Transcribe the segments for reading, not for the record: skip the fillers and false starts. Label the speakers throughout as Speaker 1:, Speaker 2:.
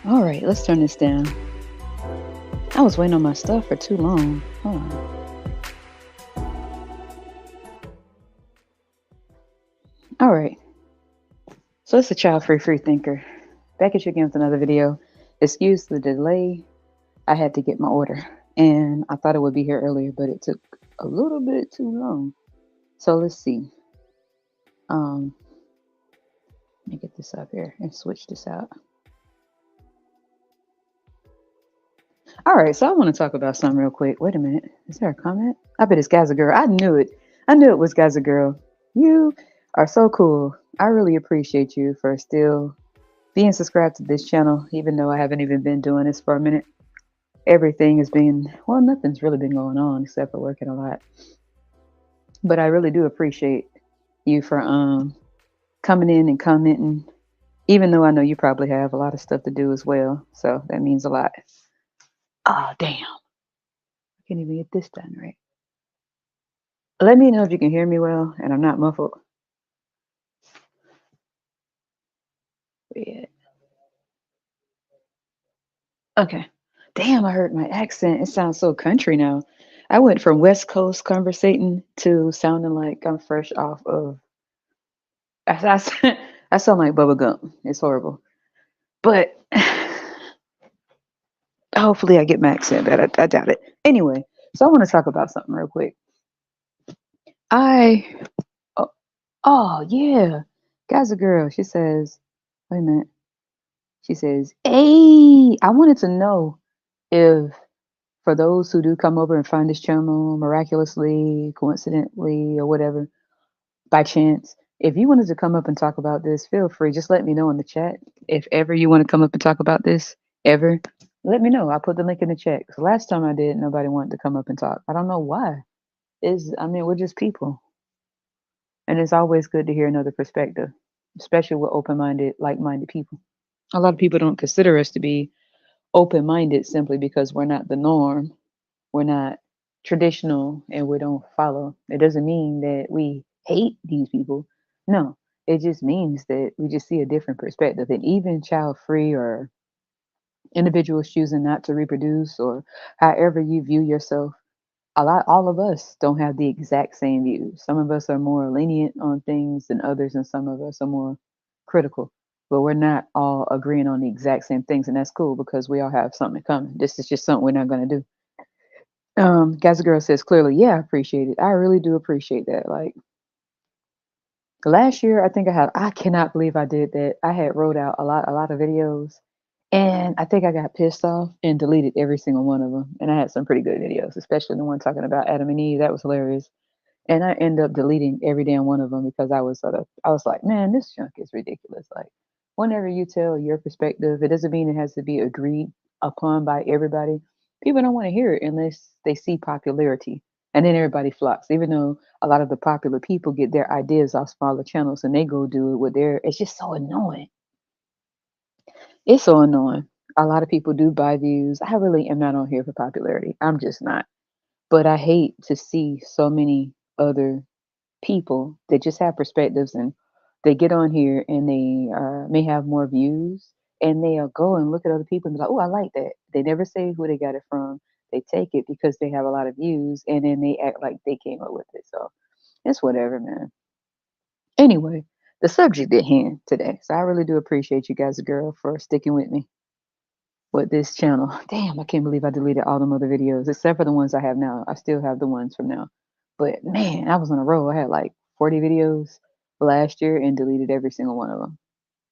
Speaker 1: All right, let's turn this down. I was waiting on my stuff for too long. Hold on. All right. So it's a child-free free thinker. Back at you again with another video. Excuse the delay. I had to get my order, and I thought it would be here earlier, but it took a little bit too long. So let's see. Let me get this up here and switch this out. All right, so I want to talk about something real quick. Wait a minute. Is there a comment? I bet it's Gaza Girl. I knew it. I knew it was Gaza Girl. You are so cool. I really appreciate you for still being subscribed to this channel, even though I haven't even been doing this for a minute. Everything has been, well, nothing's really been going on except for working a lot. But I really do appreciate you for coming in and commenting, even though I know you probably have a lot of stuff to do as well. So that means a lot. Oh, damn. I can't even get this done right. Let me know if you can hear me well and I'm not muffled. Yeah. Okay. Damn, I heard my accent. It sounds so country now. I went from West Coast conversating to sounding like I'm fresh off of. I sound like Bubba Gump. It's horrible. But hopefully I get my accent better. I doubt it. Anyway, so I want to talk about something real quick. I oh, oh yeah. Gaza girl, she says, wait a minute. She says, hey, I wanted to know if for those who do come over and find this channel miraculously, coincidentally, or whatever, by chance, if you wanted to come up and talk about this, feel free. Just let me know in the chat. If ever you want to come up and talk about this, ever, let me know. I'll put the link in the chat. 'Cause last time I did, nobody wanted to come up and talk. I don't know why. I mean, we're just people. And it's always good to hear another perspective, especially with open minded, like minded people. A lot of people don't consider us to be open minded simply because we're not the norm. We're not traditional and we don't follow. It doesn't mean that we hate these people. No, it just means that we just see a different perspective. And even child free or individuals choosing not to reproduce or however you view yourself, all of us don't have the exact same views. Some of us are more lenient on things than others, and some of us are more critical. But we're not all agreeing on the exact same things, and that's cool because we all have something in common. This is just something we're not going to do. Gaza Girl says clearly, yeah, I appreciate it. I really do appreciate that. Like last year, I cannot believe I did that. I had wrote out a lot of videos, and I think I got pissed off and deleted every single one of them. And I had some pretty good videos, especially the one talking about Adam and Eve. That was hilarious. And I ended up deleting every damn one of them because I was like, man, this junk is ridiculous. Like, whenever you tell your perspective, it doesn't mean it has to be agreed upon by everybody. People don't want to hear it unless they see popularity. And then everybody flocks, even though a lot of the popular people get their ideas off smaller channels and they go do it with it's just so annoying. It's so annoying. A lot of people do buy views. I really am not on here for popularity. I'm just not. But I hate to see so many other people that just have perspectives and they get on here and they may have more views and they'll go and look at other people and be like, oh, I like that. They never say who they got it from. They take it because they have a lot of views and then they act like they came up with it. So it's whatever, man. Anyway, the subject at hand today. So I really do appreciate you guys, girl, for sticking with me with this channel. Damn, I can't believe I deleted all them other videos except for the ones I have now. I still have the ones from now. But man, I was on a roll. I had like 40 videos last year and deleted every single one of them.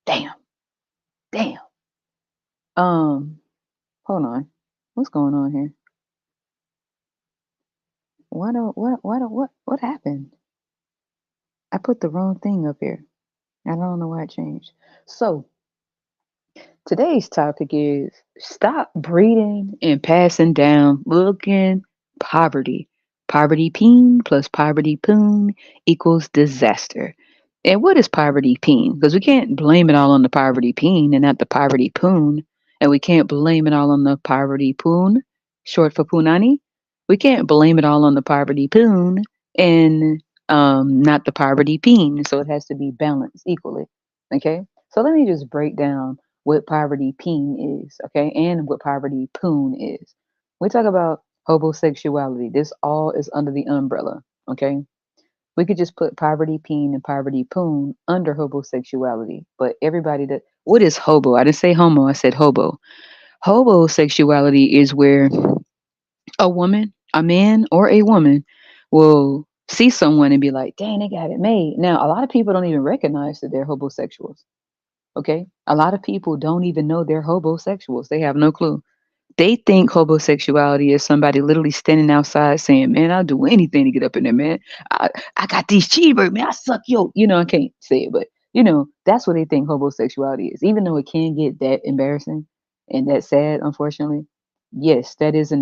Speaker 1: Damn. Damn. Um, hold on. What's going on here? What happened? I put the wrong thing up here. I don't know why it changed. So today's topic is stop breeding and passing down looking poverty. Poverty Peen plus poverty Poon equals disaster. And what is poverty Peen? Because we can't blame it all on the poverty Peen and not the poverty Poon. And we can't blame it all on the poverty Poon, short for Punani. We can't blame it all on the poverty Poon and not the poverty Peen. So it has to be balanced equally. Okay? So let me just break down what poverty peen is, okay, and what poverty poon is. We talk about homosexuality. This all is under the umbrella, okay? We could just put poverty peen and poverty poon under homosexuality, but everybody that what is hobo? I didn't say homo, I said hobo. Hobosexuality is where a woman, a man, or a woman will see someone and be like, dang, they got it made. Now, a lot of people don't even recognize that they're homosexuals. Okay. A lot of people don't even know they're homosexuals. They have no clue. They think homosexuality is somebody literally standing outside saying, man, I'll do anything to get up in there, man. I got these cheeseburgers, man. I suck yo. I can't say it, but that's what they think homosexuality is. Even though it can get that embarrassing and that sad, unfortunately. Yes, that is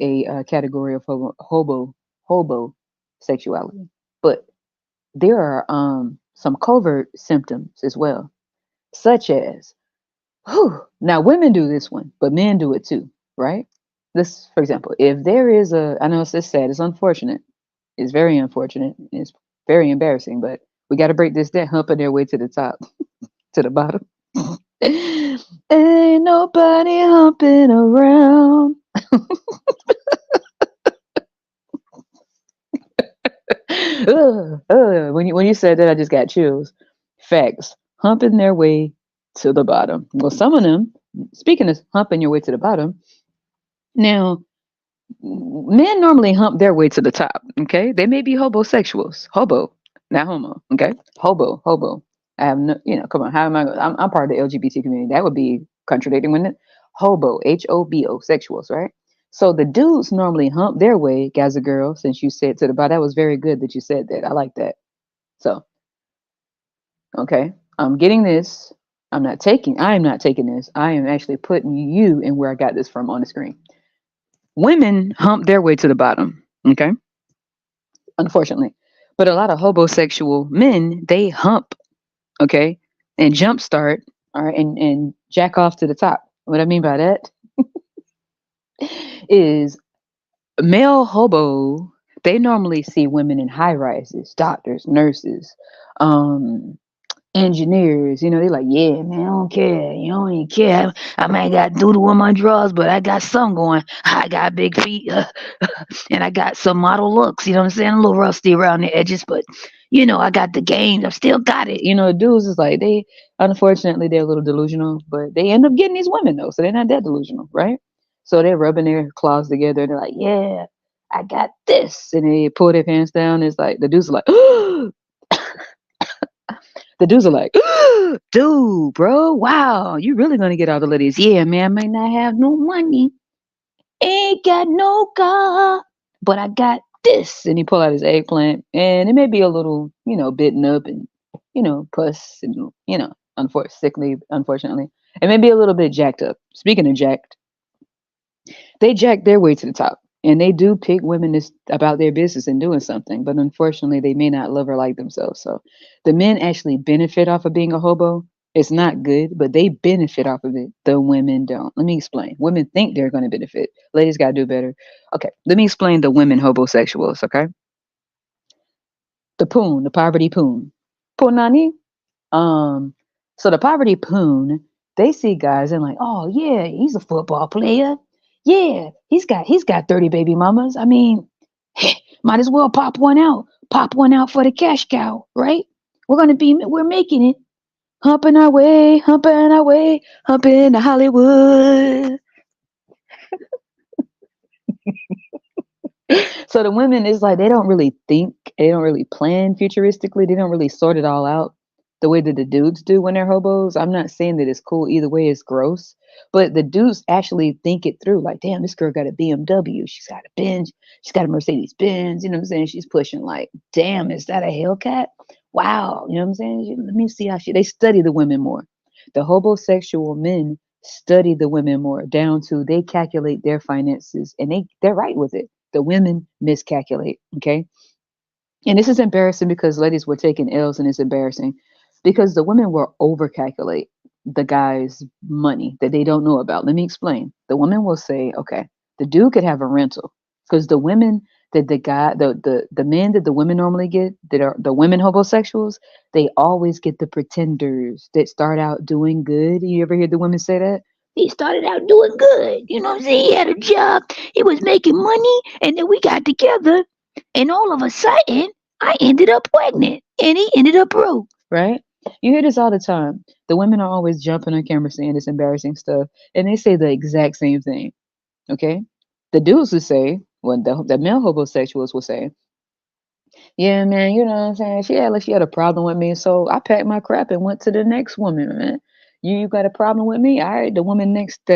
Speaker 1: a category of hobo sexuality. But there are some covert symptoms as well, such as whew. Now, women do this one, but men do it too, right? This, for example, if there is I know it's just sad, it's unfortunate, it's very unfortunate, it's very embarrassing, but we got to break this down, humping their way to the top, to the bottom. Ain't nobody humping around. When you said that, I just got chills. Facts. Humping their way to the bottom. Well, some of them, speaking of humping your way to the bottom, now men normally hump their way to the top. Okay, they may be hobosexuals. Hobo, not homo. Okay, hobo. I have no, come on. How am I? I'm part of the LGBT community. That would be contradicting, wouldn't it? Hobo, hobo, sexuals, right? So the dudes normally hump their way, guys and girls. Since you said to the bottom, that was very good that you said that. I like that. So okay, I'm getting this. I am not taking this. I am actually putting you in where I got this from on the screen. Women hump their way to the bottom, okay? Unfortunately. But a lot of homosexual men, they hump, okay? And jumpstart, all right, and jack off to the top. What I mean by that is male hobo, they normally see women in high rises, doctors, nurses, um, engineers, they like, yeah, man, I don't care. You don't even care. I might got doodle on my drawers, but I got some going. I got big feet, and I got some model looks. You know what I'm saying? A little rusty around the edges, but I got the game. I still got it. Dudes is like unfortunately, they're a little delusional, but they end up getting these women though, so they're not that delusional, right? So they're rubbing their claws together. And they're like, yeah, I got this, and they pull their pants down. It's like the dudes are like, the dudes are like, dude, bro, wow, you really gonna get all the ladies? Yeah, man, I might not have no money, ain't got no car, but I got this. And he pull out his eggplant, and it may be a little, bitten up and, pus and, unfortunately, it may be a little bit jacked up. Speaking of jacked, they jack their way to the top. And they do pick women that's about their business and doing something, but unfortunately, they may not love or like themselves. So the men actually benefit off of being a hobo. It's not good, but they benefit off of it. The women don't. Let me explain. Women think they're going to benefit. Ladies got to do better. Okay, let me explain the women homosexuals. Okay, the poon, the poverty poon, punani. Um, so the poverty poon, they see guys and like, oh yeah, he's a football player. Yeah, he's got 30 baby mamas. I mean, might as well pop one out. Pop one out for the cash cow, right? We're making it. Humping our way, humping our way, humping to Hollywood. So the women is like they don't really think, they don't really plan futuristically, they don't really sort it all out the way that the dudes do when they're hobos. I'm not saying that it's cool either way, it's gross. But the dudes actually think it through, like, damn, this girl got a BMW, she's got a Benz, she's got a Mercedes Benz, you know what I'm saying? She's pushing like, damn, is that a Hellcat? Wow, you know what I'm saying? Let me see how they study the women more. The homosexual men study the women more down to they calculate their finances and they're right with it. The women miscalculate. Okay. And this is embarrassing because ladies were taking L's and it's embarrassing because the women will overcalculate the guy's money that they don't know about. Let me explain. The woman will say, okay, the dude could have a rental because the women that the men that the women normally get, that are the women homosexuals, they always get the pretenders that start out doing good. You ever hear the women say that? He started out doing good. You know what I'm saying? He had a job. He was making money. And then we got together. And all of a sudden, I ended up pregnant. And he ended up broke. Right? You hear this all the time. The women are always jumping on camera saying this embarrassing stuff. And they say the exact same thing. Okay? The dudes would say, well, the male homosexuals will say, yeah, man, you know what I'm saying? She had like she had a problem with me, so I packed my crap and went to the next woman, man. You got a problem with me? All right, the woman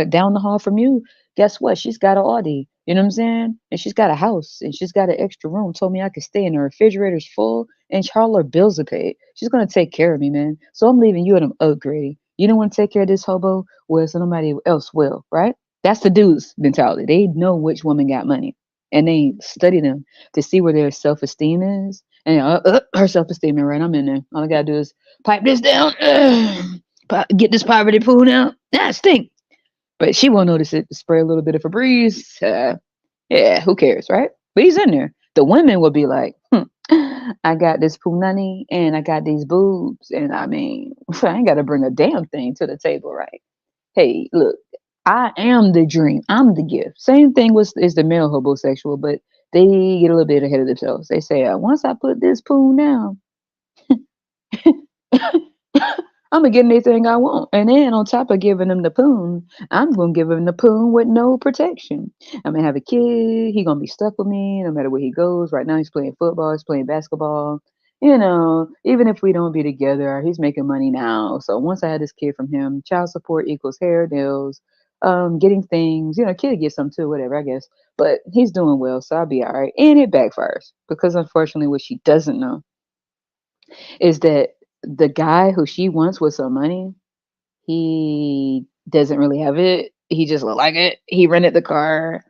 Speaker 1: down the hall from you, guess what? She's got an Audi. You know what I'm saying? And she's got a house and she's got an extra room. Told me I could stay in the refrigerator's full and all her bills are paid. She's gonna take care of me, man. So I'm leaving you and I'm upgrading. You don't want to take care of this hobo? Well, somebody else will, right? That's the dude's mentality. They know which woman got money and they study them to see where their self esteem is. And her self esteem is right. I'm in there. All I gotta do is pipe this down, get this poverty poon out. That stink. But she won't notice it. Spray a little bit of Febreze. Yeah, who cares, right? But he's in there. The women will be like, I got this punani and I got these boobs. And I mean, I ain't got to bring a damn thing to the table, right? Hey, look, I am the dream. I'm the gift. Same thing was is the male homosexual, but they get a little bit ahead of themselves. They say, once I put this poon down, I'm gonna get anything I want. And then on top of giving them the poon, I'm gonna give him the poon with no protection. I'm gonna have a kid. He gonna be stuck with me no matter where he goes. Right now he's playing football. He's playing basketball. You know, even if we don't be together, he's making money now. So once I had this kid from him, child support equals hair, nails, getting things. You know, kid gets some too, whatever I guess. But he's doing well, so I'll be all right. And it backfires because unfortunately, what she doesn't know is that the guy who she wants with some money, he doesn't really have it. He just look like it. He rented the car,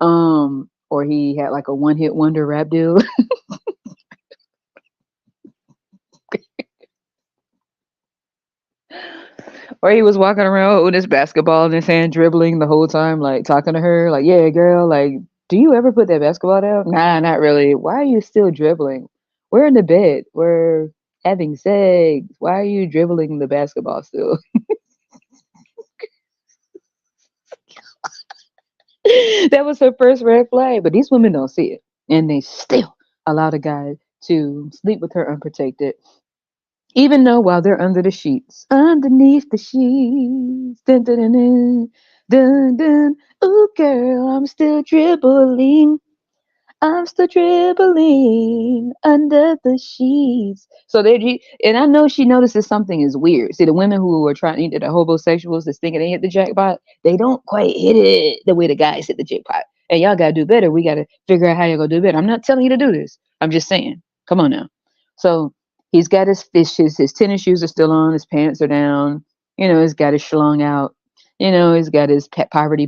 Speaker 1: or he had like a one hit wonder rap deal. Or he was walking around with his basketball in his hand, dribbling the whole time, like talking to her, like, "Yeah, girl, like, do you ever put that basketball down?" Nah, not really. Why are you still dribbling? We're in the bed. We're having sex. Why are you dribbling the basketball still? That was her first red flag. But these women don't see it, and they still allow the guy to sleep with her unprotected, even though while they're under the sheets, underneath the sheets, dun dun dun dun, dun, dun. Ooh, girl, I'm still dribbling. I'm still dribbling under the sheets. So and I know she notices something is weird. See, the women who are trying, the homosexuals that's thinking they hit the jackpot, they don't quite hit it the way the guys hit the jackpot. And y'all gotta do better. We gotta figure out how y'all gonna do better. I'm not telling you to do this. I'm just saying. Come on now. So he's got his fishes, his tennis shoes are still on, his pants are down. You know, he's got his schlong out. You know, he's got his poverty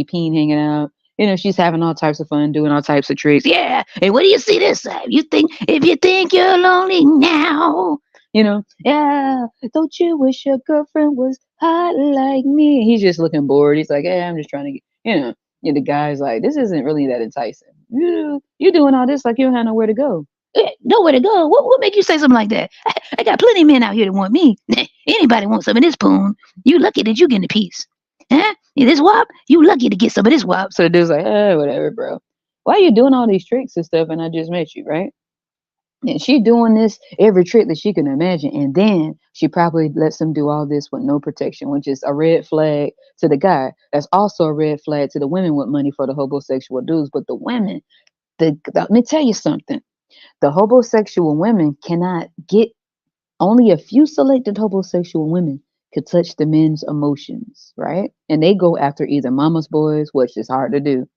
Speaker 1: peen hanging out. You know, she's having all types of fun, doing all types of tricks. Yeah. And what do you see this side? You think if you think you're lonely now, you know, yeah, don't you wish your girlfriend was hot like me? He's just looking bored. He's like, yeah, I'm just trying to get, the guy's like, this isn't really that enticing. You doing all this like you don't have nowhere to go. Nowhere to go. What make you say something like that? I got plenty of men out here that want me. Anybody wants some of this poon. You lucky that you getting a piece. Huh? This wop? You lucky to get some of this wop. So the dude's like, whatever, bro. Why are you doing all these tricks and stuff and I just met you, right? And she doing this every trick that she can imagine. And then she probably lets him do all this with no protection, which is a red flag to the guy. That's also a red flag to the women with money for the homosexual dudes. But the women, let me tell you something. The homosexual women cannot get, only a few selected homosexual women could touch the men's emotions, right? And they go after either mama's boys, which is hard to do.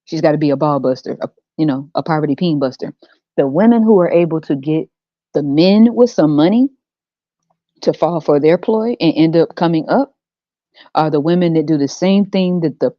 Speaker 1: She's got to be a ball buster, a poverty peen buster. The women who are able to get the men with some money to fall for their ploy and end up coming up are the women that do the same thing that the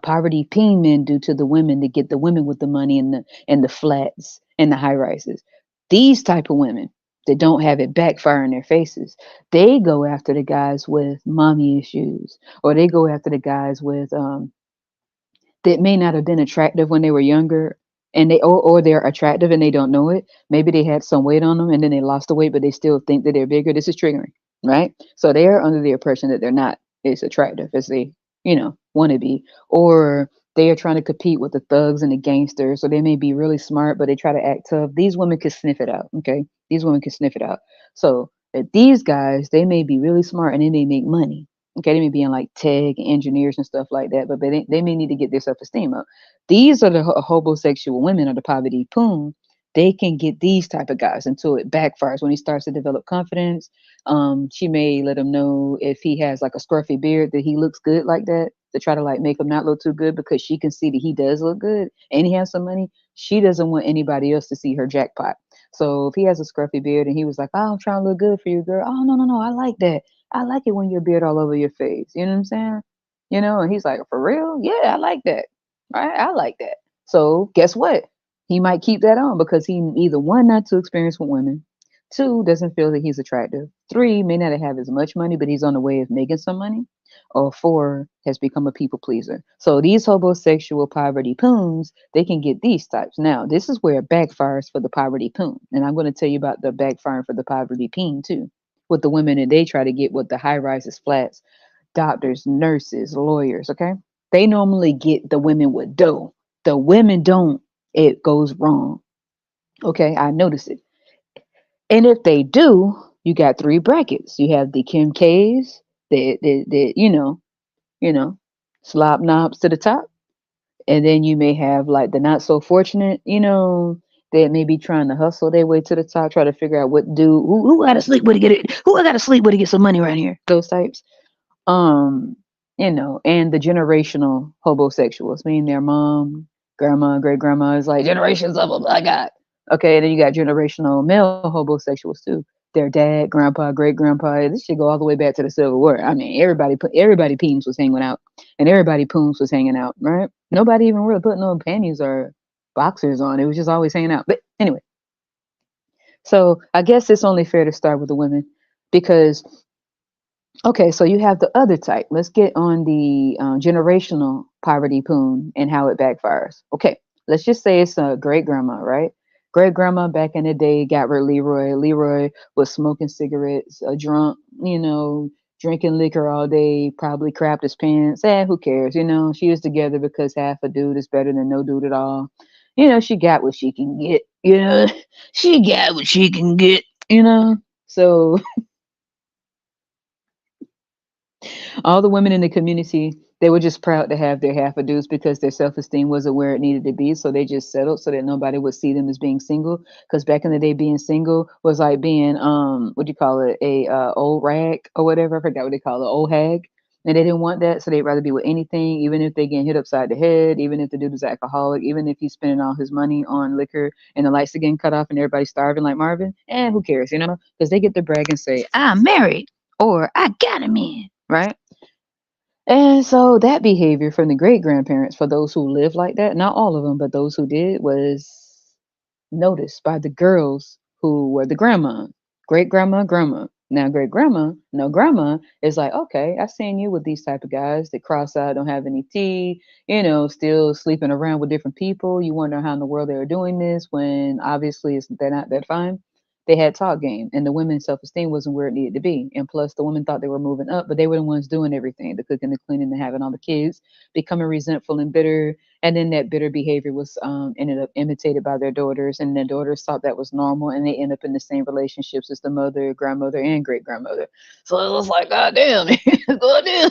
Speaker 1: poverty peen men do to the women to get the women with the money and the flats and the high rises. These type of women that don't have it backfire in their faces, they go after the guys with mommy issues, or they go after the guys with that may not have been attractive when they were younger, and or they're attractive and they don't know it. Maybe they had some weight on them and then they lost the weight, but they still think that they're bigger. This is triggering, right? So they are under the impression that they're not as attractive as they, want to be, or they are trying to compete with the thugs and the gangsters. So they may be really smart, but they try to act tough. These women can sniff it out. Okay, these women can sniff it out. So that these guys, they may be really smart and they may make money. Okay, they may be in like tech and engineers and stuff like that, but they may need to get their self esteem up. These are the homosexual women or the poverty poon. They can get these type of guys until it backfires when he starts to develop confidence. She may let him know if he has like a scruffy beard that he looks good like that, to try to like make him not look too good, because she can see that he does look good and he has some money. She doesn't want anybody else to see her jackpot. So if he has a scruffy beard and he was like, "Oh, I'm trying to look good for you, girl." "Oh, no, no, no. I like that. I like it when your beard all over your face." You know what I'm saying? And he's like, "For real? Yeah, I like that. Right? I like that." So guess what? He might keep that on because he either one, not too experienced with women, two, doesn't feel that he's attractive, three, may not have as much money, but he's on the way of making some money, or four, has become a people pleaser. So these homosexual poverty poons, they can get these types. Now, this is where it backfires for the poverty poon. And I'm going to tell you about the backfiring for the poverty peen too, with the women that they try to get with the high rises flats, doctors, nurses, lawyers, okay? They normally get the women with dough. The women don't. It goes wrong. Okay, I notice it. And if they do, you got three brackets. You have the Kim K's, the you know, slop knobs to the top. And then you may have like the not so fortunate, that may be trying to hustle their way to the top, try to figure out what to do. Who got to sleep with to get it? Who I got to sleep with to get some money around here? Those types. um and the generational homosexuals, meaning their mom, grandma, great grandma is like generations of them I got. Okay, and then you got generational male homosexuals too. Their dad, grandpa, great grandpa, this should go all the way back to the Civil War. I mean, everybody Peens was hanging out, and everybody Poons was hanging out, right? Nobody even really put no panties or boxers on. It was just always hanging out. But anyway, so I guess it's only fair to start with the women, because okay, so you have the other type. Let's get on the generational poverty poon and how it backfires. Okay, let's just say it's a great grandma, right? Great grandma back in the day got rid of Leroy. Leroy was smoking cigarettes, a drunk, drinking liquor all day, probably crapped his pants. Who cares? She was together because half a dude is better than no dude at all. She got what she can get. She got what she can get. So all the women in the community, they were just proud to have their half a dudes because their self-esteem wasn't where it needed to be, so they just settled so that nobody would see them as being single. Because back in the day, being single was like being what do you call it, a old rag or whatever. I forgot what they call it, old hag. And they didn't want that, so they'd rather be with anything, even if they get hit upside the head, even if the dude is alcoholic, even if he's spending all his money on liquor and the lights are getting cut off and everybody's starving like Marvin. Who cares, because they get to brag and say, "I'm married," or "I got a man," right? And so that behavior from the great grandparents, for those who lived like that, not all of them, but those who did, was noticed by the girls who were the grandma, great grandma, grandma. Now great grandma, no grandma is like, okay, I seen you with these type of guys that cross out, don't have any teeth, still sleeping around with different people. You wonder how in the world they are doing this when obviously they're not that fine. They had talk game, and the women's self-esteem wasn't where it needed to be. And plus, the women thought they were moving up, but they were the ones doing everything, the cooking, the cleaning, the having all the kids, becoming resentful and bitter. And then that bitter behavior was ended up imitated by their daughters, and their daughters thought that was normal, and they end up in the same relationships as the mother, grandmother, and great grandmother. So it was like, God damn, God damn.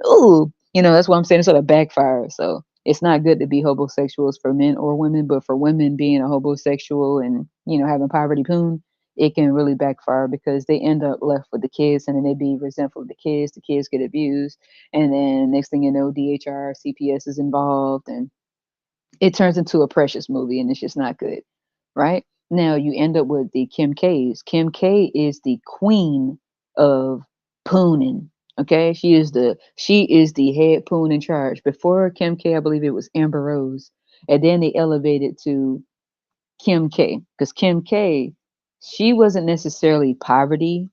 Speaker 1: Ooh, that's why I'm saying it sort of backfire. So it's not good to be homosexuals for men or women, but for women being a homosexual and having poverty poon, it can really backfire because they end up left with the kids, and then they be resentful of the kids. The kids get abused, and then next thing you know, DHR, CPS is involved, and it turns into a Precious movie, and it's just not good, right? Now you end up with the Kim K's. Kim K is the queen of pooning. Okay, she is the head poon in charge. Before Kim K, I believe it was Amber Rose, and then they elevated to Kim K, because Kim K, she wasn't necessarily poverty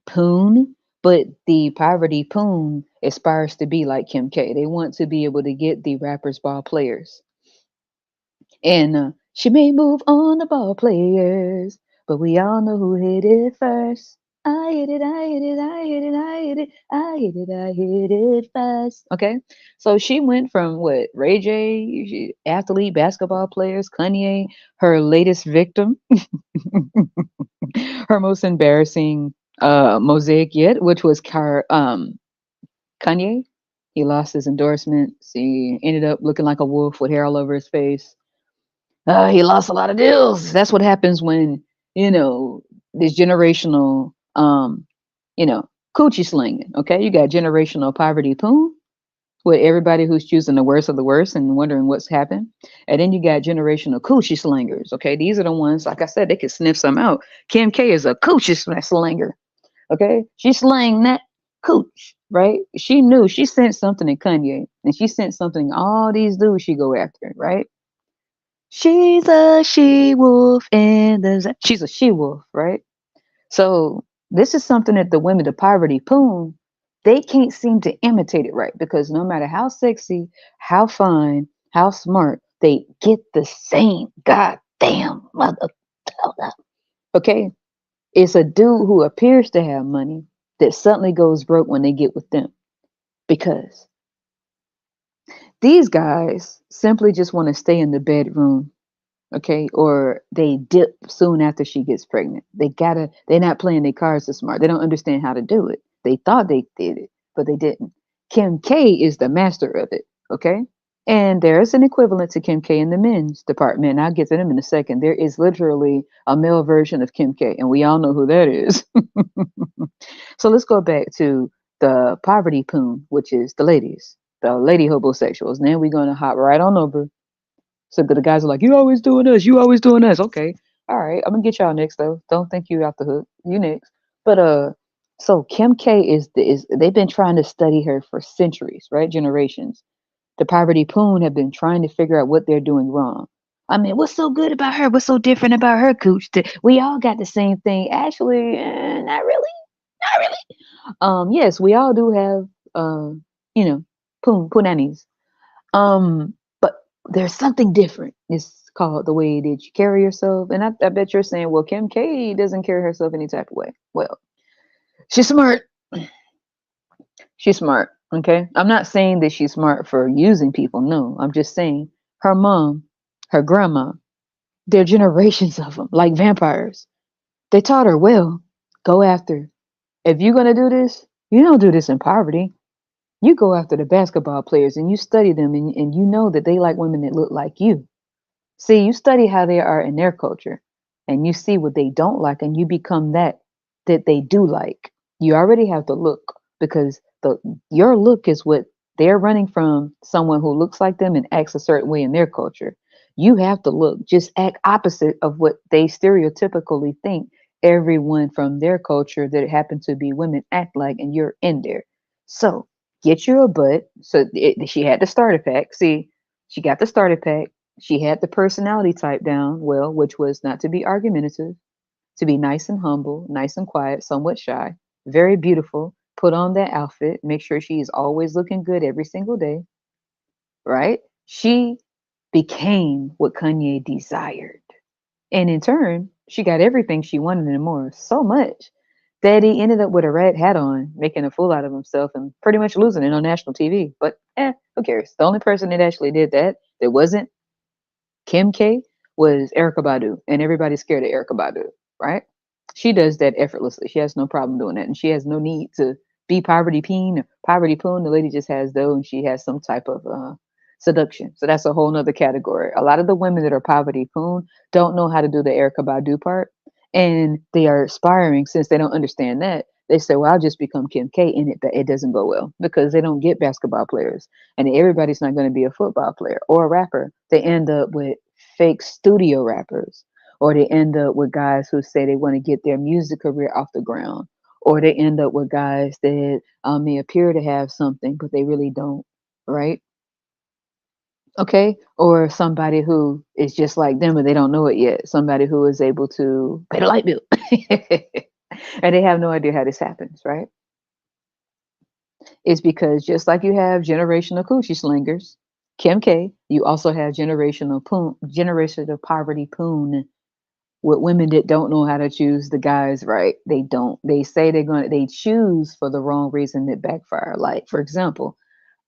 Speaker 1: poon, but the poverty poon aspires to be like Kim K. They want to be able to get the rappers ball players. And she may move on the ball players, but we all know who hit it first. I hit it, I hit it, I hit it, I hit it, I hit it, I hit it first. Okay, so she went from what Ray J, athlete, basketball players, Kanye, her latest victim, her most embarrassing mosaic yet, which was Kanye. He lost his endorsements. He ended up looking like a wolf with hair all over his face. He lost a lot of deals. That's what happens when, you know, this generational, you know, coochie slinging. Okay. You got generational poverty poon with everybody who's choosing the worst of the worst and wondering what's happened. And then you got generational coochie slingers. Okay. These are the ones, like I said, they can sniff some out. Kim K is a coochie slinger. Okay. She slang that cooch, right? She knew she sent something to Kanye and she sent something to all these dudes she go after, right? She's a she wolf and she's a she wolf, right? So this is something that the women of poverty poon, they can't seem to imitate it right because no matter how sexy, how fine, how smart, they get the same goddamn mother. Okay? It's a dude who appears to have money that suddenly goes broke when they get with them because these guys simply just want to stay in the bedroom, okay, or they dip soon after she gets pregnant. They're not playing their cards so smart. They don't understand how to do it. They thought they did it, but they didn't. Kim K is the master of it, okay? And there's an equivalent to Kim K in the men's department. And I'll get to them in a second. There is literally a male version of Kim K, and we all know who that is. So let's go back to the poverty poon, which is the ladies, the lady homosexuals. Now we're gonna hop right on over. So the guys are like, "You always doing us. You always doing us." Okay, all right. I'm gonna get y'all next though. Don't think you out the hook. You next. But so Kim K is they've been trying to study her for centuries, right? Generations. The poverty poon have been trying to figure out what they're doing wrong. I mean, what's so good about her? What's so different about her, Cooch? We all got the same thing. Actually, not really. Not really. Yes, we all do have you know, punani's. But there's something different. It's called the way that you carry yourself. And I bet you're saying, well, Kim K doesn't carry herself any type of way. Well, she's smart. She's smart. Okay. I'm not saying that she's smart for using people. No, I'm just saying her mom, her grandma, there are generations of them, like vampires. They taught her, well, go after. If you're going to do this, you don't do this in poverty. You go after the basketball players and you study them and you know that they like women that look like you. See, you study how they are in their culture and you see what they don't like and you become that they do like. You already have to look because your look is what they're running from someone who looks like them and acts a certain way in their culture. You have to look, just act opposite of what they stereotypically think everyone from their culture that happen to be women act like, and you're in there. So get you a butt. So she had the starter pack. See, she got the starter pack. She had the personality type down well, which was not to be argumentative, to be nice and humble, nice and quiet, somewhat shy, very beautiful. Put on that outfit, make sure she is always looking good every single day, right? She became what Kanye desired. And in turn, she got everything she wanted and more, so much that he ended up with a red hat on, making a fool out of himself and pretty much losing it on national TV. But who cares? The only person that actually did that wasn't Kim K was Erica Badu, and everybody's scared of Erica Badu, right? She does that effortlessly. She has no problem doing that, and she has no need to be poverty peen or poverty poon. The lady just has though, and she has some type of seduction. So that's a whole nother category. A lot of the women that are poverty poon don't know how to do the Erica Badu part, and they are aspiring since they don't understand that. They say, "Well, I'll just become Kim K," and it doesn't go well because they don't get basketball players and everybody's not going to be a football player or a rapper. They end up with fake studio rappers, or they end up with guys who say they want to get their music career off the ground, or they end up with guys that may appear to have something, but they really don't, right? Okay, or somebody who is just like them and they don't know it yet. Somebody who is able to pay the light bill, and they have no idea how this happens, right? It's because just like you have generational coochie slingers, Kim K. You also have generational poverty Poon, with women that don't know how to choose the guys right. They don't. They say they choose for the wrong reason that backfire. Like, for example,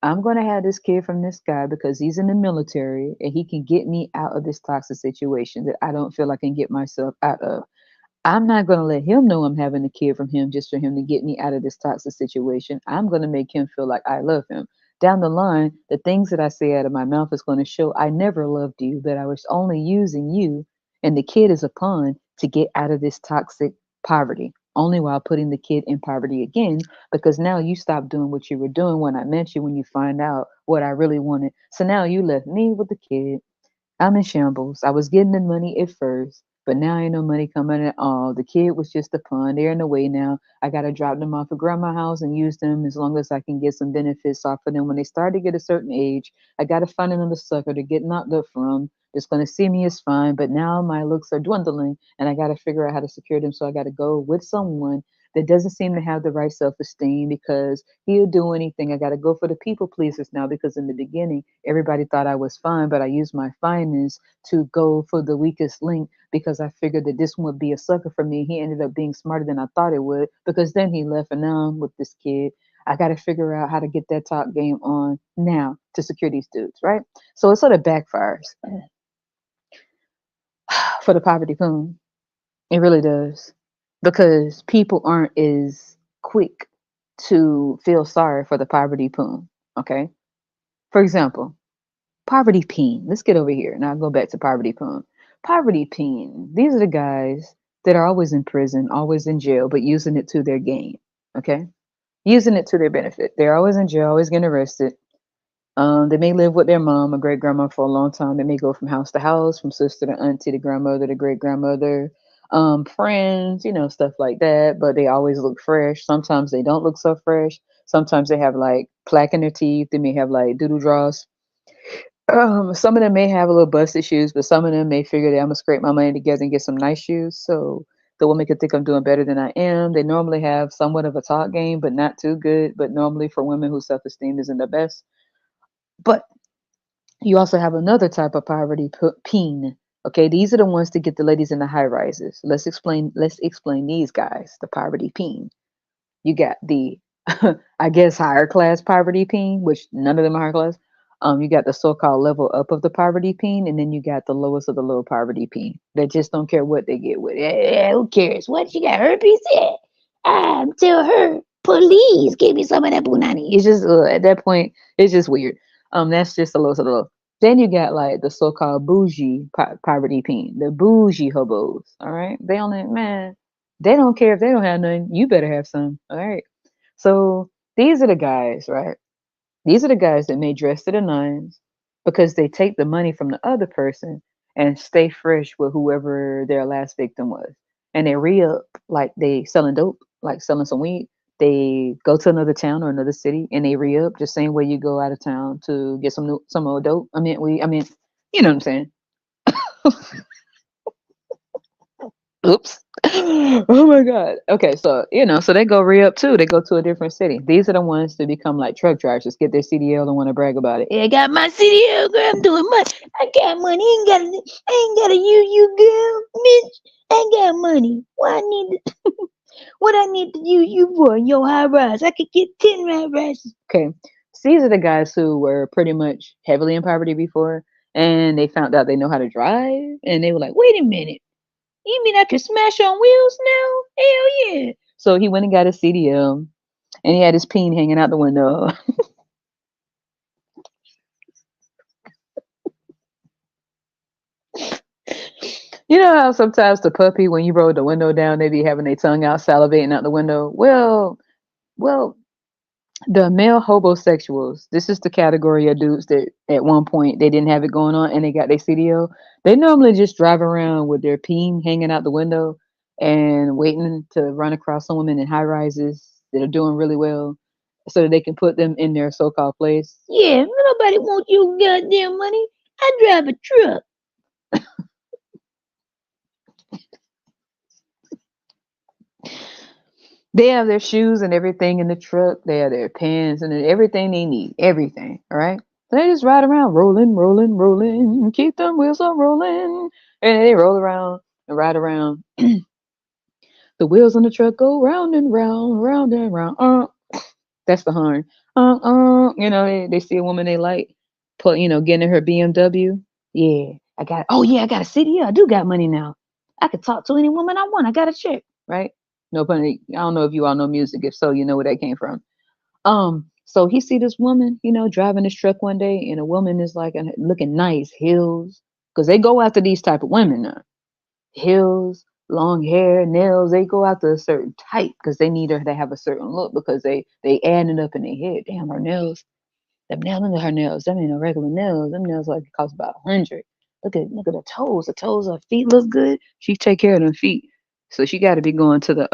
Speaker 1: I'm going to have this kid from this guy because he's in the military and he can get me out of this toxic situation that I don't feel I can get myself out of. I'm not going to let him know I'm having a kid from him just for him to get me out of this toxic situation. I'm going to make him feel like I love him. Down the line, the things that I say out of my mouth is going to show I never loved you, that I was only using you. And the kid is a pawn to get out of this toxic poverty, only while putting the kid in poverty again, because now you stopped doing what you were doing when I met you, when you find out what I really wanted. So now you left me with the kid. I'm in shambles. I was getting the money at first, but now ain't no money coming at all. The kid was just a pawn. They're in the way now. I gotta drop them off at grandma's house and use them as long as I can get some benefits off of them. When they start to get a certain age, I gotta find another sucker to get knocked up from. That's gonna see me as fine, but now my looks are dwindling, and I gotta figure out how to secure them. So I gotta go with someone that doesn't seem to have the right self-esteem because he'll do anything. I got to go for the people pleasers now because in the beginning, everybody thought I was fine, but I used my fineness to go for the weakest link because I figured that this one would be a sucker for me. He ended up being smarter than I thought it would because then he left and now I'm with this kid. I got to figure out how to get that top game on now to secure these dudes, right? So it sort of backfires for the poverty poon. It really does. Because people aren't as quick to feel sorry for the poverty poon. Okay. For example, poverty peen. Let's get over here. Now I'll go back to poverty poon. Poverty peen. These are the guys that are always in prison, always in jail, but using it to their gain. Okay. Using it to their benefit. They're always in jail, always getting arrested. They may live with their mom or great grandma for a long time. They may go from house to house, from sister to auntie to grandmother to great grandmother, friends, stuff like that. But they always look fresh. Sometimes they don't look so fresh. Sometimes they have like plaque in their teeth. They may have like doodle draws. Some of them may have a little busted shoes, but some of them may figure that I'm gonna scrape my money together and get some nice shoes. So the woman could think I'm doing better than I am. They normally have somewhat of a talk game, but not too good. But normally for women whose self-esteem isn't the best. But you also have another type of poverty peen. Okay, these are the ones to get the ladies in the high rises. Let's explain these guys, the poverty peen. You got the I guess higher class poverty peen, which none of them are higher class. You got the so-called level up of the poverty peen, and then you got the lowest of the low poverty peen. They just don't care what they get with it. Who cares? What, you got herpes? Yeah. Tell her, please give me some of that punani. It's just at that point, it's just weird. That's just the lowest of the low. Then you got like the so-called bougie poverty peen, the bougie hobos. All right, they only man, they don't care if they don't have nothing. You better have some. All right. So these are the guys, right? These are the guys that may dress to the nines because they take the money from the other person and stay fresh with whoever their last victim was. And they re up like they selling dope, like selling some weed. They go to another town or another city and they re up just same way you go out of town to get some old dope. I mean, you know what I'm saying? Oops. Oh my God. Okay, so so they go re-up too. They go to a different city. These are the ones that become like truck drivers, just get their CDL and want to brag about it. Yeah, I got my CDL, girl. I'm doing money. I got money. I ain't gotta use you, girl. Bitch, I ain't got money. What I need to use you for? Your high rise. I could get 10 high rises. Okay. So these are the guys who were pretty much heavily in poverty before, and they found out they know how to drive, and they were like, wait a minute. You mean I can smash on wheels now? Hell yeah. So he went and got his CDL and he had his peen hanging out the window. You know how sometimes the puppy, when you roll the window down, they be having their tongue out, salivating out the window? Well, the male hobosexuals, this is the category of dudes that at one point they didn't have it going on and they got their CDO. They normally just drive around with their peen hanging out the window and waiting to run across some women in high rises that are doing really well so that they can put them in their so-called place. Yeah, nobody wants your goddamn money. I drive a truck. They have their shoes and everything in the truck. They have their pants and everything they need. Everything. All right. They just ride around, rolling, rolling, rolling, keep them wheels on rolling. And they roll around and ride around. The wheels on the truck go round and round, round and round. That's the horn. They see a woman they like, getting in her BMW. Yeah, I got a city. Yeah, I do got money now. I could talk to any woman I want. I got a chick, right? No pun. I don't know if you all know music. If so, you know where that came from. So he see this woman, driving this truck one day, and a woman is like looking nice, heels, because they go after these type of women now. Heels, long hair, nails. They go after a certain type because they need her to have a certain look because they add it up in their head. Damn, her nails. Them nails, look at her nails. Them ain't no regular nails. Them nails like cost about 100. Look at the toes. The toes, her feet look good. She take care of them feet. So she got to be going to the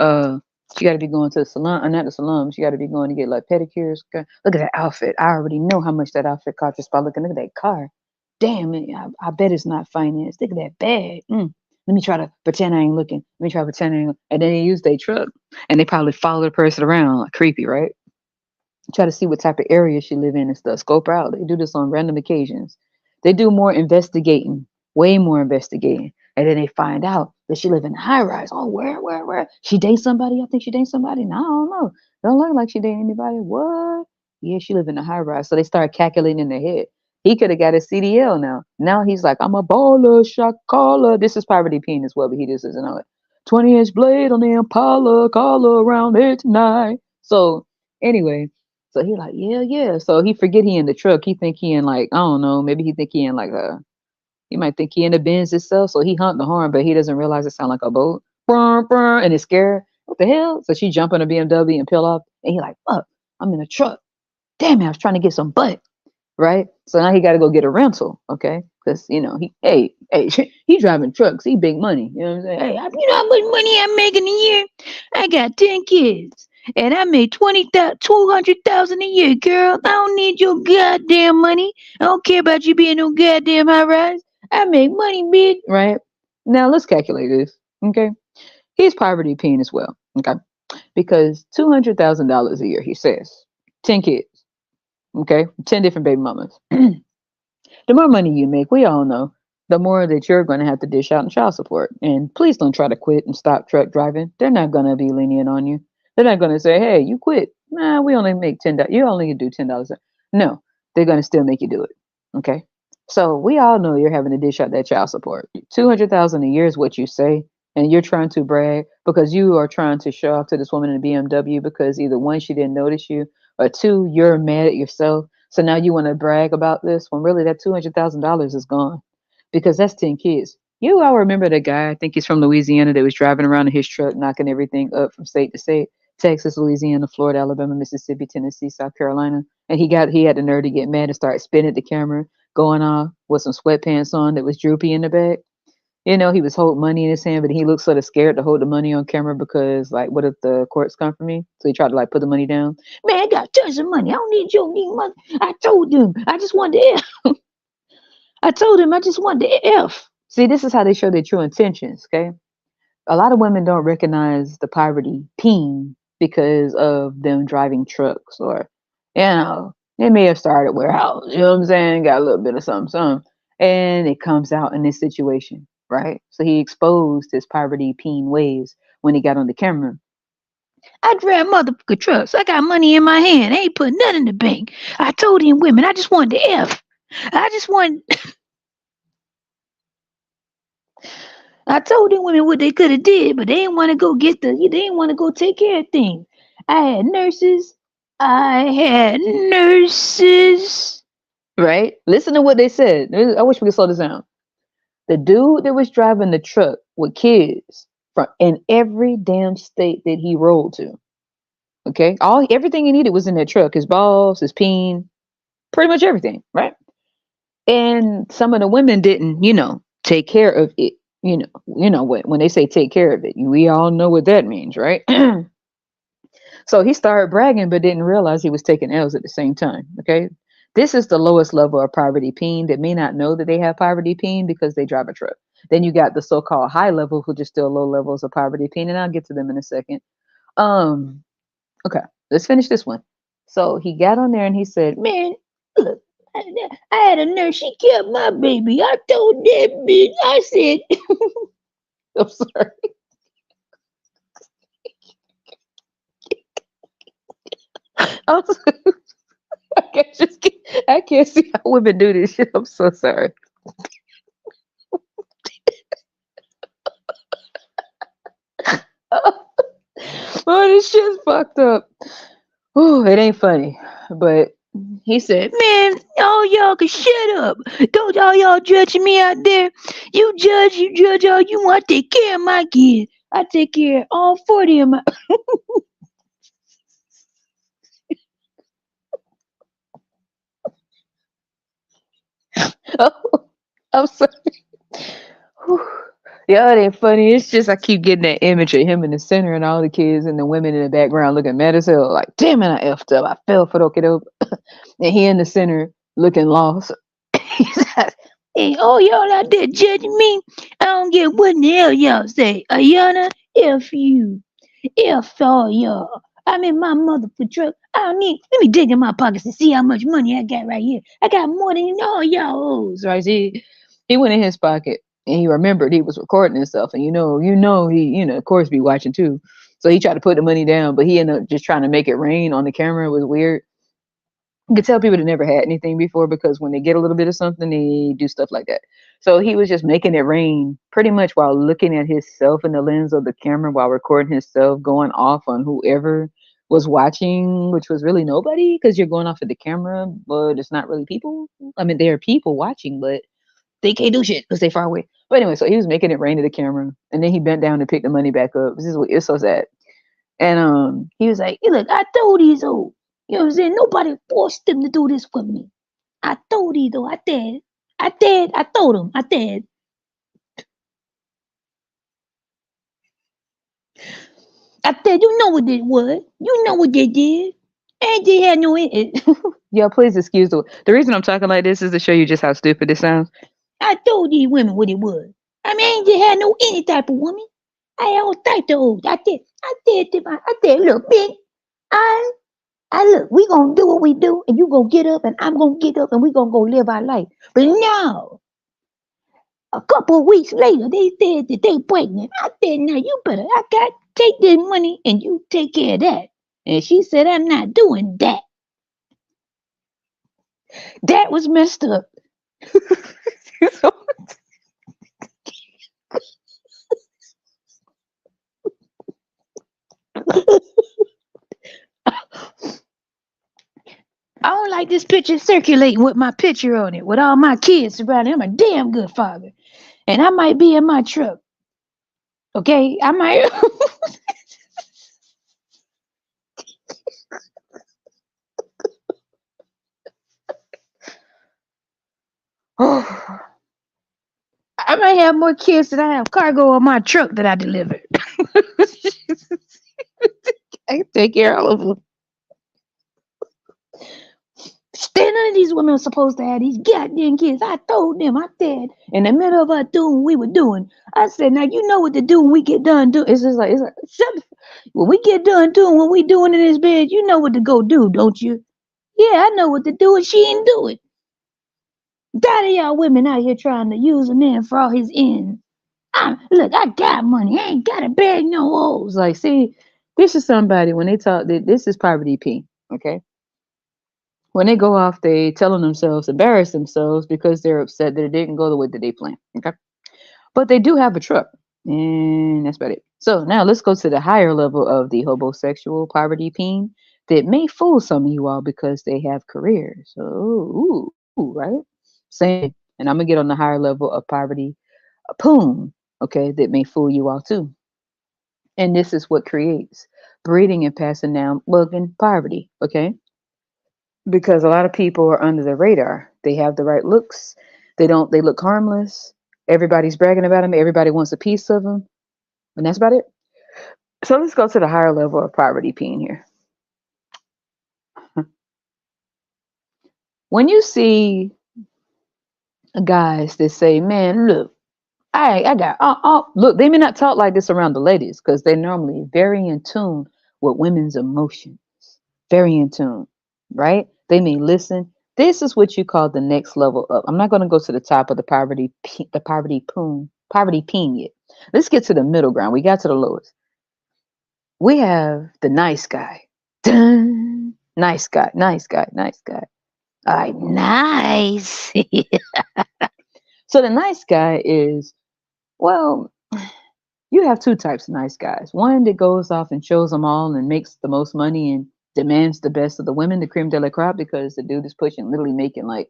Speaker 1: salon, not the salon. She got to be going to get like pedicures. Look at that outfit. I already know how much that outfit cost just by looking. Look at that car. Damn it. I bet it's not financed. Look at that bag. Let me try to pretend I ain't looking. Let me try to pretend I ain't. And then they use their truck, and they probably follow the person around, like creepy, right? Try to see what type of area she live in and stuff. Scope her out. They do this on random occasions. They do more investigating, way more investigating, and then they find out that she live in a high rise. Oh, where? She date somebody? I think she date somebody. No, I don't know. Don't look like she date anybody. What? Yeah, she live in a high rise. So they start calculating in their head. He could have got a CDL now. Now he's like, I'm a baller, shot caller. This is Poverty Peen as well, but he just doesn't know it. 20-inch blade on the Impala, collar around here tonight. So anyway, so he like, yeah, yeah. So he forget he in the truck. He think he in like, I don't know, maybe he think he in like he might think he in the Benz itself. So he hunt the horn, but he doesn't realize it sound like a boat. Brr, brr, and it's scared. What the hell? So she jump on a BMW and peel off. And he like, fuck, I'm in a truck. Damn it, I was trying to get some butt. Right? So now he got to go get a rental. Okay. Because, he driving trucks. He big money. You know what I'm saying? Hey, you know how much money I'm making a year? I got 10 kids. And I made 200,000 a year, girl. I don't need your goddamn money. I don't care about you being no goddamn high rise. I make money, bitch. Right? Now let's calculate this. Okay. He's poverty paying as well. Okay. Because $200,000 a year, he says. 10 kids. Okay. 10 different baby mamas. The more money you make, we all know, the more that you're going to have to dish out in child support. And please don't try to quit and stop truck driving. They're not going to be lenient on you. They're not going to say, "Hey, you quit. Nah, we only make $10. You only do $10." No, they're going to still make you do it. Okay. So we all know you're having to dish out that child support. 200,000 a year is what you say, and you're trying to brag because you are trying to show off to this woman in a BMW because either one, she didn't notice you, or two, you're mad at yourself. So now you want to brag about this when really that $200,000 is gone because that's 10 kids. You all remember the guy, I think he's from Louisiana, that was driving around in his truck, knocking everything up from state to state, Texas, Louisiana, Florida, Alabama, Mississippi, Tennessee, South Carolina. And he had the nerve to get mad and start spinning at the camera, going off with some sweatpants on that was droopy in the back. He was holding money in his hand, but he looked sort of scared to hold the money on camera because, like, what if the courts come for me? So he tried to, like, put the money down. Man, I got tons of money. I don't need your money. I told them I just wanted the F. I told him I just wanted the F. See, this is how they show their true intentions, okay? A lot of women don't recognize the poverty peen because of them driving trucks or, they may have started warehouse, you know what I'm saying? Got a little bit of something. And it comes out in this situation, right? So he exposed his poverty peen ways when he got on the camera. I drive motherfucking trucks. I got money in my hand. I ain't put nothing in the bank. I told them women I just wanted the F. I just want I told them women what they could have did, but they didn't want to go they didn't want to go take care of things. I had nurses. I had nurses. Right? Listen to what they said. I wish we could slow this down. The dude that was driving the truck with kids from in every damn state that he rolled to. Okay? Everything he needed was in that truck. His balls, his peen, pretty much everything, right? And some of the women didn't, take care of it. When they say take care of it, we all know what that means, right? So he started bragging, but didn't realize he was taking L's at the same time. Okay. This is the lowest level of poverty peen that may not know that they have poverty peen because they drive a truck. Then you got the so-called high level, which is still low levels of poverty peen, and I'll get to them in a second. Okay, let's finish this one. So he got on there and he said, "Man, look,
Speaker 2: I had a nurse. She killed my baby. I told that bitch. I said,
Speaker 1: I'm sorry. I'm sorry. I can't see how women do this shit. I'm so sorry. Oh, this shit's fucked up. Oh, it ain't funny. But he said,
Speaker 2: man, all y'all can shut up. Don't all y'all judging me out there. You judge all you want. I take care of my kids. I take care of all 40 of my.
Speaker 1: oh, I'm sorry. Whew. Yeah, it ain't funny. It's just I keep getting that image of him in the center and all the kids and the women in the background looking mad as hell. Like, damn it, I effed up. I fell for the kiddo. And he in the center looking lost. He's like,
Speaker 2: Hey, all y'all out there judging me. I don't get what in the hell y'all say. Ayana, F you. F all y'all. I'm in my motherfucking truck. I don't need. Let me dig in my pockets and see how much money I got right here. I got more than all y'all hoes.
Speaker 1: right. He went in his pocket and he remembered he was recording himself. And he, of course, be watching too. So he tried to put the money down, but he ended up just trying to make it rain on the camera. It was weird. You could tell people that never had anything before because when they get a little bit of something, they do stuff like that. So he was just making it rain pretty much while looking at himself in the lens of the camera while recording himself, going off on whoever was watching, which was really nobody because you're going off of the camera, but it's not really people. I mean, there are people watching, but they can't do shit because they far away. But anyway, so he was making it rain to the camera, and then he bent down to pick the money back up. This is what it's so sad. And he was like,
Speaker 2: Hey, look, I told these hoes. You know what I'm saying? Nobody forced them to do this for me. I told these though. I did. I did. I told them. I did. I said, you know what they was. You know what they did. And they had no it.
Speaker 1: "Yeah, please excuse the reason I'm talking like this is to show you just how stupid it sounds."
Speaker 2: I told these women what it was. I mean, I ain't just had no any type of woman. I had all types of hoes. I said, look, bitch, I, look, we gonna do what we do, and you gonna get up, and I'm gonna get up, and we gonna go live our life. But no, a couple of weeks later, they said that they pregnant. I said, now you better, I got take this money, and you take care of that. And she said, I'm not doing that.
Speaker 1: That was messed up. So,
Speaker 2: I don't like this picture circulating with my picture on it, with all my kids around it. I'm a damn good father. And I might be in my truck. Okay? I might.
Speaker 1: oh,
Speaker 2: I might have more kids than I have cargo on my truck that I delivered.
Speaker 1: I can take care of all of them.
Speaker 2: None of these women are supposed to have these goddamn kids. I told them, I said, in the middle of us doing what we were doing, I said, now you know what to do when we get done doing. It's like when we get done doing what we doing in this bed, you know what to go do, don't you? Yeah, I know what to do, and she didn't do it. Tired of y'all women out here trying to use a man for all his ends. Look, I got money. I ain't gotta beg no hoes.
Speaker 1: Like, see, this is somebody when they talk. This is poverty P. Okay, when they go off, they telling themselves, embarrass themselves because they're upset that it didn't go the way that they planned. Okay, but they do have a truck, and that's about it. So now let's go to the higher level of the homosexual poverty Peen that may fool some of you all because they have careers. So, right? Same. And I'm gonna get on the higher level of poverty, a Poon, okay, that may fool you all too. And this is what creates breeding and passing down love and poverty, okay? Because a lot of people are under the radar. They have the right looks. They look harmless. Everybody's bragging about them. Everybody wants a piece of them. And that's about it. So let's go to the higher level of poverty Peen here. When you see guys that say, man, look, I got look, they may not talk like this around the ladies because they're normally very in tune with women's emotions. Very in tune, right? They may listen, This is what you call the next level up. I'm not going to go to the top of the poverty peen yet. Let's get to the middle ground. We got to the lowest. We have the nice guy. Dun! Nice guy, nice guy, nice guy. All right,
Speaker 2: Nice.
Speaker 1: so the nice guy is, well, you have two types of nice guys. One that goes off and shows them all and makes the most money and demands the best of the women, the creme de la crop, because the dude is pushing, literally making like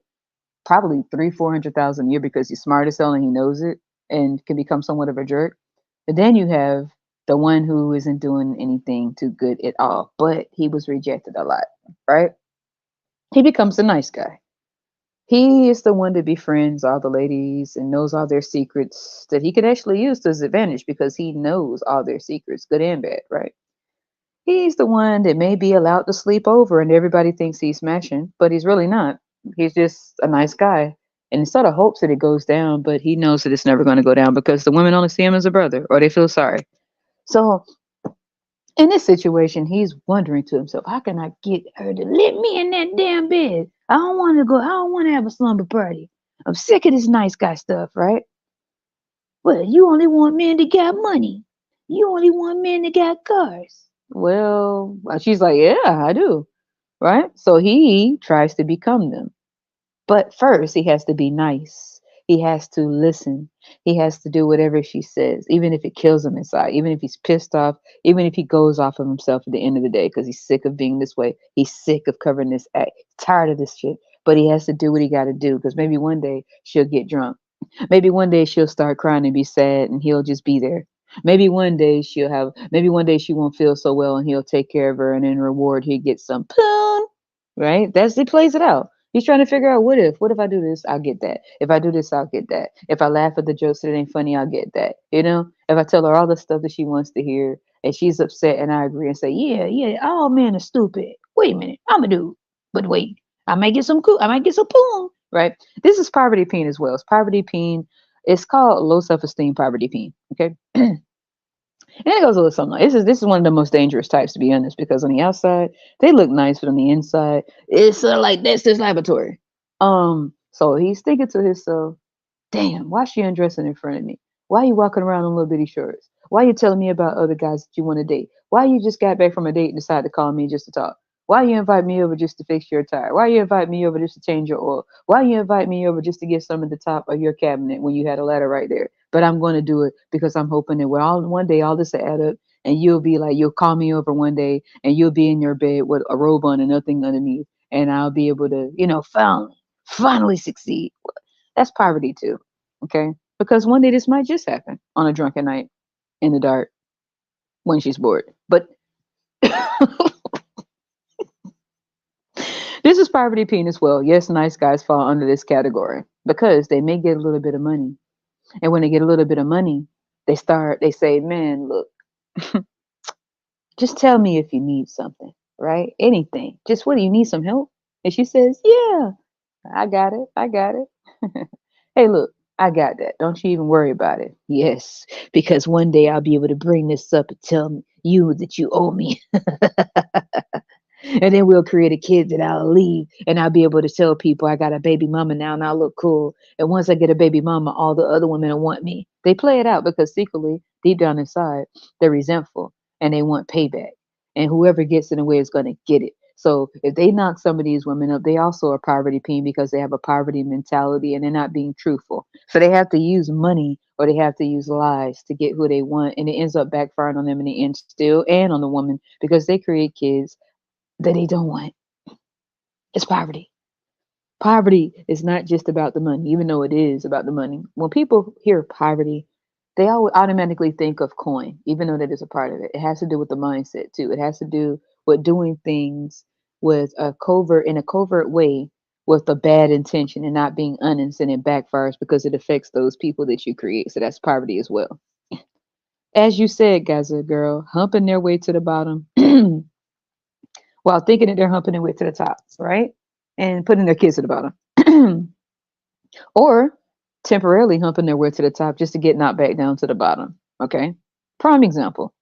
Speaker 1: probably 400,000 a year because he's smart as hell and he knows it and can become somewhat of a jerk. But then you have the one who isn't doing anything too good at all, but he was rejected a lot, right? He becomes the nice guy. He is the one that befriends all the ladies and knows all their secrets that he can actually use to his advantage because he knows all their secrets, good and bad, right? He's the one that may be allowed to sleep over and everybody thinks he's smashing, but he's really not. He's just a nice guy. And he sort of hopes that it goes down, but he knows that it's never going to go down because the women only see him as a brother or they feel sorry. So in this situation, he's wondering to himself, how can I get her to let me in that damn bed? I don't want to go. I don't want to have a slumber party. I'm sick of this nice guy stuff, right? Well, you only want men that got money. You only want men that got cars. Well, she's like, yeah, I do. Right? So he tries to become them. But first, he has to be nice. He has to listen. He has to do whatever she says, even if it kills him inside, even if he's pissed off, even if he goes off of himself at the end of the day because he's sick of being this way. He's sick of covering this act, tired of this shit. But he has to do what he got to do because maybe one day she'll get drunk. Maybe one day she'll start crying and be sad and he'll just be there. Maybe one day she won't feel so well and he'll take care of her and in reward he gets some poon, right? He plays it out. He's trying to figure out what if I do this, I'll get that. If I do this, I'll get that. If I laugh at the jokes that ain't funny, I'll get that. You know, if I tell her all the stuff that she wants to hear and she's upset and I agree and say, yeah, yeah, all men are stupid. Wait a minute, I'm a dude. But wait, I might get some poon, right? This is poverty peen as well. It's poverty peen. It's called low self-esteem poverty peen. Okay. And it goes a little something like this is one of the most dangerous types to be honest, because on the outside they look nice, but on the inside it's like that's this laboratory. So he's thinking to himself, damn, why she undressing in front of me? Why you walking around in little bitty shorts? Why you telling me about other guys that you want to date? Why you just got back from a date and decided to call me just to talk? Why you invite me over just to fix your tire? Why you invite me over just to change your oil? Why you invite me over just to get some at the top of your cabinet when you had a ladder right there? But I'm going to do it because I'm hoping that one day all this will add up and you'll call me over one day and you'll be in your bed with a robe on and nothing underneath and I'll be able to, finally succeed. That's poverty too. Okay. Because one day this might just happen on a drunken night in the dark when she's bored. But this is poverty peen as well. Yes, nice guys fall under this category because they may get a little bit of money. And when they get a little bit of money, they say, man, look, just tell me if you need something, right? Anything. Just what do you need some help? And she says, yeah, I got it. I got it. Hey, look, I got that. Don't you even worry about it. Yes, because one day I'll be able to bring this up and tell you that you owe me. And then we'll create a kid that I'll leave and I'll be able to tell people I got a baby mama now and I'll look cool. And once I get a baby mama, all the other women will want me. They play it out because secretly, deep down inside, they're resentful and they want payback. And whoever gets in the way is going to get it. So if they knock some of these women up, they also are poverty peen because they have a poverty mentality and they're not being truthful. So they have to use money or they have to use lies to get who they want. And it ends up backfiring on them in the end still and on the woman because they create kids that they don't want. It's poverty. Poverty is not just about the money, even though it is about the money. When people hear poverty, they all automatically think of coin, even though that is a part of it. It has to do with the mindset too. It has to do with doing things with in a covert way with a bad intention and not being honest and it backfires because it affects those people that you create. So that's poverty as well. As you said, Gaza girl, humping their way to the bottom while thinking that they're humping their way to the top, right? And putting their kids at the bottom. Or temporarily humping their way to the top just to get knocked back down to the bottom. Okay. Prime example.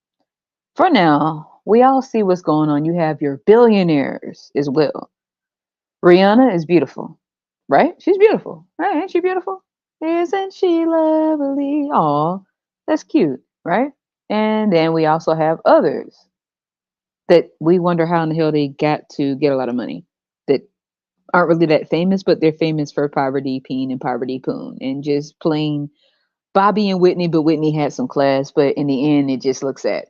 Speaker 1: For now, we all see what's going on. You have your billionaires as well. Rihanna is beautiful, right? She's beautiful, right? Ain't she beautiful? Isn't she lovely? Aw, that's cute, right? And then we also have others that we wonder how in the hell they got to get a lot of money that aren't really that famous, but they're famous for Poverty Peen and Poverty Poon and just plain Bobby and Whitney, but Whitney had some class, but in the end it just looks at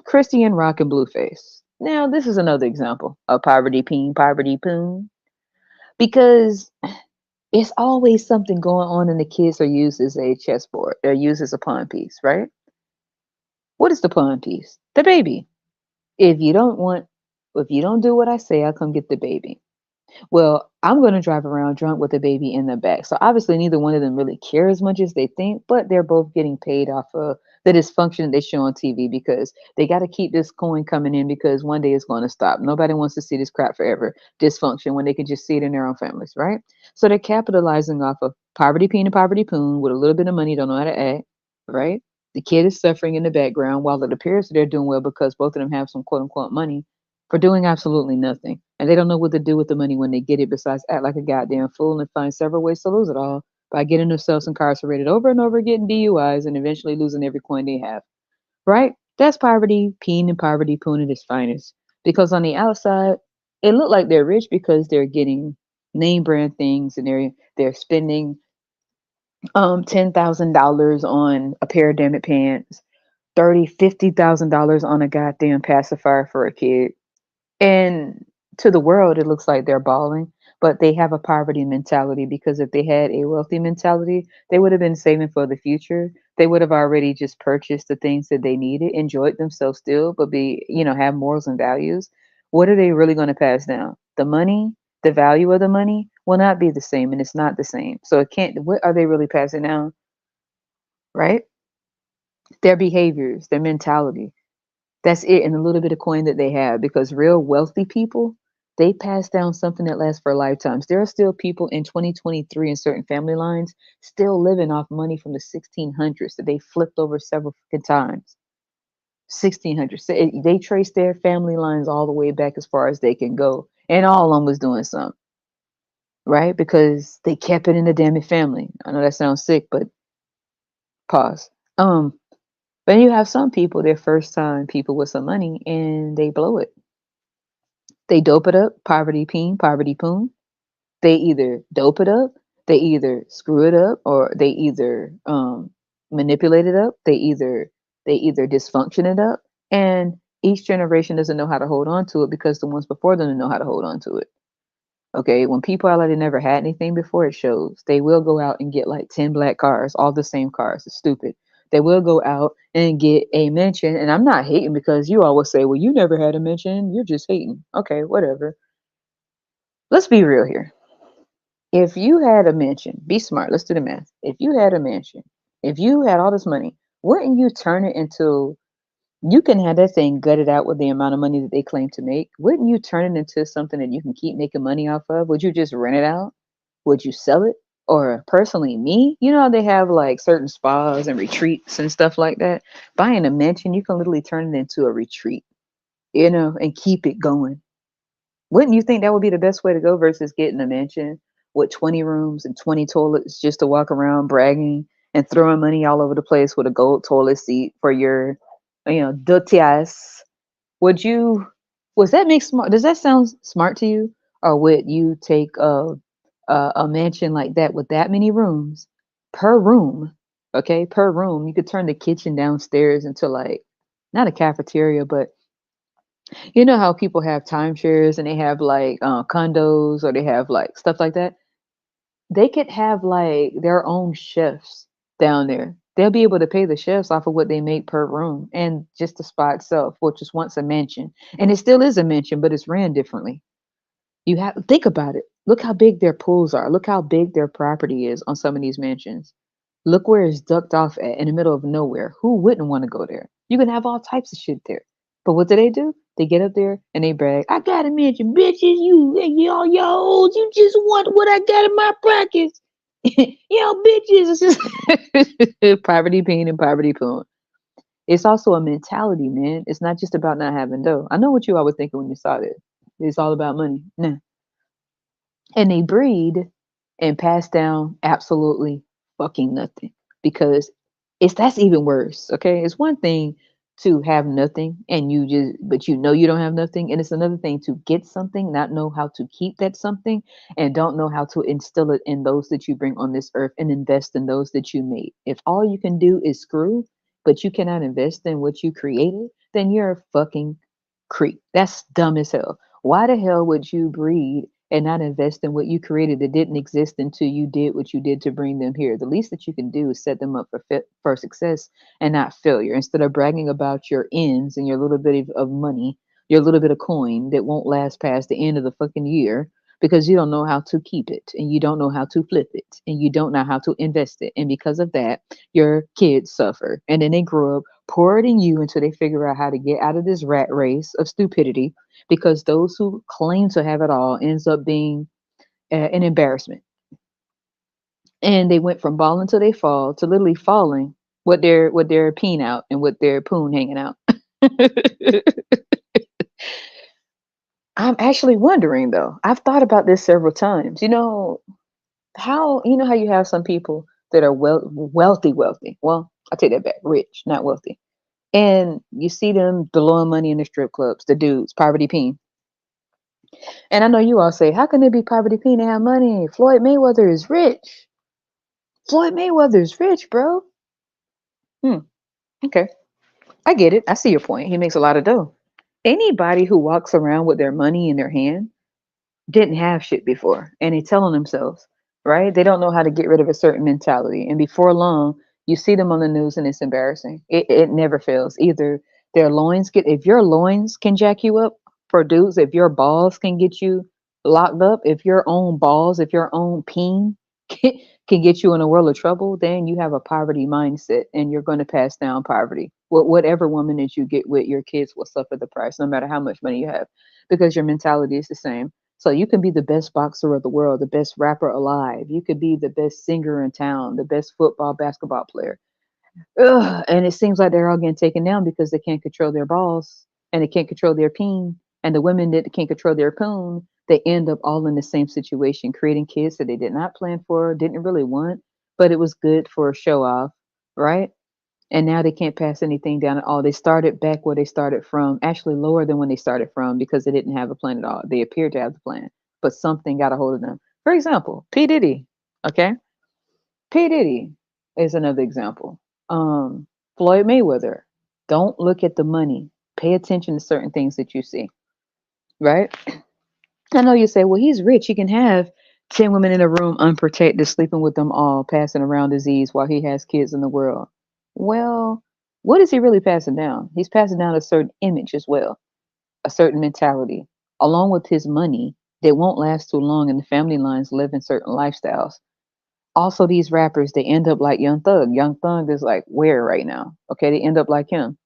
Speaker 1: Christian Rock and Blueface. Now this is another example of Poverty Peen, Poverty Poon. Because it's always something going on and the kids are used as a chessboard. They're used as a pawn piece, right? What is the pawn piece? The baby. If you don't want, if you don't do what I say, I'll come get the baby. Well, I'm going to drive around drunk with a baby in the back. So obviously, neither one of them really care as much as they think, but they're both getting paid off of the dysfunction they show on TV because they got to keep this coin coming in because one day it's going to stop. Nobody wants to see this crap forever, dysfunction, when they can just see it in their own families, right? So they're capitalizing off of Poverty Peen and Poverty Poon with a little bit of money, don't know how to act, right? The kid is suffering in the background while it appears that they're doing well because both of them have some quote unquote money for doing absolutely nothing. And they don't know what to do with the money when they get it besides act like a goddamn fool and find several ways to lose it all by getting themselves incarcerated over and over, getting DUIs, and eventually losing every coin they have. Right? That's poverty, Peen and Poverty Poon at its finest. Because on the outside, it looked like they're rich because they're getting name brand things and they're spending $10,000 on a pair of damn it pants, 50,000 dollars on a goddamn pacifier for a kid, and to the world, it looks like they're balling, but they have a poverty mentality because if they had a wealthy mentality, they would have been saving for the future. They would have already just purchased the things that they needed, enjoyed themselves still, but have morals and values. What are they really going to pass down? The money, the value of the money will not be the same, and it's not the same. So it can't, what are they really passing down, right? Their behaviors, their mentality. That's it, and a little bit of coin that they have because real wealthy people, they pass down something that lasts for lifetimes. There are still people in 2023 in certain family lines still living off money from the 1600s that they flipped over several fucking times. 1600s. So they trace their family lines all the way back as far as they can go, and all of them was doing something, right? Because they kept it in the damn family. I know that sounds sick, but pause. But you have some people, they're first time people with some money, and they blow it. They dope it up, poverty peen, poverty poon. They either dope it up, they either screw it up, or they either manipulate it up. They either dysfunction it up, and each generation doesn't know how to hold on to it because the ones before them didn't know how to hold on to it. Okay, when people are like they never had anything before, it shows. They will go out and get like 10 black cars, all the same cars. It's stupid. They will go out and get a mention. And I'm not hating because you always say, well, you never had a mention. You're just hating. Okay, whatever. Let's be real here. If you had a mansion, be smart. Let's do the math. If you had a mansion, if you had all this money, wouldn't you turn it into, you can have that thing gutted out with the amount of money that they claim to make? Wouldn't you turn it into something that you can keep making money off of? Would you just rent it out? Would you sell it? Or personally, me, you know how they have like certain spas and retreats and stuff like that? Buying a mansion, you can literally turn it into a retreat, and keep it going. Wouldn't you think that would be the best way to go versus getting a mansion with 20 rooms and 20 toilets just to walk around bragging and throwing money all over the place with a gold toilet seat for your, duties? Would you, was that make smart? Does that sound smart to you? Or would you take a mansion like that with that many rooms per room? Okay, per room, you could turn the kitchen downstairs into like, not a cafeteria, but you know how people have timeshares and they have like condos or they have like stuff like that? They could have like their own chefs down there. They'll be able to pay the chefs off of what they make per room and just the spa itself, which is once a mansion. And it still is a mansion, but it's ran differently. You have think about it. Look how big their pools are. Look how big their property is on some of these mansions. Look where it's ducked off at in the middle of nowhere. Who wouldn't want to go there? You can have all types of shit there. But what do? They get up there and they brag. I gotta mention, bitches, yo, you just want what I got in my pockets. Bitches. It's just poverty pain and poverty poon. It's also a mentality, man. It's not just about not having dough. I know what you always thinking when you saw this. It's all about money. Nah. and they breed and pass down absolutely fucking nothing, because that's even worse. Okay, it's one thing to have nothing and you just, but you know you don't have nothing, and it's another thing to get something, not know how to keep that something, and don't know how to instill it in those that you bring on this earth and invest in those that you made. If all you can do is screw, but you cannot invest in what you created, then you're a fucking creep. That's dumb as hell. Why the hell would you breed and not invest in what you created that didn't exist until you did what you did to bring them here? The least that you can do is set them up for success and not failure. Instead of bragging about your ends and your little bit of money, your little bit of coin that won't last past the end of the fucking year, because you don't know how to keep it and you don't know how to flip it and you don't know how to invest it. And because of that, your kids suffer. And then they grow up poor than you until they figure out how to get out of this rat race of stupidity, because those who claim to have it all ends up being an embarrassment. And they went from balling till they fall to literally falling with their peen out and with their poon hanging out. I'm actually wondering though. I've thought about this several times. How you have some people that are wealthy. Well, I take that back. Rich, not wealthy. And you see them blowing money in the strip clubs, the dudes, poverty peen. And I know you all say, how can they be poverty peen and have money? Floyd Mayweather is rich. Floyd Mayweather is rich, bro. Hmm. Okay. I get it. I see your point. He makes a lot of dough. Anybody who walks around with their money in their hand didn't have shit before, and they telling themselves, right? They don't know how to get rid of a certain mentality. And before long, you see them on the news and it's embarrassing. It never fails. Either their loins get, if your loins can jack you up for dudes, if your balls can get you locked up, if your own balls, if your own peen can get you in a world of trouble, then you have a poverty mindset and you're going to pass down poverty. Whatever woman that you get with, your kids will suffer the price, no matter how much money you have, because your mentality is the same. So you can be the best boxer of the world, the best rapper alive. You could be the best singer in town, the best football, basketball player. Ugh, and it seems like they're all getting taken down because they can't control their balls and they can't control their peen. And the women that can't control their poon, they end up all in the same situation, creating kids that they did not plan for, didn't really want, but it was good for a show off, right? And now they can't pass anything down at all. They started back where they started from, actually lower than when they started from, because they didn't have a plan at all. They appeared to have the plan, but something got a hold of them. For example, P. Diddy. Okay. P. Diddy is another example. Floyd Mayweather. Don't look at the money. Pay attention to certain things that you see, right? I know you say, well, he's rich. He can have 10 women in a room unprotected, sleeping with them all, passing around disease while he has kids in the world. Well, what is he really passing down? He's passing down a certain image as well, a certain mentality, along with his money that won't last too long, and the family lines live in certain lifestyles. Also, these rappers, they end up like Young Thug. Young Thug is like where right now? Okay, they end up like him,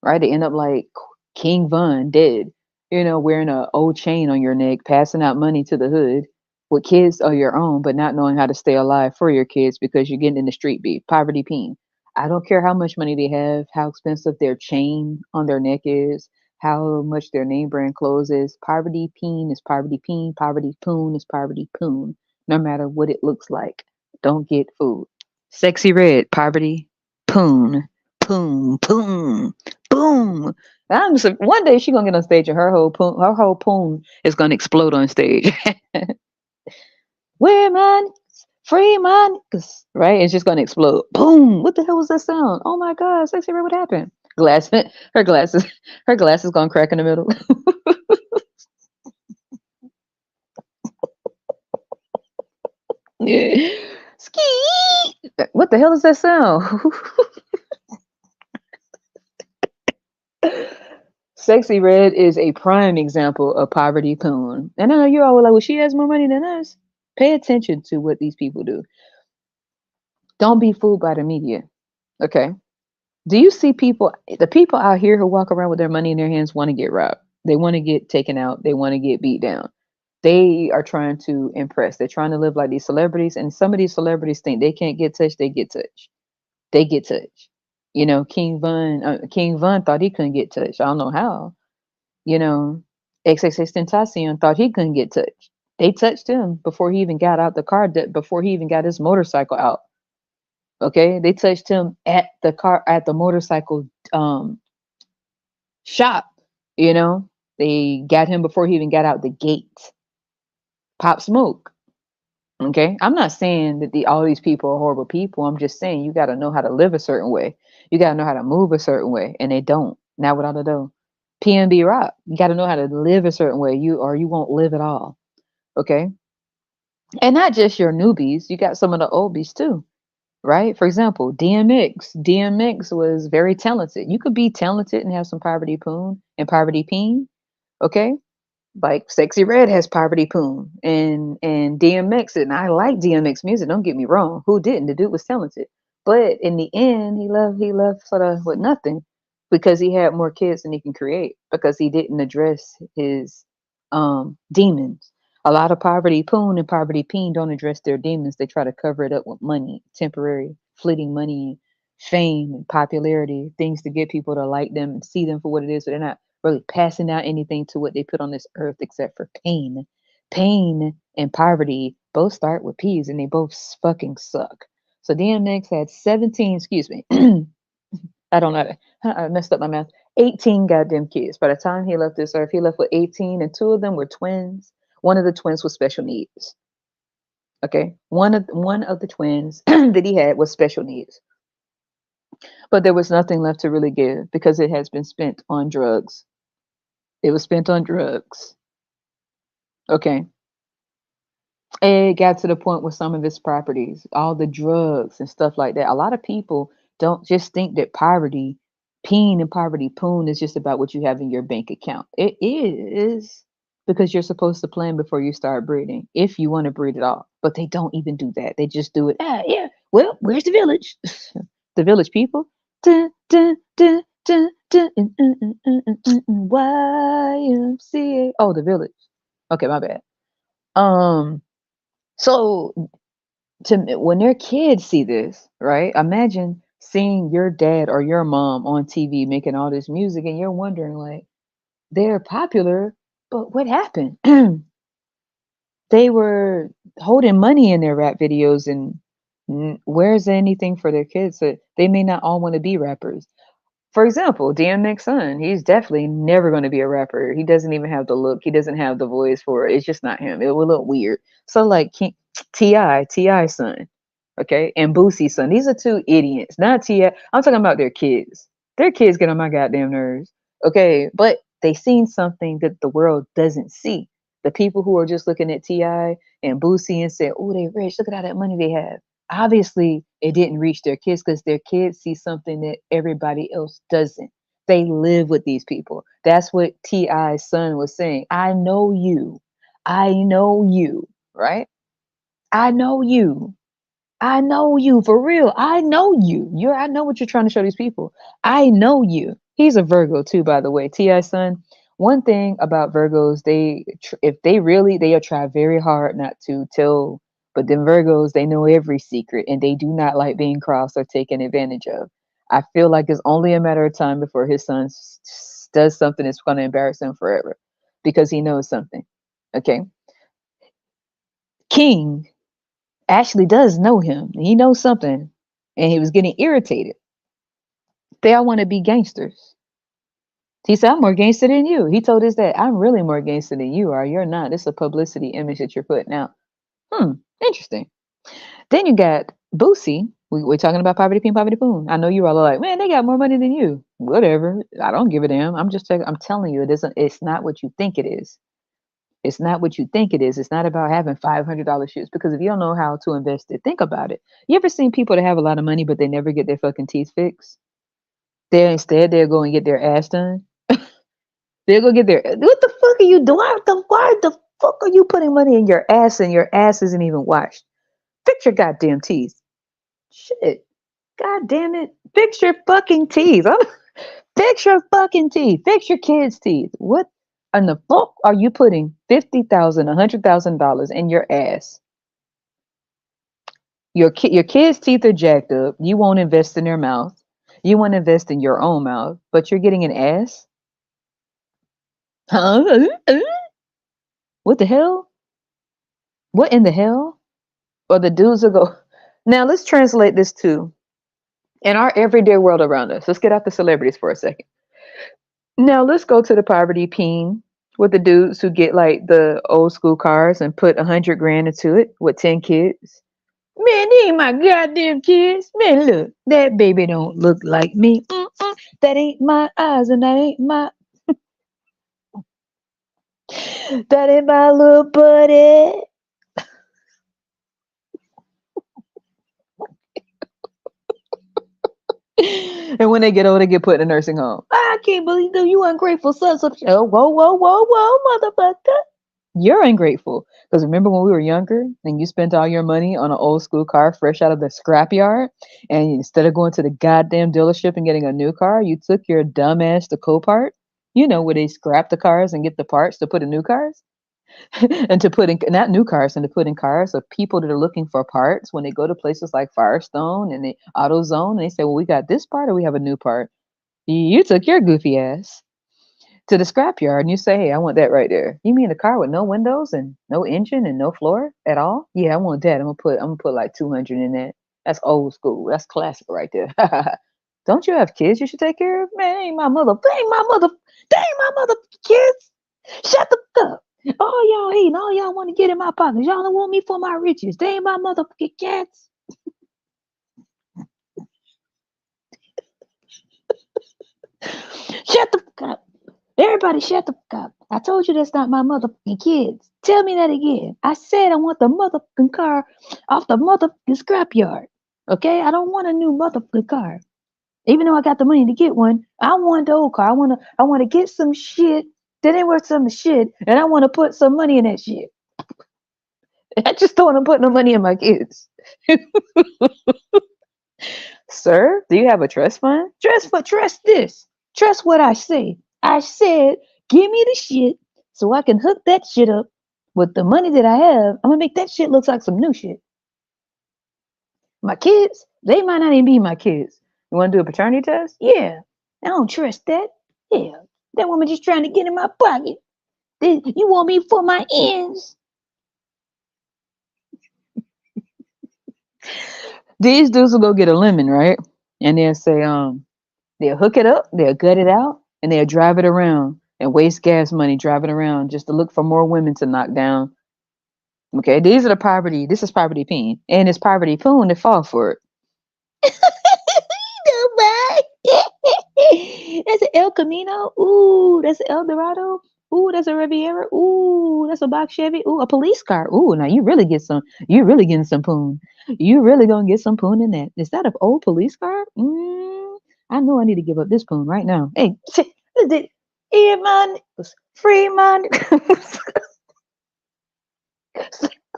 Speaker 1: right? They end up like King Von, dead, wearing a old chain on your neck, passing out money to the hood with kids of your own, but not knowing how to stay alive for your kids because you're getting in the street beat, poverty peen. I don't care how much money they have, how expensive their chain on their neck is, how much their name brand clothes is. Poverty peen is poverty peen, poverty poon is poverty poon, no matter what it looks like. Don't get food. Sexy red, poverty poon, poon, poon. Boom. One day she gonna get on stage and her whole poem is gonna explode on stage. Women, free man, right? It's just gonna explode. Boom. What the hell was that sound? Oh my god, sexy red, what happened? Glass her glasses, her glasses gonna crack in the middle. Ski. What the hell is that sound? Sexy Red is a prime example of poverty poon. And I know you're all like, well, she has more money than us. Pay attention to what these people do. Don't be fooled by the media. Okay. Do you see the people out here who walk around with their money in their hands want to get robbed? They want to get taken out. They want to get beat down. They are trying to impress. They're trying to live like these celebrities. And some of these celebrities think they can't get touched. They get touched. They get touched. King Von thought he couldn't get touched. I don't know how. You know, XXX Tentacion thought he couldn't get touched. They touched him before he even got out the car, before he even got his motorcycle out. Okay, they touched him at the motorcycle um shop. You know, they got him before he even got out the gate. Pop Smoke. Okay, I'm not saying that all these people are horrible people. I'm just saying you got to know how to live a certain way. You got to know how to move a certain way, and they don't. Now without a do. PNB Rock, you got to know how to live a certain way. You won't live at all. Okay, and not just your newbies. You got some of the oldies too, right? For example, DMX. DMX was very talented. You could be talented and have some poverty poon and poverty peen. Okay, like Sexy Red has Poverty Poon and DMX, and I like DMX music. Don't get me wrong. Who didn't? The dude was talented, but in the end, he left sort of with nothing because he had more kids than he can create because he didn't address his demons. A lot of Poverty Poon and Poverty Peen don't address their demons. They try to cover it up with money, temporary, fleeting money, fame, and popularity, things to get people to like them and see them for what it is. So they're not really passing out anything to what they put on this earth except for pain. Pain and poverty both start with P's and they both fucking suck. So DMX had 17, excuse me. I don't know. I messed up my math. 18 goddamn kids. By the time he left this earth, he left with 18, and two of them were twins. One of the twins was special needs. Okay. One of the twins that he had was special needs. But there was nothing left to really give because it has been spent on drugs. It was spent on drugs. Okay. It got to the point with some of his properties, all the drugs and stuff like that. A lot of people don't just think that poverty, peen and poverty poon is just about what you have in your bank account. It is because you're supposed to plan before you start breeding, if you want to breed at all. But they don't even do that. They just do it. Ah, yeah. Well, where's the village? The village people. Dun, dun, dun, dun, dun, YMCA. Oh, the village. Okay, my bad. Um, so when their kids see this, right? Imagine seeing your dad or your mom on TV making all this music, and you're wondering, like, they're popular, but what happened? They were holding money in their rap videos, and where's anything for their kids? So they may not all want to be rappers. For example, DMX son, he's definitely never going to be a rapper. He doesn't even have the look. He doesn't have the voice for it. It's just not him. It will look weird. So like Ti son, okay, and Boosie son. These are two idiots. Not Ti. I'm talking about their kids. Their kids get on my goddamn nerves. Okay, but they seen something that the world doesn't see. The people who are just looking at Ti and Boosie and say, "Oh, they rich. Look at all that money they have." Obviously it didn't reach their kids because their kids see something that everybody else doesn't. They live with these people. That's what Ti's son was saying. I know you. I know you, right? I know you. I know you for real. I know you. I know what you're trying to show these people. I know you. He's a Virgo too, by the way. Ti's son. One thing about Virgos, if they really, they'll try very hard not to tell. But then Virgos, they know every secret, and they do not like being crossed or taken advantage of. I feel like it's only a matter of time before his son does something that's going to embarrass him forever, because he knows something. Okay, King Ashley does know him. He knows something, and he was getting irritated. They all want to be gangsters. He said, "I'm more gangster than you." He told us that I'm really more gangster than you are. You're not. It's a publicity image that you're putting out. Interesting. Then you got Boosie. We're talking about Poverty Peen, Poverty Poon. I know you all are like, man, they got more money than you. Whatever. I don't give a damn. I'm telling you, it isn't. It's not what you think it is. It's not what you think it is. It's not about having $500 shoes, because if you don't know how to invest it, think about it. You ever seen people that have a lot of money but they never get their fucking teeth fixed? They'll go and get their ass done. They'll go get their. What the fuck are you doing? Why the fuck are you putting money in your ass and your ass isn't even washed? Fix your goddamn teeth. Shit. God damn it. Fix your fucking teeth. Fix your fucking teeth. Fix your kids' teeth. What in the fuck are you putting $50,000, $100,000 in your ass? Your kids' teeth are jacked up. You won't invest in their mouth. You won't invest in your own mouth, but you're getting an ass? Huh? What the hell? What in the hell? Or the dudes will go. Now let's translate this to in our everyday world around us. Let's get out the celebrities for a second. Now let's go to the poverty peen with the dudes who get like the old school cars and put 100 grand into it with 10 kids. Man, they ain't my goddamn kids. Man, look, that baby don't look like me. Mm-mm. That ain't my eyes, and that ain't my little buddy. And when they get old, they get put in a nursing home. I can't believe you ungrateful son. Oh, whoa, whoa, whoa, whoa, motherfucker. You're ungrateful. Because remember when we were younger and you spent all your money on an old school car fresh out of the scrapyard, and instead of going to the goddamn dealership and getting a new car, you took your dumb ass to Copart, where they scrap the cars and get the parts to put in new cars? And to put in, not new cars, and to put in cars of people that are looking for parts when they go to places like Firestone and the AutoZone, and they say, well, we got this part or we have a new part. You took your goofy ass to the scrapyard and you say, hey, I want that right there. You mean a car with no windows and no engine and no floor at all? Yeah, I want that. I'm gonna put like 200 in that. That's old school. That's classic right there. Don't you have kids you should take care of? Man, they ain't my mother kids. Shut the fuck up. All y'all hating, all y'all want to get in my pockets. Y'all don't want me for my riches. They ain't my motherfucking cats. Shut the fuck up. Everybody shut the fuck up. I told you that's not my motherfucking kids. Tell me that again. I said I want the motherfucking car off the motherfucking scrapyard. Okay? I don't want a new motherfucking car. Even though I got the money to get one, I want the old car. I wanna get some shit that ain't worth some shit, and I wanna put some money in that shit. I just don't wanna put no money in my kids. Sir, do you have a trust fund? Trust this. Trust what I say. I said, give me the shit so I can hook that shit up with the money that I have. I'm gonna make that shit look like some new shit. My kids, they might not even be my kids. You wanna do a paternity test? Yeah. I don't trust that. Yeah. That woman just trying to get in my pocket. You want me for my ends? These dudes will go get a lemon, right? And they'll say, they'll hook it up, they'll gut it out, and they'll drive it around and waste gas money driving around just to look for more women to knock down. Okay, these are the poverty. This is poverty peen, and it's poverty poon that fall for it. That's an El Camino. Ooh, that's an El Dorado. Ooh, that's a Riviera. Ooh, that's a box Chevy. Ooh, a police car. Ooh, now you really get some. You really getting some poon. You really gonna get some poon in that. Is that an old police car? I know I need to give up this poon right now. Hey, here man, free man.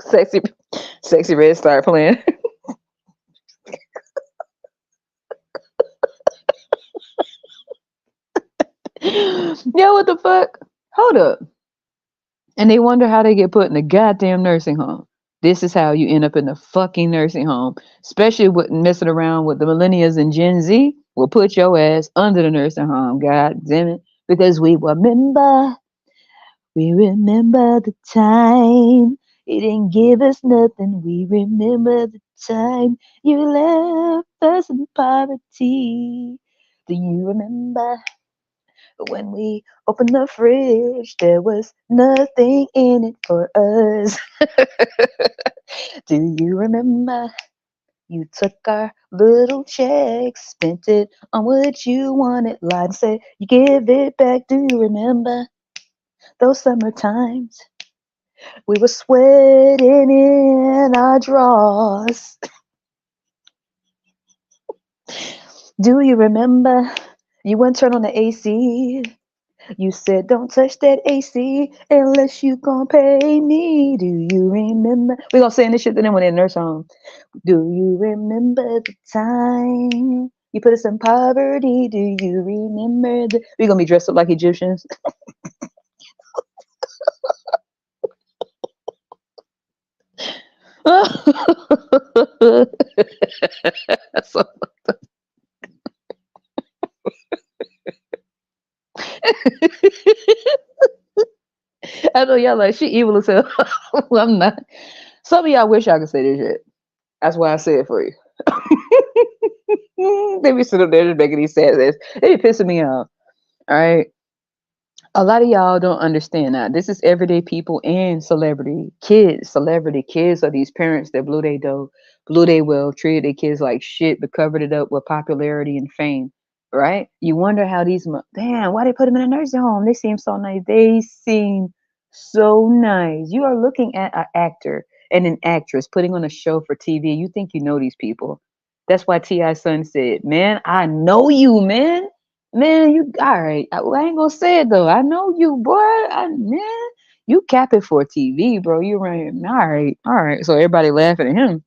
Speaker 1: sexy, sexy red start playing. Yo, what the fuck? Hold up. And they wonder how they get put in a goddamn nursing home. This is how you end up in the fucking nursing home, especially with messing around with the millennials and Gen Z. Will put your ass under the nursing home. God damn it. Because we remember the time. You didn't give us nothing. We remember the time you left us in poverty. Do you remember when we opened the fridge? There was nothing in it for us. Do you remember? You took our little check, spent it on what you wanted, lied and said you give it back. Do you remember those summer times? We were sweating in our drawers. Do you remember? You wouldn't turn on the AC. You said don't touch that AC unless you gon' pay me. Do you remember? We gonna sing this shit to them when they're in nurse home. Do you remember the time you put us in poverty? Do you remember the... We gonna be dressed up like Egyptians. So, I know y'all like she evil as hell. Well, I'm not. Some of y'all wish I could say this shit. That's why I say it for you. They be sitting up there just making these sad ass. They be pissing me off. All right. A lot of y'all don't understand that. This is everyday people and celebrity kids. Celebrity kids are these parents that blew their dough, blew their well, treated their kids like shit, but covered it up with popularity and fame. Right? You wonder how these damn, why they put them in a nursing home? They seem so nice. They seem so nice. You are looking at an actor and an actress putting on a show for TV. You think you know these people. That's why T.I.'s son said, man, I know you, man. Man, you all right. I ain't gonna say it though. I know you, boy. Man, you capping for TV, bro. You right. All right, all right. So everybody laughing at him.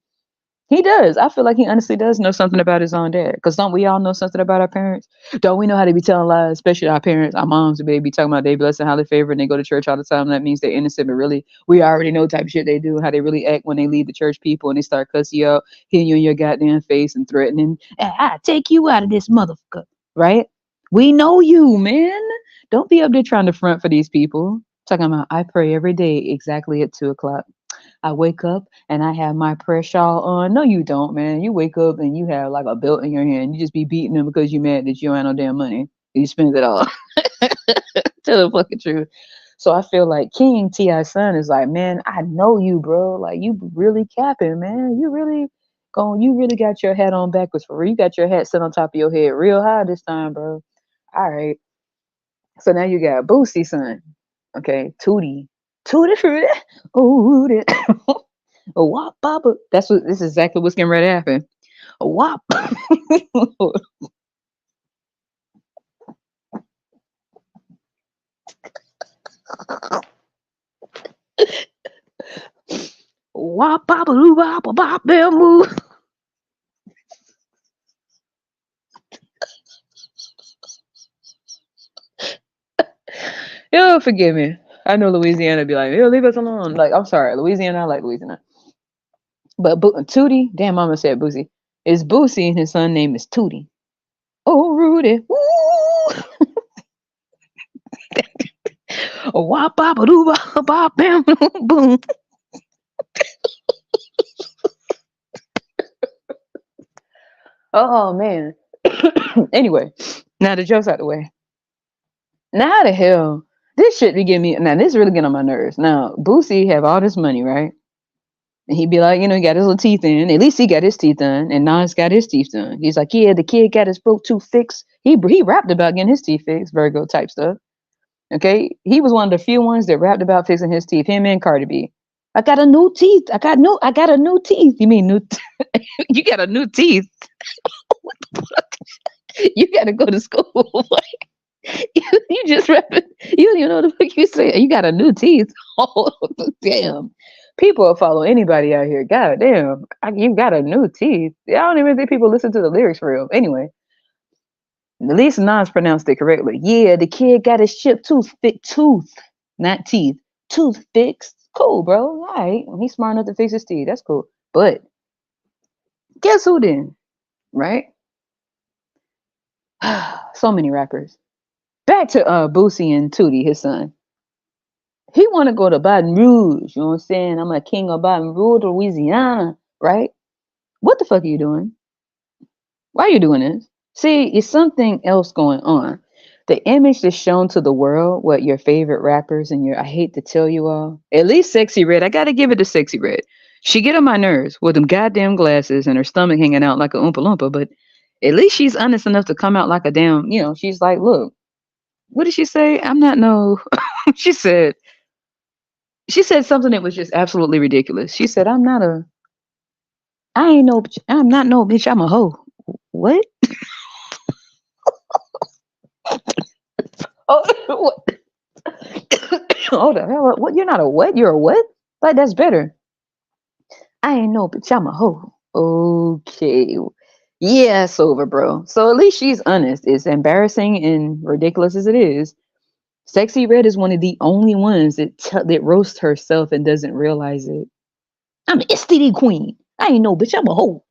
Speaker 1: He does. I feel like he honestly does know something about his own dad. Cause don't we all know something about our parents? Don't we know how they be telling lies, especially our parents, our moms, they be talking about they blessed and highly favored and they go to church all the time. That means they're innocent, but really we already know type of shit they do, how they really act when they leave the church people and they start cussing you out, hitting you in your goddamn face and threatening. I take you out of this motherfucker. Right? We know you, man. Don't be up there trying to front for these people. Talking about I pray every day exactly at 2 o'clock. I wake up and I have my prayer shawl on. No, you don't, man. You wake up and you have like a belt in your hand. You just be beating them because you mad that you don't have no damn money. You spend it all. Tell the fucking truth. So I feel like King T.I.'s son is like, man, I know you, bro. Like you really capping, man. You really going. You really got your hat on backwards for real. You got your hat set on top of your head real high this time, bro. All right. So now you got Boosie's son. Okay, Tootie. Tootie Fruity. Oh, a wop papa. That's what this is exactly what's getting ready to happen. A wop. Wop papa loo bop bop bam moo. Yo, forgive me. I know Louisiana be like, yo, leave us alone. Like, I'm sorry, Louisiana, I like Louisiana. But Tootie, damn mama said Boosie. Is Boosie and his son name is Tootie. Oh, Rudy. Woo! A wop bop doo bop bop bam boom. Oh man. Anyway, now the joke's out the way. Now the hell, this shit be getting me. Now this really getting on my nerves. Now Boosie have all this money, right? And he'd be like, he got his little teeth in. At least he got his teeth done, and Nas got his teeth done. He's like, yeah, the kid got his broke tooth fixed. He rapped about getting his teeth fixed, Virgo type stuff. Okay, he was one of the few ones that rapped about fixing his teeth. Him and Cardi B. I got a new teeth. I got a new teeth. You mean new? You got a new teeth? You got to go to school. You just rapping. You don't even know what the fuck you say. You got a new teeth. Oh, damn. People will follow anybody out here. God damn. You got a new teeth. I don't even think people listen to the lyrics for real. Anyway, at least Nas pronounced it correctly. Yeah, the kid got his chip tooth, not teeth. Tooth fixed. Cool, bro. All right. He's smart enough to fix his teeth. That's cool. But guess who then? Right? So many rappers. Back to Boosie and Tootie, his son. He want to go to Baton Rouge. You know what I'm saying? I'm a king of Baton Rouge, Louisiana, right? What the fuck are you doing? Why are you doing this? See, it's something else going on. The image that's shown to the world, what your favorite rappers and I hate to tell you all, at least Sexy Red, I gotta give it to Sexy Red. She get on my nerves with them goddamn glasses and her stomach hanging out like a Oompa Loompa, but at least she's honest enough to come out like a damn, she's like, look, what did she say? I'm not no, she said, she said something that was just absolutely ridiculous. She said, I ain't no, I'm not no bitch, I'm a hoe. What? Oh, what? Hold on. What? You're not a what? You're a what? Like, that's better. I ain't no bitch, I'm a hoe. Okay. Yeah, it's over, bro. So at least she's honest. As embarrassing and ridiculous as it is, Sexy Red is one of the only ones that roasts herself and doesn't realize it. I'm an STD queen. I ain't no bitch, I'm a hoe.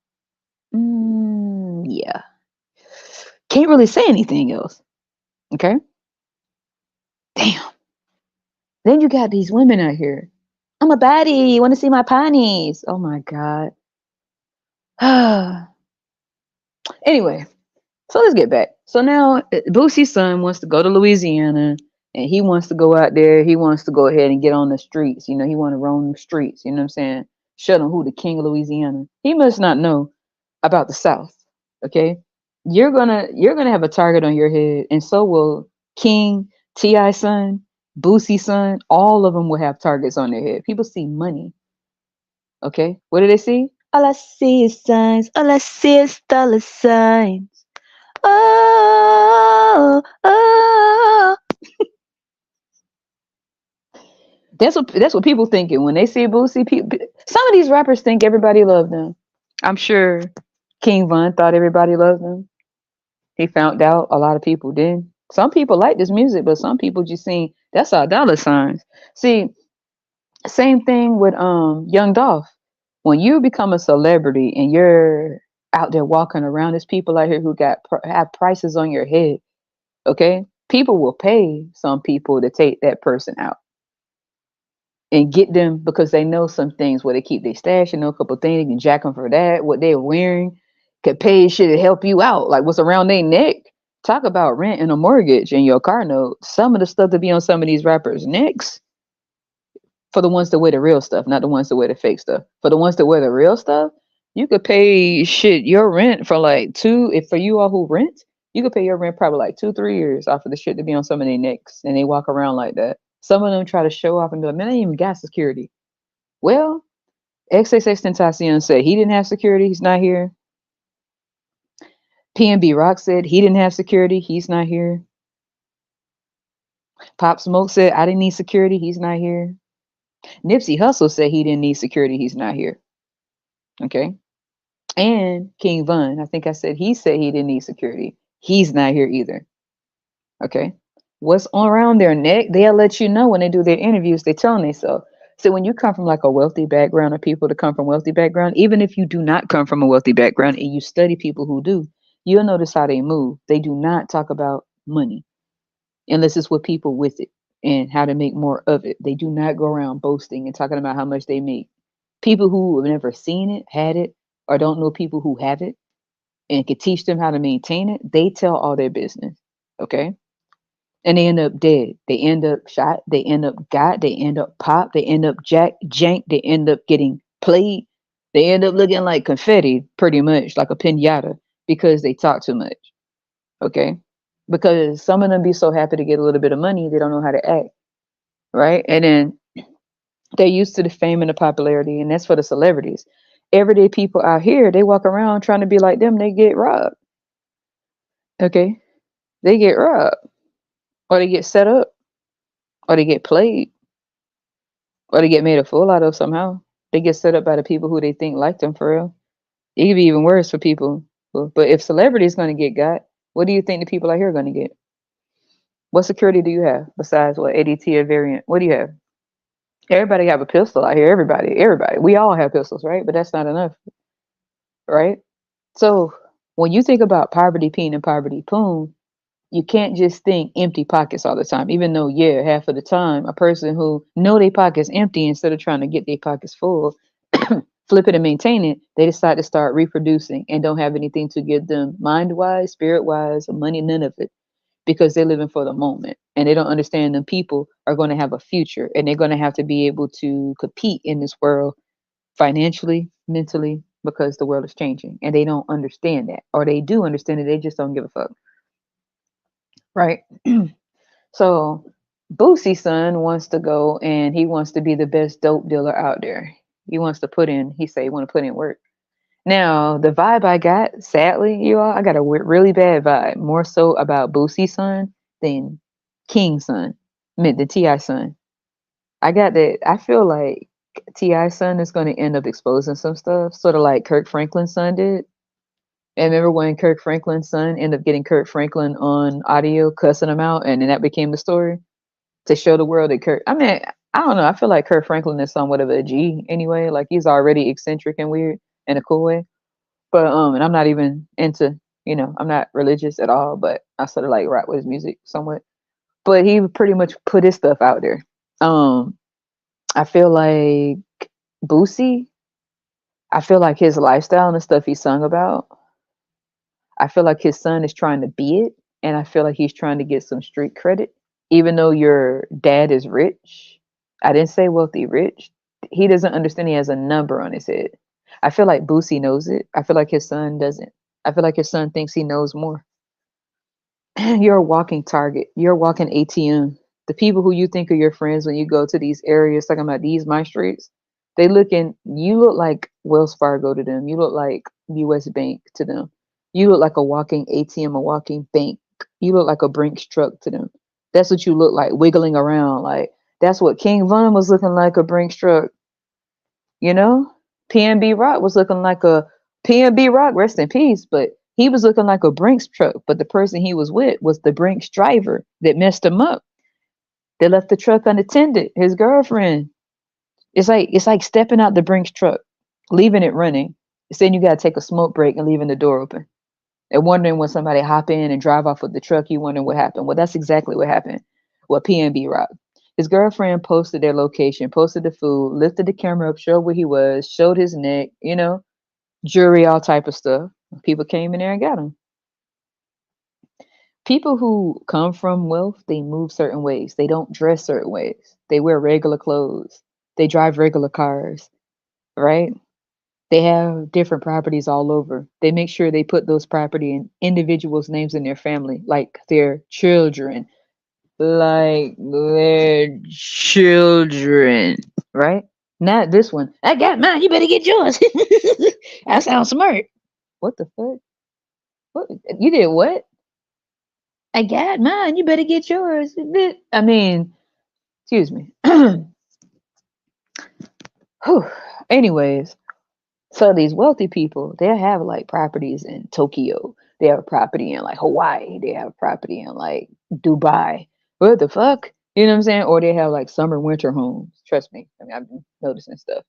Speaker 1: Yeah. Can't really say anything else. Okay. Damn. Then you got these women out here. I'm a baddie. You want to see my panties? Oh my god. Anyway, so let's get back. So now Boosie's son wants to go to Louisiana, and he wants to go out there. He wants to go ahead and get on the streets. You know, he want to roam the streets. You know what I'm saying? Show them who the king of Louisiana. He must not know about the South. Okay, you're gonna have a target on your head, and so will King Ti son, Boosie son. All of them will have targets on their head. People see money. Okay, what do they see? All I see is signs. All I see is dollar signs. Oh, oh. That's what people thinking when they see Boosie. Some of these rappers think everybody loved them. I'm sure King Von thought everybody loved him. He found out a lot of people didn't. Some people like this music, but some people just seen that's our dollar signs. See, same thing with Young Dolph. When you become a celebrity and you're out there walking around, there's people out here who have prices on your head. Okay, people will pay some people to take that person out and get them because they know some things where they keep their stash. You know, a couple things you can jack them for that. What they're wearing could pay shit to help you out, like what's around their neck. Talk about rent and a mortgage and your car note. Some of the stuff that be on some of these rappers' necks for the ones that wear the real stuff, not the ones that wear the fake stuff. For the ones that wear the real stuff, you could pay shit your rent for like two. If for you all who rent, you could pay your rent probably like 2, 3 years off of the shit to be on some of their necks, and they walk around like that. Some of them try to show off and be like, man, I ain't even got security. Well, XXX Tentacion said he didn't have security. He's not here. PNB Rock said he didn't have security. He's not here. Pop Smoke said I didn't need security. He's not here. Nipsey Hussle said he didn't need security. He's not here. Okay. And King Von, I think I said he said he didn't need security. He's not here either. Okay. What's on around their neck, they'll let you know when they do their interviews. They telling they so. So when you come from like a wealthy background or people to come from wealthy background, even if you do not come from a wealthy background and you study people who do, you'll notice how they move. They do not talk about money unless it's with people with it and how to make more of it. They do not go around boasting and talking about how much they make. People who have never seen it, had it, or don't know people who have it and could teach them how to maintain it, they tell all their business. Okay. And they end up dead. They end up shot. They end up got. They end up popped. They end up janked. They end up getting played. They end up looking like confetti, pretty much like a pinata, because they talk too much. Okay, because some of them be so happy to get a little bit of money, they don't know how to act, right? And then they're used to the fame and the popularity, and that's for the celebrities. Everyday people out here, they walk around trying to be like them. They get robbed. Okay, they get robbed, or they get set up, or they get played, or they get made a fool out of somehow. They get set up by the people who they think like them for real. It could be even worse for people. But if celebrity is going to get got, what do you think the people out here are going to get? What security do you have besides what ADT or variant? What do you have? Everybody have a pistol out here. Everybody. We all have pistols, right? But that's not enough, right? So when you think about poverty Peen and poverty Poon, you can't just think empty pockets all the time. Even though, yeah, half of the time, a person who know their pockets empty instead of trying to get their pockets full, flip it and maintain it, they decide to start reproducing and don't have anything to give them mind wise, spirit wise, money, none of it, because they're living for the moment and they don't understand them people are going to have a future and they're going to have to be able to compete in this world financially, mentally, because the world is changing and they don't understand that, or they do understand it, they just don't give a fuck, right? So Boosie's son wants to go and he wants to be the best dope dealer out there. He wants to put in, he say he want to put in work. Now, the vibe I got, sadly, you all, I got a really bad vibe, more so about Boosie's son than King's son, I mean, the Ti son. I got that. I feel like Ti's son is going to end up exposing some stuff, sort of like Kirk Franklin's son did. And remember when Kirk Franklin's son ended up getting Kirk Franklin on audio, cussing him out, and then that became the story to show the world that Kirk. I mean, I don't know. I feel like Kirk Franklin is somewhat of a G anyway. Like he's already eccentric and weird in a cool way. But and I'm not even into, I'm not religious at all, but I sort of like rock with his music somewhat. But he pretty much put his stuff out there. Um I feel like Boosie, I feel like his lifestyle and the stuff he sung about, I feel like his son is trying to be it. And I feel like he's trying to get some street credit. Even though your dad is rich, I didn't say wealthy, rich. He doesn't understand he has a number on his head. I feel like Boosie knows it. I feel like his son doesn't. I feel like his son thinks he knows more. You're a walking target. You're a walking ATM. The people who you think are your friends when you go to these areas, talking about these my streets, you look like Wells Fargo to them. You look like US Bank to them. You look like a walking ATM, a walking bank. You look like a Brinks truck to them. That's what you look like, wiggling around. Like that's what King Von was looking like, a Brinks truck, you know? PNB Rock was looking like a PNB Rock, rest in peace, but he was looking like a Brinks truck. But the person he was with was the Brinks driver that messed him up. They left the truck unattended, his girlfriend. It's like stepping out the Brinks truck, leaving it running, saying you gotta take a smoke break and leaving the door open. And wondering when somebody hop in and drive off with the truck, you wondering what happened. Well, that's exactly what happened with PNB Rock. His girlfriend posted their location, posted the food, lifted the camera up, showed where he was, showed his neck, jewelry, all type of stuff. People came in there and got him. People who come from wealth, they move certain ways. They don't dress certain ways. They wear regular clothes. They drive regular cars, right? They have different properties all over. They make sure they put those property in individuals' names in their family, like their children, right? Not this one.
Speaker 2: I got mine. You better get yours. That sounds smart.
Speaker 1: What the fuck? What you did? What?
Speaker 2: I got mine. You better get yours.
Speaker 1: I mean, excuse me. Whew. Anyways, so these wealthy people, they have like properties in Tokyo. They have a property in like Hawaii. They have a property in like Dubai. What the fuck? You know what I'm saying? Or they have like summer winter homes. Trust me. I mean, I've been noticing stuff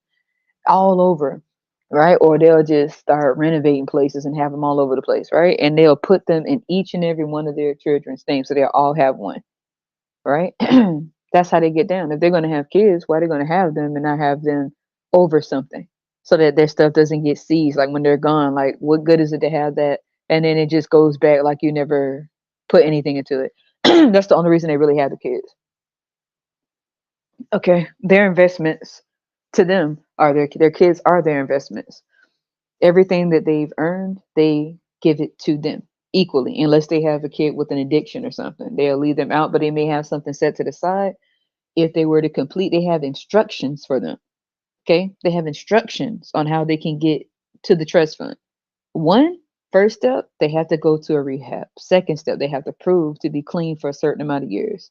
Speaker 1: all over, right? Or they'll just start renovating places and have them all over the place, right? And they'll put them in each and every one of their children's names, so they'll all have one, right? That's how they get down. If they're going to have kids, why are they going to have them and not have them over something so that their stuff doesn't get seized? Like when they're gone, like what good is it to have that? And then it just goes back like you never put anything into it. That's the only reason they really have the kids. Okay, their investments to them are their kids are their investments. Everything that they've earned, they give it to them equally, unless they have a kid with an addiction or something. They'll leave them out, but they may have something set to the side. If they were to complete, they have instructions for them. Okay, they have instructions on how they can get to the trust fund. One, first step, they have to go to a rehab. Second step, they have to prove to be clean for a certain amount of years.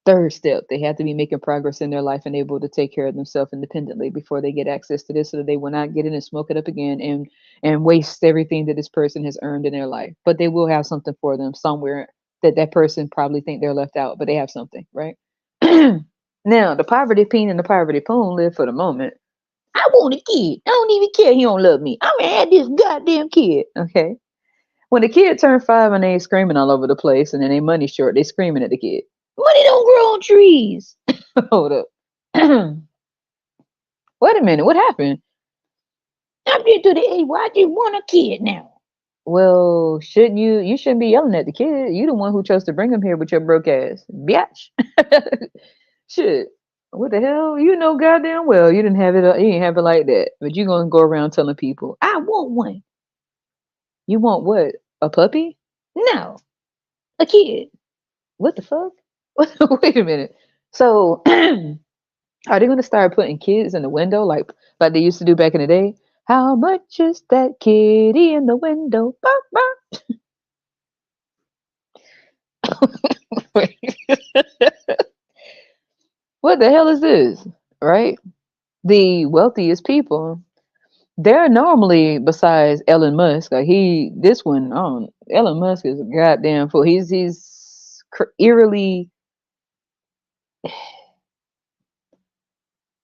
Speaker 1: Third step, they have to be making progress in their life and able to take care of themselves independently before they get access to this, so that they will not get in and smoke it up again and waste everything that this person has earned in their life. But they will have something for them somewhere that that person probably think they're left out, but they have something, right? Now, the poverty Peen and the poverty Poon live for the moment.
Speaker 2: I want a kid. I don't even care he don't love me. I'm gonna have this goddamn kid.
Speaker 1: Okay. When the kid turn 5 and they screaming all over the place and then they money short, they screaming at the kid.
Speaker 2: Money don't grow on trees.
Speaker 1: Hold up. Wait a minute, what happened?
Speaker 2: I'm just to the age where I just want a kid now.
Speaker 1: Well, shouldn't you shouldn't be yelling at the kid. You the one who chose to bring him here with your broke ass. Bitch. Shit. What the hell? You know goddamn well you didn't have it you didn't have it like that. But you gonna go around telling people,
Speaker 2: I want one.
Speaker 1: you want what? A puppy?
Speaker 2: No, a kid.
Speaker 1: What the fuck? Wait a minute. So are they gonna start putting kids in the window like they used to do back in the day? How much is that kitty in the window? Bah, bah. What the hell is this? Right? The wealthiest people, they're normally, besides Elon Musk, like this one, Elon Musk is a goddamn fool. Eerily,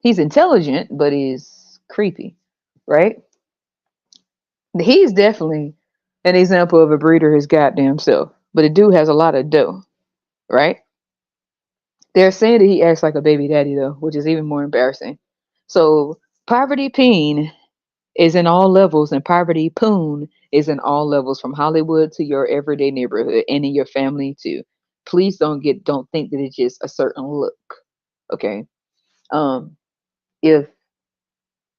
Speaker 1: he's intelligent, but he's creepy, right? He's definitely an example of a breeder his goddamn self. But the dude has a lot of dough, right? They're saying that he acts like a baby daddy though, which is even more embarrassing. So poverty Peen is in all levels, and poverty Poon is in all levels, from Hollywood to your everyday neighborhood and in your family too. Please don't think that it's just a certain look. Okay. Um, if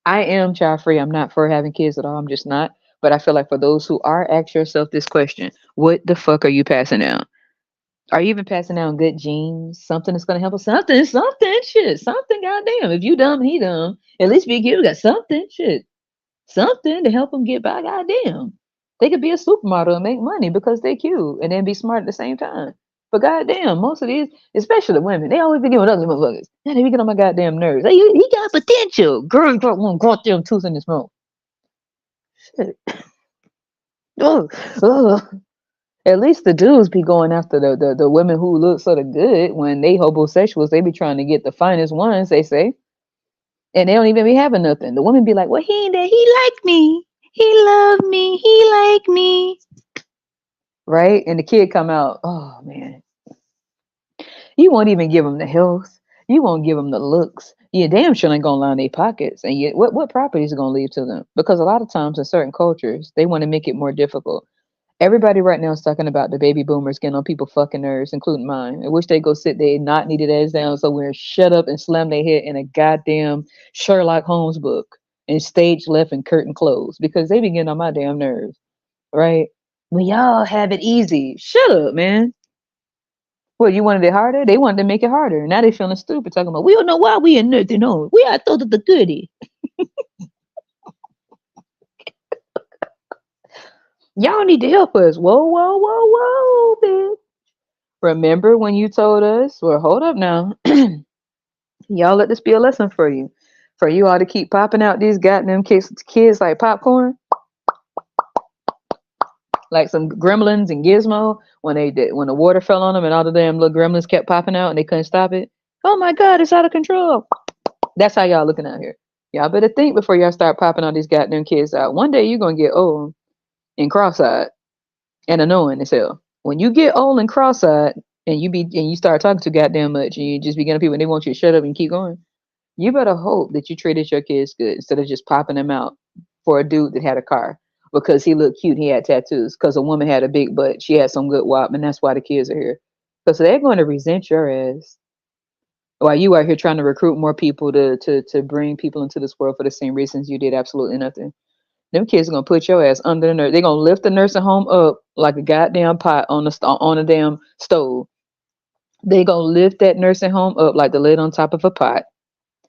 Speaker 1: I am child free, I'm not for having kids at all. I'm just not. But I feel like for those who are, ask yourself this question: what the fuck are you passing down? Are you even passing down good genes? Something that's gonna help us? Something, shit, something. Goddamn, if you dumb, he dumb. At least be cute. Got something, shit, something to help them get by. Goddamn, they could be a supermodel and make money because they cute and then be smart at the same time. But goddamn, most of these, especially the women, they always be giving ugly motherfuckers. Yeah, they be getting on my goddamn nerves. Hey, he got potential. Girl, you got one goddamn tooth in his mouth. Shit. Ugh, ugh. At least the dudes be going after the women who look sort of good. When they homosexuals, they be trying to get the finest ones, they say. And they don't even be having nothing. The women be like, well, he ain't that. He like me. He love me. He like me. Right? And the kid come out, oh, man. You won't even give them the health. You won't give them the looks. You damn sure ain't gonna line their pockets. And yet, what properties are gonna leave to them? Because a lot of times in certain cultures, they want to make it more difficult. Everybody right now is talking about the baby boomers getting on people fucking nerves, including mine. I wish they go sit their not needed ass down somewhere, shut up and slam their head in a goddamn Sherlock Holmes book and stage left and curtain closed because they be getting on my damn nerves, right? When y'all have it easy, shut up, man. Well, you wanted it harder? They wanted to make it harder. Now they feeling stupid talking about we don't know why we in nothing on. We are thought of the goodie. Y'all need to help us. Whoa, whoa, whoa, whoa, bitch. Remember when you told us, well, hold up now. Y'all let this be a lesson for you. For you all to keep popping out these goddamn kids like popcorn, like some gremlins and Gizmo, when they did when the water fell on them and all the damn little gremlins kept popping out and they couldn't stop it. Oh my god, it's out of control. That's how y'all looking out here. Y'all better think before y'all start popping all these goddamn kids out. One day you're gonna get old and cross-eyed and annoying as hell. When you get old and cross-eyed and you start talking too goddamn much and you just begin to people and they want you to shut up and keep going, you better hope that you treated your kids good instead of just popping them out for a dude that had a car because he looked cute and he had tattoos. Because a woman had a big butt, she had some good wop, and that's why the kids are here. Because they're going to resent your ass while you are here trying to recruit more people to bring people into this world for the same reasons you did absolutely nothing. Them kids are gonna put your ass under the nurse. They're gonna lift the nursing home up like a goddamn pot on a damn stove. They gonna lift that nursing home up like the lid on top of a pot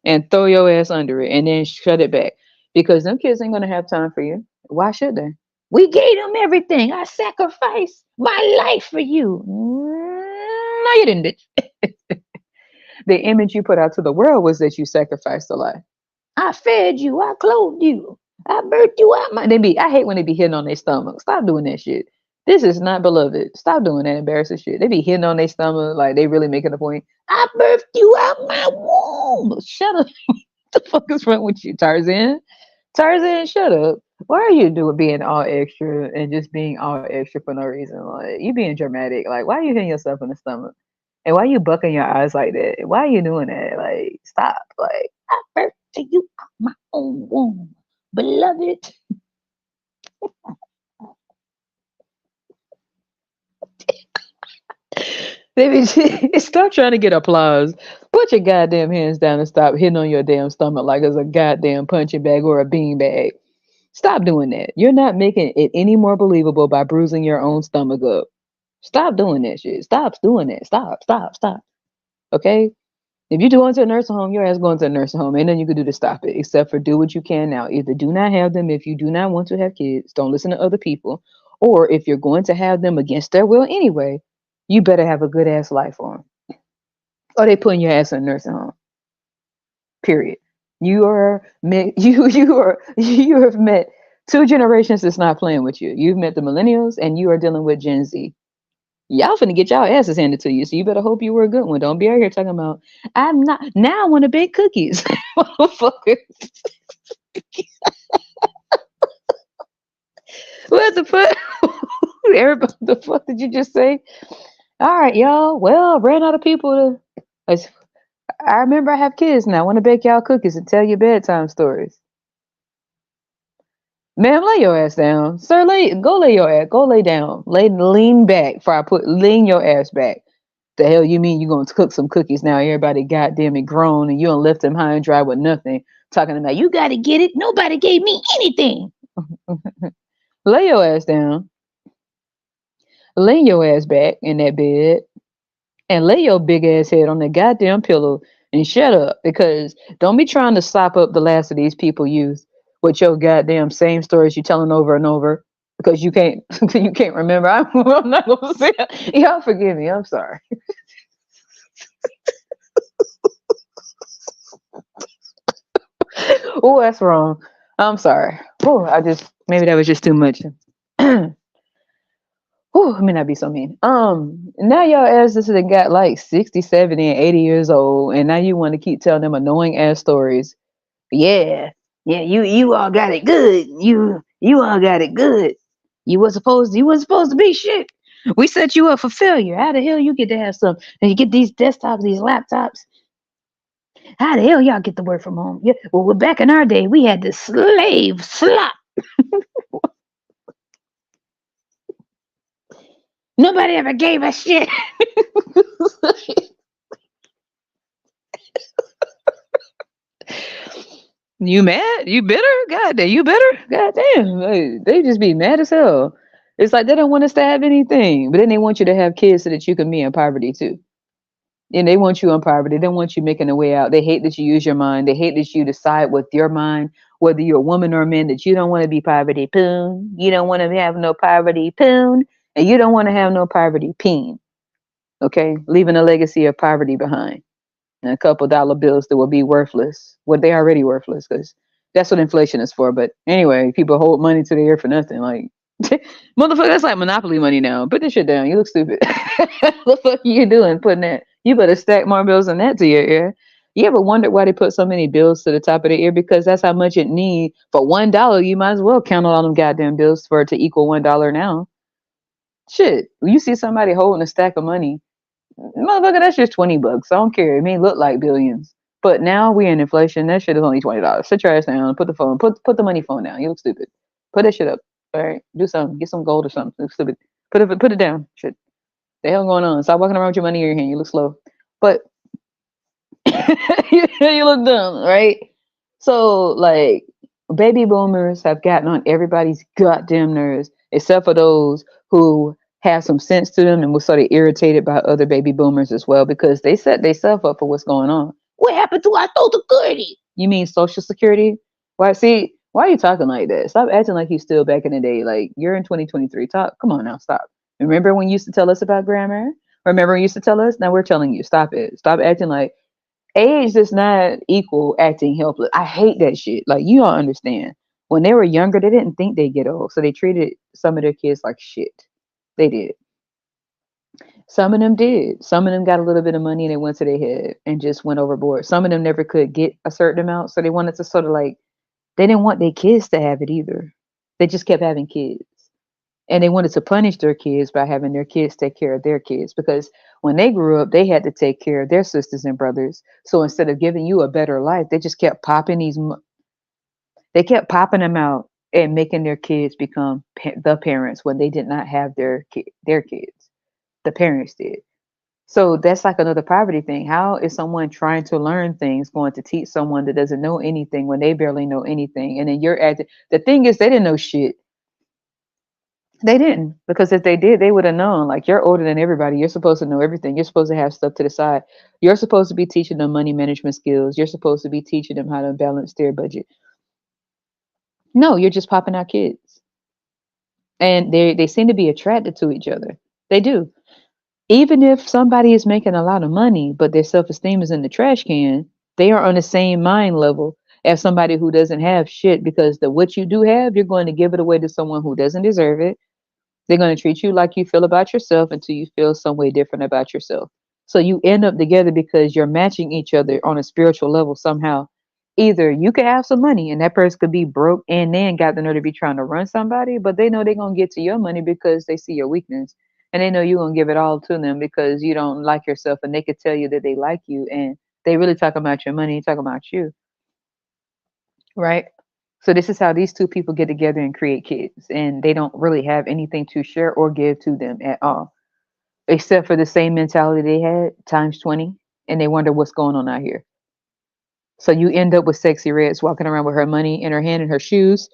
Speaker 1: and throw your ass under it and then shut it back because them kids ain't gonna have time for you. Why should they? We gave them everything. I sacrificed my life for you. No, you didn't, bitch. The image you put out to the world was that you sacrificed a life. I fed you. I clothed you. I birthed you out. I hate when they be hitting on their stomach. Stop doing that shit. This is not beloved. Stop doing that embarrassing shit. They be hitting on their stomach like they really making a point. I birthed you out my womb. Shut up. What the fuck is wrong with you, Tarzan? Tarzan, shut up. Why are you doing being all extra and just being all extra for no reason? Like you being dramatic. Like why are you hitting yourself in the stomach? And why are you bucking your eyes like that? Why are you doing that? Like stop. Like I birthed you out my own womb, beloved. Baby, stop trying to get applause. Put your goddamn hands down and stop hitting on your damn stomach like it's a goddamn punching bag or a bean bag. Stop doing that. You're not making it any more believable by bruising your own stomach up. Stop doing that shit. Stop doing that. Stop, stop, stop. Okay? If you're going to a nursing home, your ass going to a nursing home. Ain't nothing you can do to stop it except for do what you can now. Either do not have them if you do not want to have kids. Don't listen to other people. Or if you're going to have them against their will anyway, you better have a good ass life for them. Or they putting your ass in a nursing home. Period. You have met two generations that's not playing with you. You've met the millennials and you are dealing with Gen Z. Y'all finna get y'all asses handed to you, so you better hope you were a good one. Don't be out here talking about I'm not now I want to bake cookies. Motherfucker. What the fuck? Everybody, the fuck did you just say? All right, y'all. Well, ran out of people to. It's- I remember I have kids now. I want to bake y'all cookies and tell you bedtime stories. Ma'am, lay your ass down. Sir, lay your ass. Go lay down. Lean back. Before I put lean your ass back. The hell you mean you gonna cook some cookies now? Everybody goddamn it grown and you don't left them high and dry with nothing. Talking about you gotta get it. Nobody gave me anything. Lay your ass down. Lay your ass back in that bed and lay your big ass head on that goddamn pillow and shut up because don't be trying to slop up the last of these people youth with your goddamn same stories you telling over and over because you can't you can't remember. I'm not gonna say it. Y'all forgive me. I'm sorry. Oh, that's wrong. I'm sorry. Oh, I just maybe that was just too much. Oh, I may not be so mean. Now y'all asses that got like 60, 70, and 80 years old, and now you want to keep telling them annoying ass stories. Yeah, yeah, you all got it good. You all got it good. You was supposed to be shit. We set you up for failure. How the hell you get to have some and you get these desktops, these laptops? How the hell y'all get to work from home? Yeah, well, back in our day, we had to slave slop. Nobody ever gave us shit. You mad? You bitter? God damn, you bitter? God damn. They just be mad as hell. It's like they don't want us to have anything, but then they want you to have kids so that you can be in poverty too. And they want you in poverty. They don't want you making a way out. They hate that you use your mind. They hate that you decide with your mind, whether you're a woman or a man, that you don't want to be poverty poon. You don't want to have no poverty poon. And you don't want to have no poverty peen. Okay? Leaving a legacy of poverty behind. And a couple dollar bills that will be worthless. Well, they already worthless because that's what inflation is for. But anyway, people hold money to the air for nothing. Like, motherfucker, that's like monopoly money now. Put this shit down. You look stupid. What the fuck are you doing putting that? You better stack more bills than that to your ear. You ever wondered why they put so many bills to the top of the ear? Because that's how much it need. For $1, you might as well count on all them goddamn bills for it to equal $1 now. Shit. You see somebody holding a stack of money, motherfucker, that's just $20. I don't care. It may look like billions. But now we in inflation. That shit is only $20. Sit your ass down. Put the phone. Put the money phone down. You look stupid. Put that shit up. All right. Do something. Get some gold or something. You look stupid. Put it down. Shit. The hell going on? Stop walking around with your money in your hand. You look slow. But you look dumb, right? So like baby boomers have gotten on everybody's goddamn nerves, except for those who have some sense to them and were sort of irritated by other baby boomers as well because they set themselves up for what's going on.
Speaker 2: What happened to our Social Security?
Speaker 1: You mean Social Security? Why see why are you talking like that? Stop acting like you still back in the day. Like you're in 2023. Talk come on now, stop. Remember when you used to tell us about grammar? Remember when you used to tell us? Now we're telling you, stop it. Stop acting like age does not equal acting helpless. I hate that shit. Like you don't understand. When they were younger, they didn't think they'd get old, so they treated some of their kids like shit. They did. Some of them did. Some of them got a little bit of money and they went to their head and just went overboard. Some of them never could get a certain amount, so they wanted to sort of like they didn't want their kids to have it either. They just kept having kids. And they wanted to punish their kids by having their kids take care of their kids because when they grew up, they had to take care of their sisters and brothers. So instead of giving you a better life, they just kept popping they kept popping them out and making their kids become the parents when they did not have their kids. The parents did. So that's like another poverty thing. How is someone trying to learn things going to teach someone that doesn't know anything when they barely know anything? And then you're acting. The thing is, they didn't know shit. They didn't, because if they did, they would have known. Like you're older than everybody. You're supposed to know everything. You're supposed to have stuff to the side. You're supposed to be teaching them money management skills. You're supposed to be teaching them how to balance their budget. No, you're just popping out kids, and they seem to be attracted to each other. They do. Even if somebody is making a lot of money, but their self esteem is in the trash can, they are on the same mind level as somebody who doesn't have shit. Because the what you do have, you're going to give it away to someone who doesn't deserve it. They're going to treat you like you feel about yourself until you feel some way different about yourself. So you end up together because you're matching each other on a spiritual level somehow. Either you could have some money and that person could be broke and then got the nerve to be trying to run somebody, but they know they're going to get to your money because they see your weakness. and they know you're gonna give it all to them because you don't like yourself, and they could tell you that they like you, and they really talk about your money, talk about you, right? So this is how these two people get together and create kids, and they don't really have anything to share or give to them at all, except for the same mentality they had times 20, and they wonder what's going on out here. So you end up with Sexy Reds walking around with her money in her hand and her shoes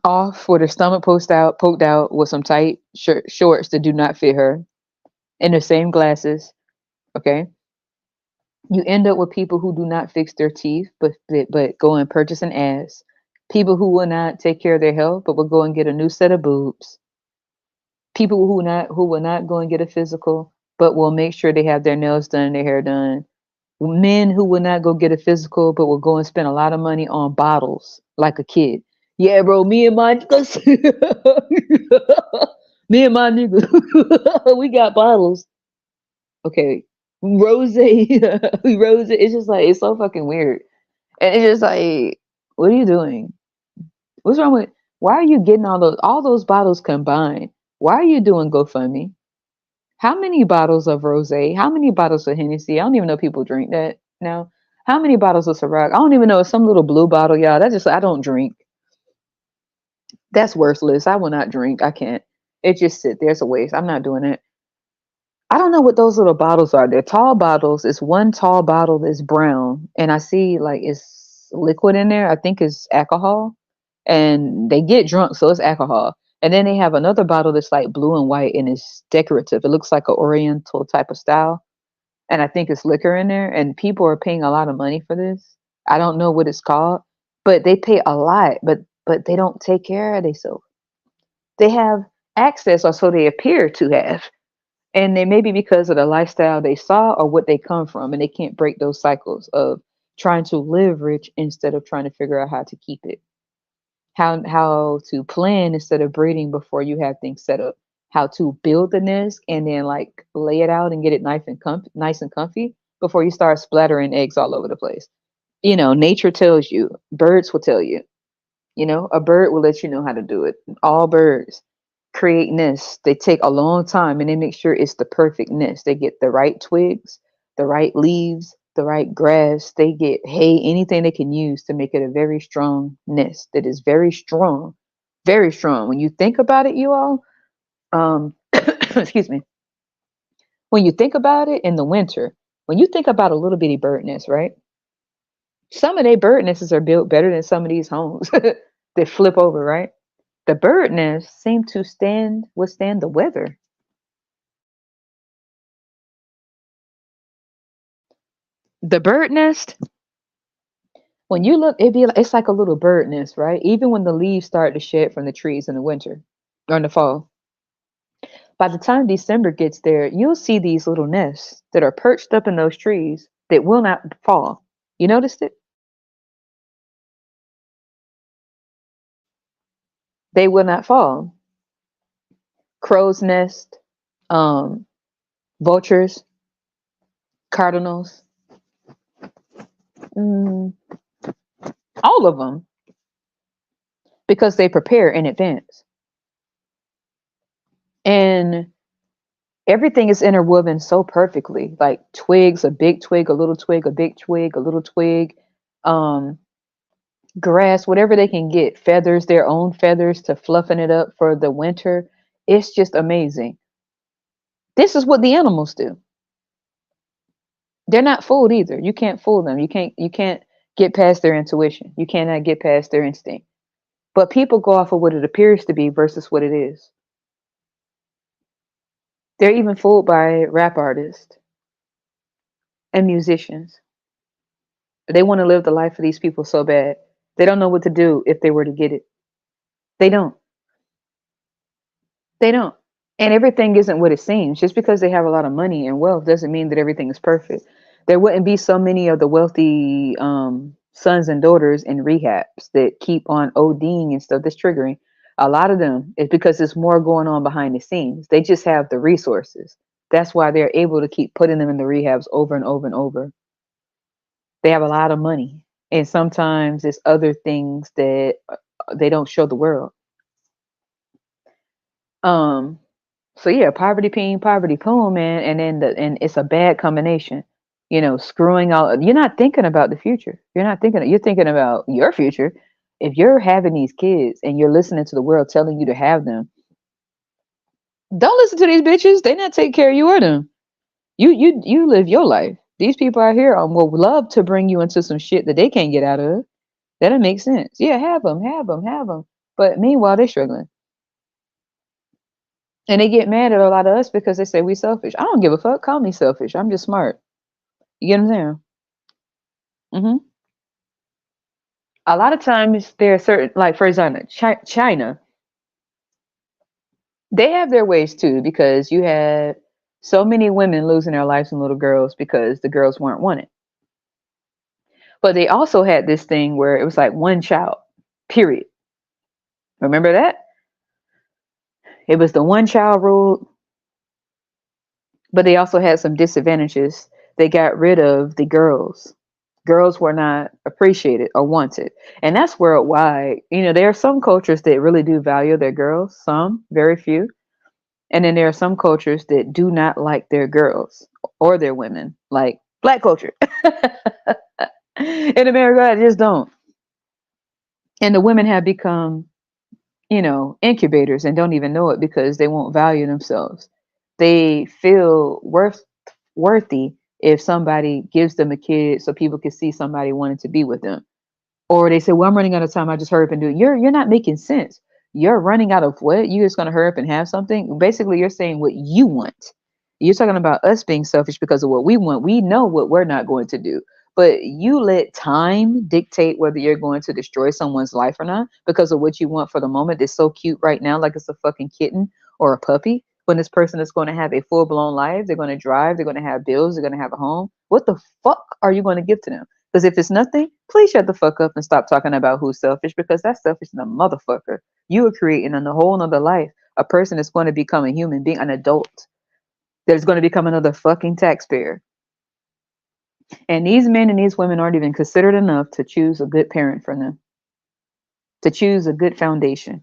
Speaker 1: off, with her stomach poked out, with some tight shorts that do not fit her, and the same glasses. Okay, you end up with people who do not fix their teeth, but go and purchase an ass. People who will not take care of their health, but will go and get a new set of boobs. People who will not go and get a physical, but will make sure they have their nails done and their hair done. Men who will not go get a physical, but will go and spend a lot of money on bottles like a kid. Yeah, bro, me and my niggas, me and my niggas, we got bottles. Okay, rose, rose. It's just like it's so fucking weird, and it's just like, what are you doing? What's wrong with? Why are you getting all those bottles combined? Why are you doing GoFundMe? How many bottles of rosé? How many bottles of Hennessy? I don't even know people drink that now. How many bottles of Ciroc? I don't even know. It's some little blue bottle, y'all. That's just I don't drink. That's worthless. I will not drink. I can't. It just sit there. It's a waste. I'm not doing it. I don't know what those little bottles are. They're tall bottles. It's one tall bottle that's brown, and I see like it's liquid in there. I think it's alcohol, and they get drunk, so it's alcohol. And then they have another bottle that's like blue and white, and it's decorative. It looks like an Oriental type of style, and I think it's liquor in there. And people are paying a lot of money for this. I don't know what it's called, but they pay a lot. But they don't take care of themselves. They have access, or so they appear to have, and they maybe because of the lifestyle they saw or what they come from, and they can't break those cycles of trying to live rich instead of trying to figure out how to keep it, how to plan instead of breeding before you have things set up, how to build the nest and then like lay it out and get it nice and comfy before you start splattering eggs all over the place. Nature tells you, birds will tell you. A bird will let you know how to do it. All birds create nests. They take a long time and they make sure it's the perfect nest. They get the right twigs, the right leaves, the right grass. They get hay, anything they can use to make it a very strong nest that is very strong, very strong. When you think about it, you all, excuse me, when you think about it in the winter, when you think about a little bitty bird nest, right? Some of their bird nests are built better than some of these homes that flip over, right? The bird nests seem to withstand the weather. The bird nest, when you look, it's like a little bird nest, right? Even when the leaves start to shed from the trees in the winter or in the fall. By the time December gets there, you'll see these little nests that are perched up in those trees that will not fall. You noticed it? They will not fall. Crow's nest, um, vultures, cardinals, mm, all of them, because they prepare in advance. And everything is interwoven so perfectly, like twigs, a big twig, a little twig, a big twig, a little twig, um, grass, whatever they can get, feathers, their own feathers to fluffing it up for the winter. It's just amazing. This is what the animals do. They're not fooled either. You can't fool them. You can't get past their intuition. You cannot get past their instinct. But people go off of what it appears to be versus what it is. They're even fooled by rap artists and musicians. They want to live the life of these people so bad. They don't know what to do if they were to get it. They don't. They don't. And everything isn't what it seems. Just because they have a lot of money and wealth doesn't mean that everything is perfect. There wouldn't be so many of the wealthy sons and daughters in rehabs that keep on ODing and stuff that's triggering. A lot of them is because there's more going on behind the scenes. They just have the resources. That's why they're able to keep putting them in the rehabs over and over and over. They have a lot of money. And sometimes it's other things that they don't show the world. Um, So yeah, poverty Peen, poverty Poon, man, and then and it's a bad combination. Screwing out. You're not thinking about the future. You're thinking about your future. If you're having these kids and you're listening to the world telling you to have them, don't listen to these bitches. They not take care of you or them. You live your life. These people out here will love to bring you into some shit that they can't get out of. That doesn't make sense. Yeah, have them, have them, have them. But meanwhile, they're struggling. And they get mad at a lot of us because they say we selfish. I don't give a fuck. Call me selfish. I'm just smart. You get what I'm saying? Hmm. A lot of times there are certain, like for example, China, they have their ways too because you had so many women losing their lives and little girls because the girls weren't wanted. But they also had this thing where it was like one child, period. Remember that? It was the one child rule, but they also had some disadvantages. They got rid of the girls. Girls were not appreciated or wanted. And that's worldwide. There are some cultures that really do value their girls, some, very few. And then there are some cultures that do not like their girls or their women, like black culture. In America, I just don't. And the women have become, incubators and don't even know it because they won't value themselves. They feel worthy if somebody gives them a kid so people can see somebody wanting to be with them. Or they say, well, I'm running out of time. I just hurry up and do it. You're not making sense. You're running out of what? You're just going to hurry up and have something? Basically, you're saying what you want. You're talking about us being selfish because of what we want. We know what we're not going to do. But you let time dictate whether you're going to destroy someone's life or not because of what you want for the moment. It's so cute right now, like it's a fucking kitten or a puppy. When this person is going to have a full blown life, they're going to drive, they're going to have bills, they're going to have a home. What the fuck are you going to give to them? Because if it's nothing, please shut the fuck up and stop talking about who's selfish because that's selfish in a motherfucker. You are creating a whole nother life. A person is going to become a human being, an adult. There's going to become another fucking taxpayer. And these men and these women aren't even considered enough to choose a good parent for them, to choose a good foundation,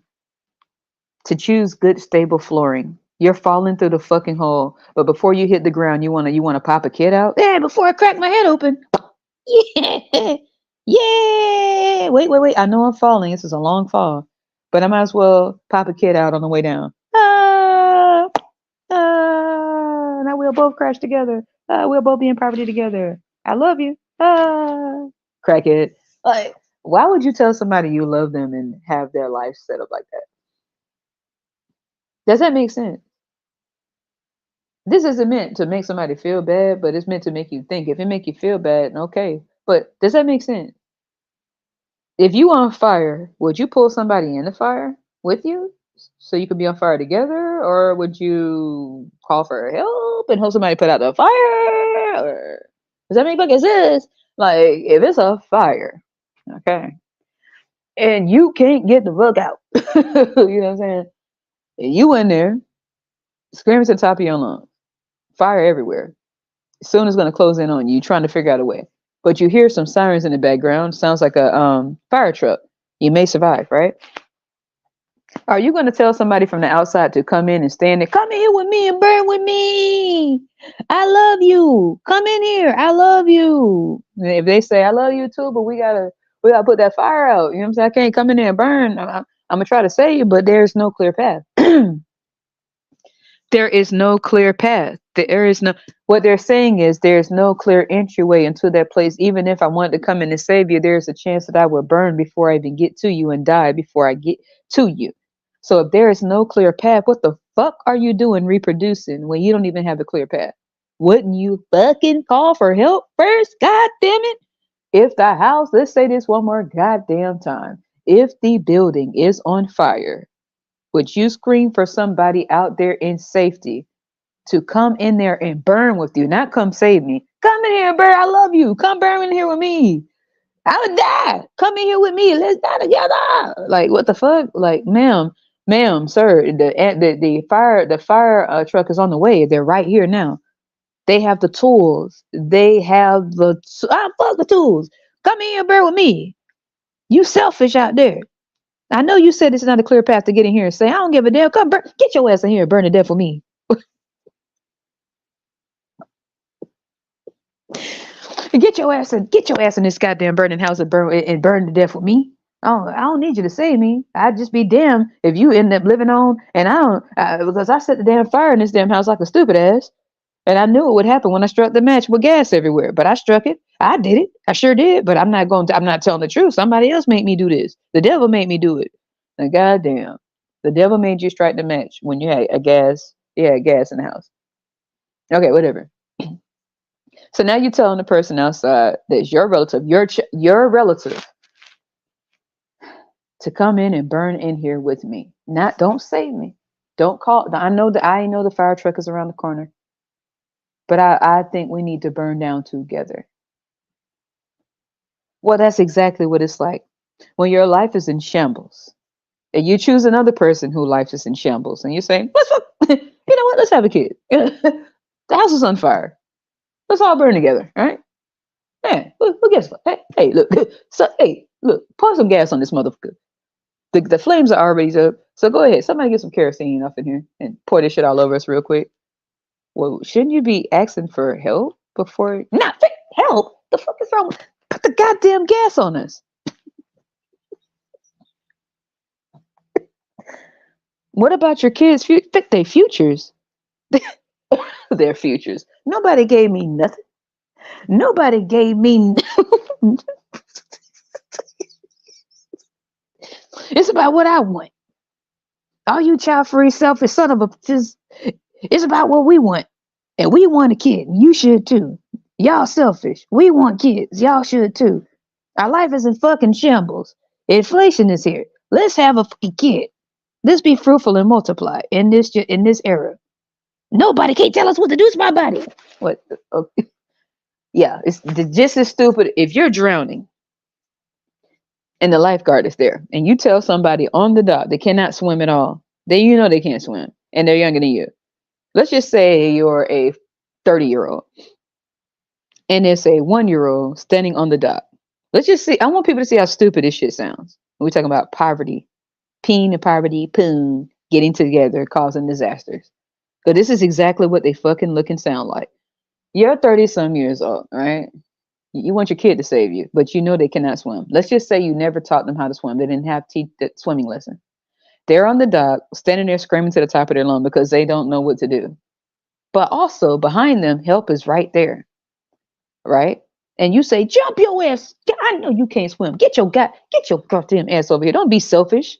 Speaker 1: to choose good stable flooring. You're falling through the fucking hole, but before you hit the ground, you wanna pop a kid out?
Speaker 2: Yeah, before I crack my head open. Yeah. Yeah.
Speaker 1: Wait. I know I'm falling. This is a long fall, but I might as well pop a kid out on the way down. Ah, now we'll both crash together. We'll both be in poverty together. I love you. Crackhead. Like, why would you tell somebody you love them and have their life set up like that? Does that make sense? This isn't meant to make somebody feel bad, but it's meant to make you think. If it make you feel bad, okay. But does that make sense? If you on fire, would you pull somebody in the fire with you so you could be on fire together, or would you call for help and hope somebody put out the fire? Or does that make fucking sense? Like if it's a fire, okay, and you can't get the fuck out, you know what I'm saying? You in there screaming to the top of your lungs, fire everywhere. Soon it's gonna close in on you, trying to figure out a way. But you hear some sirens in the background. Sounds like a fire truck. You may survive, right? Are you going to tell somebody from the outside to come in and stand there? Come in here with me and burn with me. I love you. Come in here. I love you. And if they say I love you too, but we gotta put that fire out. You know what I'm saying? I can't come in there and burn. I'm gonna try to save you, but there's no clear path. There is no clear path. There is no, what they're saying is there's no clear entryway into that place. Even if I wanted to come in and save you, there's a chance that I would burn before I even get to you and die before I get to you. So if there is no clear path, what the fuck are you doing reproducing when you don't even have a clear path? Wouldn't you fucking call for help first? God damn it. If the house, let's say this one more goddamn time. If the building is on fire, would you scream for somebody out there in safety to come in there and burn with you? Not come save me. Come in here and burn. I love you. Come burn in here with me. I would die. Come in here with me. Let's die together. Like what the fuck? Like, ma'am, sir, the fire truck is on the way. They're right here now. They have the tools. They have fuck the tools. Come in here and burn with me. You selfish out there. I know you said this is not a clear path to get in here and say, I don't give a damn. Come burn. Get your ass in here and burn to death with me. get your ass in this goddamn burning house and burn to death with me. I don't need you to save me. I'd just be damned if you end up living on, and I don't, because I set the damn fire in this damn house like a stupid ass. And I knew it would happen when I struck the match with gas everywhere. But I struck it. I did it. I sure did. But I'm not telling the truth. Somebody else made me do this. The devil made me do it. And goddamn, the devil made you strike the match when you had a gas. You had gas in the house. Okay, whatever. So now you're telling the person outside that's your relative, your relative, to come in and burn in here with me. Don't save me. Don't call. I know the fire truck is around the corner. But I think we need to burn down together. Well, that's exactly what it's like when your life is in shambles, and you choose another person whose life is in shambles, and you're saying, you know what? Let's have a kid. The house is on fire. Let's all burn together, all right? Yeah. Well, guess what? Hey, look. So, hey, look. Pour some gas on this motherfucker. The flames are already up. So go ahead. Somebody get some kerosene up in here and pour this shit all over us real quick. Well, shouldn't you be asking for help before? Not help. The fuck is wrong? Put the goddamn gas on us. What about your kids' their futures? Their futures. Nobody gave me nothing. Nobody gave me. It's about what I want. All you child-free, selfish son of a just. It's about what we want, and we want a kid. You should too. Y'all selfish. We want kids. Y'all should too. Our life is in fucking shambles. Inflation is here. Let's have a fucking kid. Let's be fruitful and multiply in this era. Nobody can't tell us what to do. It's my body. What? Okay. Yeah, it's just as stupid. If you're drowning and the lifeguard is there, and you tell somebody on the dock they cannot swim at all, then you know they can't swim, and they're younger than you. Let's just say you're a 30-year-old, and it's a 1-year-old standing on the dock. Let's just see. I want people to see how stupid this shit sounds. We're talking about poverty, Peen and poverty, Poon getting together, causing disasters. So this is exactly what they fucking look and sound like. You're 30-some years old, right? You want your kid to save you, but you know they cannot swim. Let's just say you never taught them how to swim. They didn't have teach the swimming lesson. They're on the dock, standing there screaming to the top of their lung because they don't know what to do. But also behind them, help is right there, right? And you say, "Jump your ass! I know you can't swim. Get your goddamn ass over here. Don't be selfish.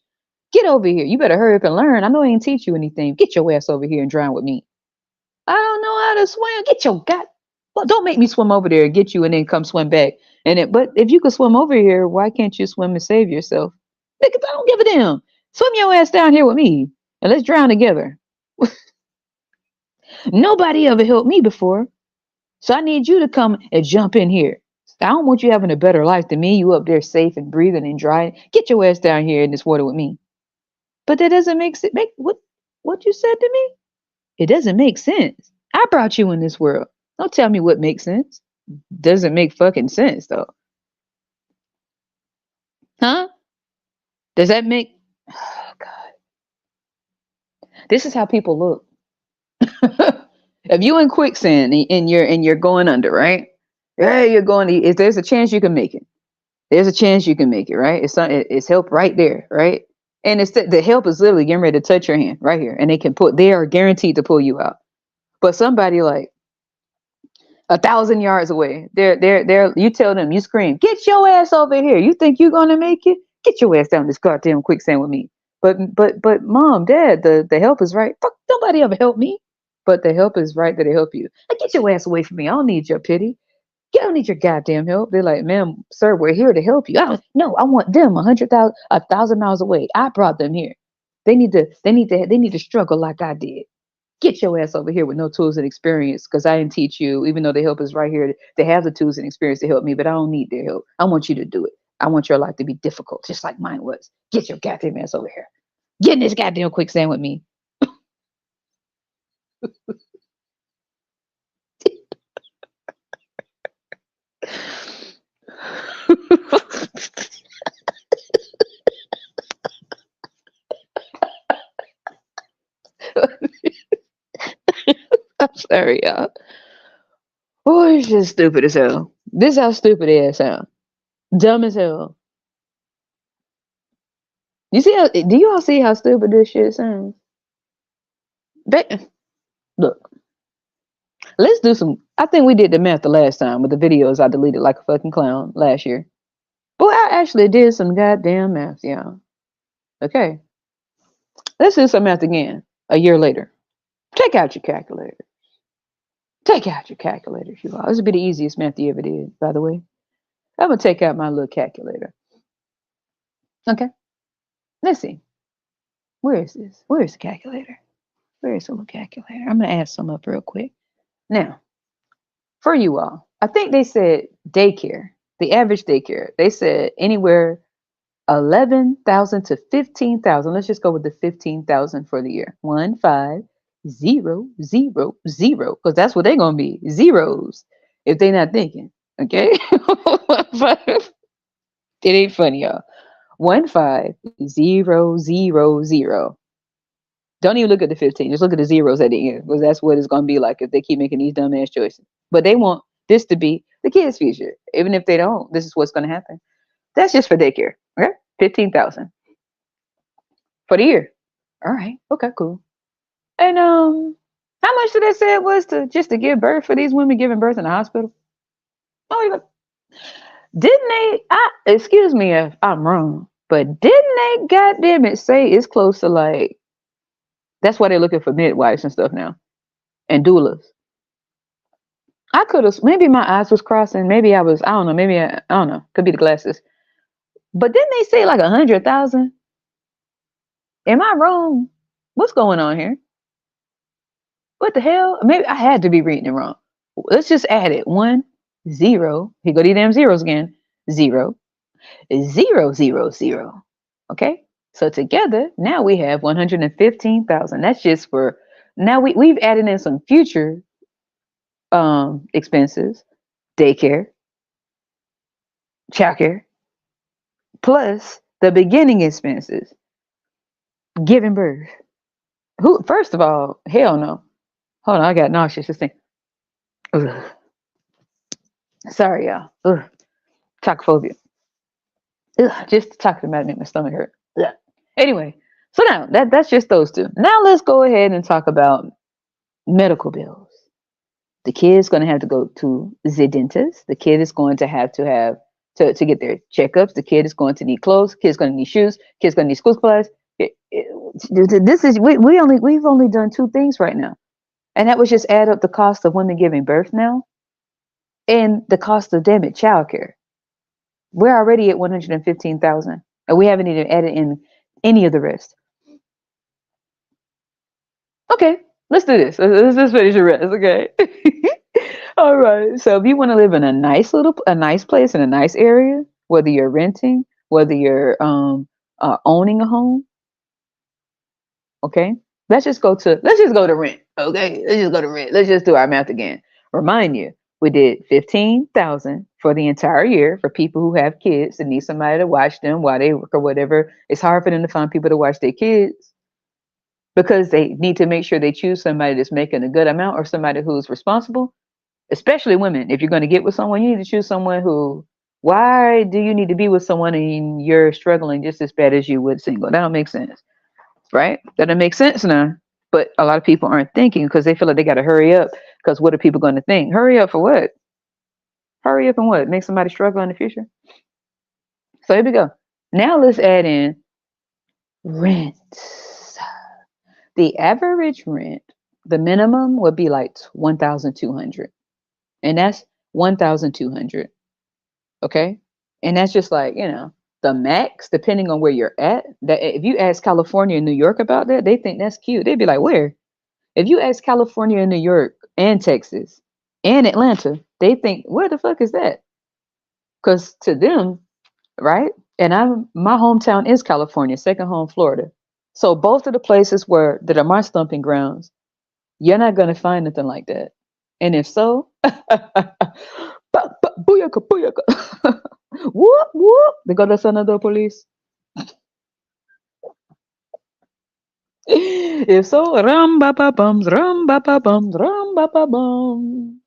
Speaker 1: Get over here. You better hurry up and learn. I know I ain't teach you anything. Get your ass over here and drown with me. I don't know how to swim. Get your god. Well, don't make me swim over there and get you and then come swim back. But if you could swim over here, why can't you swim and save yourself? Nigga, I don't give a damn. Swim your ass down here with me and let's drown together. Nobody ever helped me before. So I need you to come and jump in here. I don't want you having a better life than me. You up there safe and breathing and dry. Get your ass down here in this water with me. But that doesn't make sense. What you said to me? It doesn't make sense. I brought you in this world. Don't tell me what makes sense. Doesn't make fucking sense though. Huh? Does that make oh God. This is how people look. If you in quicksand and you're going under, right? Yeah, you're going. If there's a chance you can make it, there's a chance you can make it, right? It's help right there, right? And it's the help is literally getting ready to touch your hand right here, and they are guaranteed to pull you out. But somebody like 1,000 yards away, they're you tell them, you scream, "Get your ass over here! You think you're gonna make it? Get your ass down this goddamn quicksand with me." But mom, dad, the help is right. Fuck, nobody ever helped me. But the help is right that they help you. Like, get your ass away from me. I don't need your pity. You don't need your goddamn help. They're like, "Ma'am, sir, we're here to help you." I don't, no, I want them 1,000 miles away. I brought them here. They need to struggle like I did. Get your ass over here with no tools and experience because I didn't teach you, even though the help is right here. They have the tools and experience to help me, but I don't need their help. I want you to do it. I want your life to be difficult, just like mine was. Get your goddamn ass over here. Get in this goddamn quicksand with me. I'm sorry, y'all. Oh, it's just stupid as hell. This is how stupid they ass sound. Dumb as hell. You see how? Do you all see how stupid this shit sounds? Look, let's do some. I think we did the math the last time with the videos I deleted like a fucking clown last year. Boy, I actually did some goddamn math, y'all. Okay, let's do some math again a year later. Take out your calculator. Take out your calculators, you all. This would be the easiest math you ever did, by the way. I'm gonna take out my little calculator. Okay, let's see. Where is this? Where is the calculator? Where is the little calculator? I'm gonna add some up real quick. Now, for you all, I think they said daycare, the average daycare, they said anywhere 11,000 to 15,000. Let's just go with the 15,000 for the year. 15000, because that's what they're gonna be, zeros, if they're not thinking. Okay, it ain't funny, y'all. 15000. Don't even look at the 15. Just look at the zeros at the end, because that's what it's gonna be like if they keep making these dumbass choices. But they want this to be the kids' future, even if they don't. This is what's gonna happen. That's just for daycare. Okay, 15,000 for the year. All right. Okay. Cool. And how much did they say it was to just to give birth for these women giving birth in the hospital? Oh, didn't they? Excuse me if I'm wrong, but didn't they? Goddamn it, say it's close to like. That's why they're looking for midwives and stuff now, and doulas. I could have maybe my eyes was crossing. Maybe I was. I don't know. Maybe I don't know. Could be the glasses. But didn't they say like 100,000? Am I wrong? What's going on here? What the hell? Maybe I had to be reading it wrong. Let's just add it. 10. Here go these damn zeros again. 0, 0, 0, 0. Okay. So together now we have 115,000. That's just for now. We've added in some future expenses, daycare, childcare, plus the beginning expenses, giving birth. Who? First of all, hell no. Hold on, I got nauseous. Just think. Ugh. Sorry, y'all. Ugh. Chocophobia. Ugh. Just talking about it make my stomach hurt. Ugh. Anyway, so now that's just those two. Now let's go ahead and talk about medical bills. The kid's going to have to go to the dentist. The kid is going to have to get their checkups. The kid is going to need clothes. Kid's going to need shoes. Kid's going to need school supplies. This is we've only done two things right now, and that was just add up the cost of women giving birth now, and the cost of damn it childcare. We're already at 115,000, and we haven't even added in any of the rest. Okay, let's do this. Let's finish the rest. Okay. All right. So if you want to live in a nice place in a nice area, whether you're renting, whether you're owning a home, okay. Let's just go to rent. Okay, let's just go to rent. Let's just do our math again. Remind you, we did 15,000 for the entire year for people who have kids and need somebody to watch them while they work or whatever. It's hard for them to find people to watch their kids because they need to make sure they choose somebody that's making a good amount or somebody who's responsible. Especially women, if you're going to get with someone, you need to choose someone who. Why do you need to be with someone and you're struggling just as bad as you would single? That don't make sense, right? That don't make sense now. But a lot of people aren't thinking because they feel like they got to hurry up because what are people going to think? Hurry up for what? Hurry up and what? Make somebody struggle in the future? So here we go. Now let's add in rent. The average rent, the minimum would be like 1,200. And that's 1,200. Okay. And that's just like, the max, depending on where you're at. That if you ask California and New York about that, they think that's cute. They'd be like, where? If you ask California and New York and Texas and Atlanta, they think, where the fuck is that? Because to them, right? And my hometown is California, second home Florida. So both of the places that are my stomping grounds, you're not gonna find nothing like that. And if so, booyaka, booyaka. Whoop, whoop. They got us another police. If so, ram ba ba bums, ram ba ba bums, ram ba ba bum.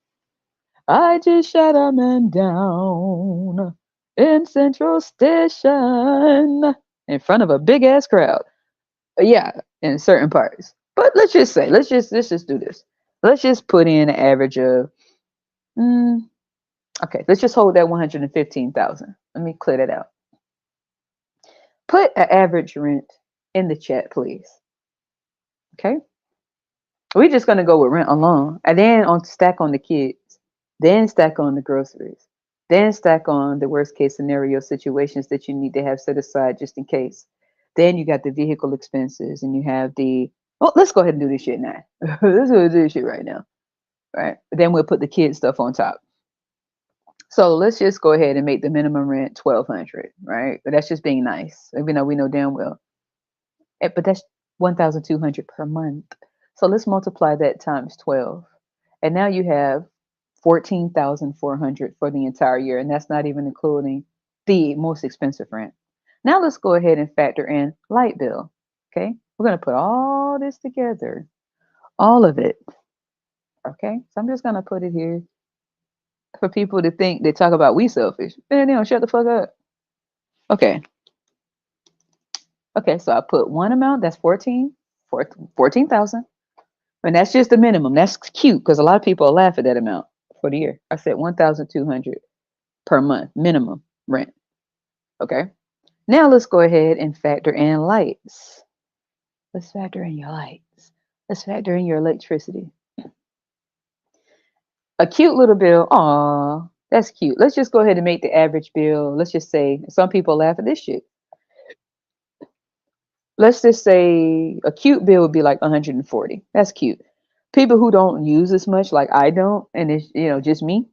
Speaker 1: I just shot a man down in Central Station in front of a big ass crowd. Yeah, in certain parts. But let's just say, let's just do this. Let's just put in an average of mm, okay, let's just hold that 115,000. Let me clear that out. Put an average rent in the chat, please. Okay? We're just gonna go with rent alone. And then on stack on the kids, then stack on the groceries, then stack on the worst case scenario situations that you need to have set aside just in case. Then you got the vehicle expenses and you have the well, let's go ahead and do this shit now. Let's go do this shit right now. Right. Then we'll put the kid stuff on top. So let's just go ahead and make the minimum rent 1,200, right? But that's just being nice, even though we know damn well. But that's 1,200 per month. So let's multiply that times 12, and now you have 14,400 for the entire year, and that's not even including the most expensive rent. Now let's go ahead and factor in light bill. Okay, we're gonna put all this together, all of it. Okay, so I'm just gonna put it here for people to think they talk about we selfish. Man, they don't shut the fuck up. Okay. Okay, so I put one amount that's 14,000. And that's just the minimum. That's cute because a lot of people laugh at that amount for the year. I said 1,200 per month minimum rent. Okay. Now let's go ahead and factor in lights. Let's factor in your lights. Let's factor in your electricity. A cute little bill. Aw, that's cute. Let's just go ahead and make the average bill. Let's just say some people laugh at this shit. Let's just say a cute bill would be like 140. That's cute. People who don't use as much, like I don't, and it's just me.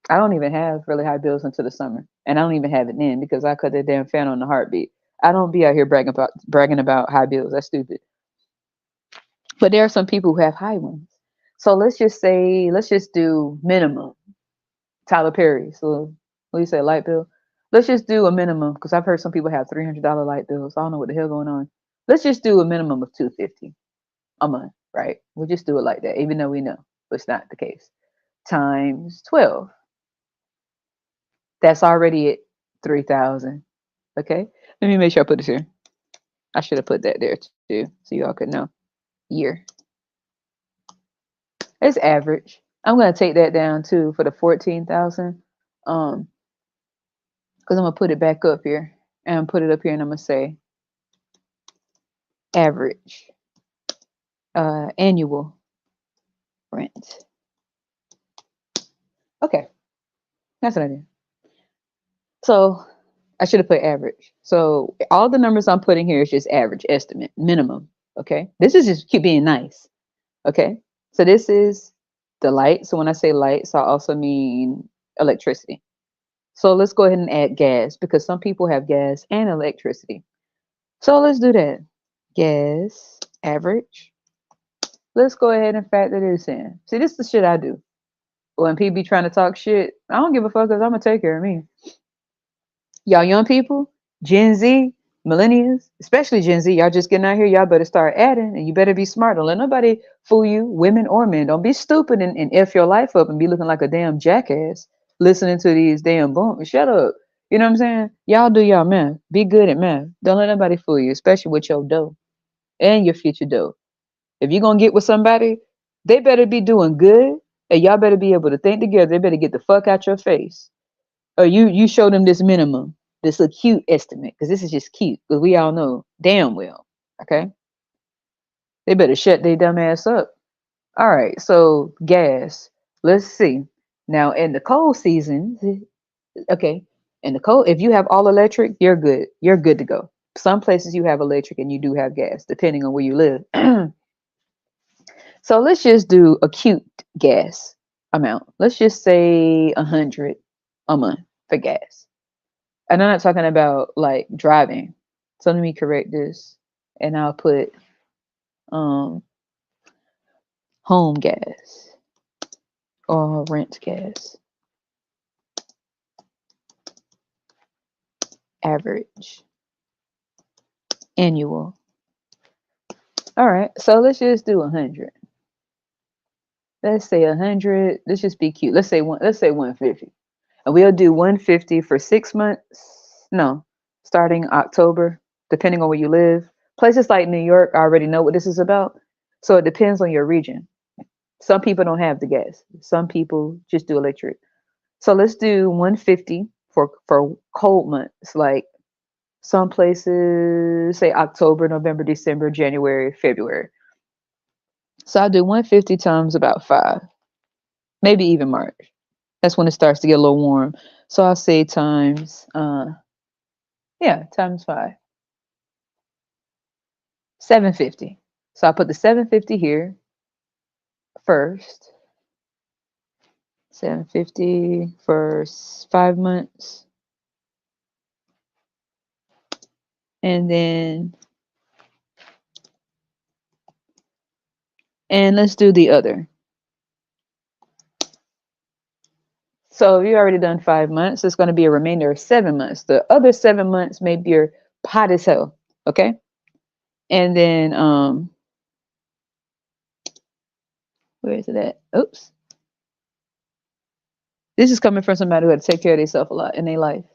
Speaker 1: I don't even have really high bills until the summer, and I don't even have it then because I cut that damn fan on the heartbeat. I don't be out here bragging about high bills. That's stupid. But there are some people who have high ones. So let's just do minimum. Tyler Perry. So what do you say, light bill? Let's just do a minimum because I've heard some people have $300 light bills. I don't know what the hell going on. Let's just do a minimum of 250 a month, right? We'll just do it like that, even though we know it's not the case. Times 12. That's already at 3,000. Okay. Let me make sure I put this here. I should have put that there too, so y'all could know. Year. It's average. I'm gonna take that down too for the 14,000. Because I'm gonna put it back up here and put it up here, and I'm gonna say average annual rent. Okay, that's what I did. So I should have put average. So all the numbers I'm putting here is just average estimate, minimum. Okay, this is just keep being nice. Okay, so this is the light. So when I say lights, I also mean electricity. So let's go ahead and add gas because some people have gas and electricity. So let's do that. Gas, average. Let's go ahead and factor this in. See, this is the shit I do. When people be trying to talk shit, I don't give a fuck because I'm going to take care of me. Y'all young people, Gen Z, millennials, especially Gen Z, y'all just getting out here, y'all better start adding and you better be smart. Don't let nobody fool you, women or men. Don't be stupid and F your life up and be looking like a damn jackass listening to these damn booms. Shut up. You know what I'm saying? Y'all do y'all math. Be good at math. Don't let nobody fool you, especially with your dough and your future dough. If you're going to get with somebody, they better be doing good and y'all better be able to think together. They better get the fuck out your face. Or you show them this minimum, this acute estimate, because this is just cute, because we all know damn well, okay? They better shut their dumb ass up. All right, so gas. Let's see. Now in the cold season, okay, in the cold, if you have all electric, you're good. You're good to go. Some places you have electric and you do have gas, depending on where you live. So let's just do acute gas amount. Let's just say 100 a month for gas. And I'm not talking about like driving. So let me correct this and I'll put um home gas or rent gas. Average annual. All right, so let's just do 100. let's say 100. Let's just be cute. Let's say 150. And we'll do 150 for 6 months. No, starting October, depending on where you live. Places like New York, I already know what this is about. So it depends on your region. Some people don't have the gas. Some people just do electric. So let's do 150 for cold months, like some places say October, November, December, January, February. So I'll do 150 times about 5, maybe even March. That's when it starts to get a little warm. So I'll say times, yeah, times 5, 750. So I'll put the 750 here first. 750 for 5 months. And then, and let's do the other. So if you already done 5 months, it's going to be a remainder of 7 months. The other 7 months may be your pot as hell. Okay. And then, where is it at? Oops. This is coming from somebody who had to take care of themselves a lot in their life.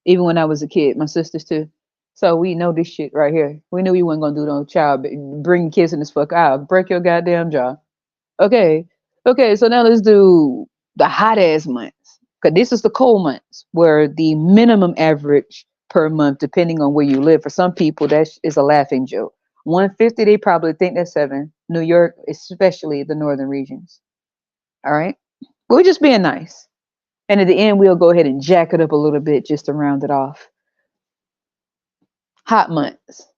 Speaker 1: Even when I was a kid, my sisters too. So we know this shit right here. We knew we weren't going to do no child, bring kids in this fuck out. Break your goddamn jaw. Okay. Okay. So now let's do the hot ass months. Because this is the cold months where the minimum average per month, depending on where you live, for some people, that is a laughing joke. 150, they probably think that's 7. New York, especially the northern regions. All right. But we're just being nice. And at the end, we'll go ahead and jack it up a little bit just to round it off. Hot months.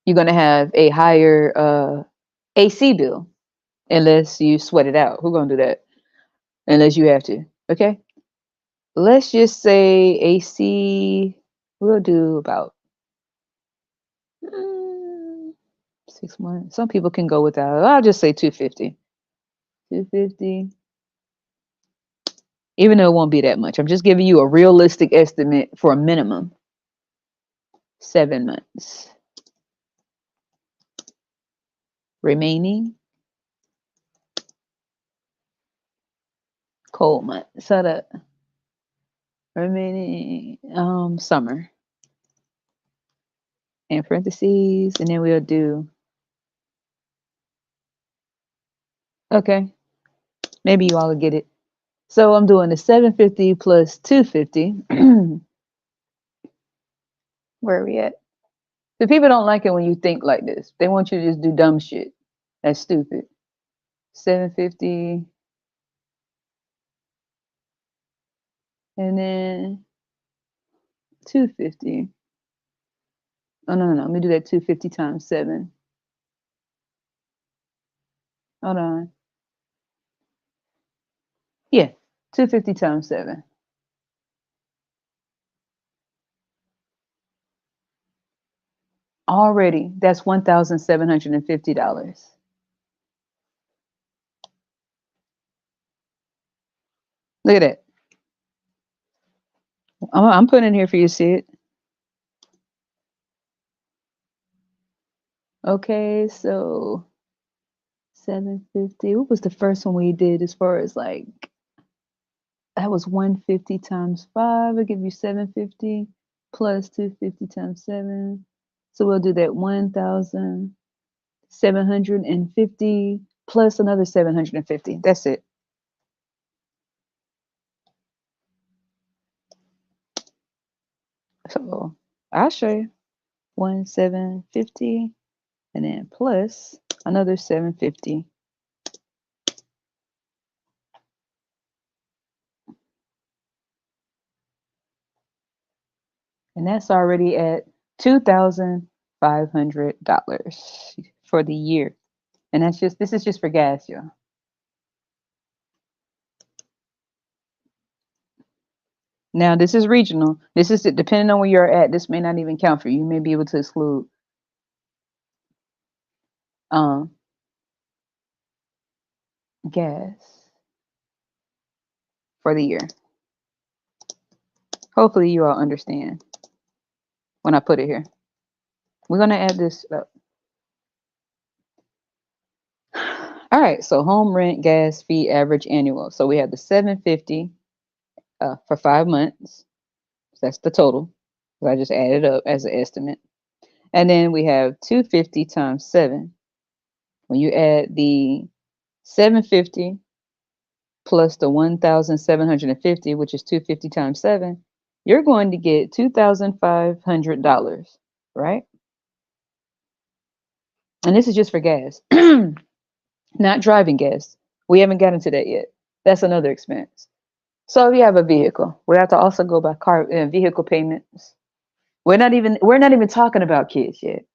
Speaker 1: You're going to have a higher AC bill unless you sweat it out. Who's going to do that? Unless you have to. Okay. Let's just say AC, we'll do about 6 months. Some people can go without. I'll just say 250. 250. Even though it won't be that much. I'm just giving you a realistic estimate for a minimum. 7 months. Remaining cold months. So the remaining summer. In parentheses, and then we'll do, okay, maybe you all will get it. So I'm doing the 750 plus 250. Where are we at? The people don't like it when you think like this. They want you to just do dumb shit. That's stupid. 750. And then 250. Oh, no. Let me do that 250 times 7. Hold on. Yeah, 250 times 7. Already, that's $1,750. Look at that. I'm putting in here for you to see it. Okay, so 750. What was the first one we did as far as like, that was 150 times 5. I'll give you 750 plus 250 times 7. So we'll do that 1,750 plus another 750. That's it. So I'll show you. 1,750 and then plus another 750. And that's already at $2,500 for the year. And this is just for gas, y'all. Now this is regional. This is depending on where you're at. This may not even count for you. You may be able to exclude gas for the year. Hopefully you all understand when I put it here. We're gonna add this up. All right, so home rent, gas fee, average annual. So we have the 750 for 5 months. So that's the total. So I just added up as an estimate. And then we have 250 times 7. When you add the 750 plus the 1,750, which is 250 times 7, you're going to get $2,500, right? And this is just for gas, not driving gas. We haven't gotten to that yet. That's another expense. So if you have a vehicle, we have to also go by car vehicle payments. We're not even talking about kids yet.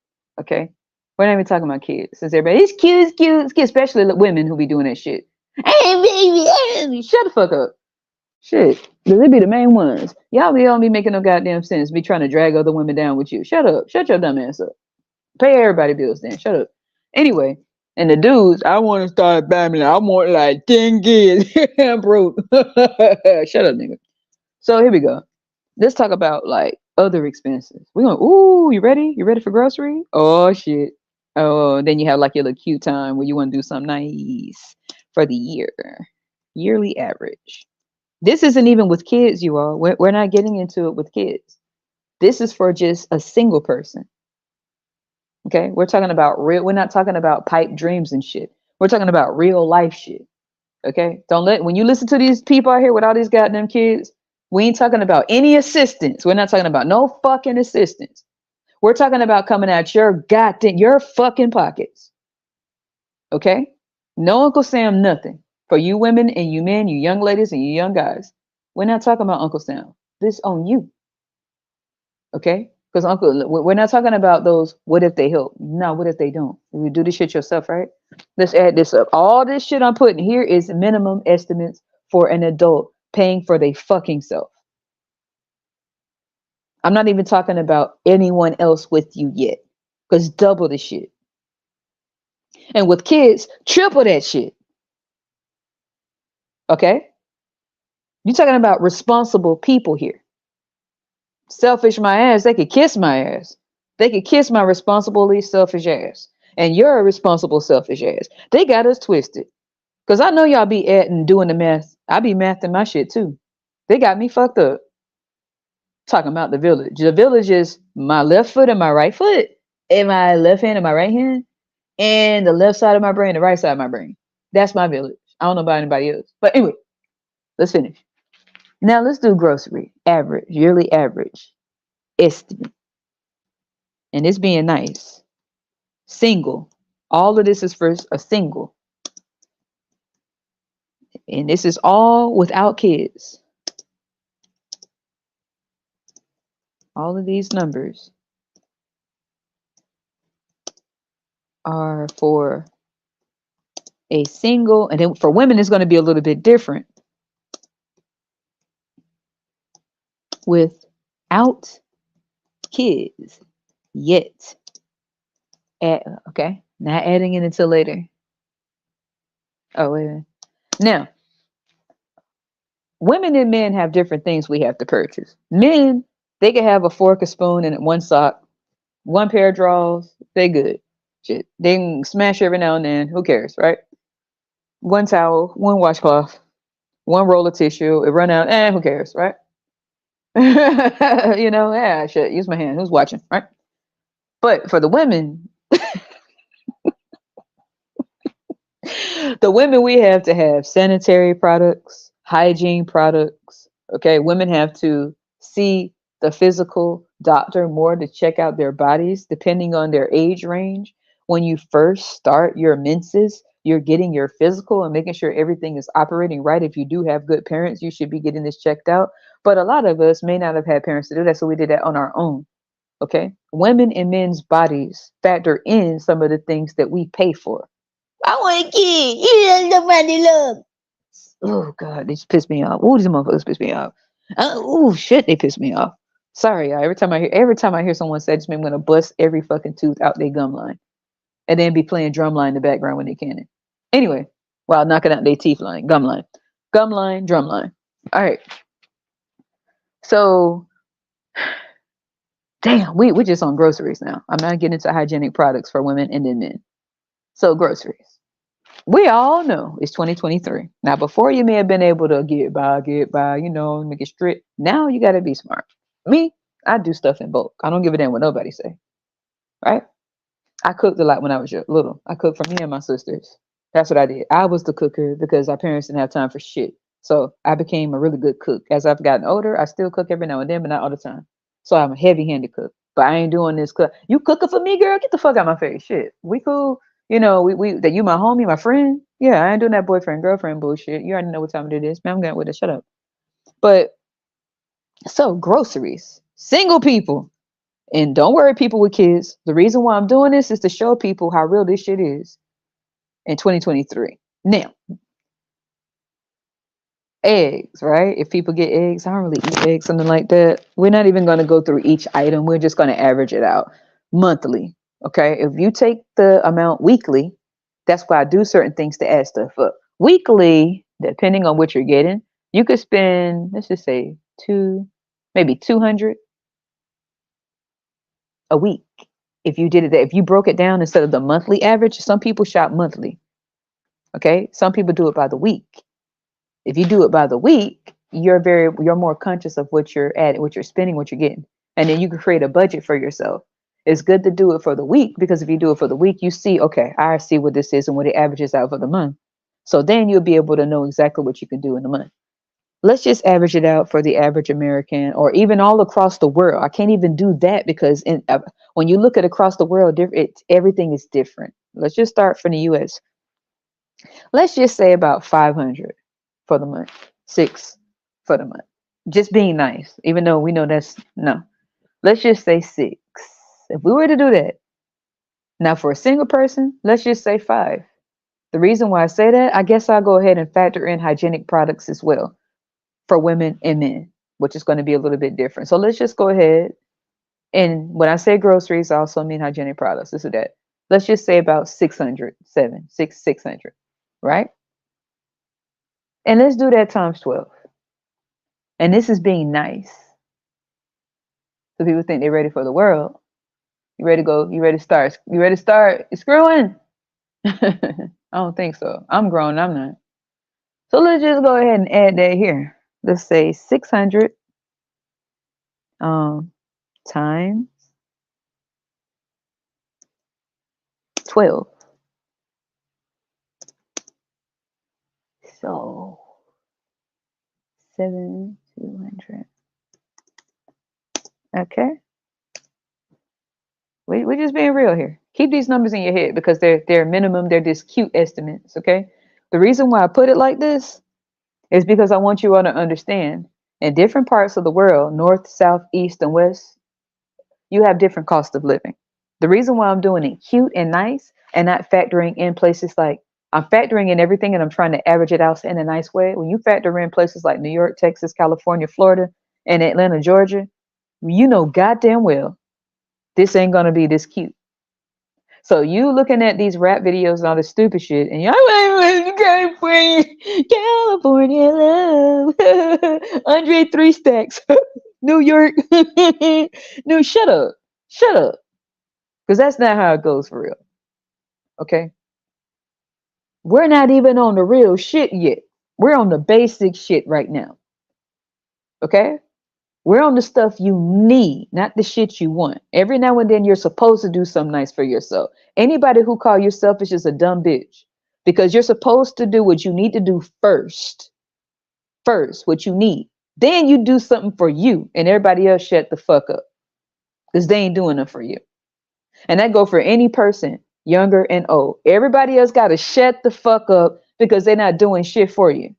Speaker 1: Okay? We're not even talking about kids. Since everybody's cute, it's cute, it's cute, especially the women who be doing that shit. Hey baby, hey, shut the fuck up. Shit. They be the main ones. Y'all be don't be making no goddamn sense. Be trying to drag other women down with you. Shut up. Shut your dumb ass up. Pay everybody bills then. Shut up. Anyway, and the dudes, I want to start a family. I want like 10 kids. I'm broke. Shut up, nigga. So here we go. Let's talk about like other expenses. We're going, ooh, you ready? You ready for grocery? Oh shit. Oh, then you have like your little cute time where you want to do something nice for the year. Yearly average. This isn't even with kids, you all. We're not getting into it with kids. This is for just a single person. Okay. We're talking about real, we're not talking about pipe dreams and shit. We're talking about real life shit. Okay. Don't let, when you listen to these people out here with all these goddamn kids, we ain't talking about any assistance. We're not talking about no fucking assistance. We're talking about coming out your goddamn, your fucking pockets. Okay. No Uncle Sam, nothing. For you women and you men, you young ladies and you young guys. We're not talking about Uncle Sam. This on you. Okay? Because Uncle, we're not talking about those, what if they help? No, what if they don't? You do this shit yourself, right? Let's add this up. All this shit I'm putting here is minimum estimates for an adult paying for their fucking self. I'm not even talking about anyone else with you yet. Because double the shit. And with kids, triple that shit. Okay? You're talking about responsible people here. Selfish my ass, they could kiss my ass. They could kiss my responsibly selfish ass. And you're a responsible selfish ass. They got us twisted. Cause I know y'all be adding doing the math. I be mathing my shit too. They got me fucked up. Talking about the village. The village is my left foot and my right foot. And my left hand and my right hand. And the left side of my brain, the right side of my brain. That's my village. I don't know about anybody else. But anyway, let's finish. Now let's do grocery. Average, yearly average. Estimate. And it's being nice. Single. All of this is for a single. And this is all without kids. All of these numbers are for a single. And then for women, it's going to be a little bit different. Without kids yet. Okay. Not adding it until later. Oh, wait a minute. Now, women and men have different things we have to purchase. Men, they can have a fork, a spoon, and one sock, one pair of drawers. They good. Shit. They can smash every now and then. Who cares, right? One towel, one washcloth, one roll of tissue. It run out. Who cares, right? Yeah, shit. Use my hand. Who's watching, right? But for the women, the women, we have to have sanitary products, hygiene products. Okay, women have to see the physical doctor more to check out their bodies depending on their age range. When you first start your menses, you're getting your physical and making sure everything is operating right. If you do have good parents, you should be getting this checked out. But a lot of us may not have had parents to do that, so we did that on our own. Okay, women and men's bodies factor in some of the things that we pay for. I want a kid. You don't nobody love. Oh God, they just piss me off. Oh, these motherfuckers piss me off. Oh shit, they piss me off. Sorry, y'all. Every time I hear someone say, just mean I'm gonna bust every fucking tooth out their gum line, and then be playing drumline in the background when they can. Anyway, while knocking out their teeth line, gum line, drum line. All right. So, damn, we're just on groceries now. I'm not getting into hygienic products for women and then men. So groceries. We all know it's 2023. Now, before you may have been able to get by, make it strict. Now you got to be smart. Me, I do stuff in bulk. I don't give a damn what nobody say, right? I cooked a lot when I was little. I cooked for me and my sisters. That's what I did. I was the cooker because our parents didn't have time for shit. So I became a really good cook. As I've gotten older, I still cook every now and then, but not all the time. So I'm a heavy-handed cook. But I ain't doing this cook. You cooking for me, girl? Get the fuck out my face. Shit. We cool. We that you my homie, my friend. Yeah, I ain't doing that boyfriend, girlfriend bullshit. You already know what time it is. Man, I'm going with it. Shut up. But so groceries. Single people. And don't worry, people with kids. The reason why I'm doing this is to show people how real this shit is in 2023. Now, eggs, right? If people get eggs, I don't really eat eggs, something like that. We're not even going to go through each item. We're just going to average it out monthly. Okay. If you take the amount weekly, that's why I do certain things to add stuff up. Weekly, depending on what you're getting, you could spend, let's just say maybe 200 a week. If you did it, if you broke it down instead of the monthly average, some people shop monthly. Okay. Some people do it by the week. If you do it by the week, you're more conscious of what you're adding, what you're spending, what you're getting. And then you can create a budget for yourself. It's good to do it for the week because if you do it for the week, you see, okay, I see what this is and what it averages out for the month. So then you'll be able to know exactly what you can do in the month. Let's just average it out for the average American or even all across the world. I can't even do that because when you look at across the world, everything is different. Let's just start from the US. Let's just say about 500 for the month, 6 for the month. Just being nice, even though we know that's no. Let's just say 6. If we were to do that, now for a single person, let's just say 5. The reason why I say that, I guess I'll go ahead and factor in hygienic products as well for women and men, which is going to be a little bit different. So let's just go ahead. And when I say groceries, I also mean hygienic products. This or that. Let's just say about 600, 600, right? And let's do that times 12. And this is being nice. So people think they're ready for the world. You ready to go? You ready to start? You ready to start screwing? I don't think so. I'm grown. I'm not. So let's just go ahead and add that here. Let's say 600 times 12. So 7,200. Okay. We're just being real here. Keep these numbers in your head because they're minimum. They're just cute estimates. Okay. The reason why I put it like this is because I want you all to understand in different parts of the world, north, south, east, and west, you have different cost of living. The reason why I'm doing it cute and nice and not factoring in places like I'm factoring in everything and I'm trying to average it out in a nice way. When you factor in places like New York, Texas, California, Florida, and Atlanta, Georgia, you know goddamn well this ain't gonna be this cute. So you looking at these rap videos and all this stupid shit, and y'all California love, Andre 3 Stacks, New York, no, shut up, because that's not how it goes for real. Okay, we're not even on the real shit yet. We're on the basic shit right now. Okay. We're on the stuff you need, not the shit you want. Every now and then you're supposed to do something nice for yourself. Anybody who call you selfish is a dumb bitch because you're supposed to do what you need to do first. First, what you need. Then you do something for you and everybody else shut the fuck up because they ain't doing it for you. And that go for any person, younger and old. Everybody else got to shut the fuck up because they're not doing shit for you.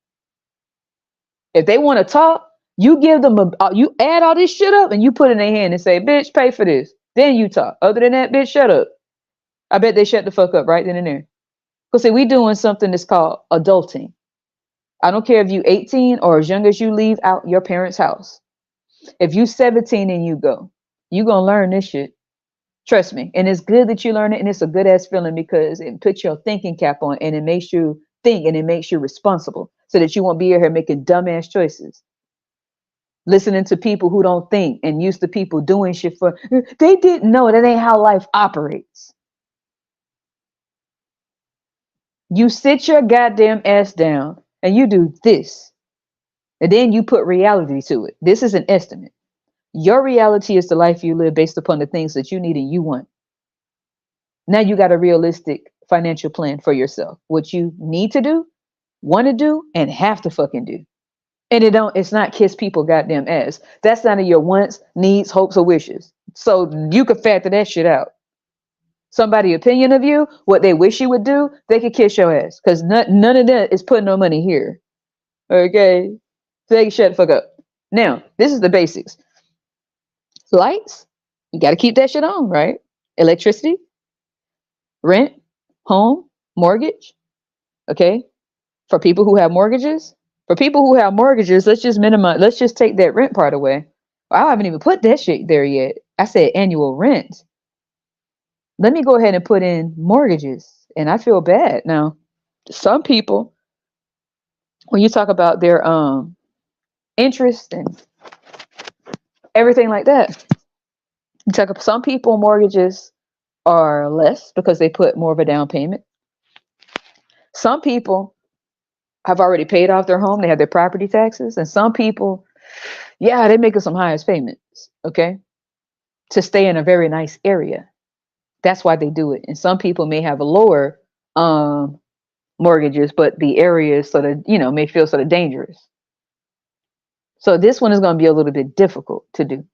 Speaker 1: If they want to talk, you give them you add all this shit up and you put it in their hand and say, bitch, pay for this. Then you talk. Other than that, bitch, shut up. I bet they shut the fuck up right then and there. Because see, we doing something that's called adulting. I don't care if you 18 or as young as you leave out your parents' house. If you 17 and you go, you going to learn this shit. Trust me. And it's good that you learn it. And it's a good ass feeling because it puts your thinking cap on and it makes you think and it makes you responsible so that you won't be here making dumbass choices. Listening to people who don't think and used to people doing shit for they didn't know that ain't how life operates. You sit your goddamn ass down and you do this. And then you put reality to it. This is an estimate. Your reality is the life you live based upon the things that you need and you want. Now you got a realistic financial plan for yourself. What you need to do, want to do, and have to fucking do. And it's not kiss people goddamn ass. That's none of your wants, needs, hopes, or wishes. So you could factor that shit out. Somebody opinion of you, what they wish you would do, they could kiss your ass. Because none of that is putting no money here. Okay? So they can shut the fuck up. Now, this is the basics. Lights, you got to keep that shit on, right? Electricity, rent, home, mortgage. Okay? For people who have mortgages, let's just take that rent part away. I haven't even put that shit there yet. I said annual rent. Let me go ahead and put in mortgages. And I feel bad. Now, some people, when you talk about their interest and everything like that, some people mortgages are less because they put more of a down payment. Some people have already paid off their home, they have their property taxes, and some people, yeah, they're making some highest payments, okay, to stay in a very nice area. That's why they do it. And some people may have a lower mortgages, but the area is sort of, may feel sort of dangerous. So this one is going to be a little bit difficult to do.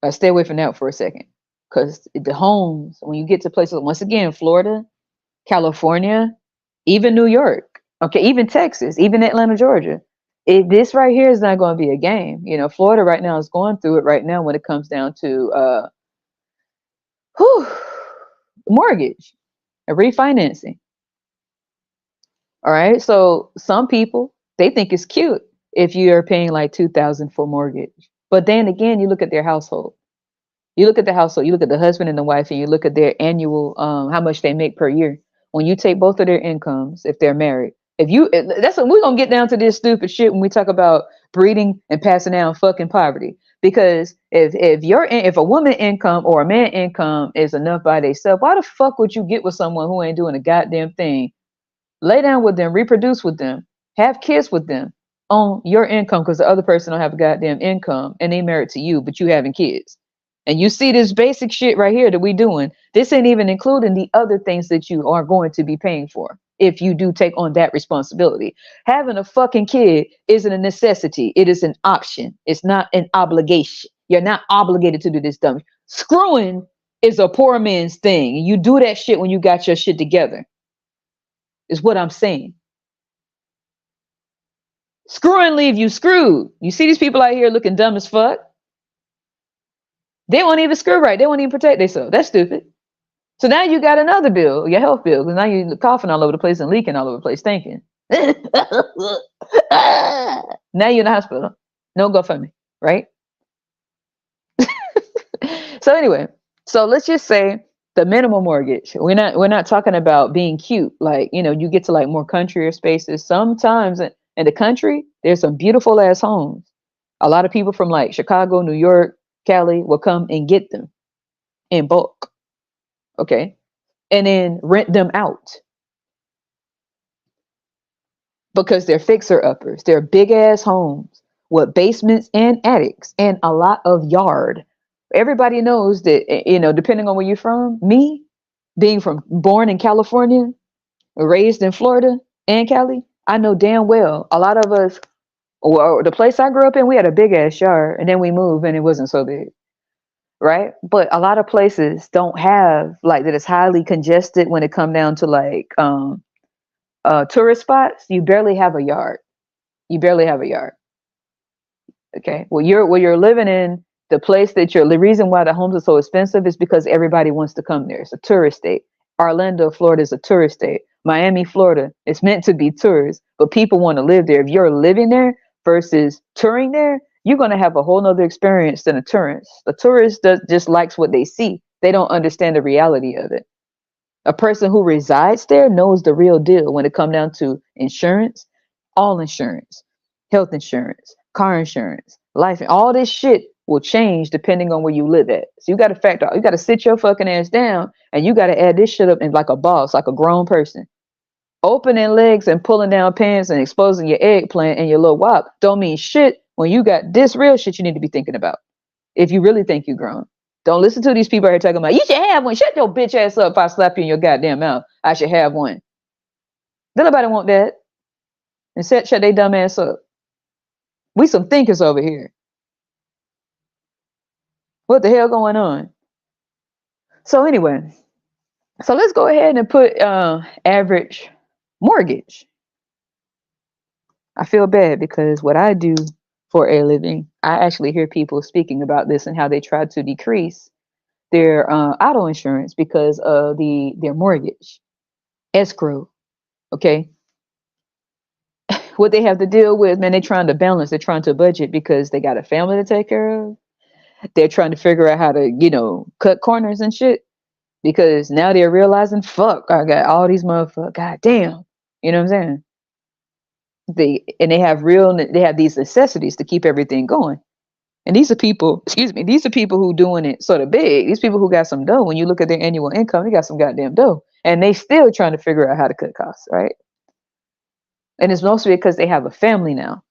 Speaker 1: Stay away from that for a second, because the homes, when you get to places, once again, Florida, California, even New York, okay, even Texas, even Atlanta, Georgia, this right here is not going to be a game. Florida right now is going through it right now when it comes down to mortgage, a refinancing. All right, so some people, they think it's cute if you are paying like $2,000 for mortgage, but then again, you look at their household. You look at the household, you look at the husband and the wife, and you look at their annual, how much they make per year. When you take both of their incomes, if they're married, that's what we're gonna get down to this stupid shit when we talk about breeding and passing down fucking poverty. Because if a woman income or a man income is enough by themselves, why the fuck would you get with someone who ain't doing a goddamn thing? Lay down with them, reproduce with them, have kids with them on your income, because the other person don't have a goddamn income and they married to you, but you having kids. And you see this basic shit right here that we doing. This ain't even including the other things that you are going to be paying for if you do take on that responsibility. Having a fucking kid isn't a necessity. It is an option. It's not an obligation. You're not obligated to do this dumb. Screwing is a poor man's thing. You do that shit when you got your shit together, is what I'm saying. Screwing leave you screwed. You see these people out here looking dumb as fuck. They won't even screw right. They won't even protect themselves. That's stupid. So now you got another bill, your health bill, because now you're coughing all over the place and leaking all over the place, stinking. Now you're in the hospital. No GoFundMe, right? So anyway, so let's just say the minimum mortgage. We're not talking about being cute. Like, you get to like more countryier spaces. Sometimes in the country, there's some beautiful ass homes. A lot of people from like Chicago, New York, Cali will come and get them in bulk. Okay. And then rent them out. Because they're fixer uppers. They're big ass homes with basements and attics and a lot of yard. Everybody knows that, depending on where you're from, me being born in California, raised in Florida and Cali, I know damn well a lot of us, or the place I grew up in, we had a big ass yard, and then we moved and it wasn't so big. Right? But a lot of places don't have like that. It's highly congested when it come down to like tourist spots. You barely have a yard. You barely have a yard. Okay. Well, you're living in, the place that the reason why the homes are so expensive is because everybody wants to come there. It's a tourist state. Orlando, Florida is a tourist state. Miami, Florida, it's meant to be tourists, but people want to live there. If you're living there versus touring there, you're going to have a whole nother experience than a tourist. A tourist just likes what they see. They don't understand the reality of it. A person who resides there knows the real deal when it comes down to insurance, all insurance, health insurance, car insurance, life, all this shit will change depending on where you live at. So you got to factor out, you got to sit your fucking ass down and you got to add this shit up in like a boss, like a grown person. Opening legs and pulling down pants and exposing your eggplant and your little wop don't mean shit when you got this real shit you need to be thinking about. If you really think you grown. Don't listen to these people out here talking about, you should have one. Shut your bitch ass up if I slap you in your goddamn mouth. I should have one. Don't nobody want that. And shut their dumb ass up. We some thinkers over here. What the hell going on? So anyway, so let's go ahead and put average mortgage. I feel bad because what I do for a living, I actually hear people speaking about this and how they try to decrease their auto insurance because of their mortgage escrow. Okay, what they have to deal with, man, they're trying to balance, they're trying to budget because they got a family to take care of. They're trying to figure out how to, cut corners and shit because now they're realizing, fuck, I got all these motherfuckers, god damn, you know what I'm saying? They have these necessities to keep everything going. And these are people, excuse me, these are people who doing it sort of big. These people who got some dough. When you look at their annual income, they got some goddamn dough. And they still trying to figure out how to cut costs, right? And it's mostly because they have a family now.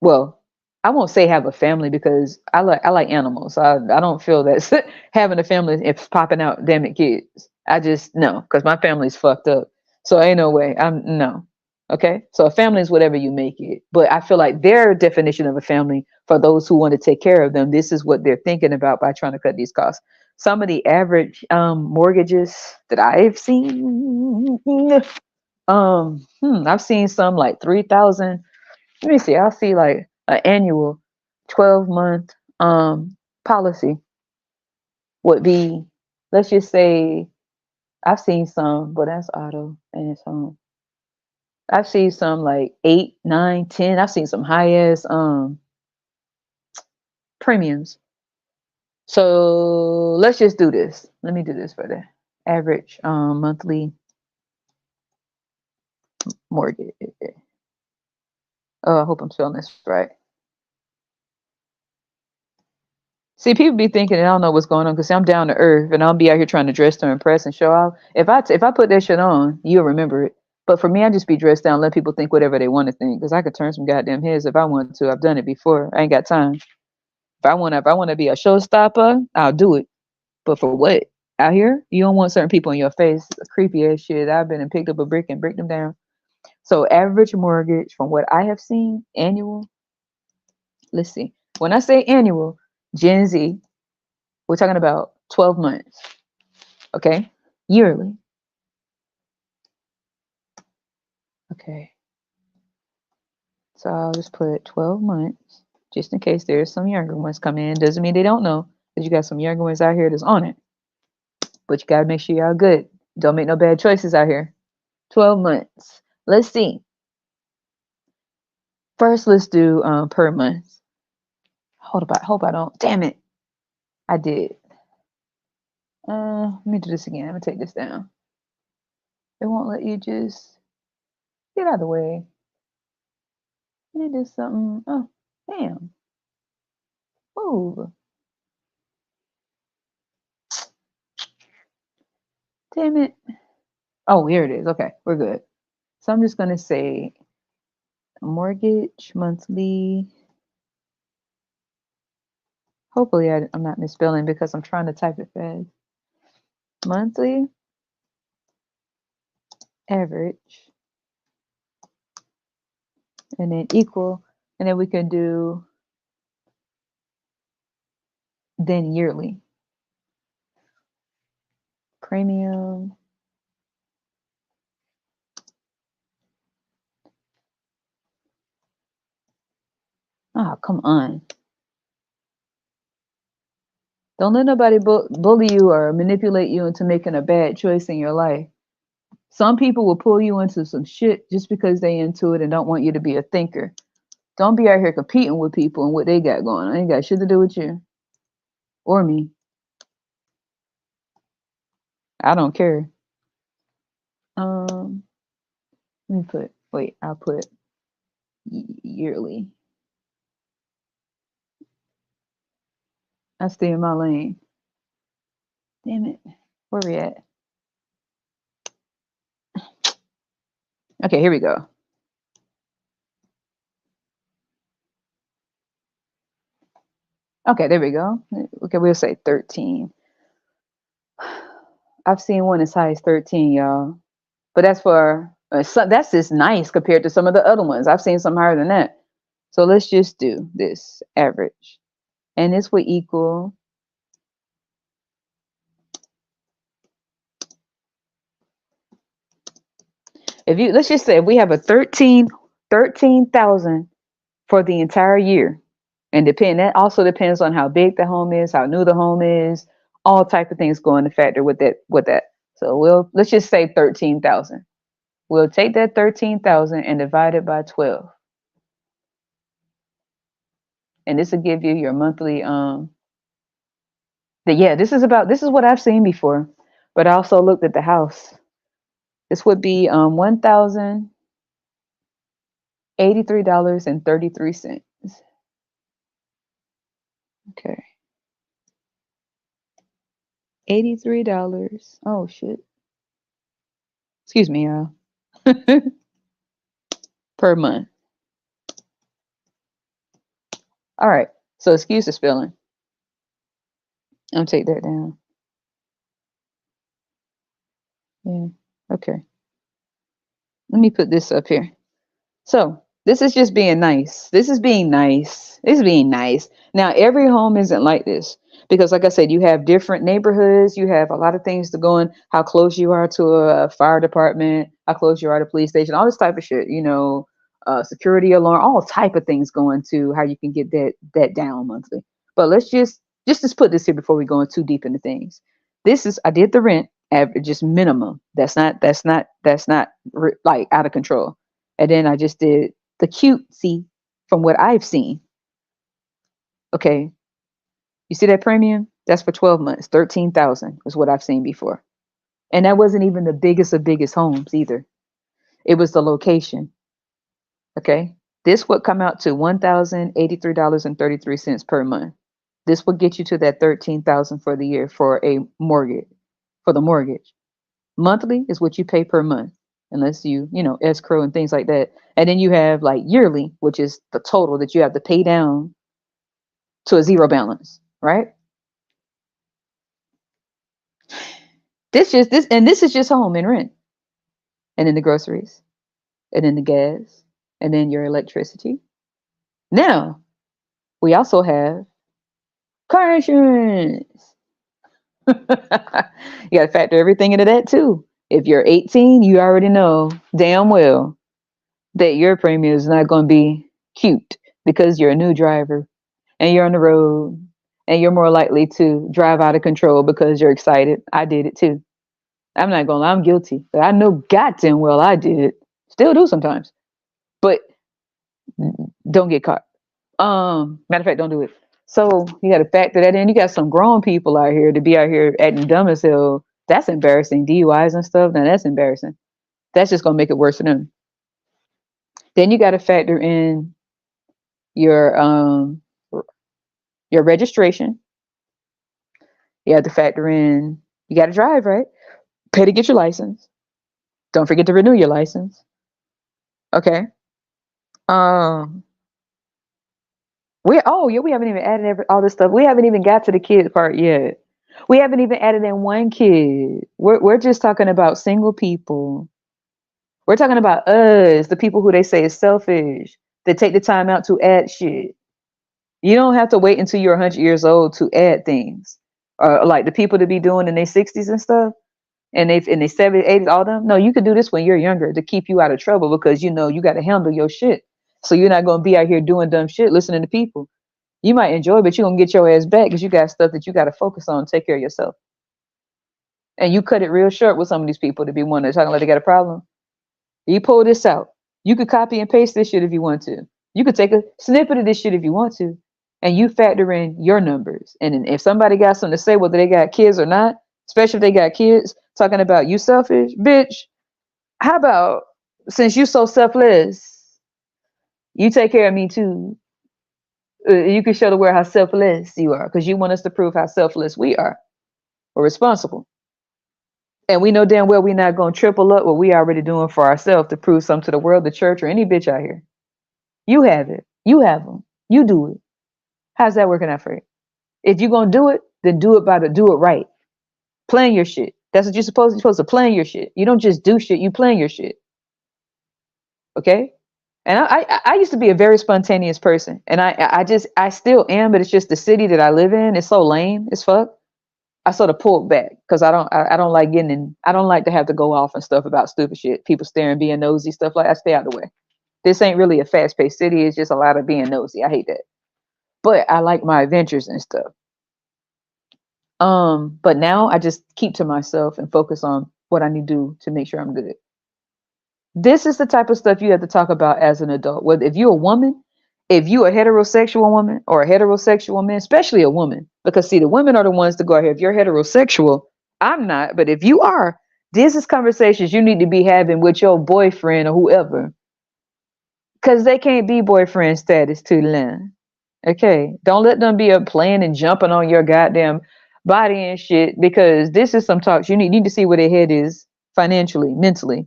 Speaker 1: Well, I won't say have a family because I like animals. So I don't feel that having a family is popping out damn it kids. I just no, because my family's fucked up. So ain't no way. I'm no. Okay. So a family is whatever you make it. But I feel like their definition of a family for those who want to take care of them, this is what they're thinking about by trying to cut these costs. Some of the average mortgages that I've seen, I've seen some like 3,000. Let me see. I'll see like an annual 12-month policy would be, let's just say, I've seen some, but that's auto and it's home. I've seen some like 8, 9, 10. I've seen some high ass premiums. So let's just do this. Let me do this for the average monthly mortgage. Oh, I hope I'm spelling this right. See, people be thinking I don't know what's going on because I'm down to earth and I'll be out here trying to dress to impress and show off. If I put that shit on, you'll remember it. But for me, I just be dressed down, let people think whatever they want to think because I could turn some goddamn heads if I want to. I've done it before. I ain't got time. If I want to be a showstopper, I'll do it. But for what? Out here, you don't want certain people in your face. Creepy ass shit. I've been and picked up a brick and break them down. So average mortgage from what I have seen, annual. Let's see. When I say annual, Gen Z, we're talking about 12 months. Okay, yearly. Okay, so I'll just put 12 months just in case there's some younger ones coming in. Doesn't mean they don't know because you got some younger ones out here that's on it, but you got to make sure y'all good. Don't make no bad choices out here. 12 months. Let's see. First, let's do per month. Hope I don't. Damn it. I did. Let me do this again. I'm gonna take this down. It won't let you just get out of the way. Let me do something. Oh, damn. Move. Damn it. Oh, here it is. Okay, we're good. So I'm just gonna say mortgage monthly. Hopefully I'm not misspelling because I'm trying to type it fast. Monthly average and then equal, and then we can do then yearly premium. Oh, come on. Don't let nobody bully you or manipulate you into making a bad choice in your life. Some people will pull you into some shit just because they into it and don't want you to be a thinker. Don't be out here competing with people and what they got going on. Ain't got shit to do with you or me. I don't care. Um, Let me I'll put yearly. I stay in my lane. Damn it. Where we at? Okay, here we go. Okay, there we go. Okay, we'll say 13. I've seen one as high as 13, y'all. But that's for that's just nice compared to some of the other ones. I've seen some higher than that. So let's just do this average. And this would equal, if you, let's just say if we have a 13,000 for the entire year. And that also depends on how big the home is, how new the home is, all type of things go into factor with that. So let's just say 13,000. We'll take that 13,000 and divide it by 12. And this will give you your monthly yeah, this is what I've seen before. But I also looked at the house. This would be $1,083.33. Okay. $83. Oh shit. Excuse me, y'all. Per month. All right. So excuse the spelling. I'll take that down. Yeah. Okay. Let me put this up here. So this is just being nice. This is being nice. This is being nice. Now, every home isn't like this because, like I said, you have different neighborhoods. You have a lot of things to go in, how close you are to a fire department, how close you are to a police station, all this type of shit, security alarm, all type of things go into how you can get that down monthly. But let's just put this here before we go in too deep into things. I did the rent average, just minimum. That's not like out of control. And then I just did the cutesy from what I've seen. Okay. You see that premium? That's for 12 months. 13,000 is what I've seen before. And that wasn't even the biggest of biggest homes either. It was the location. Okay. This would come out to $1,083.33 per month. This would get you to that 13,000 for the year for a mortgage, for the mortgage. Monthly is what you pay per month, unless escrow and things like that. And then you have like yearly, which is the total that you have to pay down to a zero balance, right? This is just home and rent, and then the groceries, and then the gas, and then your electricity. Now we also have car insurance. You got to factor everything into that too. If you're 18, you already know damn well that your premium is not going to be cute because you're a new driver and you're on the road and you're more likely to drive out of control because you're excited. I did it too. I'm not going to lie, I'm guilty. But I know goddamn well I did it. Still do sometimes. But don't get caught. Matter of fact, don't do it. So you got to factor that in. You got some grown people out here to be out here acting dumb as hell. That's embarrassing. DUIs and stuff. Now that's embarrassing. That's just gonna make it worse for them. Then you got to factor in your registration. You have to factor in. You got to drive, right? Pay to get your license. Don't forget to renew your license. Okay. Um. We haven't even added all this stuff. We haven't even got to the kid part yet. We haven't even added in one kid. We're just talking about single people. We're talking about us, the people who they say is selfish, that take the time out to add shit. You don't have to wait until you're 100 years old to add things. Like the people to be doing in their 60s and stuff, and they in their 70s, 80s, all them. No, you can do this when you're younger to keep you out of trouble because you got to handle your shit. So you're not gonna be out here doing dumb shit, listening to people. You might enjoy it, but you're gonna get your ass back because you got stuff that you got to focus on, take care of yourself. And you cut it real short with some of these people to be one that's talking like they got a problem. You pull this out. You could copy and paste this shit if you want to. You could take a snippet of this shit if you want to. And you factor in your numbers. And then if somebody got something to say, whether they got kids or not, especially if they got kids, talking about you selfish, bitch, how about since you so selfless, you take care of me too. You can show the world how selfless you are because you want us to prove how selfless we are. We're responsible. And we know damn well we're not going to triple up what we already doing for ourselves to prove something to the world, the church, or any bitch out here. You have it. You have them. You do it. How's that working out for you? If you're going to do it, then do it right. Plan your shit. That's what you're supposed to plan your shit. You don't just do shit, you plan your shit. Okay? And I used to be a very spontaneous person. And I still am, but it's just the city that I live in is so lame as fuck. I sort of pulled back because I don't like getting in. I don't like to have to go off and stuff about stupid shit. People staring, being nosy, stuff like that. I stay out of the way. This ain't really a fast paced city. It's just a lot of being nosy. I hate that. But I like my adventures and stuff. But now I just keep to myself and focus on what I need to do to make sure I'm good. This is the type of stuff you have to talk about as an adult. Whether if you're a woman, if you're a heterosexual woman or a heterosexual man, especially a woman, because see, the women are the ones to go out here. If you're heterosexual, I'm not, but if you are, this is conversations you need to be having with your boyfriend or whoever. Because they can't be boyfriend status too long. Okay. Don't let them be up playing and jumping on your goddamn body and shit. Because this is some talks. You need to see where their head is financially, mentally.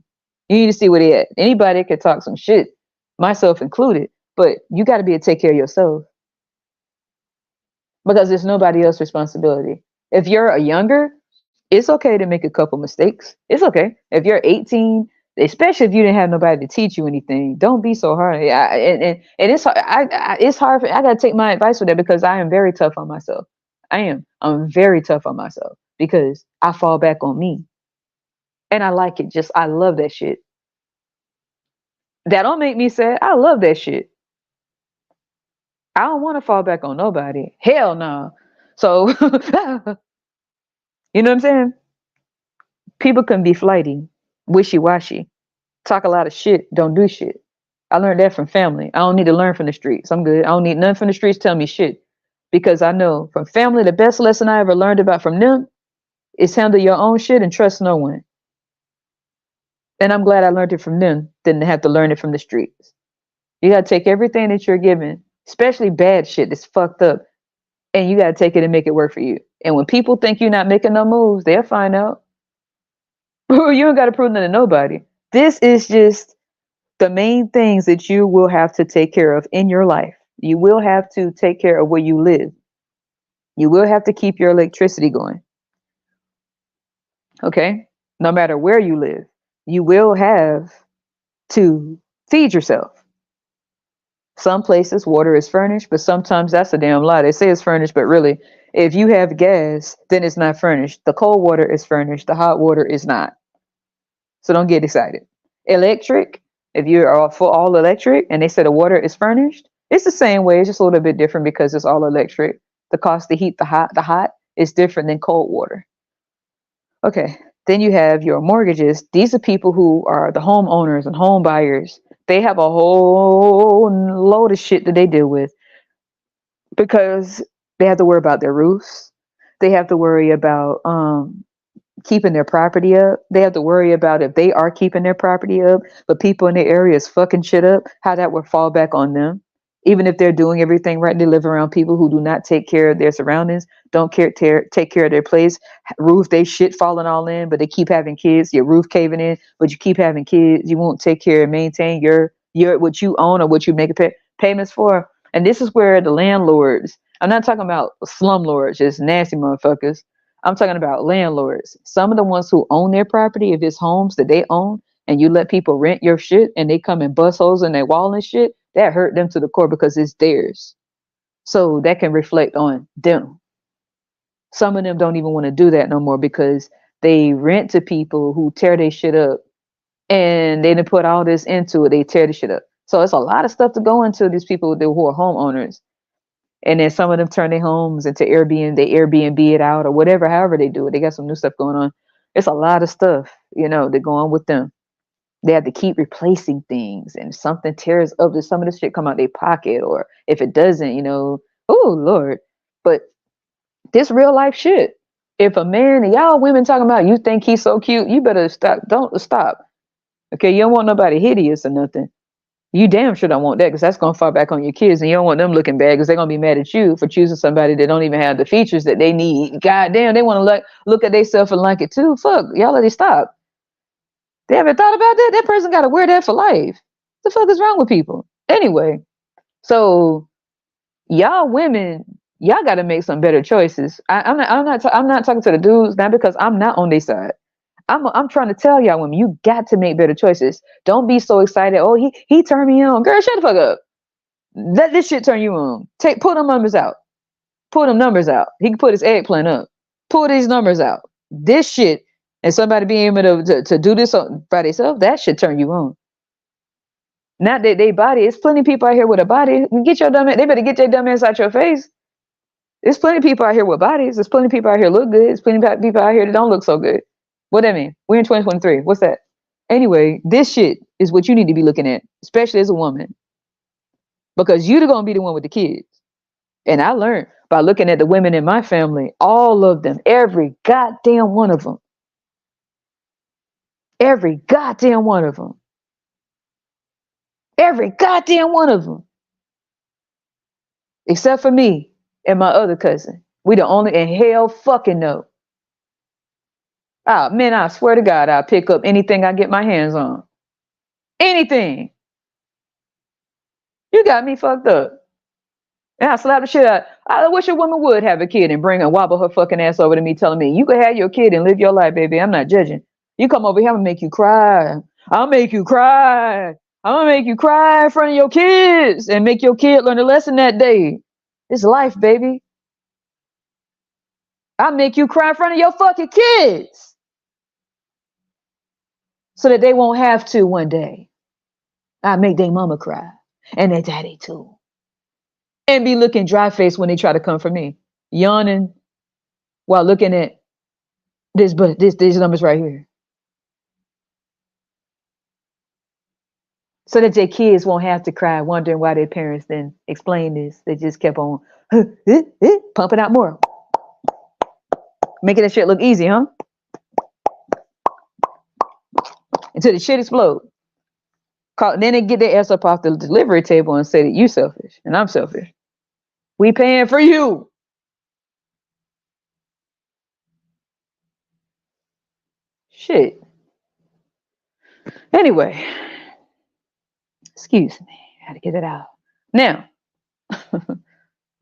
Speaker 1: You need to see where they at. Anybody can talk some shit, myself included. But you got to be able to take care of yourself. Because it's nobody else's responsibility. If you're a younger, it's okay to make a couple mistakes. It's okay. If you're 18, especially if you didn't have nobody to teach you anything, don't be so hard. And it's hard. It's hard. I got to take my advice with that because I am very tough on myself. I am. I'm very tough on myself because I fall back on me. And I like it. I love that shit. That don't make me sad. I love that shit. I don't want to fall back on nobody. Hell no. So, you know what I'm saying? People can be flighty, wishy-washy, talk a lot of shit, don't do shit. I learned that from family. I don't need to learn from the streets. I'm good. I don't need none from the streets tell me shit. Because I know from family, the best lesson I ever learned about from them is handle your own shit and trust no one. And I'm glad I learned it from them, than to have to learn it from the streets. You got to take everything that you're given, especially bad shit that's fucked up, and you got to take it and make it work for you. And when people think you're not making no moves, they'll find out. You ain't got to prove nothing to nobody. This is just the main things that you will have to take care of in your life. You will have to take care of where you live. You will have to keep your electricity going. Okay? No matter where you live, you will have to feed yourself. Some places water is furnished, but sometimes that's a damn lie. They say it's furnished, but really, if you have gas, then it's not furnished. The cold water is furnished. The hot water is not. So don't get excited. Electric, if you are for all electric and they say the water is furnished, it's the same way. It's just a little bit different because it's all electric. The cost to heat the hot is different than cold water. Okay. Then you have your mortgages. These are people who are the homeowners and home buyers. They have a whole load of shit that they deal with because they have to worry about their roofs. They have to worry about keeping their property up. They have to worry about if they are keeping their property up, but people in the area is fucking shit up, how that would fall back on them. Even if they're doing everything right, they live around people who do not take care of their surroundings, don't take care of their place, roof, they shit falling all in, but they keep having kids, your roof caving in, but you keep having kids, you won't take care and maintain your what you own or what you make payments for. And this is where the landlords, I'm not talking about slumlords, just nasty motherfuckers. I'm talking about landlords. Some of the ones who own their property, if it's homes that they own, and you let people rent your shit and they come and bust holes in their wall and shit, that hurt them to the core because it's theirs. So that can reflect on them. Some of them don't even want to do that no more because they rent to people who tear their shit up and they didn't put all this into it. They tear the shit up. So it's a lot of stuff to go into these people who are homeowners. And then some of them turn their homes into Airbnb, they Airbnb it out or whatever, however they do it. They got some new stuff going on. It's a lot of stuff, that go on with them. They have to keep replacing things, and if something tears up, some of this shit come out their pocket, or if it doesn't, oh Lord. But this real life shit. If a man, and y'all women talking about you think he's so cute, you better stop. Don't stop. Okay, you don't want nobody hideous or nothing. You damn sure don't want that because that's gonna fall back on your kids, and you don't want them looking bad because they're gonna be mad at you for choosing somebody that don't even have the features that they need. God damn, they want to look at themselves and like it too. Fuck, y'all let it stop. They haven't thought about that. That person got to wear that for life. The fuck is wrong with people? Anyway, so y'all women, y'all got to make some better choices. I'm not talking to the dudes, not because I'm not on their side. I'm trying to tell y'all women, you got to make better choices. Don't be so excited. Oh, he turned me on. Girl, shut the fuck up. Let this shit turn you on. Pull them numbers out. Pull them numbers out. He can put his eggplant up. Pull these numbers out. This shit, and somebody being able to do this by themselves, that should turn you on. Not that they body. It's plenty of people out here with a body. Get your dumb ass. They better get their dumb ass out your face. There's plenty of people out here with bodies. There's plenty of people out here look good. There's plenty of people out here that don't look so good. What that mean? We're in 2023. What's that? Anyway, this shit is what you need to be looking at, especially as a woman, because you're gonna be the one with the kids. And I learned by looking at the women in my family, all of them, every goddamn one of them, every goddamn one of them, every goddamn one of them, except for me and my other cousin. We the only, and hell fucking no. Ah, man, I swear to God, I'll pick up anything I get my hands on. Anything. You got me fucked up. And I slap the shit out. I wish a woman would have a kid and bring and wobble her fucking ass over to me, telling me, you could have your kid and live your life, baby. I'm not judging. You come over here, I'm gonna make you cry. I'll make you cry. I'm gonna make you cry in front of your kids and make your kid learn a lesson that day. It's life, baby. I'll make you cry in front of your fucking kids so that they won't have to one day. I make their mama cry and their daddy too. And be looking dry faced when they try to come for me, yawning while looking at these numbers right here, so that their kids won't have to cry, wondering why their parents didn't explain this. They just kept on pumping out more, making that shit look easy, huh? Until the shit explode. Then they get their ass up off the delivery table and say that you selfish and I'm selfish. We paying for you. Shit. Anyway, excuse me. I had to get it out. Now,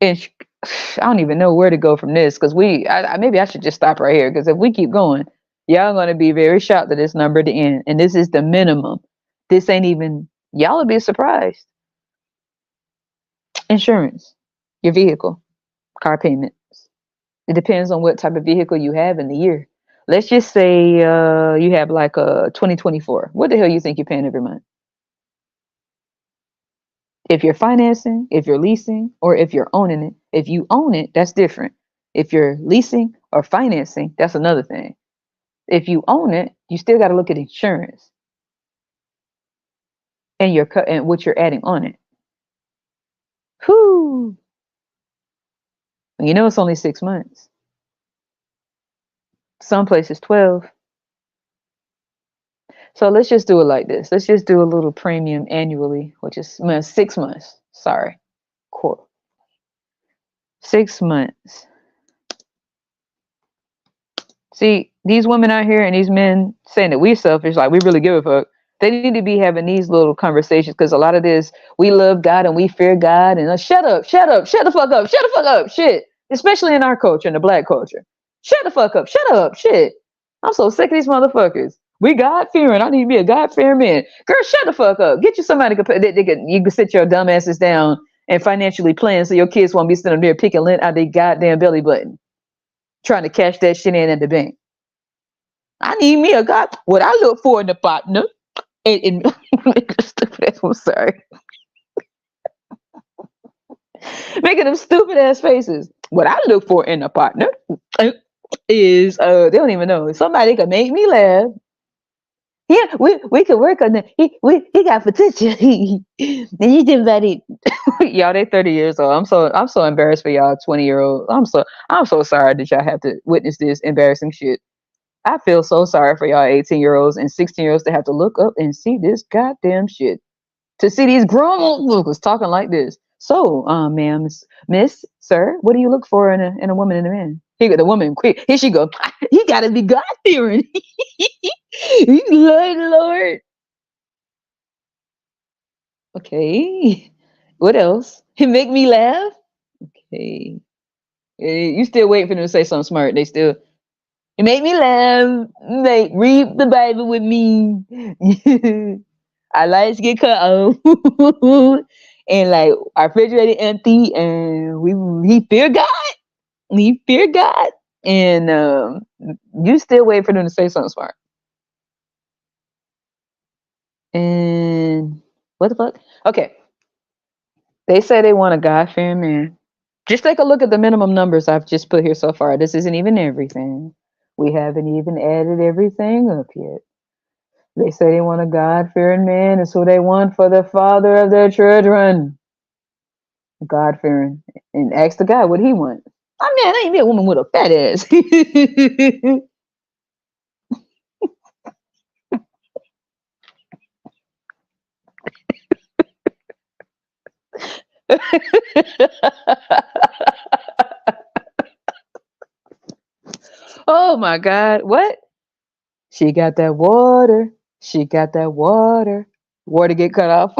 Speaker 1: and I don't even know where to go from this because maybe I should just stop right here, because if we keep going, y'all going to be very shocked at this number at the end. And this is the minimum. This ain't even, y'all will be surprised. Insurance, your vehicle, car payments. It depends on what type of vehicle you have in the year. Let's just say you have like a 2024. What the hell you think you're paying every month? If you're financing, if you're leasing, or if you're owning it. If you own it, that's different. If you're leasing or financing, that's another thing. If you own it, you still got to look at insurance and and what you're adding on it. Whew. You know, it's only 6 months. Some places 12. So let's just do it like this. Let's just do a little premium annually, which is 6 months. Sorry. Cool. 6 months. See, these women out here and these men saying that we selfish, like we really give a fuck. They need to be having these little conversations, because a lot of this, we love God and we fear God, and shut up, shut up, shut the fuck up, shut the fuck up, shit. Especially in our culture, in the black culture. Shut the fuck up, shit. I'm so sick of these motherfuckers. We God fearing. I need to be a God fearing man. Girl, shut the fuck up. Get you somebody you can sit your dumb asses down and financially plan so your kids won't be sitting there picking lint out their goddamn belly button, trying to cash that shit in at the bank. I need me a God. What I look for in a partner. I'm sorry. Making them stupid ass faces. What I look for in a partner is they don't even know. Somebody can make me laugh. Yeah, we could work on that. He got potential. And you did about it. Y'all, they 30 years old. I'm so embarrassed for y'all 20-year-old. I'm so sorry that y'all have to witness this embarrassing shit. I feel so sorry for y'all 18-year-olds and 16-year-olds to have to look up and see this goddamn shit. to see these grown motherfuckers talking like this. So, ma'am, miss, sir, what do you look for in a woman and a man? Here go the woman, quick. Here she go. He gotta be God fearing. Lord, Lord. Okay. What else? He make me laugh. Okay. You still waiting for them to say something smart. They still. It made me laugh. Like, read the Bible with me. Our lights get cut off. And like our refrigerator empty and we fear God. We fear God. And you still wait for them to say something smart. And what the fuck? Okay. They say they want a God fearing man. Just take a look at the minimum numbers I've just put here so far. This isn't even everything. We haven't even added everything up yet. They say they want a God-fearing man. It's who they want for the father of their children. God-fearing. And ask the guy what he wants. I mean, I ain't a woman with a fat ass. Oh my God. What? She got that water. She got that water. Water get cut off.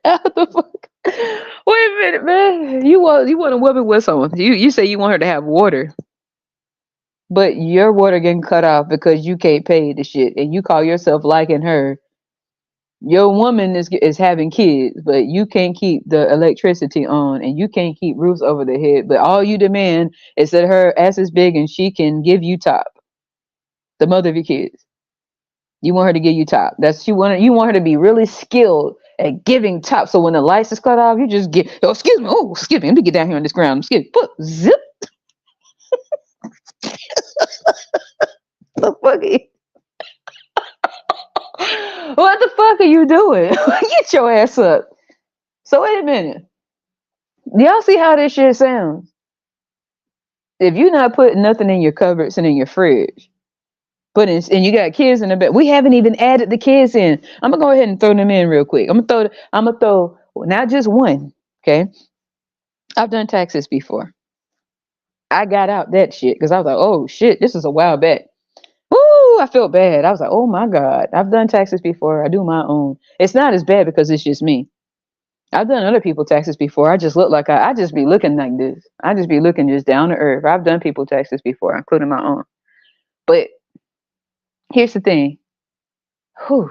Speaker 1: How the fuck? Wait a minute, man. You want a woman with someone. You say you want her to have water, but your water getting cut off because you can't pay the shit, and you call yourself liking her. Your woman is having kids, but you can't keep the electricity on, and you can't keep roofs over the head. But all you demand is that her ass is big and she can give you top, the mother of your kids. You want her to give you top. You want her to be really skilled at giving top. So when the lights is cut off, you just get, oh, excuse me, let me get down here on this ground. Excuse me, put zip the fuck. What the fuck are you doing? Get your ass up. So wait a minute. Do y'all see how this shit sounds? If you're not putting nothing in your cupboards and in your fridge, and you got kids in the bed, we haven't even added the kids in. I'm gonna go ahead and throw them in real quick. I'm gonna throw not just one. Okay, I've done taxes before. I got out that shit because I was like, oh shit, this is a while back. Woo, I felt bad. I was like, oh my God, I've done taxes before. I do my own. It's not as bad because it's just me. I've done other people's taxes before. I just look like I just be looking like this. I just be looking just down to earth. I've done people's taxes before, including my own. But here's the thing. Whew.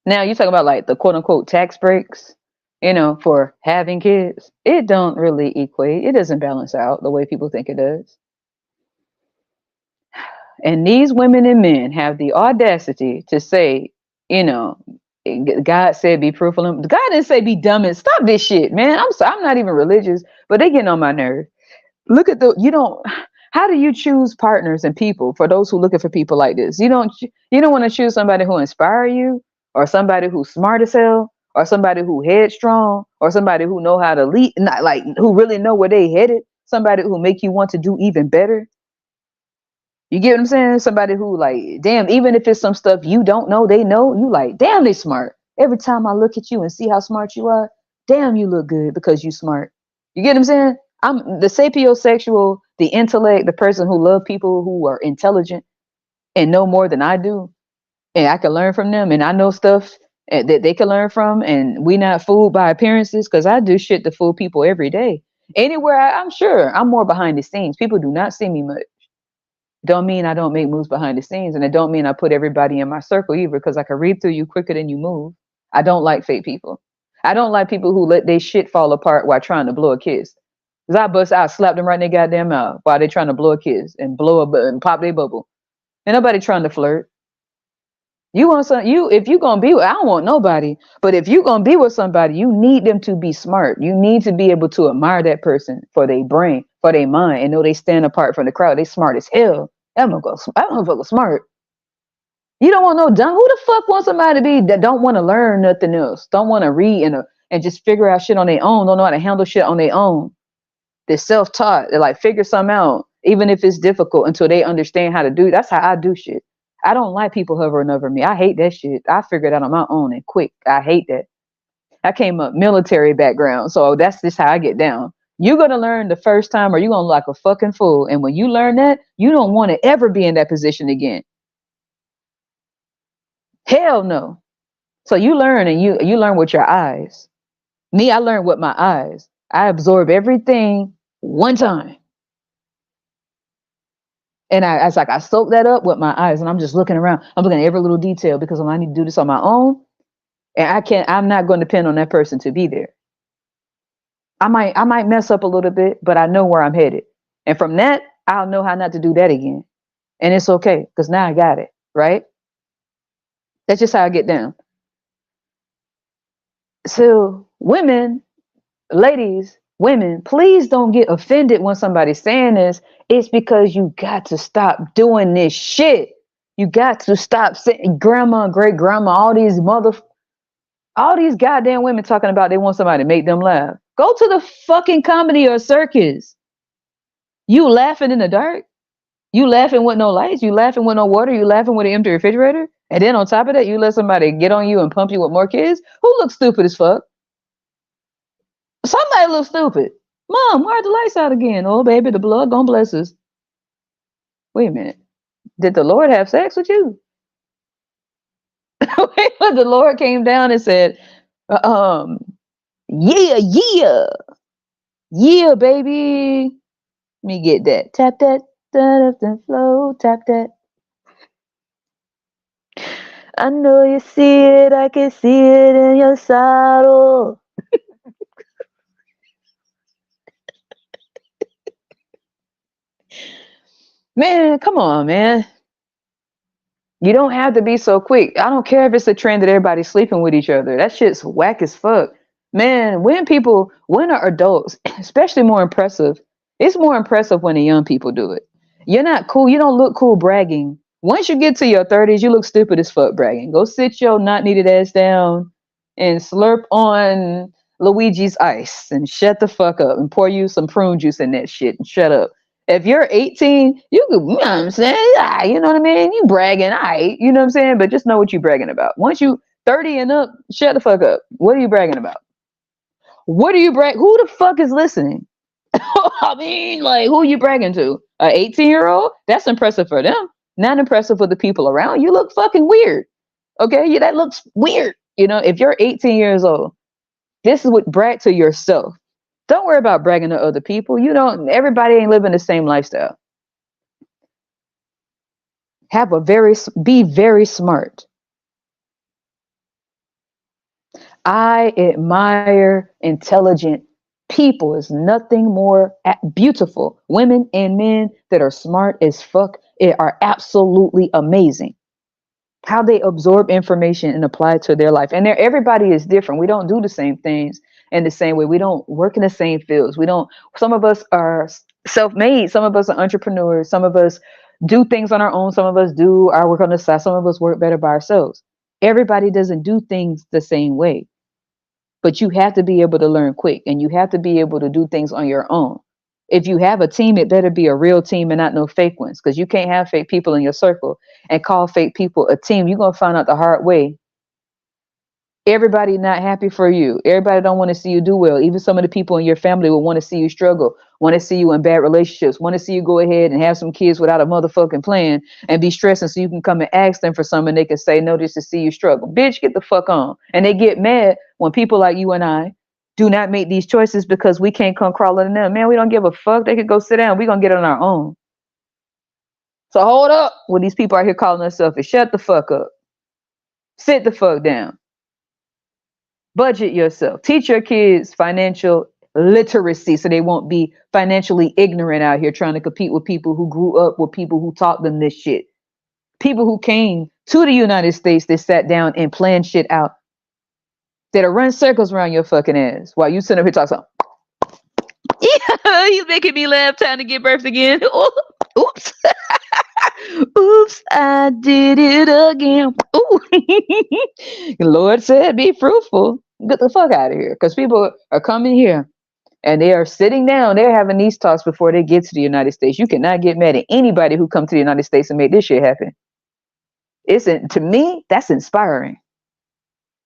Speaker 1: Now you talk about like the quote unquote tax breaks, for having kids. It don't really equate. It doesn't balance out the way people think it does. And these women and men have the audacity to say, God said be fruitful. God didn't say be dumb and stop this shit, man. I'm not even religious, but they getting on my nerve. Look at how do you choose partners and people for those who looking for people like this? You don't want to choose somebody who inspire you, or somebody who's smart as hell, or somebody who headstrong, or somebody who know how to lead, not like who really know where they headed, somebody who make you want to do even better. You get what I'm saying? Somebody who like, damn, even if it's some stuff you don't know, they know, you like, damn, they smart. Every time I look at you and see how smart you are, damn, you look good because you smart. You get what I'm saying? I'm the sapiosexual, the intellect, the person who love people who are intelligent and know more than I do. And I can learn from them, and I know stuff that they can learn from, and we not fooled by appearances, because I do shit to fool people every day. Anywhere I'm sure I'm more behind the scenes. People do not see me much. Don't mean I don't make moves behind the scenes, and it don't mean I put everybody in my circle either, because I can read through you quicker than you move. I don't like fake people. I don't like people who let their shit fall apart while trying to blow a kiss. Cause I slap them right in their goddamn mouth while they trying to blow a kiss and and pop their bubble. Ain't nobody trying to flirt. You want if you gonna be with, I don't want nobody, but if you gonna be with somebody, you need them to be smart. You need to be able to admire that person for their brain, for their mind, and know they stand apart from the crowd. They smart as hell. That motherfucker smart. You don't want no dumb. Who the fuck wants somebody to be that don't want to learn nothing else? Don't want to read and just figure out shit on their own. Don't know how to handle shit on their own. They're self-taught. They're like figure something out. even if it's difficult, until they understand how to do. That's how I do shit. I don't like people hovering over me. I hate that shit. I figured out on my own and quick. I hate that. I came up military background, so that's just how I get down. You're gonna learn the first time, or you're gonna look like a fucking fool. And when you learn that, you don't want to ever be in that position again. Hell no. So you learn, and you learn with your eyes. Me, I learned with my eyes. I absorb everything one time. And it's like I soak that up with my eyes, and I'm just looking around. I'm looking at every little detail, because when I need to do this on my own, and I'm not going to depend on that person to be there. I might mess up a little bit, but I know where I'm headed. And from that, I'll know how not to do that again. And it's okay, because now I got it, right? That's just how I get down. So women, ladies, women, please don't get offended when somebody's saying this. It's because you got to stop doing this shit. You got to stop saying grandma, great grandma, all these goddamn women talking about they want somebody to make them laugh. Go to the fucking comedy or circus. You laughing in the dark? You laughing with no lights? You laughing with no water? You laughing with an empty refrigerator? And then on top of that, you let somebody get on you and pump you with more kids? Who looks stupid as fuck? Somebody looks stupid. Mom, why are the lights out again? Oh, baby, the blood gonna bless us. Wait a minute. Did the Lord have sex with you? The Lord came down and said, yeah, baby. Let me get that. Tap that, the flow, tap that. I know you see it, I can see it in your saddle. Man, come on, man. You don't have to be so quick. I don't care if it's a trend that everybody's sleeping with each other. That shit's whack as fuck. Man, when are adults, especially more impressive, it's more impressive when the young people do it. You're not cool. You don't look cool bragging. Once you get to your 30s, you look stupid as fuck bragging. Go sit your not needed ass down and slurp on Luigi's ice and shut the fuck up and pour you some prune juice in that shit and shut up. If you're 18, you know what I'm saying? You know what I mean? You bragging, you know what I'm saying? But just know what you're bragging about. Once you 30 and up, shut the fuck up. What are you bragging about? What are you who the fuck is listening? I mean, like, who are you bragging to? An 18-year-old? That's impressive for them. Not impressive for the people around. You look fucking weird. Okay? Yeah, that looks weird. You know, if you're 18 years old, this is what brag to yourself. Don't worry about bragging to other people. Everybody ain't living the same lifestyle. Be very smart. I admire intelligent people. Is nothing more beautiful. Women and men that are smart as fuck are absolutely amazing. How they absorb information and apply it to their life. And everybody is different. We don't do the same things in the same way. We don't work in the same fields. Some of us are self-made. Some of us are entrepreneurs. Some of us do things on our own. Some of us do our work on the side. Some of us work better by ourselves. Everybody doesn't do things the same way. But you have to be able to learn quick, and you have to be able to do things on your own. If you have a team, it better be a real team and not no fake ones, because you can't have fake people in your circle and call fake people a team. You're going to find out the hard way. Everybody not happy for you. Everybody don't want to see you do well. Even some of the people in your family will want to see you struggle, want to see you in bad relationships, want to see you go ahead and have some kids without a motherfucking plan and be stressing so you can come and ask them for something and they can say no just to see you struggle. Bitch, get the fuck on. And they get mad when people like you and I do not make these choices because we can't come crawling in them. Man, we don't give a fuck. They could go sit down. We're going to get it on our own. So hold up when these people are here calling us selfish. Shut the fuck up. Sit the fuck down. Budget yourself. Teach your kids financial literacy so they won't be financially ignorant out here trying to compete with people who grew up with people who taught them this shit. People who came to the United States that sat down and planned shit out. That'll run circles around your fucking ass while you sit up here talking. Yeah, you making me laugh. Time to give birth again. Oops. Oops, I did it again. Ooh. The Lord said, be fruitful. Get the fuck out of here. Because people are coming here And they are sitting down, they're having these talks before they get to the United States. You cannot get mad at anybody who come to the United States and make this shit happen. To me, that's inspiring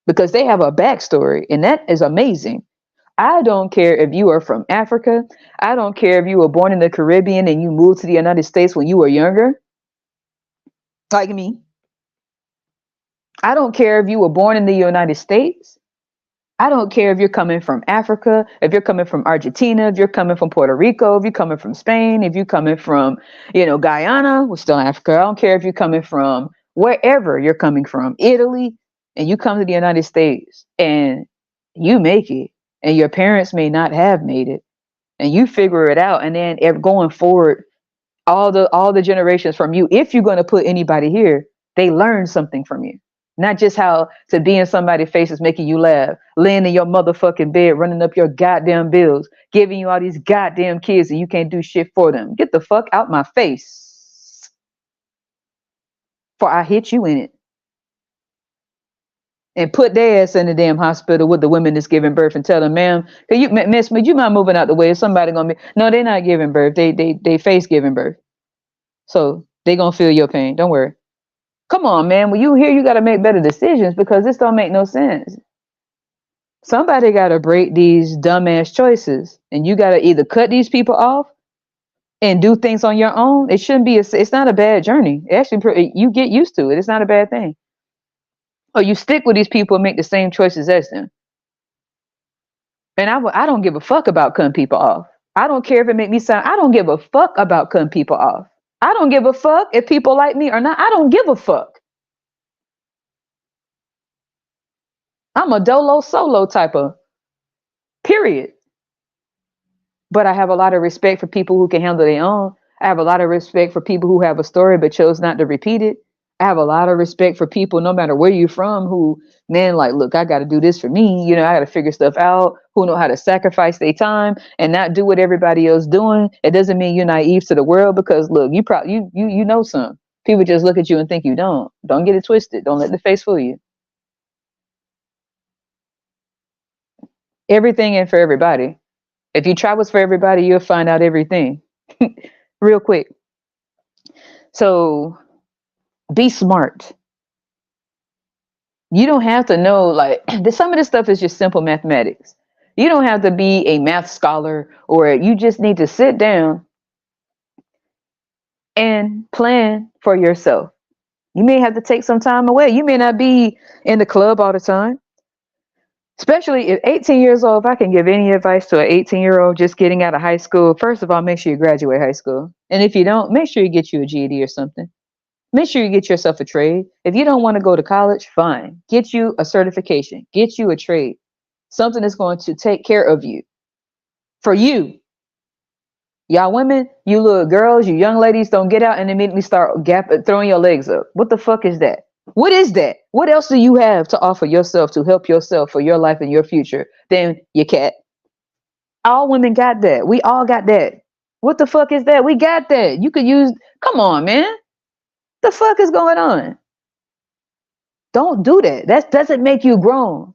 Speaker 1: because they have a backstory, and that is amazing. I don't care if you are from Africa. I don't care if you were born in the Caribbean and you moved to the United States when you were younger, like me. I don't care if you were born in the United States. I don't care if you're coming from Africa, if you're coming from Argentina, if you're coming from Puerto Rico, if you're coming from Spain, if you're coming from, Guyana, we're still in Africa. I don't care if you're coming from wherever you're coming from, Italy, and you come to the United States and you make it, and your parents may not have made it, and you figure it out, and then going forward, all the generations from you, if you're going to put anybody here, they learn something from you. Not just how to be in somebody's face is making you laugh, laying in your motherfucking bed, running up your goddamn bills, giving you all these goddamn kids and you can't do shit for them. Get the fuck out my face. For I hit you in it. And put their ass in the damn hospital with the women that's giving birth and tell them, ma'am, miss, would you mind moving out the way? Is somebody gonna be? No, they're not giving birth. They face giving birth. So they gonna feel your pain. Don't worry. Come on, man. When you here, you got to make better decisions because this don't make no sense. Somebody got to break these dumbass choices, and you got to either cut these people off and do things on your own. It shouldn't be. It's not a bad journey. Actually, you get used to it. It's not a bad thing. Or you stick with these people and make the same choices as them. And I don't give a fuck about cutting people off. I don't care if it make me sound. I don't give a fuck about cutting people off. I don't give a fuck if people like me or not. I don't give a fuck. I'm a dolo solo type of period. But I have a lot of respect for people who can handle their own. I have a lot of respect for people who have a story but chose not to repeat it. I have a lot of respect for people, no matter where you're from, who, man, like, look, I got to do this for me. I got to figure stuff out, who know how to sacrifice their time and not do what everybody else doing. It doesn't mean you're naive to the world because, look, you know some. People just look at you and think you don't. Don't get it twisted. Don't let the face fool you. Everything ain't for everybody. If you try what's for everybody, you'll find out everything real quick. So be smart. You don't have to know, like, some of this stuff is just simple mathematics. You don't have to be a math scholar, or you just need to sit down and plan for yourself. You may have to take some time away. You may not be in the club all the time. Especially at 18 years old, if I can give any advice to an 18-year-old just getting out of high school, first of all, make sure you graduate high school. And if you don't, make sure you get you a GED or something. Make sure you get yourself a trade. If you don't want to go to college, fine. Get you a certification. Get you a trade. Something that's going to take care of you. For you. Y'all women, you little girls, you young ladies, don't get out and immediately start throwing your legs up. What the fuck is that? What is that? What else do you have to offer yourself to help yourself for your life and your future than your cat? All women got that. We all got that. What the fuck is that? We got that. You could use, come on, man. The fuck is going on? Don't do that. That doesn't make you grown.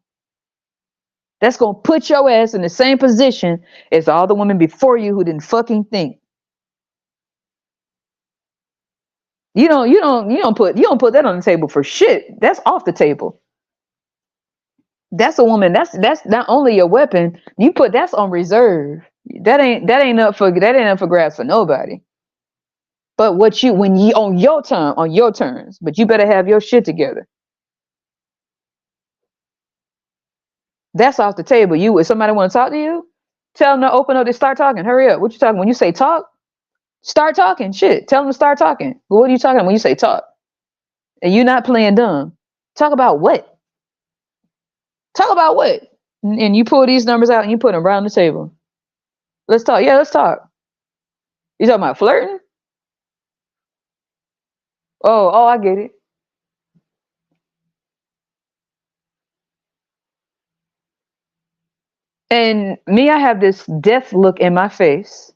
Speaker 1: That's going to put your ass in the same position as all the women before you who didn't fucking think. You don't put that on the table for shit. That's off the table. That's a woman. That's not only your weapon. That's on reserve. That ain't up for grabs for nobody. But when you on your time, on your terms, but you better have your shit together. That's off the table. If somebody want to talk to you, tell them to open up. They start talking. Hurry up. What you talking? When you say talk, start talking. Shit. Tell them to start talking. But what are you talking when you say talk? And you're not playing dumb. Talk about what? Talk about what? And you pull these numbers out and you put them around the table. Let's talk. Yeah, let's talk. You talking about flirting? Oh, I get it. And me, I have this death look in my face.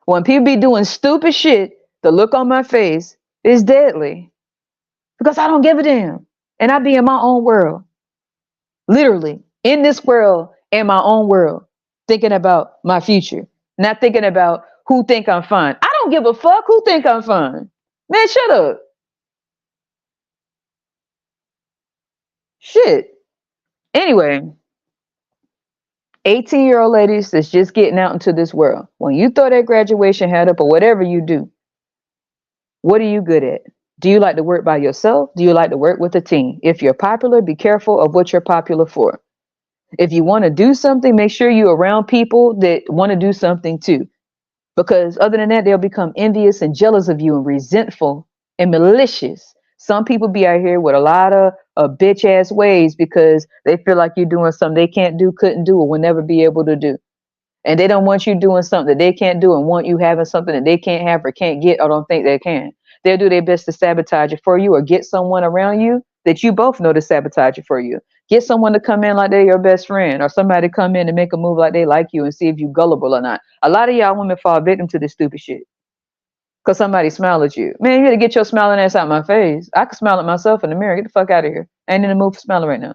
Speaker 1: When people be doing stupid shit, the look on my face is deadly. Because I don't give a damn. And I be in my own world. Literally, in this world, in my own world. thinking about my future, not thinking about who think I'm fine. I don't give a fuck who think I'm fine. Man, shut up. Shit. Anyway, 18-year-old ladies that's just getting out into this world. When you throw that graduation hat up or whatever you do, what are you good at? Do you like to work by yourself? Do you like to work with a team? If you're popular, be careful of what you're popular for. If you want to do something, make sure you're around people that want to do something too. Because other than that, they'll become envious and jealous of you and resentful and malicious. Some people be out here with a lot of bitch ass ways because they feel like you're doing something they can't do, couldn't do, or will never be able to do. And they don't want you doing something that they can't do and want you having something that they can't have or can't get or don't think they can. They'll do their best to sabotage it for you or get someone around you that you both know to sabotage it for you. Get someone to come in like they're your best friend or somebody come in and make a move like they like you and see if you gullible or not. A lot of y'all women fall victim to this stupid shit because somebody smile at you. Man, you gotta get your smiling ass out my face. I can smile at myself in the mirror. Get the fuck out of here. I ain't in the mood for smiling right now.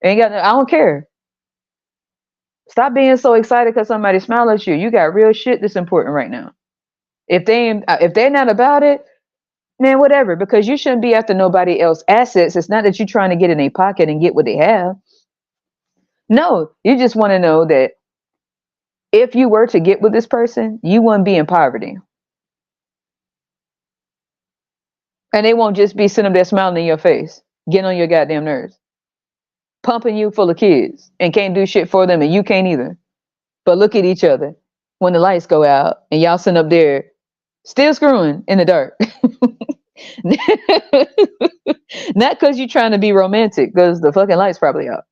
Speaker 1: I don't care. Stop being so excited because somebody smile at you. You got real shit that's important right now. If they're not about it, man, whatever. Because you shouldn't be after nobody else's assets. It's not that you're trying to get in their pocket and get what they have. No, you just want to know that if you were to get with this person, you wouldn't be in poverty. And they won't just be sitting up there smiling in your face, getting on your goddamn nerves, pumping you full of kids and can't do shit for them and you can't either. But look at each other when the lights go out and y'all sitting up there still screwing in the dark. Not because you're trying to be romantic, because the fucking lights probably out.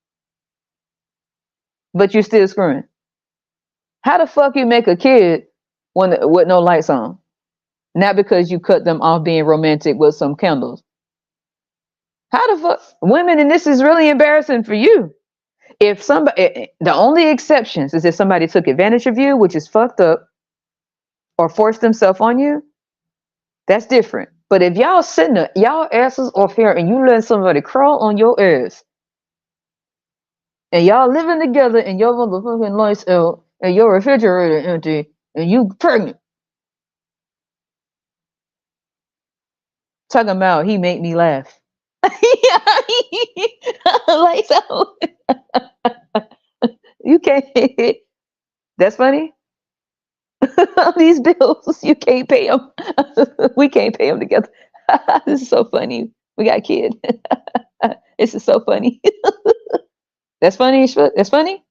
Speaker 1: But you're still screwing. How the fuck you make a kid with no lights on? Not because you cut them off being romantic with some candles. How the fuck? Women, and this is really embarrassing for you. If somebody, the only exceptions is if somebody took advantage of you, which is fucked up, or forced themselves on you, that's different. But if y'all sitting there, y'all asses off here and you let somebody crawl on your ass, and y'all living together and your motherfucking lights out and your refrigerator empty and you pregnant, talking about he made me laugh. Lights out. You can't. That's funny. These bills, you can't pay them. We can't pay them together. This is so funny. We got a kid. This is so funny. That's funny. That's funny.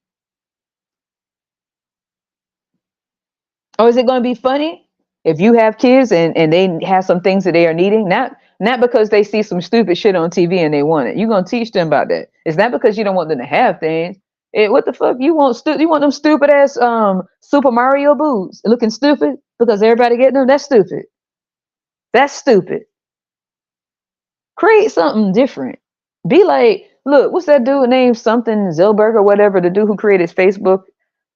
Speaker 1: Or is it going to be funny if you have kids and they have some things that they are needing? Not because they see some stupid shit on TV and they want it. You're going to teach them about that. It's not because you don't want them to have things. What the fuck? You want them stupid ass Super Mario boots looking stupid because everybody getting them? That's stupid. That's stupid. Create something different. Be like, look, what's that dude named something Zilberg or whatever, the dude who created Facebook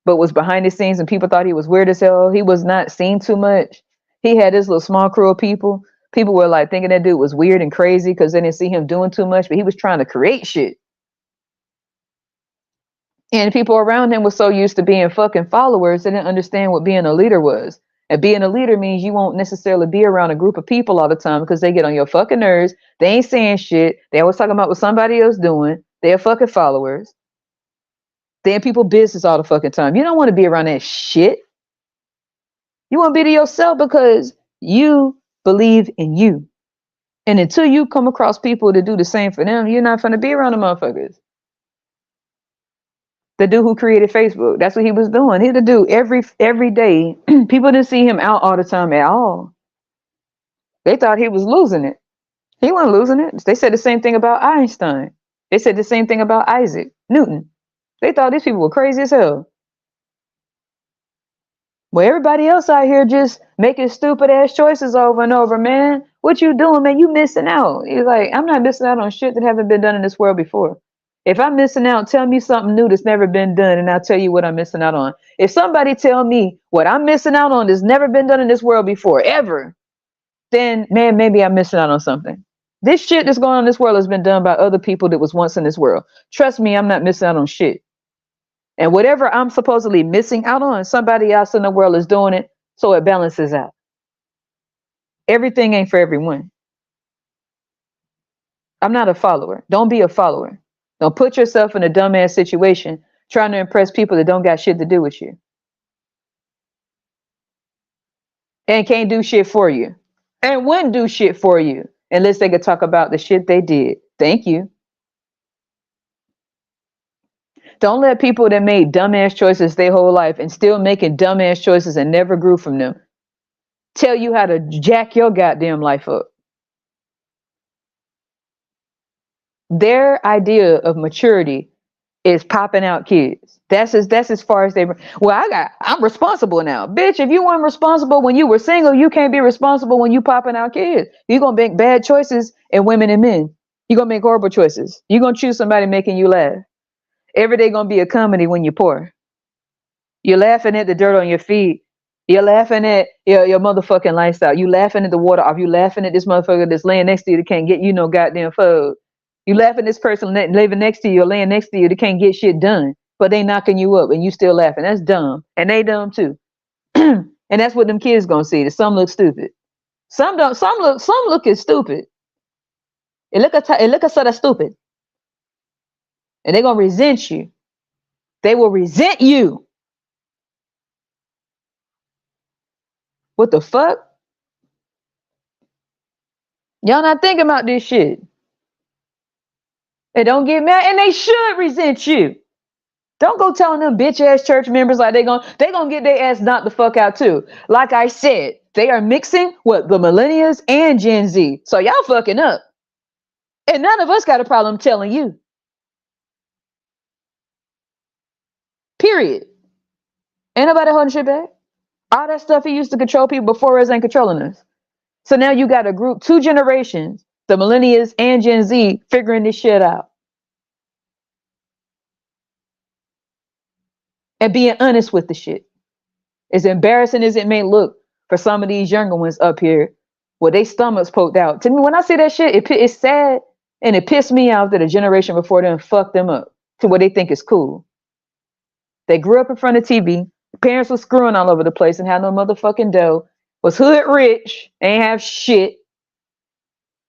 Speaker 1: but was behind the scenes and people thought he was weird as hell. He was not seen too much. He had this little small crew of people. People were like thinking that dude was weird and crazy because they didn't see him doing too much, but he was trying to create shit. And people around him were so used to being fucking followers, they didn't understand what being a leader was. And being a leader means you won't necessarily be around a group of people all the time because they get on your fucking nerves. They ain't saying shit. They always talking about what somebody else doing. They're fucking followers. They're in people's business all the fucking time. You don't want to be around that shit. You want to be to yourself because you believe in you. And until you come across people to do the same for them, you're not going to be around the motherfuckers. The dude who created Facebook, that's what he was doing. He would do every day. People didn't see him out all the time at all. They thought he was losing it. He wasn't losing it. They said the same thing about Einstein. They said the same thing about Isaac Newton. They thought these people were crazy as hell. Well, everybody else out here just making stupid ass choices over and over, man. What you doing, man? You missing out. You're like, I'm not missing out on shit that haven't been done in this world before. If I'm missing out, tell me something new that's never been done, and I'll tell you what I'm missing out on. If somebody tell me what I'm missing out on that's never been done in this world before, ever, then, man, maybe I'm missing out on something. This shit that's going on in this world has been done by other people that was once in this world. Trust me, I'm not missing out on shit. And whatever I'm supposedly missing out on, somebody else in the world is doing it, so it balances out. Everything ain't for everyone. I'm not a follower. Don't be a follower. Don't put yourself in a dumbass situation trying to impress people that don't got shit to do with you and can't do shit for you and wouldn't do shit for you unless they could talk about the shit they did. Thank you. Don't let people that made dumbass choices their whole life and still making dumbass choices and never grew from them tell you how to jack your goddamn life up. Their idea of maturity is popping out kids. That's as far as they. Well, I'm responsible now, bitch. If you weren't responsible when you were single, you can't be responsible when you popping out kids. You're gonna make bad choices in women and men. You're gonna make horrible choices. You're gonna choose somebody making you laugh. Every day gonna be a comedy when you're poor. You're laughing at the dirt on your feet. You're laughing at your motherfucking lifestyle. You laughing at the water off. You laughing at this motherfucker that's laying next to you that can't get you no goddamn food. You laughing at this person living next to you or laying next to you that can't get shit done, but they knocking you up and you still laughing. That's dumb. And they dumb too. And that's what them kids gonna see. That some look stupid. Some don't. Some look as stupid. It look at sort of stupid. And they gonna resent you. They will resent you. What the fuck? Y'all not thinking about this shit. They don't get mad, and they should resent you. Don't go telling them bitch ass church members like they gonna get their ass knocked the fuck out too. Like I said, they are mixing with the millennials and Gen Z. So y'all fucking up. And none of us got a problem telling you. Period. Ain't nobody holding shit back. All that stuff he used to control people before us ain't controlling us. So now you got a group, 2 generations, the millennials and Gen Z, figuring this shit out. And being honest with the shit. As embarrassing as it may look for some of these younger ones up here, with their stomachs poked out. To me, when I see that shit, it's sad and it pissed me off that a generation before them fucked them up to what they think is cool. They grew up in front of TV. Parents were screwing all over the place and had no motherfucking dough. Was hood rich, ain't have shit.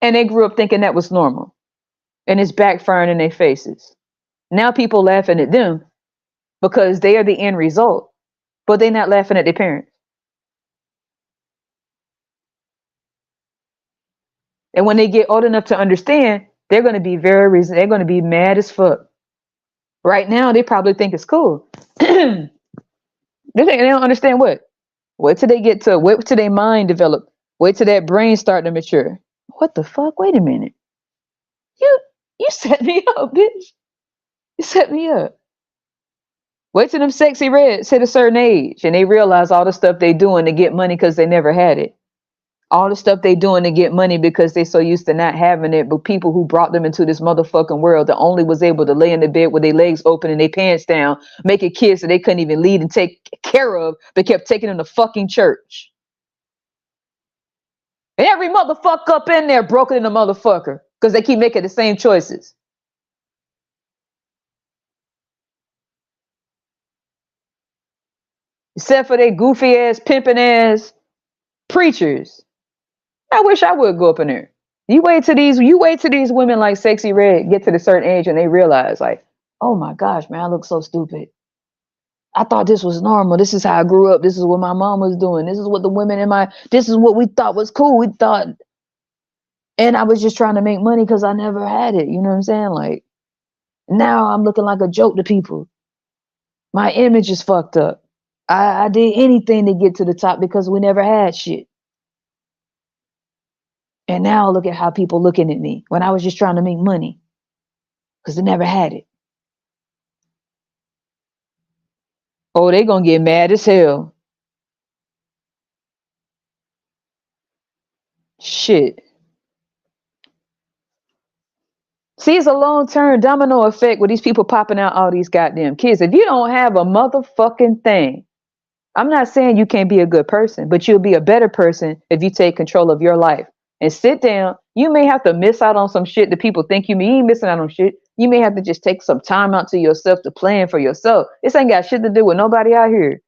Speaker 1: And they grew up thinking that was normal. And it's backfiring in their faces. Now people laughing at them because they are the end result. But they're not laughing at their parents. And when they get old enough to understand, they're going to be they're going to be mad as fuck. Right now, they probably think it's cool. They don't understand what. Wait till their mind develop. Wait till that brain start to mature. What the fuck? Wait a minute. You set me up, bitch. You set me up. Wait till them sexy reds hit a certain age and they realize all the stuff they doing to get money because they never had it. All the stuff they doing to get money because they so used to not having it, but people who brought them into this motherfucking world that only was able to lay in the bed with their legs open and their pants down, making kids that they couldn't even lead and take care of, but kept taking them to fucking church. And every motherfucker up in there broken in a motherfucker because they keep making the same choices. Except for they goofy ass, pimping ass preachers. I wish I would go up in there. You wait till these women like Sexy Red get to the certain age and they realize like, oh my gosh, man, I look so stupid. I thought this was normal. This is how I grew up. This is what my mom was doing. This is what the women this is what we thought was cool. We thought, and I was just trying to make money because I never had it. You know what I'm saying? Like, now I'm looking like a joke to people. My image is fucked up. I did anything to get to the top because we never had shit. And now look at how people looking at me when I was just trying to make money because they never had it. Oh, they gonna get mad as hell. Shit. See, it's a long-term domino effect with these people popping out all these goddamn kids. If you don't have a motherfucking thing, I'm not saying you can't be a good person, but you'll be a better person if you take control of your life and sit down. You may have to miss out on some shit that people think you mean. You ain't missing out on shit. You may have to just take some time out to yourself to plan for yourself. This ain't got shit to do with nobody out here.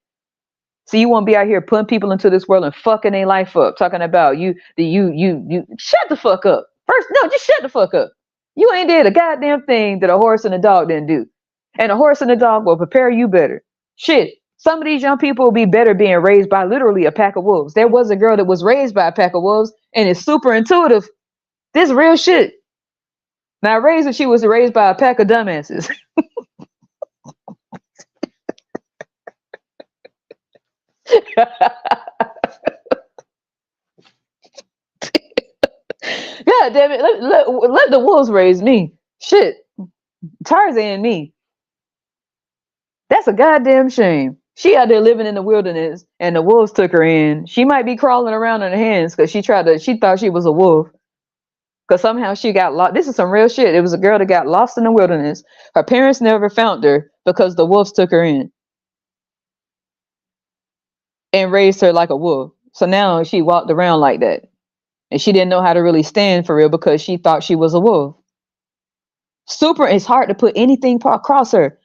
Speaker 1: So you won't be out here putting people into this world and fucking their life up, talking about you. Shut the fuck up. First, no, just shut the fuck up. You ain't did a goddamn thing that a horse and a dog didn't do, and a horse and a dog will prepare you better. Shit, some of these young people will be better being raised by literally a pack of wolves. There was a girl that was raised by a pack of wolves, and it's super intuitive. This real shit. Now, she was raised by a pack of dumbasses. God damn it. Let the wolves raise me. Shit. Tarzan me. That's a goddamn shame. She out there living in the wilderness and the wolves took her in. She might be crawling around on her hands because she thought she was a wolf. Because somehow she got lost. This is some real shit. It was a girl that got lost in the wilderness. Her parents never found her because the wolves took her in and raised her like a wolf. So now she walked around like that. And she didn't know how to really stand for real because she thought she was a wolf. Super, it's hard to put anything across her.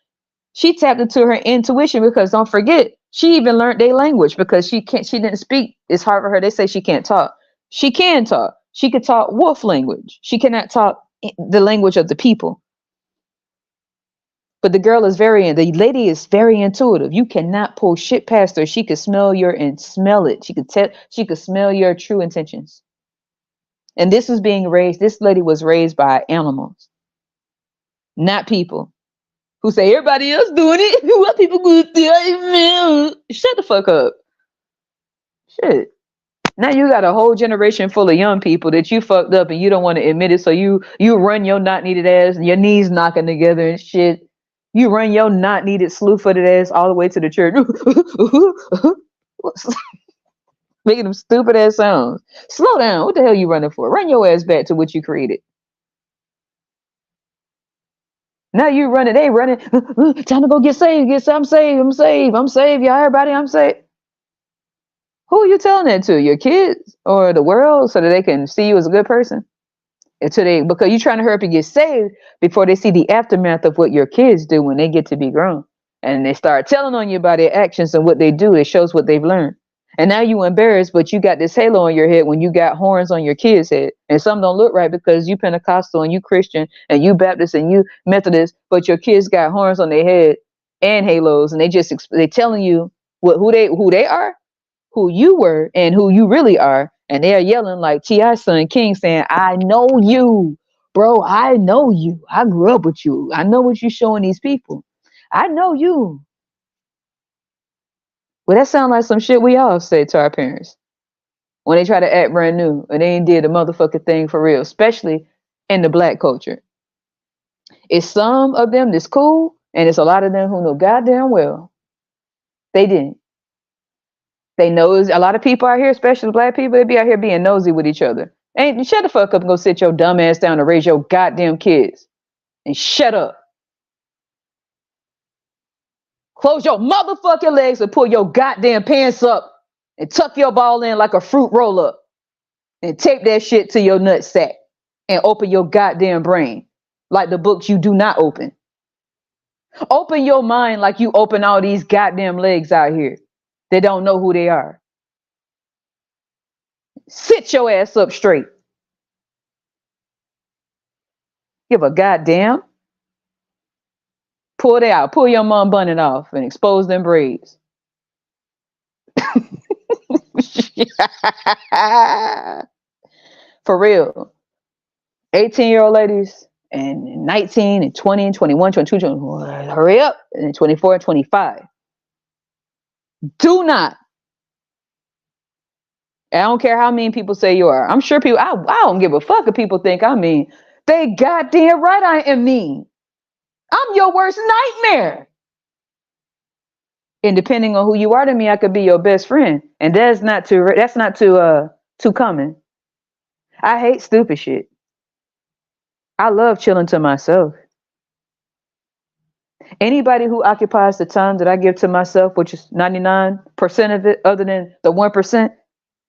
Speaker 1: She tapped into her intuition because don't forget, she even learned their language because she didn't speak. It's hard for her. They say she can't talk. She can talk. She could talk wolf language. She cannot talk the language of the people. But the lady is very intuitive. You cannot pull shit past her. She could smell and smell it. She could smell your true intentions. And this lady was raised by animals, not people who say everybody else doing it. What people gonna do? Shut the fuck up. Shit. Now you got a whole generation full of young people that you fucked up and you don't want to admit it. So you run your not needed ass and your knees knocking together and shit. You run your not needed slew footed ass all the way to the church. Making them stupid ass sounds. Slow down. What the hell you running for? Run your ass back to what you created. Now you running. They running. Time to go get saved. I'm saved. I'm saved. I'm saved. Y'all, everybody, I'm saved. Who are you telling that to? Your kids or the world so that they can see you as a good person? Because you're trying to hurry up and get saved before they see the aftermath of what your kids do when they get to be grown. And they start telling on you about their actions and what they do. It shows what they've learned. And now you embarrassed, but you got this halo on your head when you got horns on your kid's head. And some don't look right because you Pentecostal and you Christian and you Baptist and you Methodist, but your kids got horns on their head and halos, and they telling you who they are, who you were, and who you really are. And they're yelling like T.I.'s son King saying, I know you, bro. I know you. I grew up with you. I know what you're showing these people. I know you. Well, that sounds like some shit we all say to our parents when they try to act brand new and they ain't did a motherfucking thing for real, especially in the black culture. It's some of them that's cool, and it's a lot of them who know goddamn well they didn't. They know a lot of people out here, especially black people, they be out here being nosy with each other. Ain't shut the fuck up and go sit your dumb ass down and raise your goddamn kids. And shut up. Close your motherfucking legs and pull your goddamn pants up and tuck your ball in like a fruit roll up and tape that shit to your nutsack and open your goddamn brain like the books you do not open. Open your mind like you open all these goddamn legs out here. They don't know who they are. Sit your ass up straight. Give a goddamn. Pull it out. Pull your mom bunnet off and expose them braids. For real. 18-year-old ladies and 19 and 20 and 21, 22, 24, hurry up. And 24 and 25. Do not. I don't care how mean people say you are. I'm sure people, I don't give a fuck if people think I'm mean. They goddamn right I am mean. I'm your worst nightmare. And depending on who you are to me, I could be your best friend. And that's not too common. I hate stupid shit. I love chilling to myself. Anybody who occupies the time that I give to myself, which is 99% of it, other than the 1%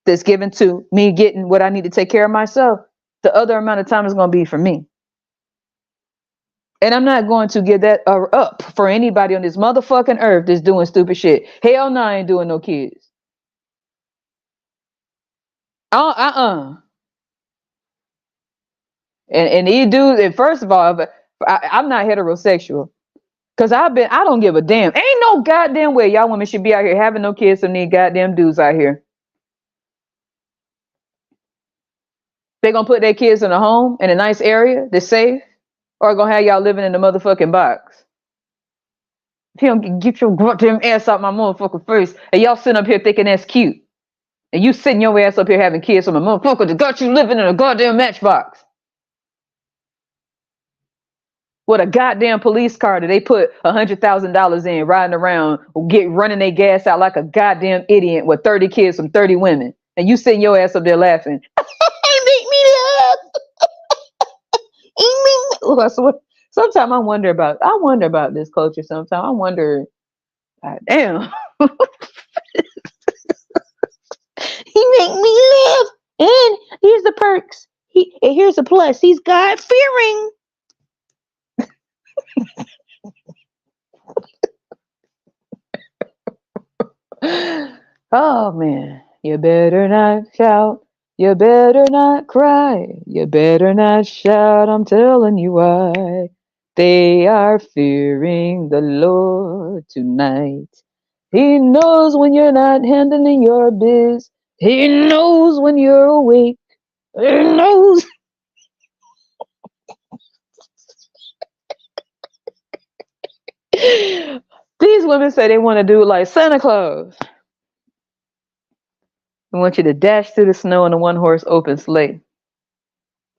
Speaker 1: that's given to me getting what I need to take care of myself, the other amount of time is going to be for me. And I'm not going to give that up for anybody on this motherfucking earth that's doing stupid shit. Hell no, I ain't doing no kids. And these dudes, and first of all, I'm not heterosexual. Cause I don't give a damn. Ain't no goddamn way y'all women should be out here having no kids from these goddamn dudes out here. They gonna put their kids in a home in a nice area that's safe, or gonna have y'all living in the motherfucking box. If you don't get your goddamn ass out my motherfucking face, and y'all sitting up here thinking that's cute, and you sitting your ass up here having kids from a motherfucker that got you living in a goddamn matchbox. With a goddamn police car that they put $100,000 in, riding around, running their gas out like a goddamn idiot with 30 kids from 30 women, and you sitting your ass up there laughing. Make me laugh. Sometimes I wonder about this culture. Sometimes I wonder, God damn,
Speaker 2: He make me laugh. And here's the perks. Here's a plus. He's God fearing.
Speaker 1: Oh man, you better not shout, you better not cry, you better not shout, I'm telling you why. They are fearing the Lord tonight. He knows when you're not handling your biz. He knows when you're awake. He knows. These women say they want to do like Santa Claus. I want you to dash through the snow in a one-horse open sleigh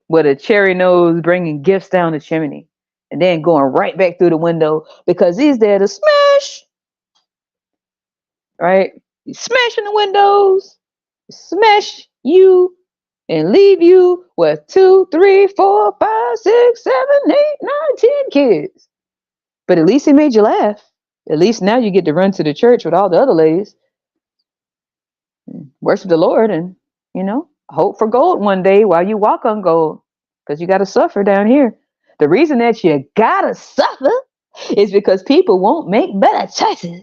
Speaker 1: with a cherry nose bringing gifts down the chimney and then going right back through the window because he's there to smash. Right? He's smashing the windows, smash you, and leave you with 2, 3, 4, 5, 6, 7, 8, 9, 10 kids. But at least he made you laugh. At least now you get to run to the church with all the other ladies, worship the Lord, and hope for gold one day while you walk on gold, because you got to suffer down here. The reason that you gotta suffer is because people won't make better choices.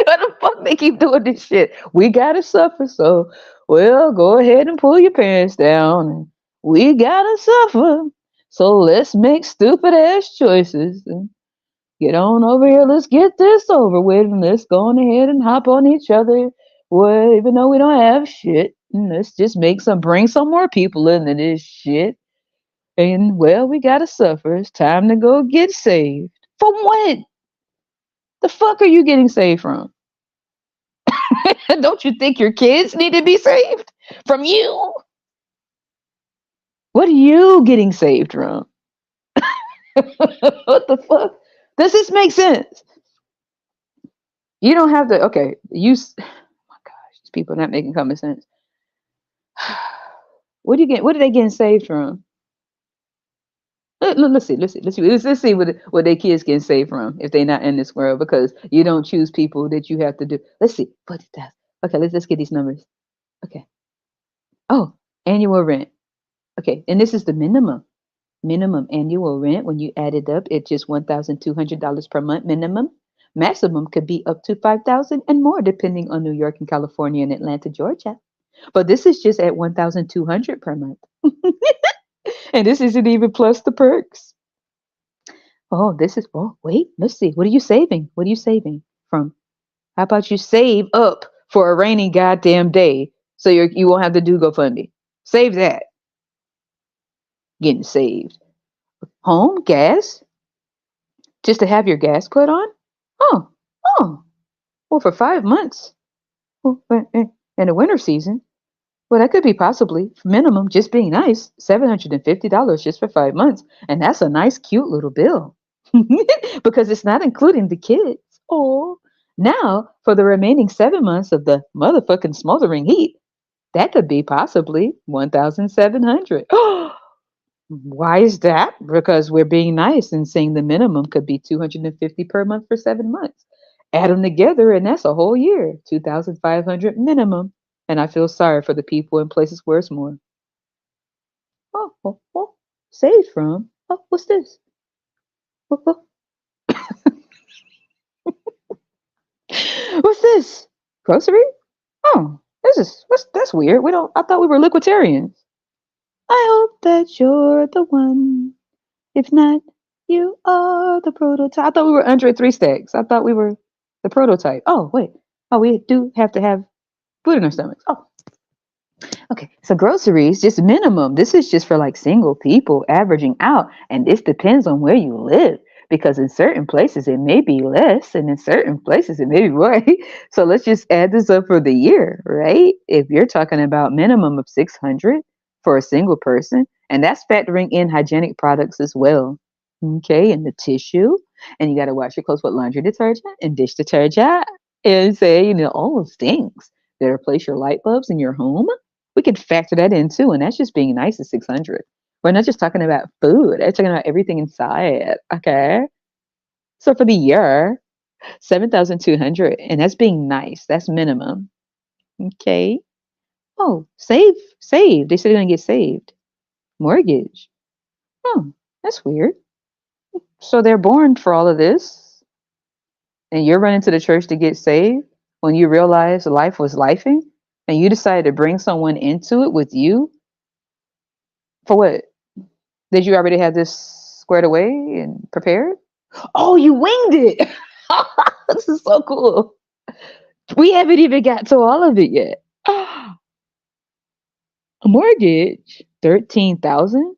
Speaker 1: What the fuck they keep doing this shit? We gotta suffer, so well, go ahead and pull your pants down. And we gotta suffer, so let's make stupid ass choices and get on over here. Let's get this over with, and let's go on ahead and hop on each other. Well, even though we don't have shit, and let's just bring some more people into this shit. And well, we gotta suffer. It's time to go get saved. From what? The fuck are you getting saved from? Don't you think your kids need to be saved from you? What are you getting saved from? What the fuck? Does this make sense? You don't have to. Okay, oh my gosh, these people are not making common sense. What are they getting saved from? Let's see what their kids getting saved from if they're not in this world, because you don't choose people that you have to do. Let's see. Okay, let's get these numbers. Okay. Oh, annual rent. Okay, and this is the minimum annual rent. When you add it up, it's just $1,200 per month minimum. Maximum could be up to $5,000 and more, depending on New York and California and Atlanta, Georgia. But this is just at $1,200 per month. And this isn't even plus the perks. Oh, wait, let's see. What are you saving? What are you saving from? How about you save up for a rainy goddamn day so you won't have to do GoFundMe? Save that. Getting saved. Home, gas, just to have your gas put on? Oh, well, for 5 months. Well, in the winter season, well, that could be possibly minimum, just being nice, $750 just for 5 months. And that's a nice, cute little bill because it's not including the kids. Oh, now for the remaining 7 months of the motherfucking smoldering heat, that could be possibly $1,700. Why is that? Because we're being nice and saying the minimum could be $250 per month for 7 months. Add them together, and that's a whole year, $2,500 minimum. And I feel sorry for the people in places where it's more. oh, saved from. Oh, what's this? Oh, oh. What's this? Grocery? Oh, that's weird. I thought we were liquiditarians. I hope that you're the one. If not, you are the prototype. I thought we were Andre Three Stacks. I thought we were the prototype. Oh, wait. Oh, we do have to have food in our stomachs. Oh, okay. So groceries, just minimum. This is just for like single people averaging out. And this depends on where you live. Because in certain places it may be less, and in certain places it may be more. So let's just add this up for the year, right? If you're talking about minimum of 600 for a single person, and that's factoring in hygienic products as well. Okay, and the tissue, and you got to wash your clothes with laundry detergent and dish detergent, and say, all those things that replace your light bulbs in your home. We could factor that in too, and that's just being nice at 600. We're not just talking about food, we're talking about everything inside. Okay. So for the year, 7,200, and that's being nice. That's minimum. Okay. Oh, save. They said they're gonna get saved. Mortgage. Oh, that's weird. So they're born for all of this, and you're running to the church to get saved when you realize life was lifing, and you decided to bring someone into it with you for what? Did you already have this squared away and prepared? Oh, you winged it. This is so cool. We haven't even got to all of it yet. A mortgage, 13,000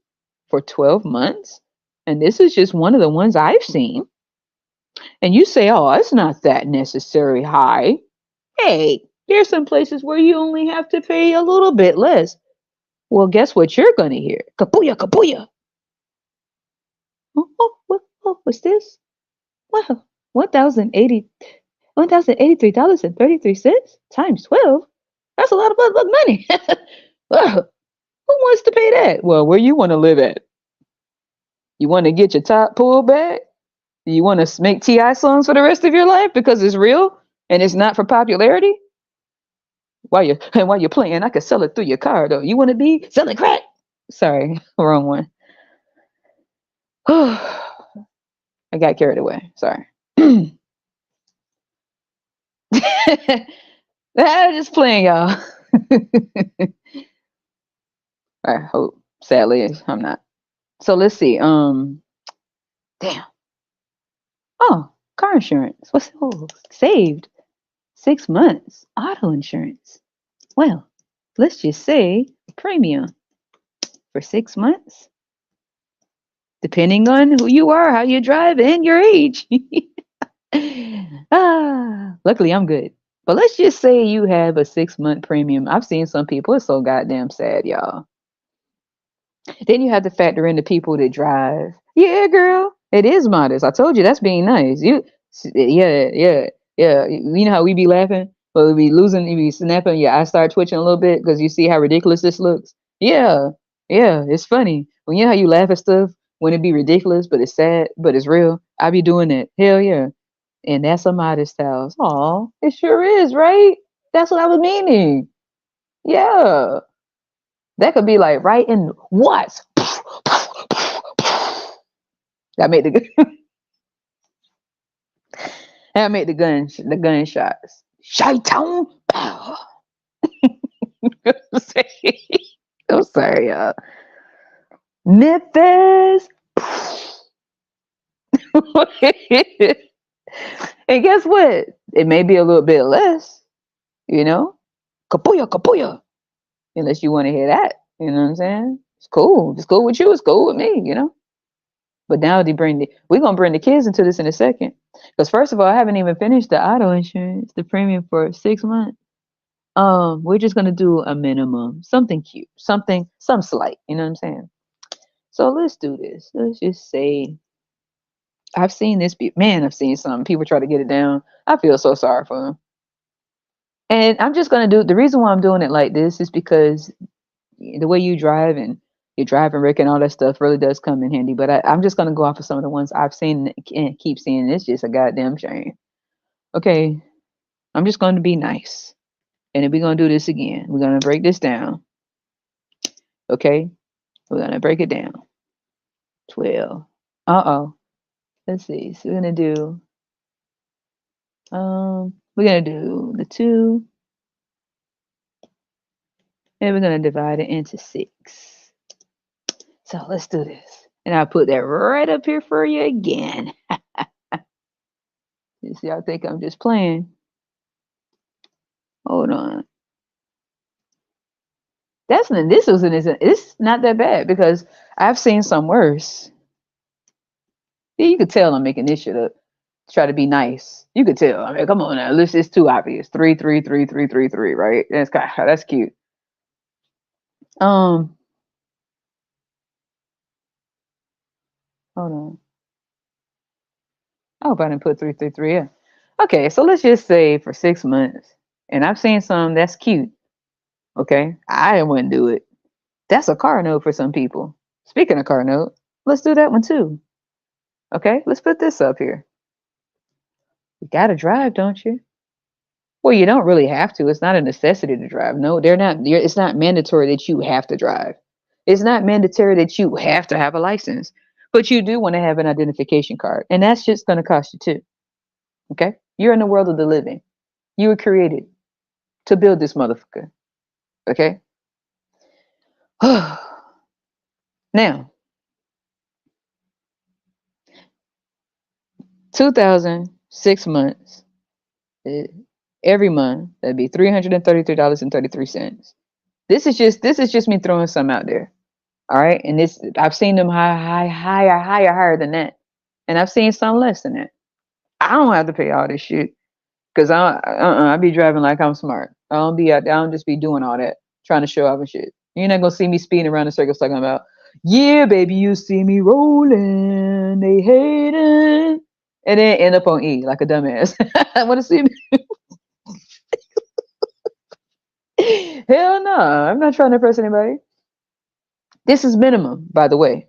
Speaker 1: for 12 months. And this is just one of the ones I've seen. And you say, oh, it's not that necessary high. Hey, there's some places where you only have to pay a little bit less. Well, guess what you're going to hear? Kapuya, kapuya. What's this? Wow, 1,080, $1,083.33 times 12. That's a lot of money. Wow, who wants to pay that? Well, where you want to live at? You want to get your top pulled back? You want to make Ti songs for the rest of your life because it's real and it's not for popularity? While you're playing, I could sell it through your car though. You want to be selling crack? Sorry, wrong one. I got carried away. Sorry. I'm just playing, y'all. I hope. Sadly, I'm not. So let's see. Damn. Oh, car insurance. Saved 6 months. Auto insurance. Well, let's just say premium for 6 months, depending on who you are, how you drive, and your age. Luckily I'm good. But let's just say you have a 6 month premium. I've seen some people, it's so goddamn sad, y'all. Then you have to factor in the people that drive. Yeah, girl, it is modest. I told you that's being nice. Yeah. You know how we be laughing, but we be losing, you be snapping. Your eyes start twitching a little bit because you see how ridiculous this looks. Yeah, yeah, it's funny. When you know how you laugh at stuff when it be ridiculous, but it's sad, but it's real. I be doing that. Hell yeah. And that's a modest house. Aw, it sure is, right? That's what I was meaning. Yeah. That could be like right in what? That made the that made the gunshots. Shaitan. I'm sorry, y'all. Memphis. And guess what? It may be a little bit less, you know? Kapuya, kapuya. Unless you want to hear that. You know what I'm saying? It's cool. It's cool with you. It's cool with me, you know? But now we're gonna bring the kids into this in a second. Because first of all, I haven't even finished the auto insurance, the premium for 6 months. We're just gonna do a minimum, something cute, some slight, you know what I'm saying? So let's do this. Let's just say I've seen this man, I've seen some people try to get it down. I feel so sorry for them. And I'm just gonna do the reason why I'm doing it like this is because the way you drive and your driving record and all that stuff really does come in handy. But I'm just gonna go off of some of the ones I've seen and keep seeing. It's just a goddamn shame. Okay, I'm just gonna be nice. And then we're gonna do this again. We're gonna break this down. Okay. We're gonna break it down. 12. Uh-oh. Let's see. So we're gonna do the 2, and we're gonna divide it into 6. So let's do this. And I'll put that right up here for you again. You see, I think I'm just playing. Hold on. It's not that bad because I've seen some worse. Yeah, you could tell I'm making this shit up. Try to be nice. You could tell. I mean, come on now. This is too obvious. 3, 3, 3, 3, 3, 3. Right? That's cute. Hold on. I hope I didn't put 3, 3, 3. Yeah. Okay, so let's just say for 6 months, and I've seen some that's cute. Okay, I wouldn't do it. That's a car note for some people. Speaking of car note, let's do that one too. Okay, let's put this up here. You gotta drive, don't you? Well, you don't really have to. It's not a necessity to drive. No, they're not. It's not mandatory that you have to drive. It's not mandatory that you have to have a license, but you do want to have an identification card, and that's just going to cost you too. Okay, you're in the world of the living. You were created to build this motherfucker. Okay. Now, 2006 months. Every month that'd be $333.33. This is just me throwing some out there. All right, and this I've seen them higher than that, and I've seen some less than that. I don't have to pay all this shit because I be driving like I'm smart. I don't be out there. I don't just be doing all that trying to show off and shit. You're not gonna see me speeding around in circles talking about, yeah, baby, you see me rolling, they hating, and then end up on E like a dumbass. I want to see me. Hell no, I'm not trying to impress anybody. This is minimum, by the way,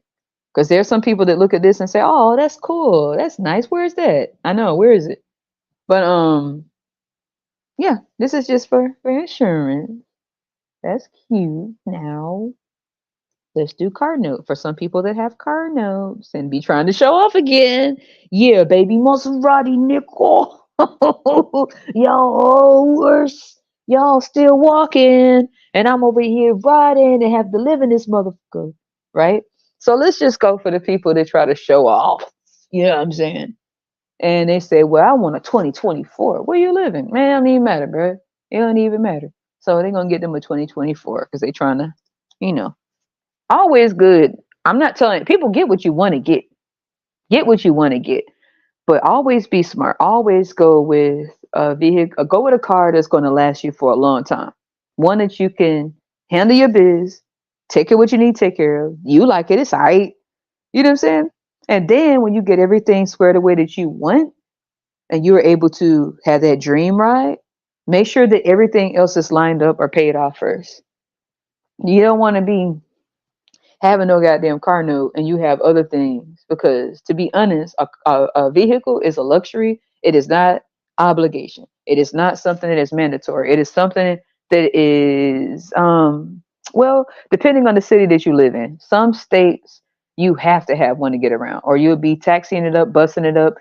Speaker 1: because there's some people that look at this and say, "Oh, that's cool, that's nice. Where's that? I know, where is it?" But yeah, this is just for insurance. That's cute. Now let's do car note for some people that have car notes and be trying to show off again. Yeah, baby, Maserati nickel. Y'all worse. Y'all still walking, and I'm over here riding and have to live in this motherfucker, right? So let's just go for the people that try to show off. You know what I'm saying? And they say, well, I want a 2024. Where you living? Man, it don't even matter, bro. It don't even matter. So they're going to get them a 2024 because they trying to, you know, always good. I'm not telling people get what you want to get. Get what you want to get. But always be smart. Always go with a vehicle, go with a car that's going to last you for a long time. One that you can handle your biz, take care what you need to take care of. You like it, it's all right. You know what I'm saying? And then when you get everything squared away that you want and you're able to have that dream ride, make sure that everything else is lined up or paid off first. You don't want to be having no goddamn car note and you have other things because to be honest, a vehicle is a luxury. It is not obligation. It is not something that is mandatory. It is something that is well, depending on the city that you live in. Some states you have to have one to get around or you'll be taxiing it up, busting it up,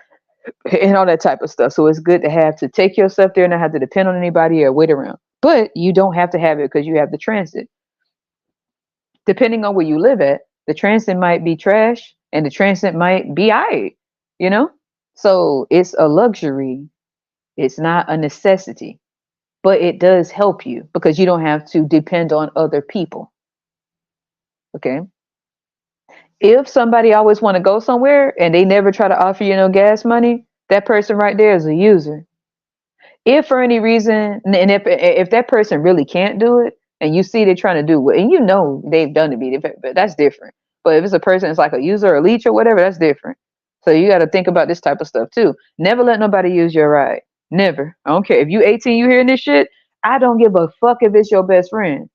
Speaker 1: and all that type of stuff. So it's good to have to take yourself there and not have to depend on anybody or wait around. But you don't have to have it because you have the transit. Depending on where you live at, the transit might be trash and the transit might be alright, you know? So it's a luxury. It's not a necessity, but it does help you because you don't have to depend on other people. Okay. If somebody always want to go somewhere and they never try to offer you no gas money, that person right there is a user. If for any reason, and if that person really can't do it, and you see they're trying to do it, and you know they've done it, but that's different. But if it's a person that's like a user or a leech or whatever, that's different. So you got to think about this type of stuff too. Never let nobody use your ride. Never. I don't care if you 18, you hearing this shit. I don't give a fuck if it's your best friend.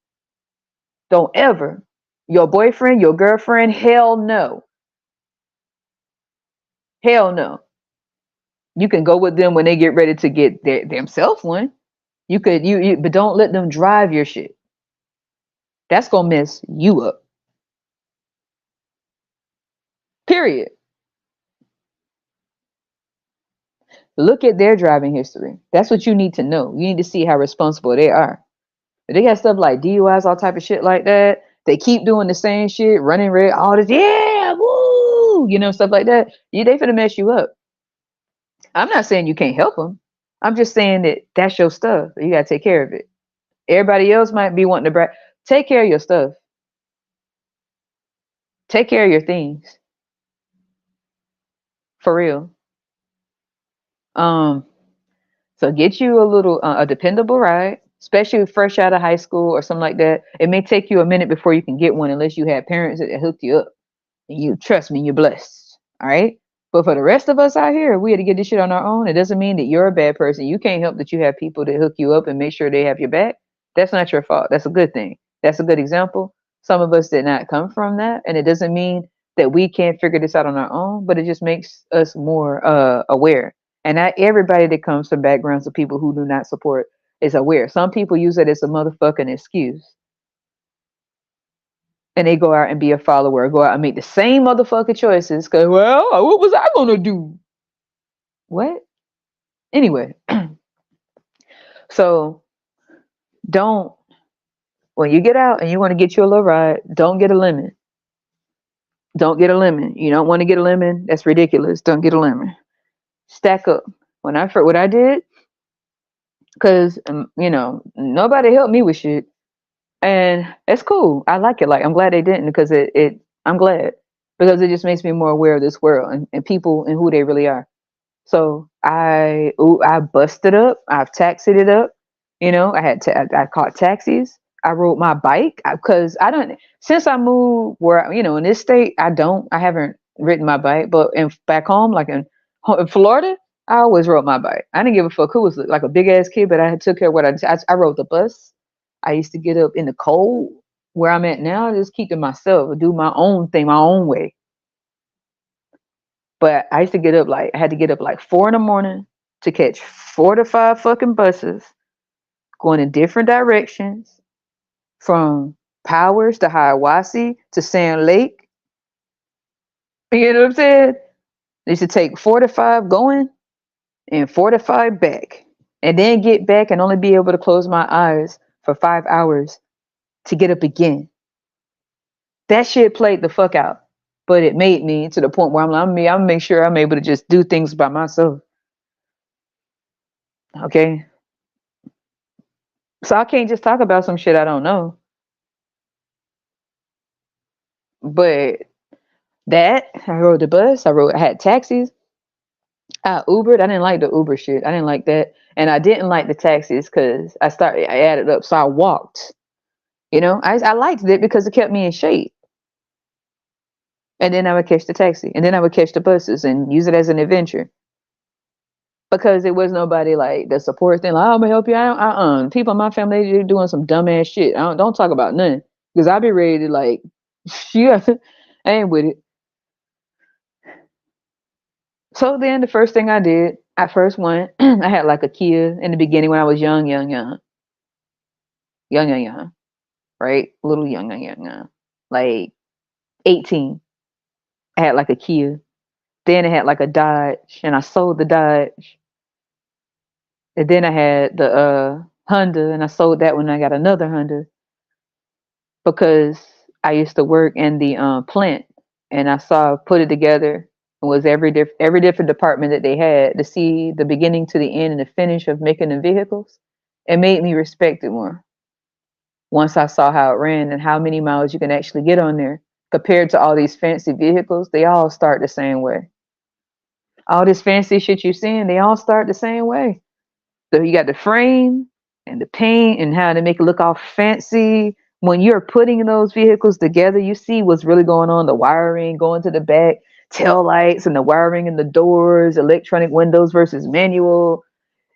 Speaker 1: Don't ever. Your boyfriend, your girlfriend, hell no. Hell no. You can go with them when they get ready to get themselves one. You could but don't let them drive your shit. That's gonna mess you up. Period. Look at their driving history. That's what you need to know. You need to see how responsible they are. If they got stuff like DUIs, all type of shit like that. They keep doing the same shit, running red, all this, yeah, woo, stuff like that. They finna mess you up. I'm not saying you can't help them. I'm just saying that that's your stuff. You gotta take care of it. Everybody else might be wanting to brag. Take care of your stuff. Take care of your things. For real. Um, so get you a little a dependable ride, especially fresh out of high school or something like that. It may take you a minute before you can get one unless you have parents that hooked you up. And you trust me, you're blessed. All right. But for the rest of us out here, we had to get this shit on our own. It doesn't mean that you're a bad person. You can't help that you have people that hook you up and make sure they have your back. That's not your fault. That's a good thing. That's a good example. Some of us did not come from that. And it doesn't mean that we can't figure this out on our own, but it just makes us more aware. And not everybody that comes from backgrounds of people who do not support is aware. Some people use it as a motherfucking excuse. And they go out and be a follower, go out and make the same motherfucking choices. Cause well, what was I gonna do? What? Anyway, so don't when you get out and you want to get you a little ride, don't get a lemon. Don't get a lemon. You don't want to get a lemon. That's ridiculous. Don't get a lemon. Stack up. What I did, cause nobody helped me with shit, and it's cool. I like it. Like I'm glad they didn't, because I'm glad, because it just makes me more aware of this world and people and who they really are. So I busted up. I've taxied it up. I caught taxis. I rode my bike because I don't. Since I moved where in this state, I haven't ridden my bike. But back home, like in Florida, I always rode my bike. I didn't give a fuck who was like a big ass kid, but I took care of what I rode the bus. I used to get up in the cold. Where I'm at now, just keep to myself, do my own thing, my own way. But I used to get up I had to get up like 4 in the morning to catch 4 to 5 fucking buses going in different directions from Powers to Hiawassee to Sand Lake. You know what I'm saying? I used to take 4 to 5 going and 4 to 5 back, and then get back and only be able to close my eyes for 5 hours to get up again. That shit played the fuck out. But it made me to the point where I'm make sure I'm able to just do things by myself. Okay. So I can't just talk about some shit I don't know. But I rode the bus, I had taxis, I Ubered. I didn't like the Uber shit. I didn't like that. And I didn't like the taxis because I added up. So I walked. I liked it because it kept me in shape. And then I would catch the taxi. And then I would catch the buses and use it as an adventure. Because it was nobody like the support thing. Like, oh, I'm gonna help you. People in my family, they're doing some dumbass shit. Don't talk about nothing. Because I'll be ready to like, yeah, I ain't with it. So then the first thing I did, I first went, I had like a Kia in the beginning when I was young, right? Little young, like 18. I had like a Kia. Then I had like a Dodge, and I sold the Dodge. And then I had the Honda, and I sold that when I got another Honda, because I used to work in the plant, and I put it together. It was every different department that they had, to see the beginning to the end and the finish of making the vehicles. It made me respect it more. Once I saw how it ran and how many miles you can actually get on there compared to all these fancy vehicles, they all start the same way. All this fancy shit you're seeing, they all start the same way. So you got the frame and the paint and how to make it look all fancy. When you're putting those vehicles together, you see what's really going on. The wiring going to the back, tail lights and the wiring in the doors, electronic windows versus manual.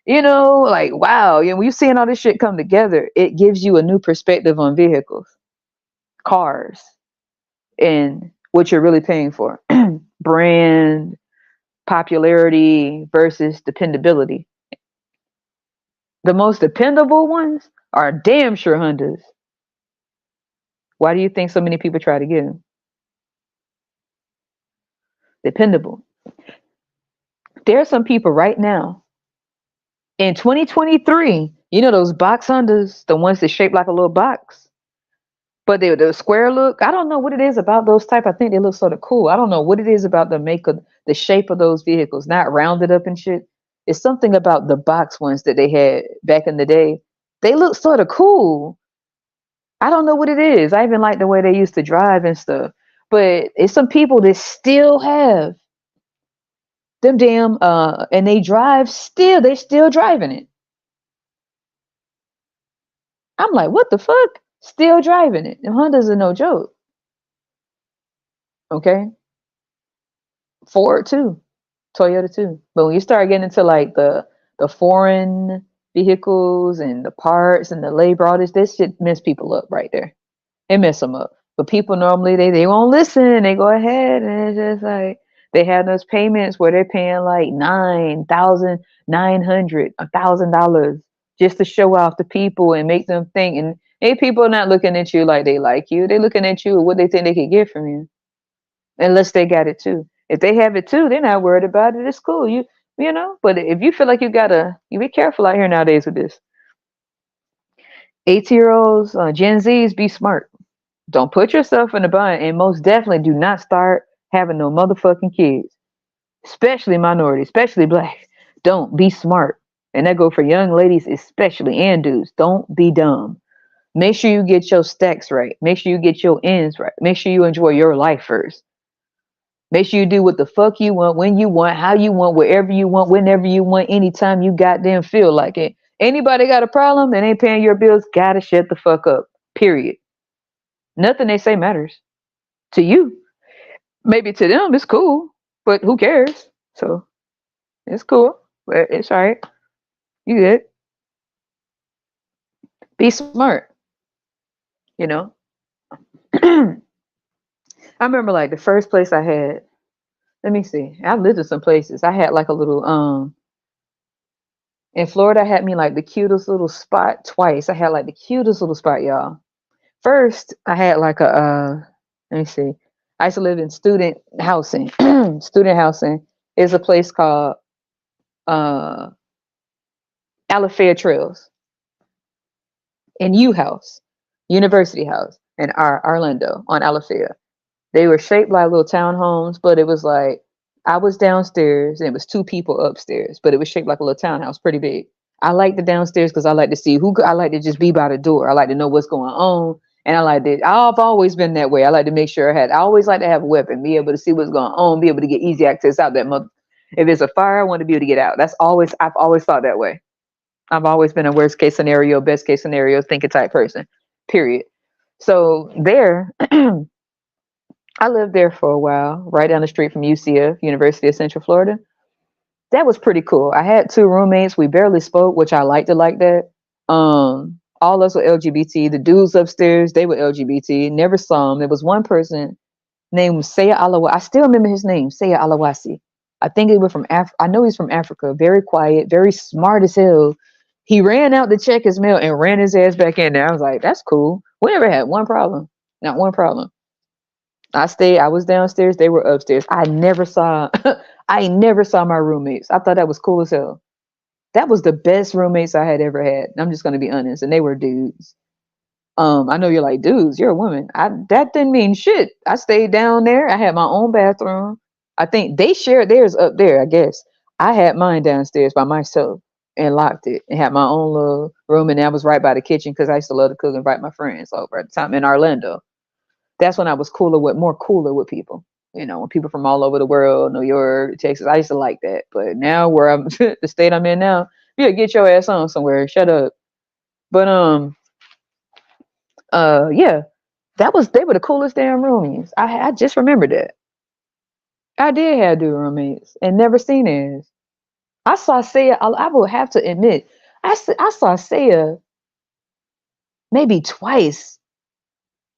Speaker 1: Like, wow. When you're seeing all this shit come together, it gives you a new perspective on vehicles, cars, and what you're really paying for. Brand, popularity versus dependability. The most dependable ones are damn sure Hondas. Why do you think so many people try to get them? dependable. There are some people right now in 2023, you know those box Hondas, the ones that shaped like a little box, but they the square look. I don't know what it is about those type. I think they look sort of cool. I don't know what it is about the make of the shape of those vehicles, not rounded up and shit. It's something about the box ones that they had back in the day. They look sort of cool. I don't know what it is. I even like the way they used to drive and stuff. But it's some people that still have them damn and they drive still, they're still driving it. I'm like, what the fuck? Still driving it. Them Hondas are no joke. Okay. Ford too. Toyota too. But when you start getting into like the foreign vehicles and the parts and the labor, all this shit mess people up right there. It mess them up. But people normally they won't listen. They go ahead and it's just like they have those payments where they're paying like $9,900, $1,000 just to show off the people and make them think. And they people are not looking at you like they like you. They're looking at you with what they think they could get from you, unless they got it too. If they have it too, they're not worried about it. It's cool. You know. But if you feel like you be careful out here nowadays with this. 18-year-olds, Gen Zs, be smart. Don't put yourself in a bind, and most definitely do not start having no motherfucking kids, especially minorities, especially black. Don't be smart, and that go for young ladies especially and dudes. Don't be dumb. Make sure you get your stacks right. Make sure you get your ends right. Make sure you enjoy your life first. Make sure you do what the fuck you want, when you want, how you want, wherever you want, whenever you want, anytime you goddamn feel like it. Anybody got a problem and ain't paying your bills, gotta shut the fuck up. Period. Nothing they say matters to you. Maybe to them it's cool, but who cares? So it's cool. But it's all right. You good. Be smart, you know. I remember like the first place I had, let me see. I lived in some places. I had like a little in Florida I had me like the cutest little spot twice. I had like the cutest little spot, y'all. First, I had like a let me see. I used to live in student housing. Student housing is a place called uh Alafaya Trails in U House, University House in Orlando on Alafaya. They were shaped like little townhomes, but it was like I was downstairs and it was two people upstairs, but it was shaped like a little townhouse, pretty big. I like the downstairs because I like to see I like to just be by the door. I like to know what's going on. And I like that. I've always been that way. I like to make sure I always like to have a weapon, be able to see what's going on, be able to get easy access out that mother. If there's a fire, I want to be able to get out. I've always thought that way. I've always been a worst case scenario, best case scenario thinking type person, period. So there, I lived there for a while, right down the street from UCF, University of Central Florida. That was pretty cool. I had two roommates. We barely spoke, which I liked it like that. All of us were LGBT. The dudes upstairs, they were LGBT. Never saw them. There was one person named Saya Alawasi. I still remember his name, Saya Alawasi. I think he was from I know he's from Africa. Very quiet, very smart as hell. He ran out to check his mail and ran his ass back in there. I was like, that's cool. We never had one problem. Not one problem. I was downstairs, they were upstairs. I never saw my roommates. I thought that was cool as hell. That was the best roommates I had ever had. I'm just gonna be honest. And they were dudes. I know you're like, dudes, you're a woman. That didn't mean shit. I stayed down there. I had my own bathroom. I think they shared theirs up there, I guess. I had mine downstairs by myself and locked it and had my own little room. And I was right by the kitchen because I used to love to cook and invite my friends over at the time in Orlando. That's when I was more cooler with people. You know, when people from all over the world, New York, Texas, I used to like that. But now where I'm the state I'm in now, yeah, get your ass on somewhere. Shut up. But yeah, they were the coolest damn roomies. I just remembered that. I did have two roommates and never seen theirs. I saw Saya, I will have to admit, I saw Saya maybe twice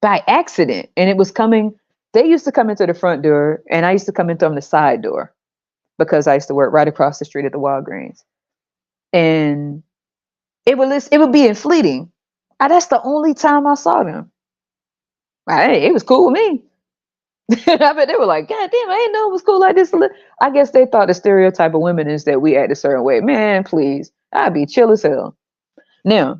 Speaker 1: by accident, and it was coming. They used to come into the front door, and I used to come in from the side door because I used to work right across the street at the Walgreens, and it would be in fleeting. That's the only time I saw them. Hey, it was cool with me. I bet they were like, God damn, I didn't know it was cool like this. I guess they thought the stereotype of women is that we act a certain way. Man, please. I'd be chill as hell. Now,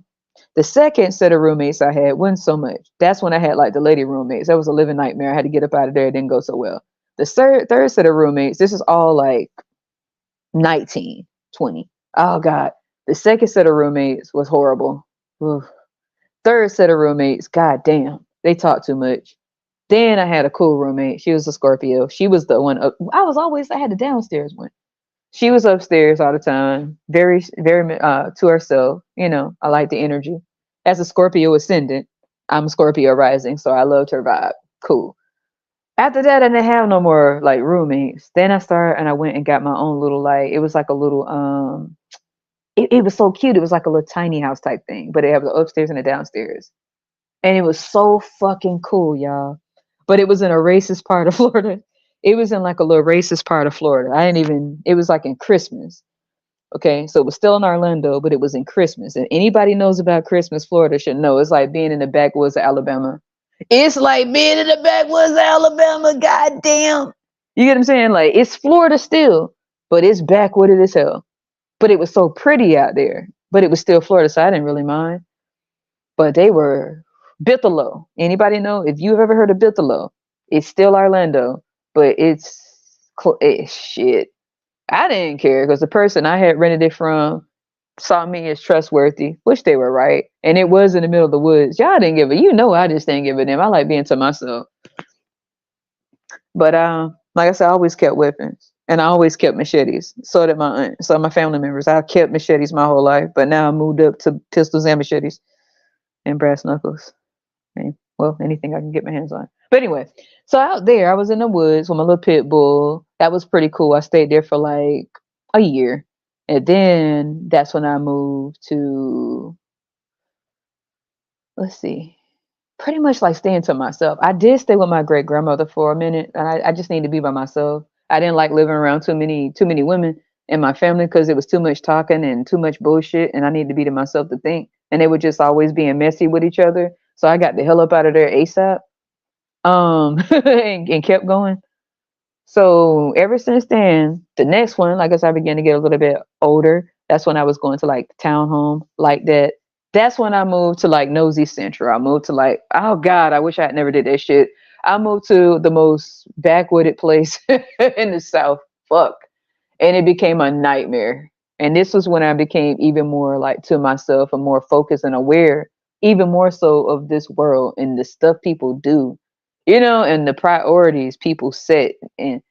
Speaker 1: the second set of roommates I had wasn't so much. That's when I had like the lady roommates. That was a living nightmare. I had to get up out of there. It didn't go so well. The third set of roommates, this is all like 19, 20. Oh God. The second set of roommates was horrible. Oof. Third set of roommates, god damn, they talked too much. Then I had a cool roommate. She was a Scorpio. She was the one up. I had the downstairs one. She was upstairs all the time, very, very to herself. You know, I like the energy. As a Scorpio ascendant, I'm a Scorpio rising, so I loved her vibe. Cool. After that, I didn't have no more like roommates. Then I went and got my own little like it was like a little it was so cute. It was like a little tiny house type thing, but it had the upstairs and the downstairs. And it was so fucking cool, y'all. But it was in a racist part of Florida. It was in like a little racist part of Florida. It was like in Christmas. Okay. So it was still in Orlando, but it was in Christmas. And anybody knows about Christmas, Florida should know. It's like being in the backwoods of Alabama. It's like being in the backwoods of Alabama. God damn. You get what I'm saying? Like it's Florida still, but it's backwooded as hell. But it was so pretty out there. But it was still Florida, so I didn't really mind. But they were Bithelo. Anybody know? If you've ever heard of Bithelo, it's still Orlando, but it's shit. I didn't care because the person I had rented it from saw me as trustworthy, which they were right. And it was in the middle of the woods. Y'all didn't give it. You know, I just didn't give a damn. I like being to myself. But like I said, I always kept weapons. And I always kept machetes. So did my aunt. So my family members. I kept machetes my whole life. But now I moved up to pistols and machetes and brass knuckles. And, well, anything I can get my hands on. But anyway, so out there, I was in the woods with my little pit bull. That was pretty cool. I stayed there for like a year. And then that's when I moved to, let's see, pretty much like staying to myself. I did stay with my great grandmother for a minute, and I just needed to be by myself. I didn't like living around too many women in my family because it was too much talking and too much bullshit, and I needed to be to myself to think. And they were just always being messy with each other. So I got the hell up out of there ASAP. And kept going. So ever since then, the next one, like as I began to get a little bit older, that's when I was going to like the townhome like that. That's when I moved to like Nosy Central. I moved to like, oh God, I wish I had never did that shit. I moved to the most backwooded place in the South. Fuck. And it became a nightmare. And this was when I became even more like to myself and more focused and aware, even more so of this world and the stuff people do, you know, and the priorities people set and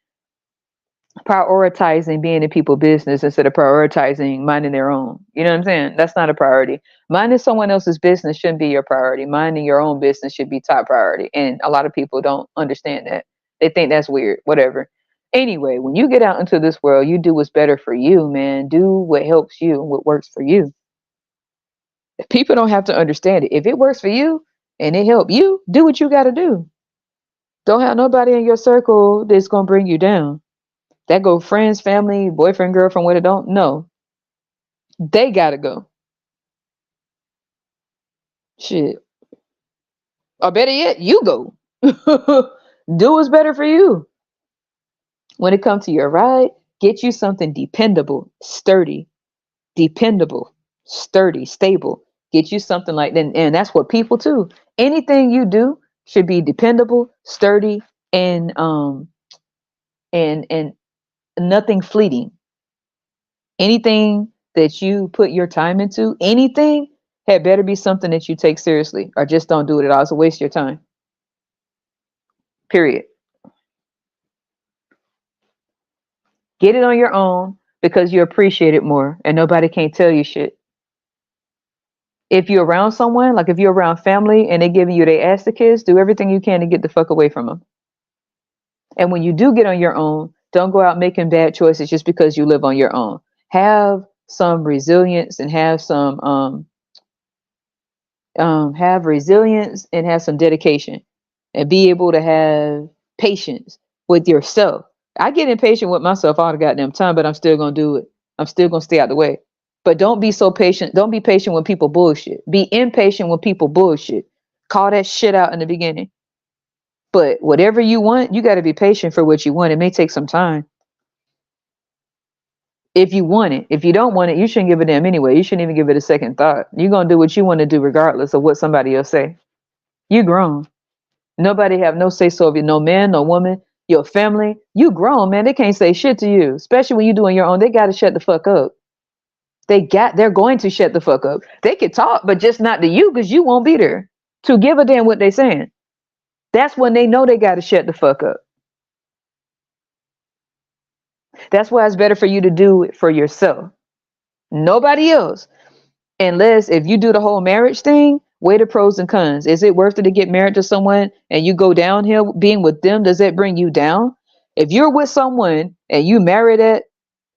Speaker 1: prioritizing being in people's business instead of prioritizing minding their own. You know what I'm saying? That's not a priority. Minding someone else's business shouldn't be your priority. Minding your own business should be top priority. And a lot of people don't understand that. They think that's weird, whatever. Anyway, when you get out into this world, you do what's better for you, man. Do what helps you, what works for you. People don't have to understand it. If it works for you and it help you, do what you got to do. Don't have nobody in your circle that's going to bring you down. That go friends, family, boyfriend, girlfriend, what it don't know. They got to go. Shit. Or better yet, you go. Do what's better for you. When it comes to your ride, get you something dependable, sturdy, stable. Get you something like that. And that's what people too. Anything you do should be dependable, sturdy, and and nothing fleeting. Anything that you put your time into, anything had better be something that you take seriously, or just don't do it at all. It's a waste of your time. Period. Get it on your own because you appreciate it more and nobody can't tell you shit. If you're around someone, like if you're around family and they giving you their ass to kiss, do everything you can to get the fuck away from them. And when you do get on your own, don't go out making bad choices just because you live on your own. Have some resilience and have some have some dedication and be able to have patience with yourself. I get impatient with myself all the goddamn time, but I'm still gonna do it. I'm still gonna stay out the way. But don't be so patient. Don't be patient when people bullshit. Be impatient when people bullshit. Call that shit out in the beginning. But whatever you want, you got to be patient for what you want. It may take some time. If you want it, if you don't want it, you shouldn't give a damn anyway. You shouldn't even give it a second thought. You're gonna do what you want to do regardless of what somebody else say. You grown. Nobody have no say so of you. No man, no woman, your family. You grown, man. They can't say shit to you, especially when you doing your own. They got to shut the fuck up. They're going to shut the fuck up. They can talk, but just not to you because you won't be there to give a damn what they saying. That's when they know they got to shut the fuck up. That's why it's better for you to do it for yourself. Nobody else. Unless if you do the whole marriage thing, weigh the pros and cons. Is it worth it to get married to someone and you go downhill being with them? Does that bring you down? If you're with someone and you marry that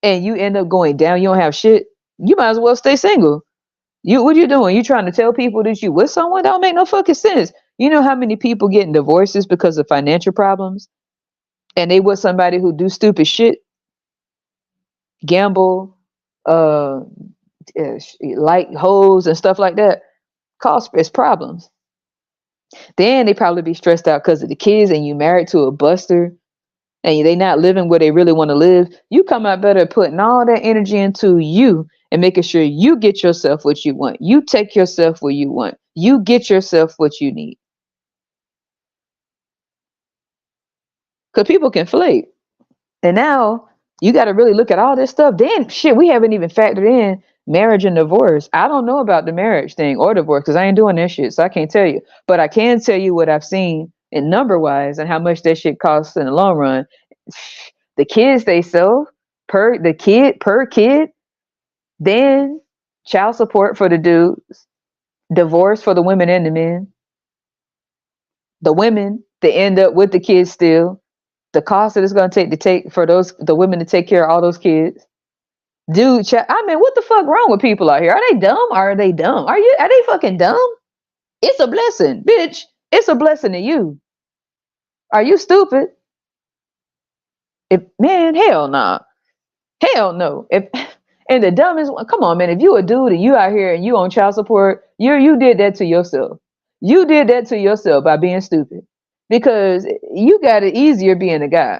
Speaker 1: and you end up going down, you don't have shit, you might as well stay single. What you doing? You trying to tell people that you with someone? That don't make no fucking sense. You know how many people getting divorces because of financial problems? And they with somebody who do stupid shit, gamble, like hoes and stuff like that, cause it's problems. Then they probably be stressed out because of the kids, and you married to a buster, and they not living where they really want to live. You come out better putting all that energy into you and making sure you get yourself what you want. You take yourself where you want. You get yourself what you need. Because people can flake. And now you got to really look at all this stuff. Then shit, we haven't even factored in marriage and divorce. I don't know about the marriage thing or divorce because I ain't doing that shit. So I can't tell you. But I can tell you what I've seen in number wise and how much that shit costs in the long run. The kids they sell per kid, then child support for the dudes, divorce for the women and the men. The women, they end up with the kids still. The cost that it's going to take for the women to take care of all those kids. Dude, I mean, what the fuck wrong with people out here? Are they dumb? Are they dumb? Are they fucking dumb? It's a blessing, bitch. It's a blessing to you. Are you stupid? Man, hell nah. Hell no. And the dumbest one, come on, man. If you a dude and you out here and you on child support, you did that to yourself. You did that to yourself by being stupid. Because you got it easier being a guy.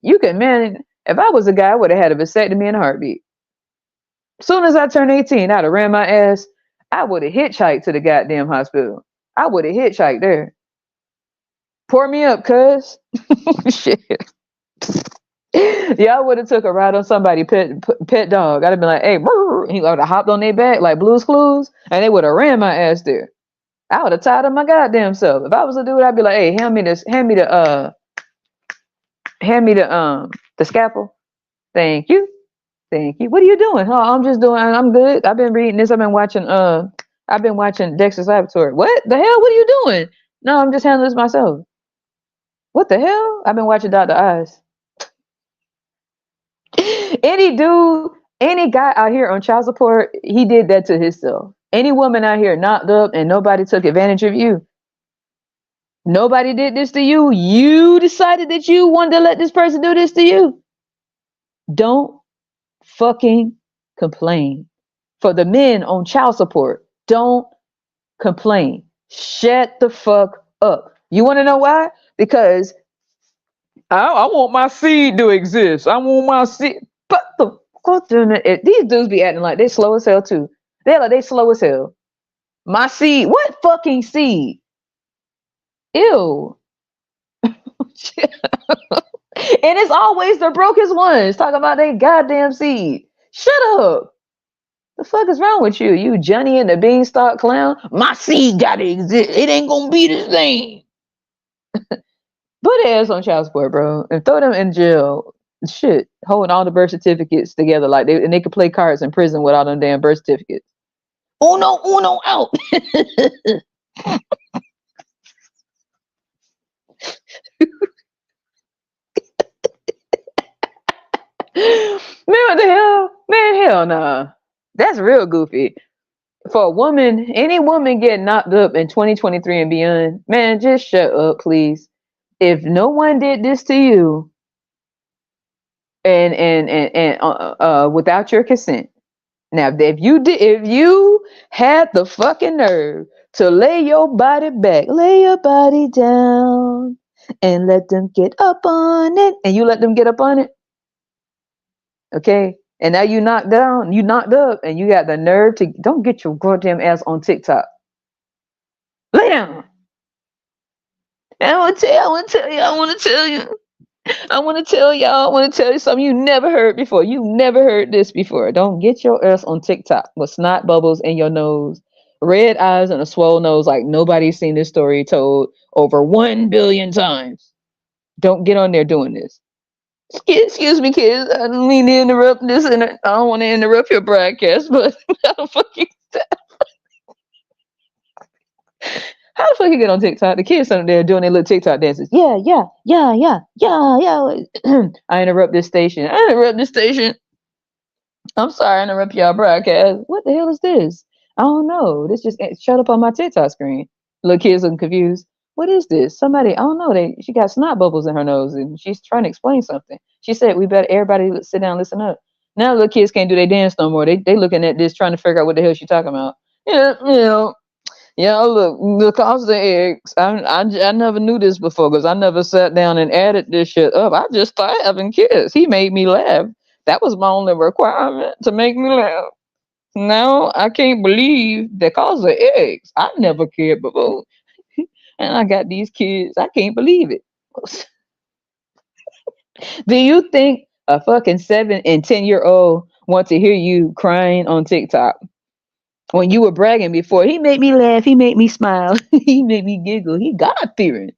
Speaker 1: You can, man, if I was a guy, I would have had a vasectomy in a heartbeat. As soon as I turned 18, I'd have ran my ass. I would have hitchhiked to the goddamn hospital. I would have hitchhiked there. Pour me up, cuz. Shit. Yeah, I would have took a ride on somebody's pet dog. I'd have been like, hey, brr. He would have hopped on their back like Blue's Clues, and they would have ran my ass there. I would have tied up my goddamn self. If I was a dude, I'd be like, hey, hand me the scalpel. Thank you. What are you doing? Oh, I'm good. I've been reading this. I've been watching Dexter's Laboratory. What the hell? What are you doing? No, I'm just handling this myself. What the hell? I've been watching Dr. Oz. Any dude, any guy out here on child support, he did that to himself. Any woman out here knocked up and nobody took advantage of you. Nobody did this to you. You decided that you wanted to let this person do this to you. Don't fucking complain. For the men on child support, don't complain. Shut the fuck up. You want to know why? Because I want my seed to exist. I want my seed. But these dudes be acting like they slow as hell too. They're like they slow as hell. My seed. What fucking seed? Ew. And it's always the brokest ones talking about their goddamn seed. Shut up. The fuck is wrong with you? You Johnny and the Beanstalk clown? My seed gotta exist. It ain't gonna be the same. Put their ass on child support, bro, and throw them in jail. Shit, holding all the birth certificates together like they could play cards in prison with all them damn birth certificates. Uno out. Man, what the hell? Man, hell nah. That's real goofy. For a woman, any woman getting knocked up in 2023 and beyond, man, just shut up, please. If no one did this to you and without your consent. Now, if you had the fucking nerve to lay your body back, lay your body down and let them get up on it. And you let them get up on it. Okay. And now you knocked down, you knocked up, and you got the nerve to don't get your goddamn ass on TikTok. Lay down. I want to tell you, I want to tell you, I want to tell you. I want to tell y'all, I want to tell you something you never heard before. You never heard this before. Don't get your ass on TikTok with snot bubbles in your nose, red eyes, and a swollen nose like nobody's seen this story told over 1 billion times. Don't get on there doing this. Excuse me, kids. I don't mean to interrupt this, and I don't want to interrupt your broadcast, but how the fuck you get on TikTok? The kids out there doing their little TikTok dances. Yeah, yeah, yeah, yeah, yeah, yeah. I interrupt this station. I interrupt this station. I'm sorry, I interrupt y'all broadcast. What the hell is this? I don't know. This just showed up on my TikTok screen. Little kids looking confused. What is this? Somebody, I don't know. She got snot bubbles in her nose and she's trying to explain something. She said, we better everybody sit down, listen up. Now little kids can't do their dance no more. They looking at this trying to figure out what the hell she talking about. Yeah, yeah, look, cause the eggs. I never knew this before because I never sat down and added this shit up. I just started having kids. He made me laugh. That was my only requirement to make me laugh. Now I can't believe they cause the eggs. I never cared before. And I got these kids. I can't believe it. Do you think a fucking 7 and 10-year-old want to hear you crying on TikTok? When you were bragging before, he made me laugh, he made me smile, he made me giggle, he God fearing.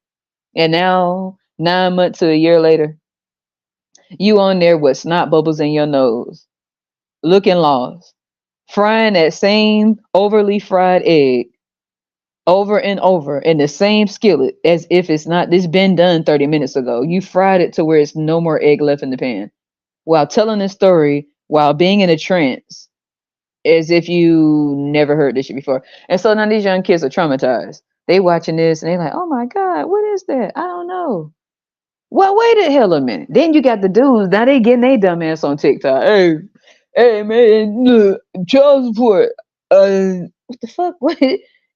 Speaker 1: And now, 9 months to a year later, you on there with snot bubbles in your nose, looking lost, frying that same overly fried egg over and over in the same skillet as if it's been done 30 minutes ago. You fried it to where it's no more egg left in the pan while telling this story while being in a trance as if you never heard this shit before. And so now these young kids are traumatized. They watching this and they like, oh my God, what is that? I don't know. Well, wait the hell a minute. Then you got the dudes, now they getting their dumb ass on TikTok. Hey man, look, child support. What the fuck? What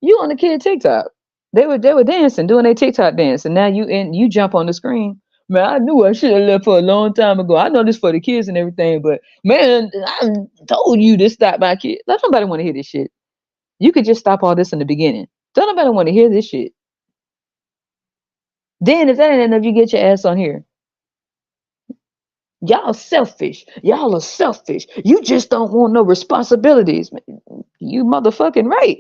Speaker 1: you on the kid TikTok? They were dancing, doing their TikTok dance, and now you jump on the screen. Man, I knew I should have left for a long time ago. I know this for the kids and everything, but man, I told you to stop my kid. Let nobody want to hear this shit. You could just stop all this in the beginning. Don't nobody want to hear this shit. Then if that ain't enough, you get your ass on here. Y'all selfish. Y'all are selfish. You just don't want no responsibilities. You motherfucking right.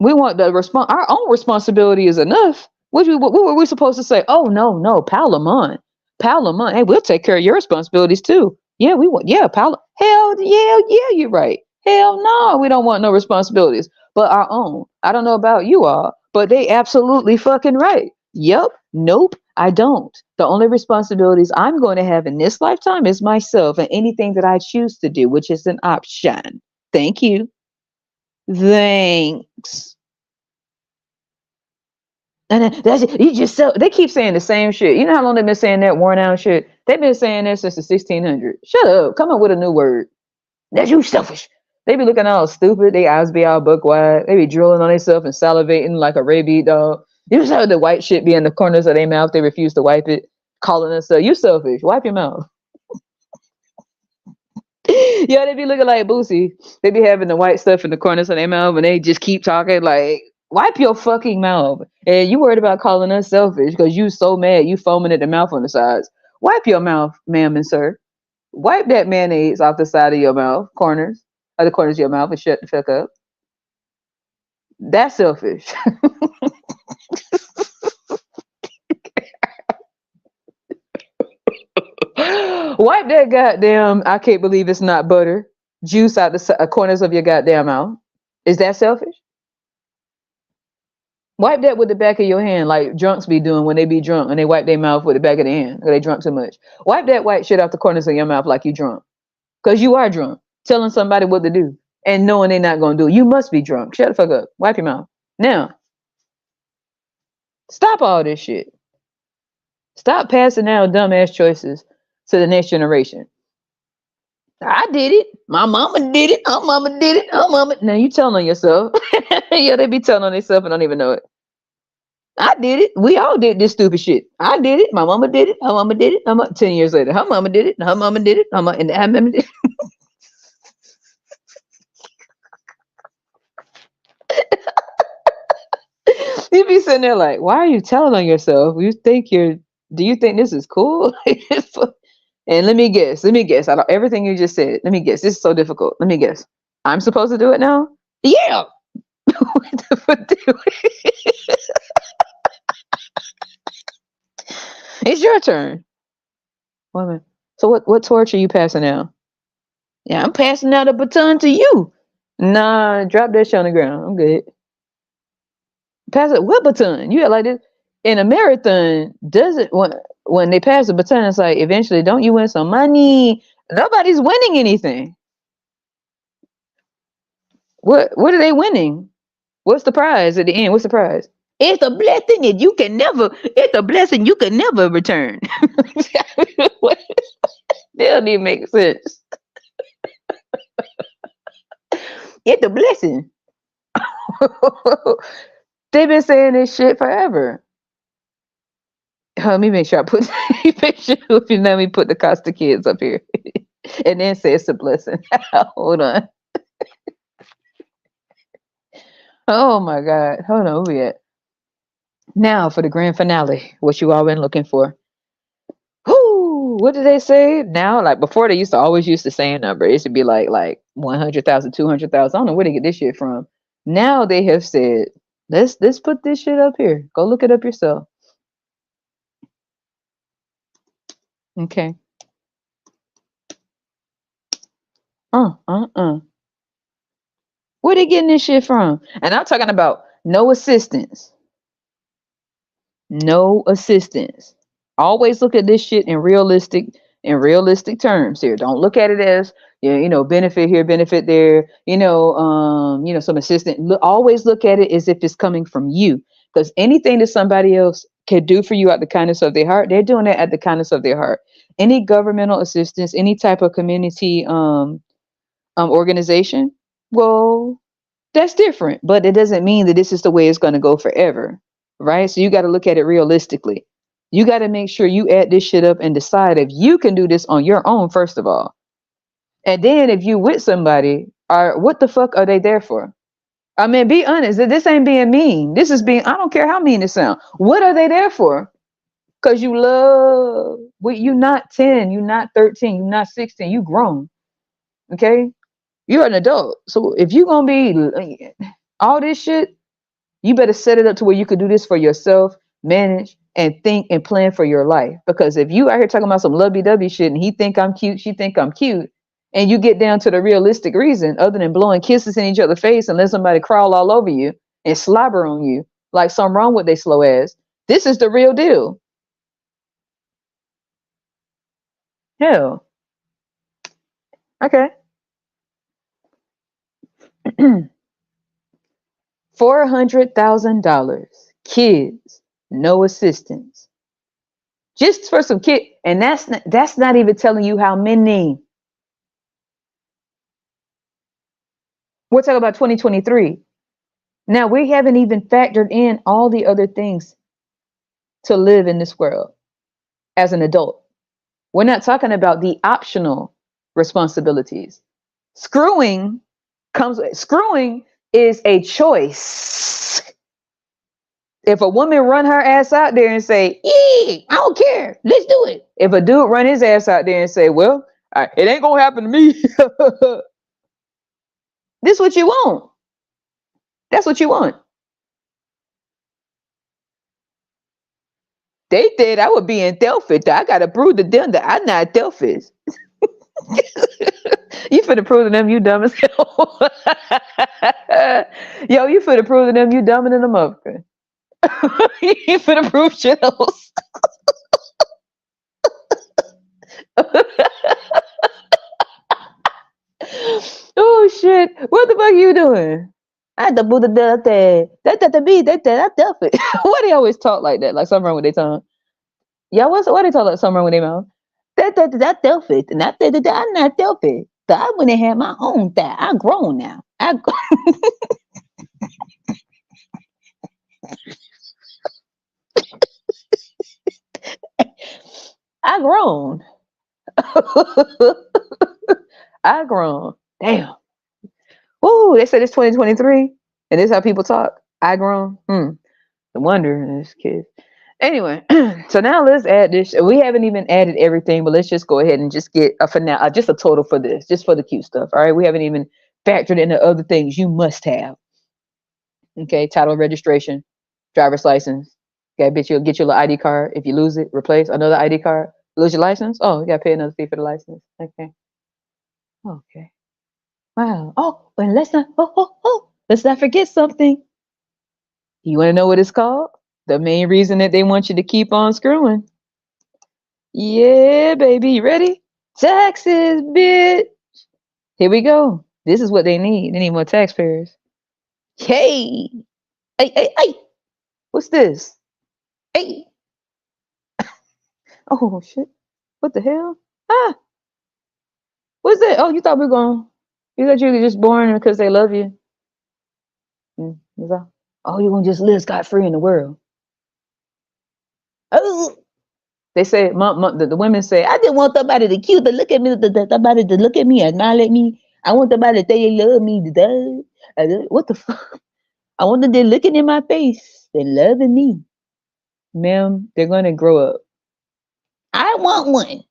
Speaker 1: We want the our own responsibility is enough. What were we supposed to say? Oh no, pal them on. Pal them on. Hey, we'll take care of your responsibilities too. Yeah, we want pal. Hell yeah, you're right. Hell no, we don't want no responsibilities. But our own. I don't know about you all, but they absolutely fucking right. Yep. Nope. I don't. The only responsibilities I'm going to have in this lifetime is myself and anything that I choose to do, which is an option. Thank you. Thanks. And that's it. You just they keep saying the same shit. You know how long they've been saying that worn out shit? They've been saying that since the 1600s. Shut up. Come up with a new word. That's you selfish. They be looking all stupid. They eyes be all book wide. They be drilling on themselves and salivating like a rabid dog. You just have the white shit be in the corners of their mouth. They refuse to wipe it, calling us, you selfish. Wipe your mouth. Yeah, they be looking like Boosie. They be having the white stuff in the corners of their mouth and they just keep talking like, wipe your fucking mouth. And you worried about calling us selfish because you so mad you foaming at the mouth on the sides. Wipe your mouth, ma'am and sir. Wipe that mayonnaise off the side of your mouth, the corners of your mouth, and shut the fuck up. That's selfish. Wipe that goddamn, I can't believe it's not butter, juice out the corners of your goddamn mouth. Is that selfish? Wipe that with the back of your hand like drunks be doing when they be drunk and they wipe their mouth with the back of their hand because they drunk too much. Wipe that white shit off the corners of your mouth like you drunk. Because you are drunk. Telling somebody what to do and knowing they're not going to do it. You must be drunk. Shut the fuck up. Wipe your mouth. Now, stop all this shit. Stop passing down dumbass choices to the next generation. I did it. My mama did it. Her mama did it. Her mama. Now you telling on yourself. Yeah, they be telling on themselves and don't even know it. I did it. We all did this stupid shit. I did it. My mama did it. Her mama did it. 10 years later, her mama did it. Her mama did it. And her mama did it. You be sitting there like, why are you telling on yourself? Do you think this is cool? And let me guess. Out of everything you just said, let me guess. This is so difficult. Let me guess. I'm supposed to do it now? Yeah. It's your turn. Woman. So what torch are you passing now? Yeah, I'm passing out a baton to you. Nah, drop that shit on the ground. I'm good. Pass it. What baton? You got like this in a marathon. Does it when they pass the baton? It's like eventually, don't you win some money? Nobody's winning anything. What are they winning? What's the prize at the end? What's the prize? It's a blessing that you can never. It's a blessing you can never return. That doesn't even make sense. It's a blessing. They've been saying this shit forever. Let me make sure I put. Make sure if you let me put the Costa kids up here, and then say it's a blessing. Hold on. Oh my God. Hold on. Where we at? Now for the grand finale. What you all been looking for? Whoo! What did they say? Now, like before, they used to always use the same number. It should be like 100,000, 200,000. I don't know where they get this shit from. Now they have said, let's put this shit up here. Go look it up yourself. Okay. Where they getting this shit from? And I'm talking about no assistance. No assistance. Always look at this shit in realistic terms here. Don't look at it as benefit here, benefit there, some assistance. Always look at it as if it's coming from you. Because anything that somebody else can do for you out the kindness of their heart, they're doing it at the kindness of their heart. Any governmental assistance, any type of community organization, well, that's different. But it doesn't mean that this is the way it's going to go forever. Right? So you got to look at it realistically. You got to make sure you add this shit up and decide if you can do this on your own, first of all. And then if you with somebody, what the fuck are they there for? I mean, be honest. This ain't being mean. This is being, I don't care how mean it sounds. What are they there for? Because you love, you're not 10, you're not 13, you're not 16, you grown. Okay? You're an adult. So if you're going to be all this shit, you better set it up to where you could do this for yourself, manage, and think and plan for your life. Because if you out here talking about some lovey-dovey shit and he think I'm cute, she think I'm cute, and you get down to the realistic reason, other than blowing kisses in each other's face and let somebody crawl all over you and slobber on you like something wrong with they slow ass, this is the real deal. Hell. Okay. $400,000. Kids, no assistance. Just for some kid, and that's not even telling you how many. We're talking about 2023. Now we haven't even factored in all the other things to live in this world as an adult. We're not talking about the optional responsibilities. Screwing is a choice. If a woman run her ass out there and say, I don't care, let's do it. If a dude run his ass out there and say, well, it ain't gonna happen to me. This what you want. That's what you want. They said I would be in Telfit. I gotta prove to them that I'm not Telfit. You finna prove to them you dumb as hell. Yo, you finna prove to them you dumber than a motherfucker. You finna prove shit else. Oh shit! What the fuck are you doing? I the Buddha that be that Telfit. Why they always talk like that? Like something wrong with their tongue? Yeah, why they talk like something wrong with their mouth? That Telfit, and I'm not Telfit. So I went and had my own thing. I'm grown now. I grown. I grown. Damn. Woo, they said it's 2023 and this is how people talk. I grown. No wonder this kid. Anyway, so now let's add this. We haven't even added everything, but let's just go ahead and just get a for now, just a total for this, just for the cute stuff. All right, we haven't even factored in the other things you must have. Okay, title, registration, driver's license. Okay, bitch, you'll get your little ID card. If you lose it, replace another ID card. Lose your license? Oh, you gotta pay another fee for the license. Okay. Okay. Wow. Oh, and let's not forget something. You want to know what it's called? The main reason that they want you to keep on screwing. Yeah, baby. You ready? Taxes, bitch. Here we go. This is what they need. They need more taxpayers. Hey. Hey. What's this? Hey. Oh, shit. What the hell? Ah. What's that? Oh, you thought you thought you were just born because they love you. Oh, you're going to just live scot-free in the world. Oh. They say, the women say, I just want somebody to cute to look at me, somebody to look at me, acknowledge me. I want somebody to say they love me. What the fuck? I want them to looking in my face and loving me. Ma'am, they're going to grow up. I want one.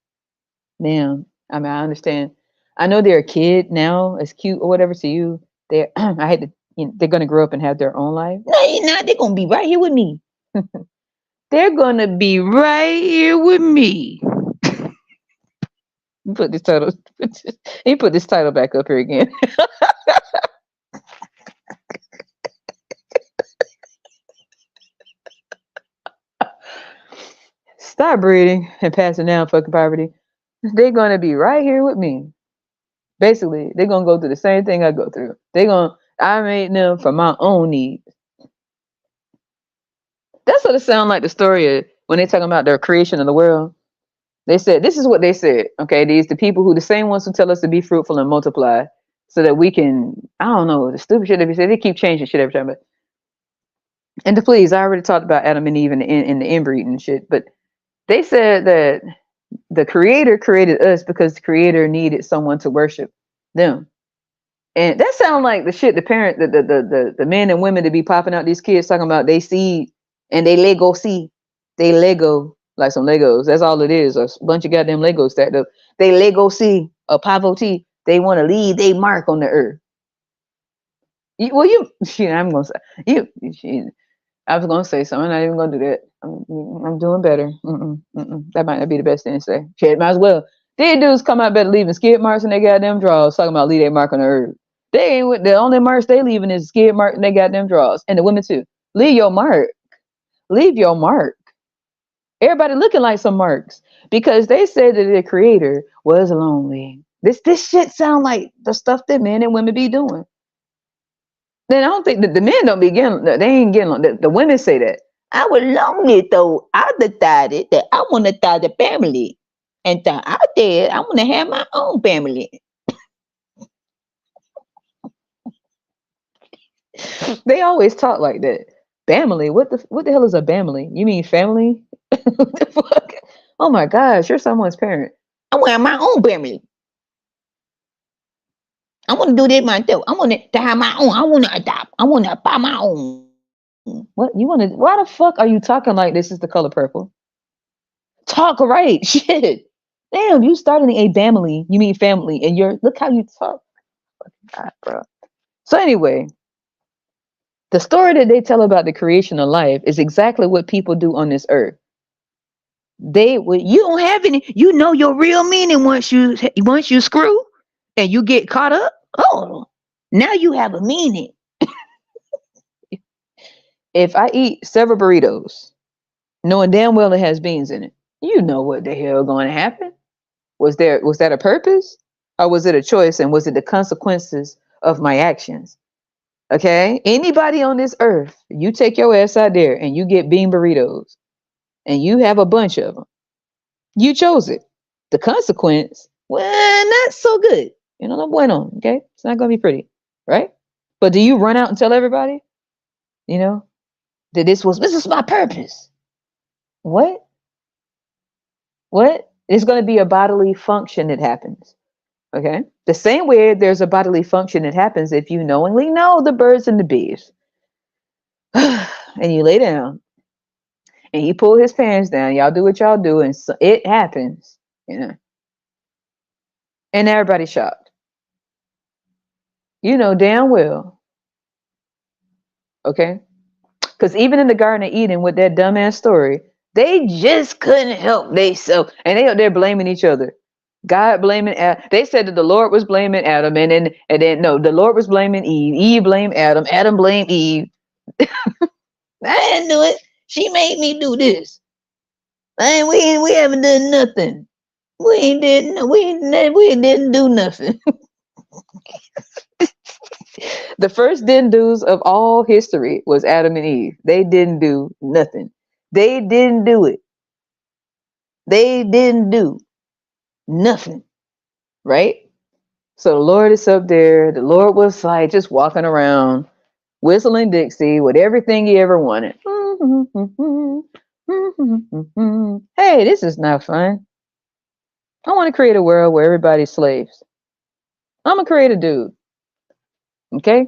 Speaker 1: Ma'am, I mean, I understand. I know they're a kid now, as cute or whatever to you. They're, I had to, they're going to grow up and have their own life. No, they're not. They're going to be right here with me. They're going to be right here with me. Put this title. He put this title back up here again. Stop breeding and passing down fucking poverty. They're gonna be right here with me. Basically, they're gonna go through the same thing I go through. I made them for my own needs. That's what it sounds like the story of when they're talking about their creation of the world. They said, this is what they said. Okay, these the people who the same ones who tell us to be fruitful and multiply so that we can, I don't know, the stupid shit they say, they keep changing shit every time. But and to please, I already talked about Adam and Eve in the inbreeding and shit, but they said that the creator created us because the creator needed someone to worship them. And that sounds like the shit the men and women to be popping out these kids talking about they seed and they Lego seed. They Lego like some Legos. That's all it is. A bunch of goddamn Legos stacked up. They Lego seed or poverty. They want to leave their mark on the earth. I'm gonna say I was gonna say something. I'm not even gonna do that. I'm doing better. That might not be the best thing to say. Shit, might as well. These dudes come out better leaving skid marks in their goddamn drawers, talking about leave their mark on the earth. They ain't the only marks they leaving is skid mark in their goddamn drawers, and the women too. Leave your mark. Leave your mark. Everybody looking like some marks because they said that the creator was lonely. This shit sound like the stuff that men and women be doing. Then I don't think that the men don't be getting. They ain't getting. The women say that. I was lonely though. I decided that I want to start a family, and I did. I want to have my own family. They always talk like that. Family. What the hell is a family? You mean family? What the fuck? Oh my gosh, you're someone's parent. I want to have my own family. I want to do this myself. I want to have my own. I want to adopt. I want to buy my own. What you want to? Why the fuck are you talking like this is the color purple? Talk right, shit. Damn, you starting a family. You mean family, and look how you talk. God, bro. So anyway, the story that they tell about the creation of life is exactly what people do on this earth. You don't have any. You know your real meaning once you screw and you get caught up. Oh, now you have a meaning. If I eat several burritos, knowing damn well it has beans in it, you know what the hell going to happen. Was that a purpose, or was it a choice, and was it the consequences of my actions? Okay, anybody on this earth, you take your ass out there and you get bean burritos, and you have a bunch of them. You chose it. The consequence, well, not so good. No bueno. Okay, it's not gonna be pretty, right? But do you run out and tell everybody? That this is my purpose. What? It's going to be a bodily function that happens. Okay. The same way there's a bodily function that happens if you knowingly know the birds and the bees. And you lay down and you pull his pants down. Y'all do what y'all do, and so it happens, you know. And everybody's shocked. You know damn well. Okay. Because even in the Garden of Eden with that dumbass story, they just couldn't help themselves. And they're blaming each other. God blaming Adam. They said that the Lord was blaming Adam, and then no, the Lord was blaming Eve. Eve blamed Adam. Adam blamed Eve. I didn't do it. She made me do this. We haven't done nothing. We didn't do nothing. The first didn't do's of all history was Adam and Eve. They didn't do nothing. They didn't do it. They didn't do nothing. Right? So the Lord is up there. The Lord was like just walking around, whistling Dixie with everything he ever wanted. Hey, this is not fun. I want to create a world where everybody's slaves. I'm going to create a dude. Okay?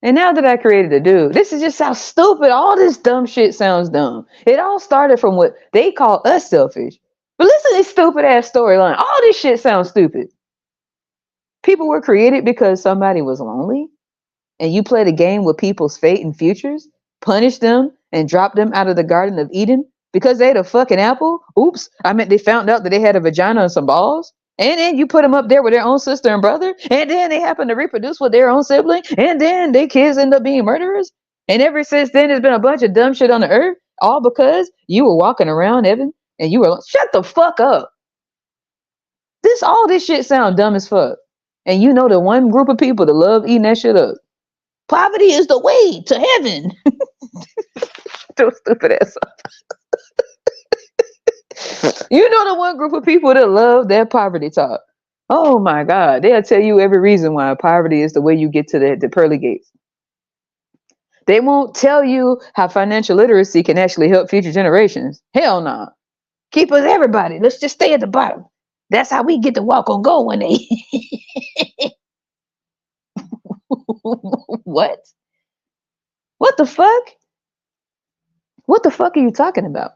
Speaker 1: And now that I created a dude, this is just how stupid. All this dumb shit sounds dumb. It all started from what they call us selfish. But listen to this stupid ass storyline. All this shit sounds stupid. People were created because somebody was lonely. And you played a game with people's fate and futures, punished them, and dropped them out of the Garden of Eden because they ate a fucking apple. Oops. I meant they found out that they had a vagina and some balls. And then you put them up there with their own sister and brother. And then they happen to reproduce with their own sibling. And then their kids end up being murderers. And ever since then, there's been a bunch of dumb shit on the earth. All because you were walking around, Evan, and you were like, shut the fuck up. All this shit sound dumb as fuck. And you know the one group of people that love eating that shit up. Poverty is the way to heaven. So stupid ass. You know the one group of people that love that poverty talk. Oh my God. They'll tell you every reason why poverty is the way you get to the pearly gates. They won't tell you how financial literacy can actually help future generations. Hell no. Nah. Keep us everybody. Let's just stay at the bottom. That's how we get to walk on gold one day. What? What the fuck? What the fuck are you talking about?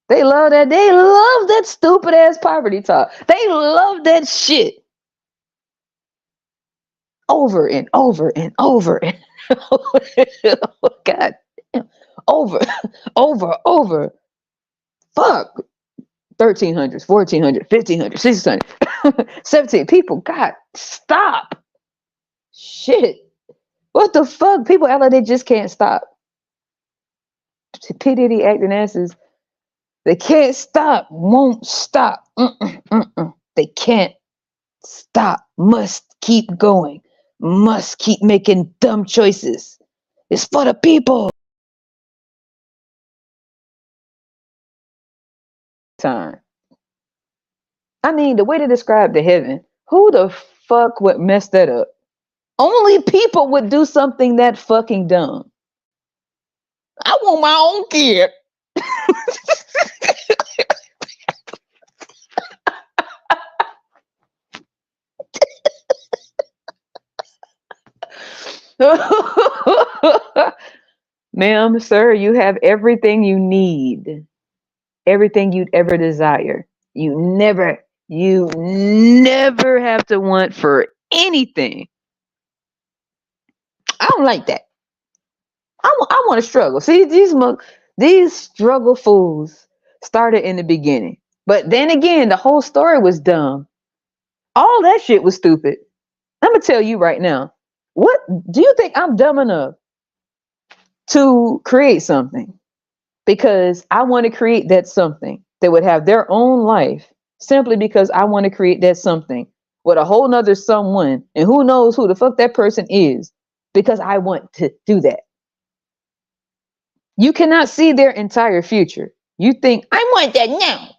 Speaker 1: They love that. They love that stupid ass poverty talk. They love that shit. Over and over and over and over. Oh, God damn. Over. Fuck. 1300s, 1400, 1500, 1600, 17 people. God, stop. Shit. What the fuck? People act like they just can't stop. P. Diddy acting asses. They can't stop. Won't stop. They can't stop. Must keep going. Must keep making dumb choices. It's for the people. Time. I mean, the way to describe the heaven, who the fuck would mess that up? Only people would do something that fucking dumb. I want my own kid. Ma'am, sir, you have everything you need. Everything you'd ever desire. You never have to want for anything. I don't like that. I want to struggle. See, these struggle fools started in the beginning. But then again, the whole story was dumb. All that shit was stupid. I'm going to tell you right now. What do you think I'm dumb enough to create something? Because I want to create that something that would have their own life simply because I want to create that something with a whole nother someone. And who knows who the fuck that person is because I want to do that. You cannot see their entire future. You think, I want that now.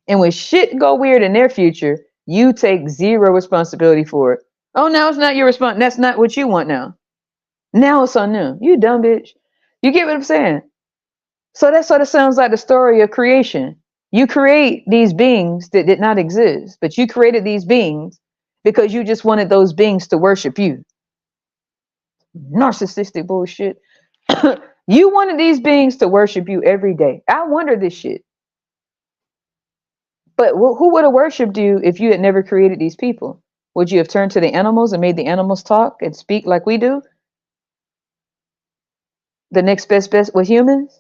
Speaker 1: And when shit go weird in their future, you take zero responsibility for it. Oh, now it's not your response. That's not what you want now. Now it's on them. You dumb bitch. You get what I'm saying? So that sort of sounds like the story of creation. You create these beings that did not exist, but you created these beings because you just wanted those beings to worship you. Narcissistic bullshit. You wanted these beings to worship you every day. I wonder this shit. But who would have worshipped you if you had never created these people? Would you have turned to the animals and made the animals talk and speak like we do? The next best with humans?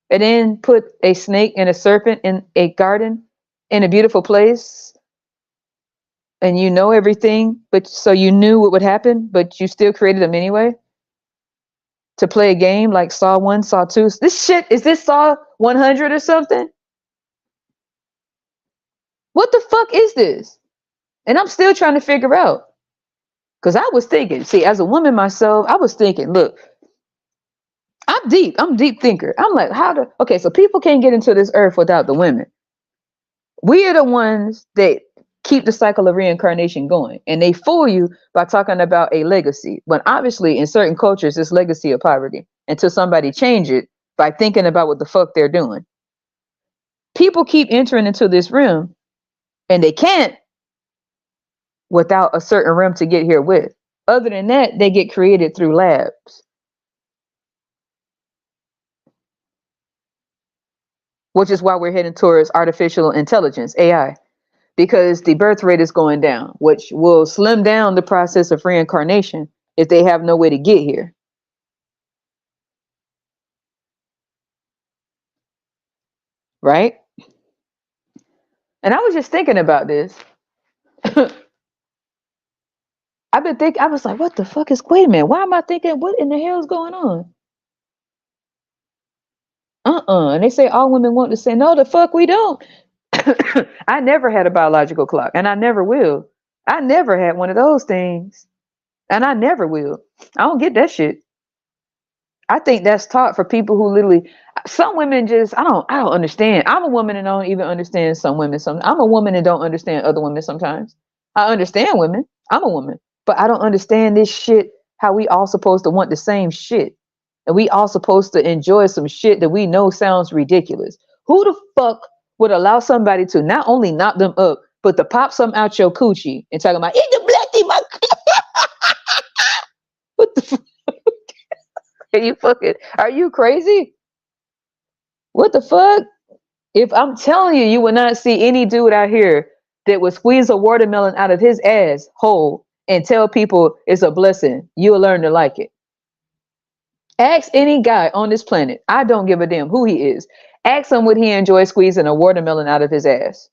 Speaker 1: And then put a snake and a serpent in a garden in a beautiful place, and you know everything, but so you knew what would happen, but you still created them anyway to play a game like Saw 1, Saw 2. This shit, is this Saw 100 or something? What the fuck is this? And I'm still trying to figure out. Because I was thinking, see, as a woman myself, I was thinking, look, I'm a deep thinker. I'm like, okay, so people can't get into this earth without the women. We are the ones that keep the cycle of reincarnation going. And they fool you by talking about a legacy. But obviously, in certain cultures, it's legacy of poverty until somebody change it by thinking about what the fuck they're doing. People keep entering into this realm, and they can't without a certain realm to get here with. Other than that, they get created through labs. Which is why we're heading towards artificial intelligence, AI. Because the birth rate is going down, which will slim down the process of reincarnation if they have no way to get here. Right? And I was just thinking about this. I've been thinking, I was like, what the fuck is, wait a minute, why am I thinking, what in the hell is going on? And they say all women want to say, no, the fuck we don't. I never had a biological clock, and I never will. I never had one of those things, and I never will. I don't get that shit. I think that's taught for people who literally, some women just, I don't understand. I'm a woman and I don't even understand some women. I'm a woman and don't understand other women sometimes. I understand women. I'm a woman, but I don't understand this shit, how we all supposed to want the same shit. And we all supposed to enjoy some shit that we know sounds ridiculous. Who the fuck would allow somebody to not only knock them up, but to pop some out your coochie and talking about, eat the black in my what the fuck? Are you crazy? What the fuck? If I'm telling you, you will not see any dude out here that would squeeze a watermelon out of his ass whole and tell people it's a blessing. You'll learn to like it. Ask any guy on this planet. I don't give a damn who he is. Ask him would he enjoy squeezing a watermelon out of his ass.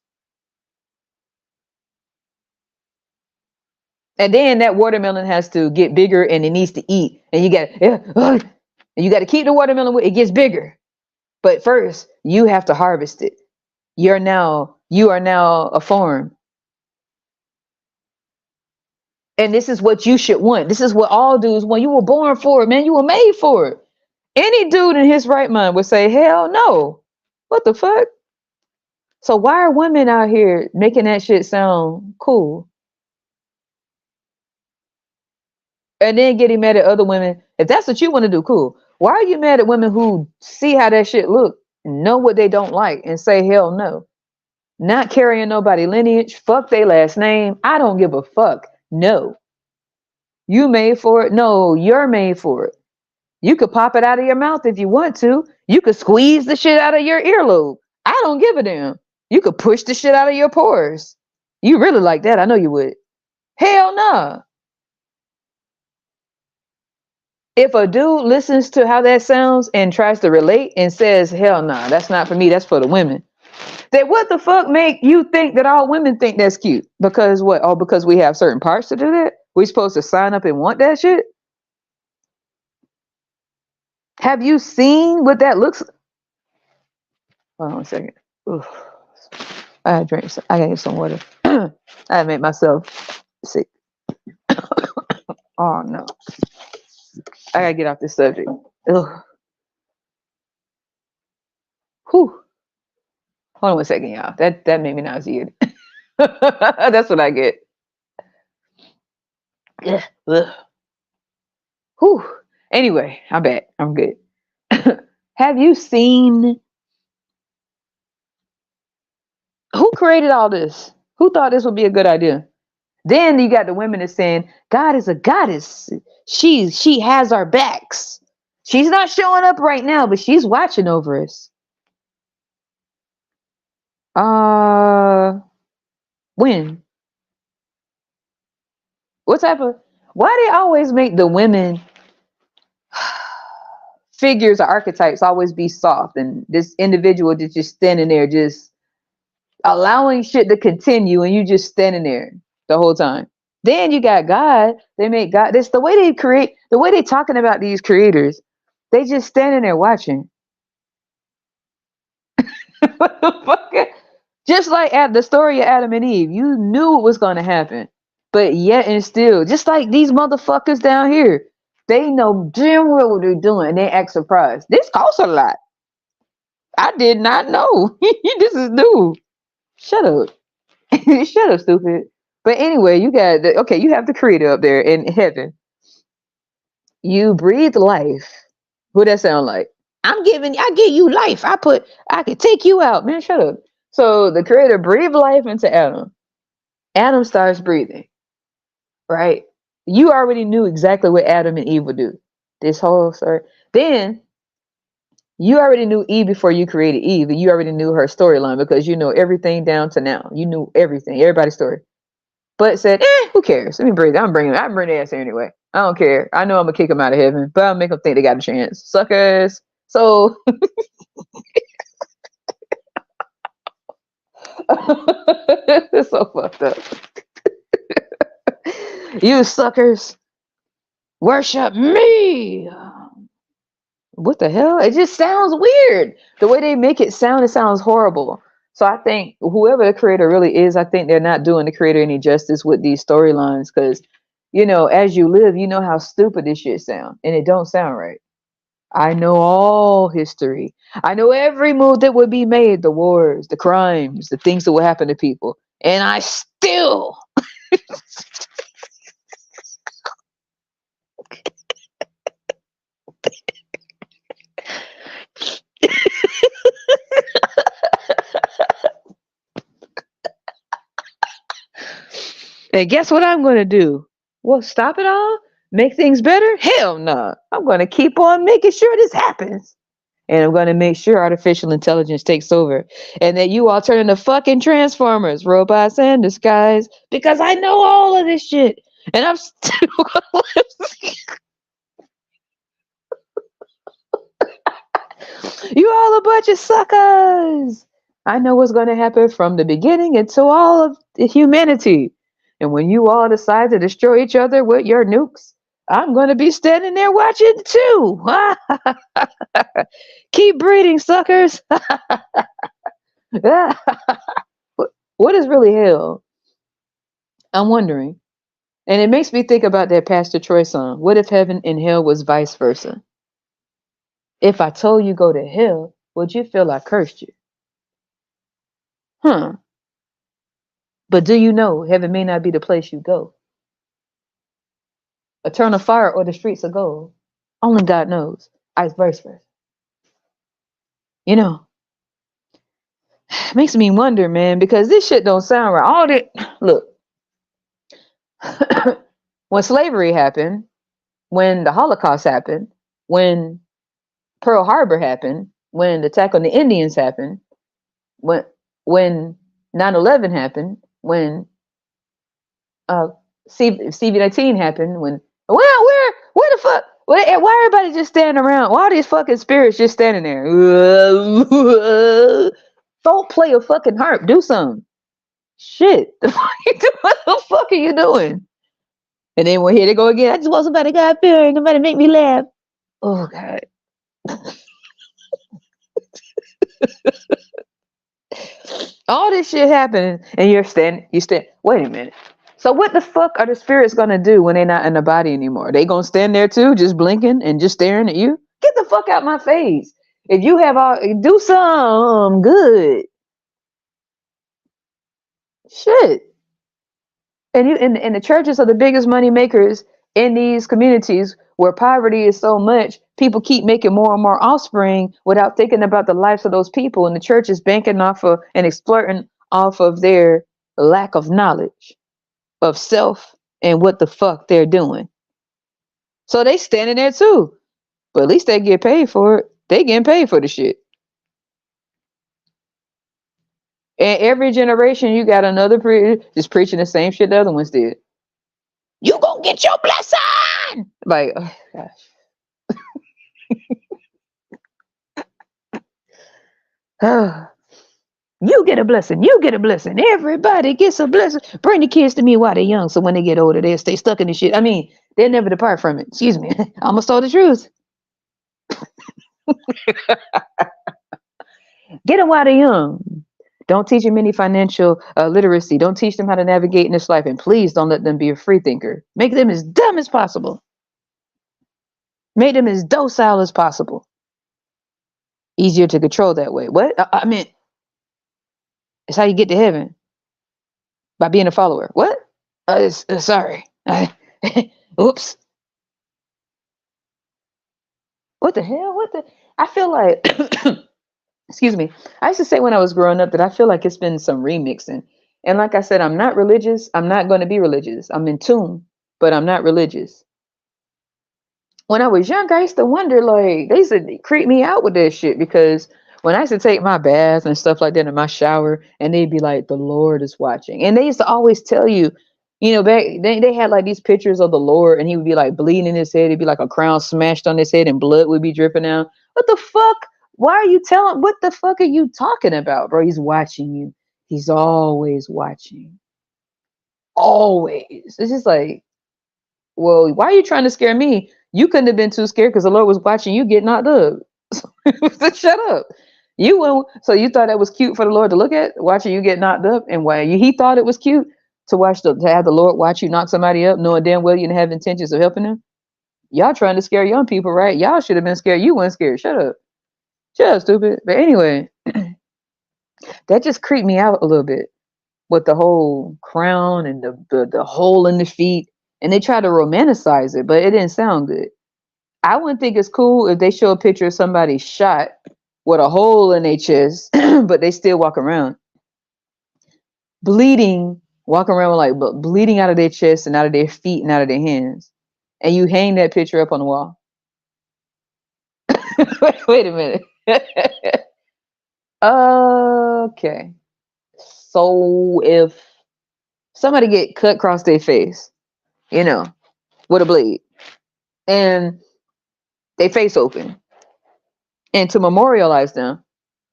Speaker 1: And then that watermelon has to get bigger and it needs to eat. And you got to keep the watermelon, it gets bigger. But first, you have to harvest it. You are now a farm. And this is what you should want. This is what all dudes want. You were born for it, man. You were made for it. Any dude in his right mind would say, hell no. What the fuck? So why are women out here making that shit sound cool? And then getting mad at other women. If that's what you want to do, cool. Why are you mad at women who see how that shit look, know what they don't like, and say hell no? Not carrying nobody lineage, fuck their last name. I don't give a fuck. No. You made for it? No, you're made for it. You could pop it out of your mouth if you want to. You could squeeze the shit out of your earlobe. I don't give a damn. You could push the shit out of your pores. You really like that? I know you would. Hell nah. If a dude listens to how that sounds and tries to relate and says, hell nah, that's not for me, that's for the women, then what the fuck make you think that all women think that's cute? Because what? Oh, because we have certain parts to do that? We supposed to sign up and want that shit? Have you seen what that looks? Hold on a second. Oof. I gotta drink. I gotta get some water. I made myself sick. Oh no! I gotta get off this subject. Ugh. Whew. Hold on one second, y'all. That made me nauseated. That's what I get. Yeah. Ugh. Whew. Anyway, I'm back. I'm good. Have you seen who created all this? Who thought this would be a good idea? Then you got the women that's saying God is a goddess. She has our backs. She's not showing up right now, but she's watching over us. When? What type of? Why they always make the women figures or archetypes always be soft, and this individual that's just standing there, just allowing shit to continue, and you just standing there the whole time. Then you got God. They make God. That's the way they create. The way they talking about these creators. They just standing there watching. What the fuck? Just like at the story of Adam and Eve, you knew it was going to happen, but yet and still, just like these motherfuckers down here, they know damn well what they're doing, and they act surprised. This costs a lot. I did not know. This is new. Shut up. Shut up, stupid. But anyway, you got okay. You have the creator up there in heaven. You breathe life. Who that sound like? I give you life. I could take you out, man. Shut up. So the creator breathed life into Adam. Adam starts breathing, right? You already knew exactly what Adam and Eve would do. This whole story. Then you already knew Eve before you created Eve, and you already knew her storyline because you know everything down to now. You knew everything, everybody's story. But said, who cares? Let me breathe. I'm bringing their ass here anyway. I don't care. I know I'm gonna kick them out of heaven, but I'll make them think they got a chance. Suckers. So it's so fucked up. You suckers worship me. What the hell? It just sounds weird. The way they make it sounds horrible. So I think whoever the creator really is, I think they're not doing the creator any justice with these storylines because, you know, as you live, you know how stupid this shit sound, and it don't sound right. I know all history. I know every move that would be made, the wars, the crimes, the things that would happen to people, and I still and guess what I'm going to do? Well, stop it all? Make things better? Hell no. Nah. I'm going to keep on making sure this happens. And I'm going to make sure artificial intelligence takes over. And that you all turn into fucking transformers, robots in disguise. Because I know all of this shit. And I'm still you all a bunch of suckers. I know what's going to happen from the beginning until all of humanity. And when you all decide to destroy each other with your nukes, I'm going to be standing there watching too. Keep breeding, suckers. What is really hell? I'm wondering. And it makes me think about that Pastor Troy song. What if heaven and hell was vice versa? If I told you go to hell, would you feel I cursed you? Huh. But do you know heaven may not be the place you go? Eternal fire or the streets of gold? Only God knows. Vice versa. You know, it makes me wonder, man, because this shit don't sound right. All that, look, when slavery happened, when the Holocaust happened, when Pearl Harbor happened, when the attack on the Indians happened, when 9/11 happened, when CV-19 happened, when where the fuck? Why everybody just standing around? Why are these fucking spirits just standing there? Don't play a fucking harp. Do something. Shit. What the fuck are you doing? And then here they go again. I just want somebody to God fear and nobody make me laugh. Oh God. All this shit happening and you stand. Wait a minute. So what the fuck are the spirits gonna do when they're not in the body anymore? They gonna stand there too, just blinking and just staring at you? Get the fuck out my face. If you have all, do some good. Shit. And the churches are the biggest money makers in these communities where poverty is so much, people keep making more and more offspring without thinking about the lives of those people. And the church is banking off of and exploiting off of their lack of knowledge of self and what the fuck they're doing. So they standing there too. But at least they get paid for it. They getting paid for the shit. And every generation, you got another just preaching the same shit the other ones did. You gonna get your blessing. Like, oh gosh. You get a blessing. You get a blessing. Everybody gets a blessing. Bring the kids to me while they're young, so when they get older, they'll stay stuck in the shit. I mean, they'll never depart from it. Excuse me. I almost told the truth. Get them while they're young. Don't teach them any financial literacy. Don't teach them how to navigate in this life. And please don't let them be a free thinker. Make them as dumb as possible. Make them as docile as possible. Easier to control that way. What? I mean, it's how you get to heaven. By being a follower. What? Sorry. Oops. What the hell? What the? I feel like, excuse me. I used to say when I was growing up that I feel like it's been some remixing. And like I said, I'm not religious. I'm not going to be religious. I'm in tune, but I'm not religious. When I was young, I used to wonder, like, they used to creep me out with that shit because when I used to take my bath and stuff like that in my shower, and they'd be like, the Lord is watching. And they used to always tell you, back they had like these pictures of the Lord, and he would be like bleeding in his head. It'd be like a crown smashed on his head and blood would be dripping out. What the fuck? Why are you telling? What the fuck are you talking about, bro? He's watching you. He's always watching. Always. It's just like, well, why are you trying to scare me? You couldn't have been too scared because the Lord was watching you get knocked up. So shut up. You went, so you thought that was cute for the Lord to look at, watching you get knocked up, and why he thought it was cute to have the Lord watch you knock somebody up, knowing damn well you didn't have intentions of helping them. Y'all trying to scare young people, right? Y'all should have been scared. You weren't scared. Shut up. Shut up, stupid. But anyway, that just creeped me out a little bit with the whole crown and the hole in the feet. And they try to romanticize it, but it didn't sound good. I wouldn't think it's cool if they show a picture of somebody shot with a hole in their chest, but they still walk around bleeding, walking around with like bleeding out of their chest and out of their feet and out of their hands. And you hang that picture up on the wall. Wait a minute. Okay. So if somebody get cut across their face, with a blade, and they face open, and to memorialize them,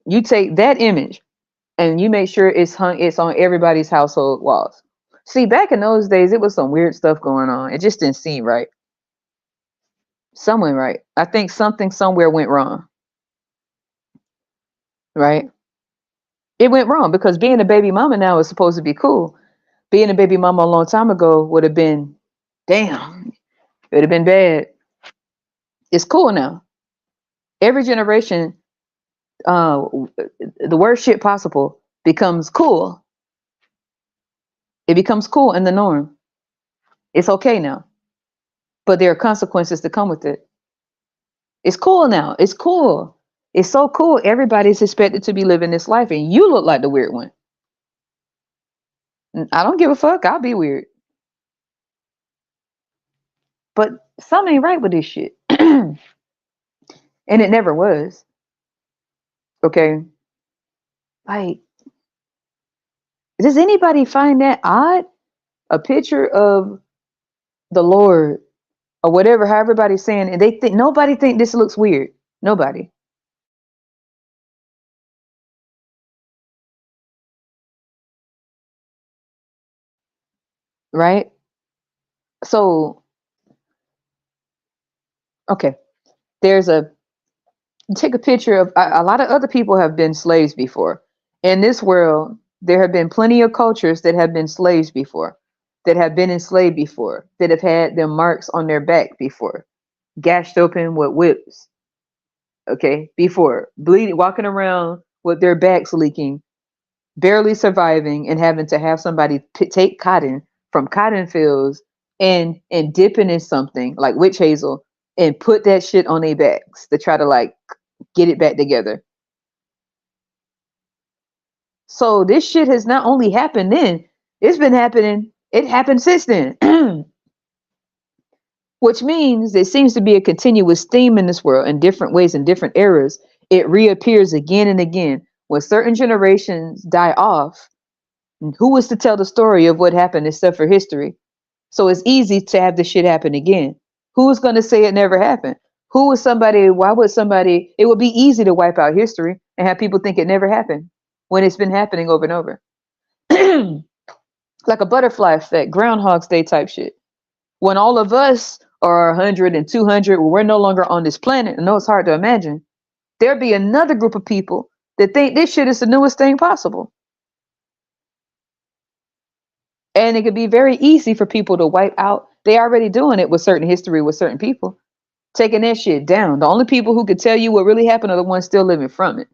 Speaker 1: you take that image and you make sure it's on everybody's household walls. See, back in those days, it was some weird stuff going on. It just didn't seem right. Somewhere right. I think something somewhere went wrong. Right? It went wrong because being a baby mama now is supposed to be cool. Being a baby mama a long time ago would have been, damn, it would have been bad. It's cool now. Every generation, the worst shit possible becomes cool. It becomes cool and the norm. It's okay now. But there are consequences to come with it. It's cool now. It's cool. It's so cool. Everybody's expected to be living this life, and you look like the weird one. I don't give a fuck. I'll be weird. But something ain't right with this shit. And it never was. Okay. Like, does anybody find that odd? A picture of the Lord or whatever, how everybody's saying, and they think nobody think this looks weird. Nobody. Right? So, okay. Take a picture of a lot of other people have been slaves before. In this world, there have been plenty of cultures that have been slaves before, that have been enslaved before, that have had their marks on their back before, gashed open with whips. Okay, before bleeding, walking around with their backs leaking, barely surviving, and having to have somebody take cotton from cotton fields and dipping in something like witch hazel and put that shit on their backs to try to like get it back together. So this shit has not only happened then, it's been happening. It happened since then. Which means there seems to be a continuous theme in this world in different ways, in different eras. It reappears again and again. When certain generations die off, who is to tell the story of what happened except for history? So it's easy to have this shit happen again. Who's going to say it never happened? Who is somebody? Why would somebody? It would be easy to wipe out history and have people think it never happened when it's been happening over and over. Like a butterfly effect, Groundhog's Day type shit. When all of us are 100 and 200, we're no longer on this planet. I know it's hard to imagine. There'll be another group of people that think this shit is the newest thing possible. And it could be very easy for people to wipe out. They already doing it with certain history with certain people, taking that shit down. The only people who could tell you what really happened are the ones still living from it.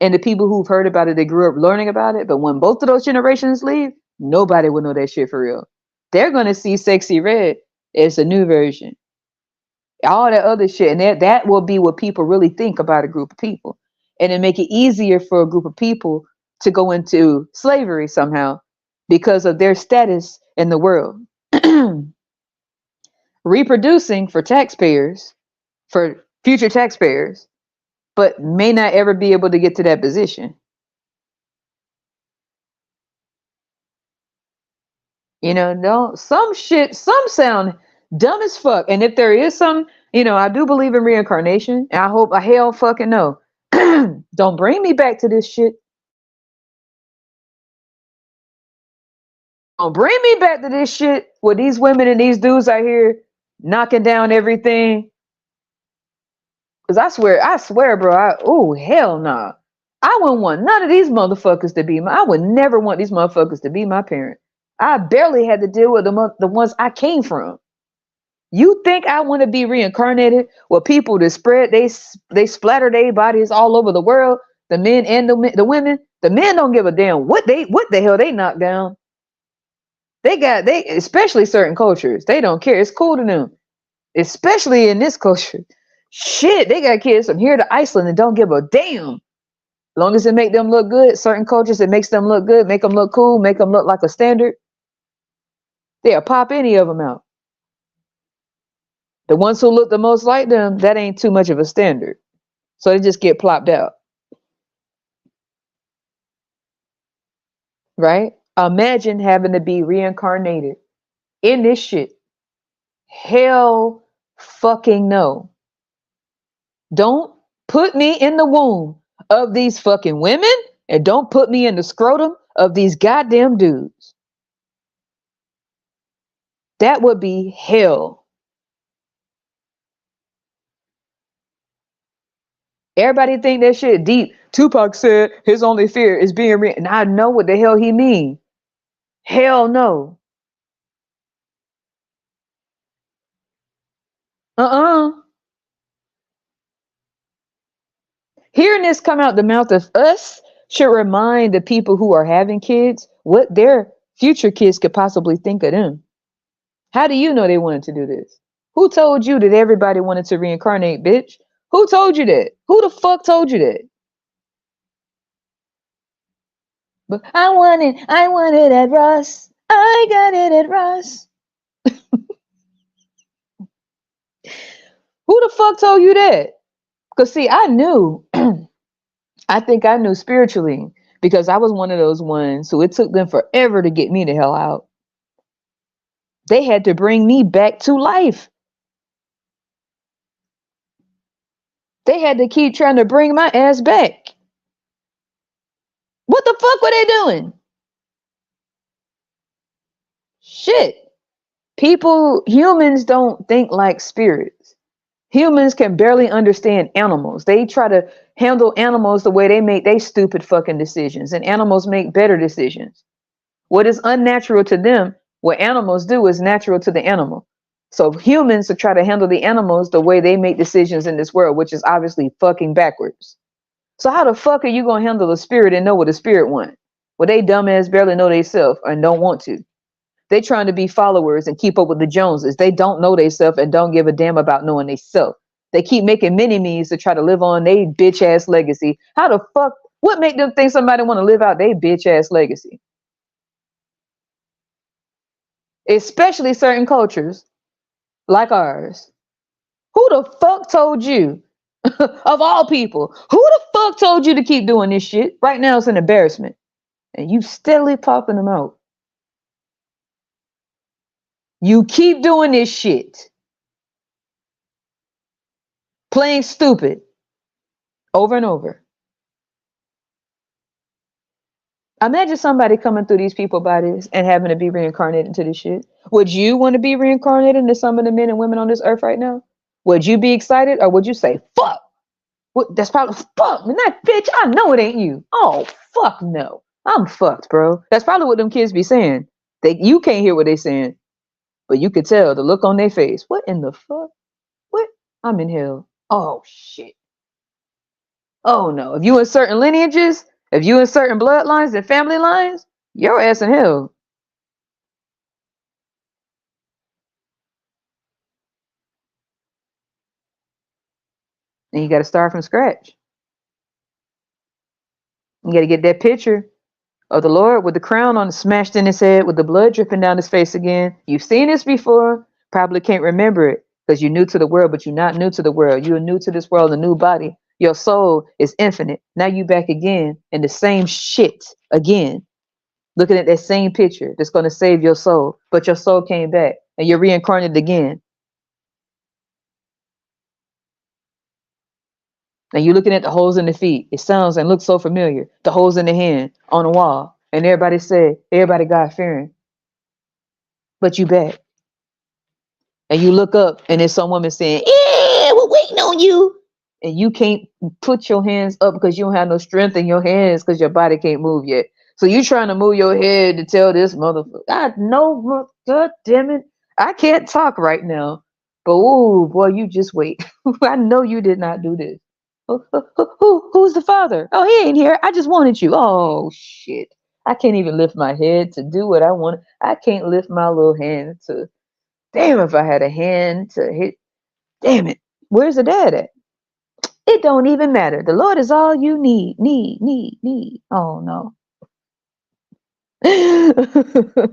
Speaker 1: And the people who've heard about it, they grew up learning about it. But when both of those generations leave, nobody will know that shit for real. They're going to see Sexy Red as a new version. All that other shit. And that will be what people really think about a group of people. And it make it easier for a group of people to go into slavery somehow because of their status in the world. Reproducing for taxpayers, for future taxpayers, but may not ever be able to get to that position. You know, no, some sound dumb as fuck. And if there is some, I do believe in reincarnation. And I hope I hell fucking no. Don't bring me back to this shit. Don't bring me back to this shit where these women and these dudes out here knocking down everything. Cause I swear, bro. Hell nah. I wouldn't want none of these motherfuckers to be I would never want these motherfuckers to be my parent. I barely had to deal with the ones I came from. You think I want to be reincarnated with people that spread they splatter their bodies all over the world? The men and the women. The men don't give a damn what the hell they knock down. They especially certain cultures. They don't care. It's cool to them. Especially in this culture. Shit, they got kids from here to Iceland and don't give a damn. Long as it make them look good. Certain cultures, it makes them look good, make them look cool, make them look like a standard. They'll pop any of them out. The ones who look the most like them, that ain't too much of a standard. So they just get plopped out. Right? Imagine having to be reincarnated in this shit. Hell fucking no. Don't put me in the womb of these fucking women and don't put me in the scrotum of these goddamn dudes. That would be hell. Everybody think that shit deep. Tupac said his only fear is being and I know what the hell he mean. Hell no. Hearing this come out the mouth of us should remind the people who are having kids what their future kids could possibly think of them. How do you know they wanted to do this? Who told you that everybody wanted to reincarnate, bitch? Who told you that? Who the fuck told you that? But I want it at Ross. I got it at Ross. Who the fuck told you that? Because see, I knew. I think I knew spiritually because I was one of those ones who it took them forever to get me the hell out. They had to bring me back to life. They had to keep trying to bring my ass back. What the fuck were they doing? Shit. Humans don't think like spirits. Humans can barely understand animals. They try to handle animals the way they make they stupid fucking decisions, and animals make better decisions. What is unnatural to them, what animals do is natural to the animal. So humans to try to handle the animals the way they make decisions in this world, which is obviously fucking backwards. So how the fuck are you gonna handle a spirit and know what a spirit wants? Well, they dumbass barely know they self and don't want to. They trying to be followers and keep up with the Joneses. They don't know themselves and don't give a damn about knowing themselves. They keep making mini-me's to try to live on their bitch ass legacy. How the fuck? What make them think somebody want to live out their bitch ass legacy? Especially certain cultures like ours. Who the fuck told you, of all people, who the fuck told you to keep doing this shit? Right now it's an embarrassment. And you steadily popping them out. You keep doing this shit. Playing stupid over and over. Imagine somebody coming through these people bodies and having to be reincarnated into this shit. Would you want to be reincarnated into some of the men and women on this earth right now? Would you be excited or would you say, fuck? What, that's probably, fuck, man, that bitch, I know it ain't you. Oh, fuck no. I'm fucked, bro. That's probably what them kids be saying. You can't hear what they saying, but you could tell the look on their face. What in the fuck? What? I'm in hell. Oh, shit. Oh, no. If you in certain lineages, if you in certain bloodlines and family lines, your ass in hell. And you got to start from scratch. You got to get that picture of the Lord with the crown on, smashed in his head, with the blood dripping down his face again. You've seen this before, probably can't remember it because you're new to the world, but you're not new to the world. You're new to this world, a new body. Your soul is infinite. Now you back again in the same shit again, looking at that same picture that's going to save your soul, but your soul came back and you're reincarnated again. And you're looking at the holes in the feet. It sounds and looks so familiar. The holes in the hand on the wall. And everybody God fearing. But you back. And you look up and there's some woman saying, yeah, we're waiting on you. And you can't put your hands up because you don't have no strength in your hands because your body can't move yet. So you trying to move your head to tell this motherfucker, I know, God damn it. I can't talk right now. But oh boy, you just wait. I know you did not do this. Who's the father? Oh, he ain't here. I just wanted you. Oh shit. I can't even lift my head to do what I want. I can't lift my little hand to, damn, if I had a hand to hit, damn it. Where's the dad at? It don't even matter. The Lord is all you need. Oh no.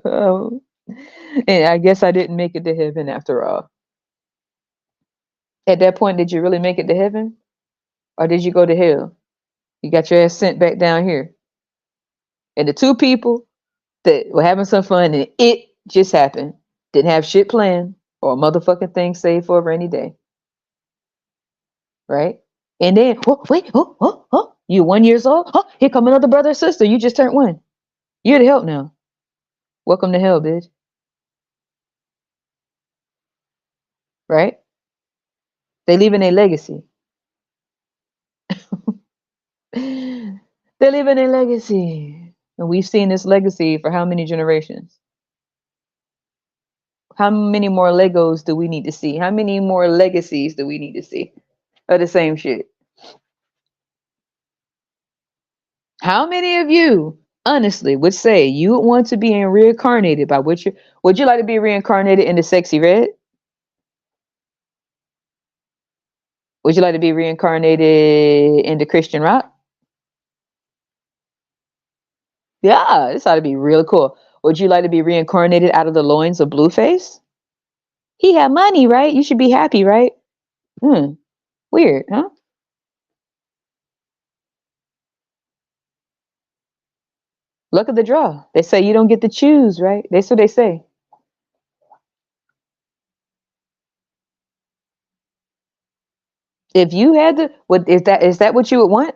Speaker 1: Oh. And I guess I didn't make it to heaven after all. At that point, did you really make it to heaven? Or did you go to hell? You got your ass sent back down here. And the two people that were having some fun and it just happened, didn't have shit planned or a motherfucking thing saved for a rainy day. Right? And then, oh, wait, you 1 year old? Oh, here come another brother or sister. You just turned 1. You're the help now. Welcome to hell, bitch. Right? They leaving a legacy. They're leaving a legacy. And we've seen this legacy for how many generations? How many more Legos do we need to see? How many more legacies do we need to see of the same shit? How many of you, honestly, would say you would want to be reincarnated by which would you like to be reincarnated into Sexy Red? Would you like to be reincarnated into Christian Rock? Yeah, this ought to be real cool. Would you like to be reincarnated out of the loins of Blueface? He had money, right? You should be happy, right? Weird, huh? Look at the draw. They say you don't get to choose, right? That's what they say. If you had to, what is that what you would want?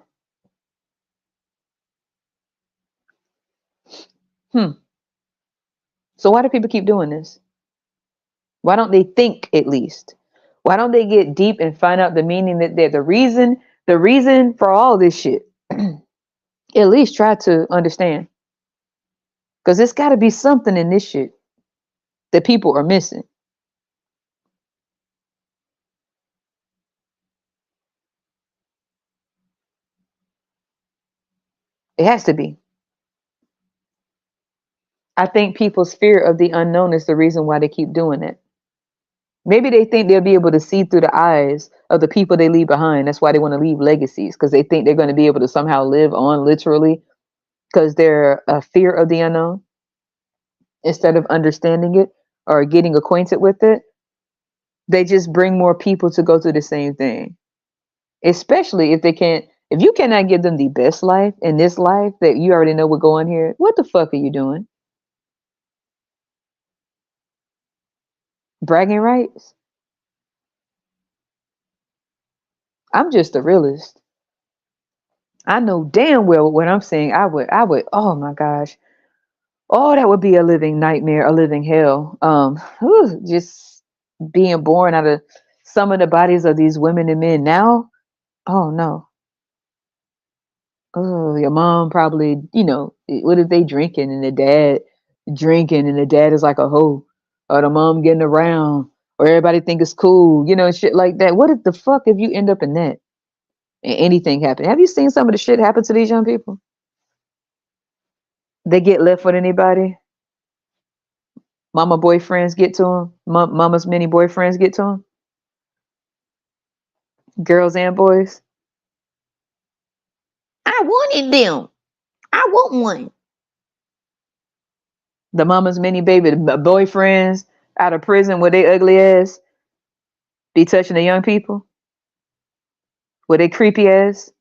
Speaker 1: So why do people keep doing this? Why don't they think at least? Why don't they get deep and find out the meaning that they're the reason for all this shit? At least try to understand. Because there's got to be something in this shit that people are missing. It has to be. I think people's fear of the unknown is the reason why they keep doing it. Maybe they think they'll be able to see through the eyes of the people they leave behind. That's why they want to leave legacies, because they think they're going to be able to somehow live on literally, because they're a fear of the unknown instead of understanding it or getting acquainted with it. They just bring more people to go through the same thing, especially if they can't. If you cannot give them the best life in this life that you already know what going here, what the fuck are you doing? Bragging rights? I'm just a realist. I know damn well what I'm saying. I would, oh my gosh. Oh, that would be a living nightmare, a living hell. Just being born out of some of the bodies of these women and men now. Oh no. Oh, your mom probably, what if they drinking and the dad drinking and the dad is like a hoe, or the mom getting around, or everybody think it's cool, shit like that. What if the fuck if you end up in that and anything happen? Have you seen some of the shit happen to these young people? They get left with anybody. Mama boyfriends get to them. Mama's many boyfriends get to them. Girls and boys.
Speaker 2: I wanted them. I want one.
Speaker 1: The mama's many baby boyfriends out of prison with they ugly ass be touching the young people with they creepy ass.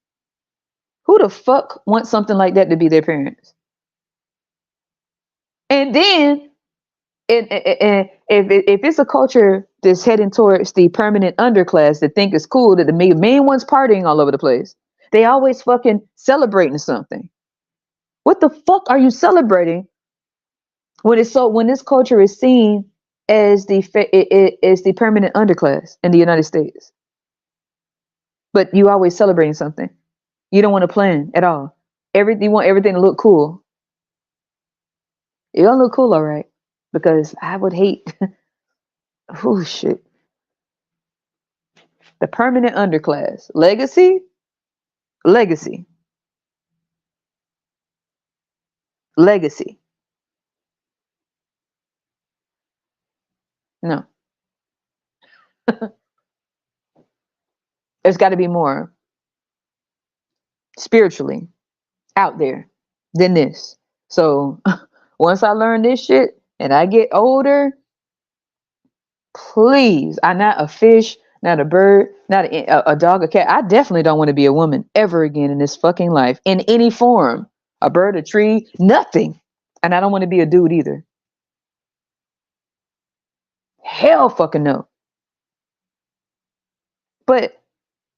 Speaker 1: Who the fuck wants something like that to be their parents? And then, if it's a culture that's heading towards the permanent underclass that think it's cool that the main ones partying all over the place, they always fucking celebrating something. What the fuck are you celebrating when this culture is seen as the permanent underclass in the United States? But you always celebrating something. You don't want to plan at all. You want everything to look cool. It don't look cool, all right. Because I would hate. Oh shit. The permanent underclass. Legacy. Legacy. Legacy. No. There's got to be more spiritually out there than this. So once I learn this shit and I get older, please, I'm not a fish, not a bird, not a dog, a cat. I definitely don't want to be a woman ever again in this fucking life in any form. A bird, a tree, nothing. And I don't want to be a dude either. Hell fucking no. But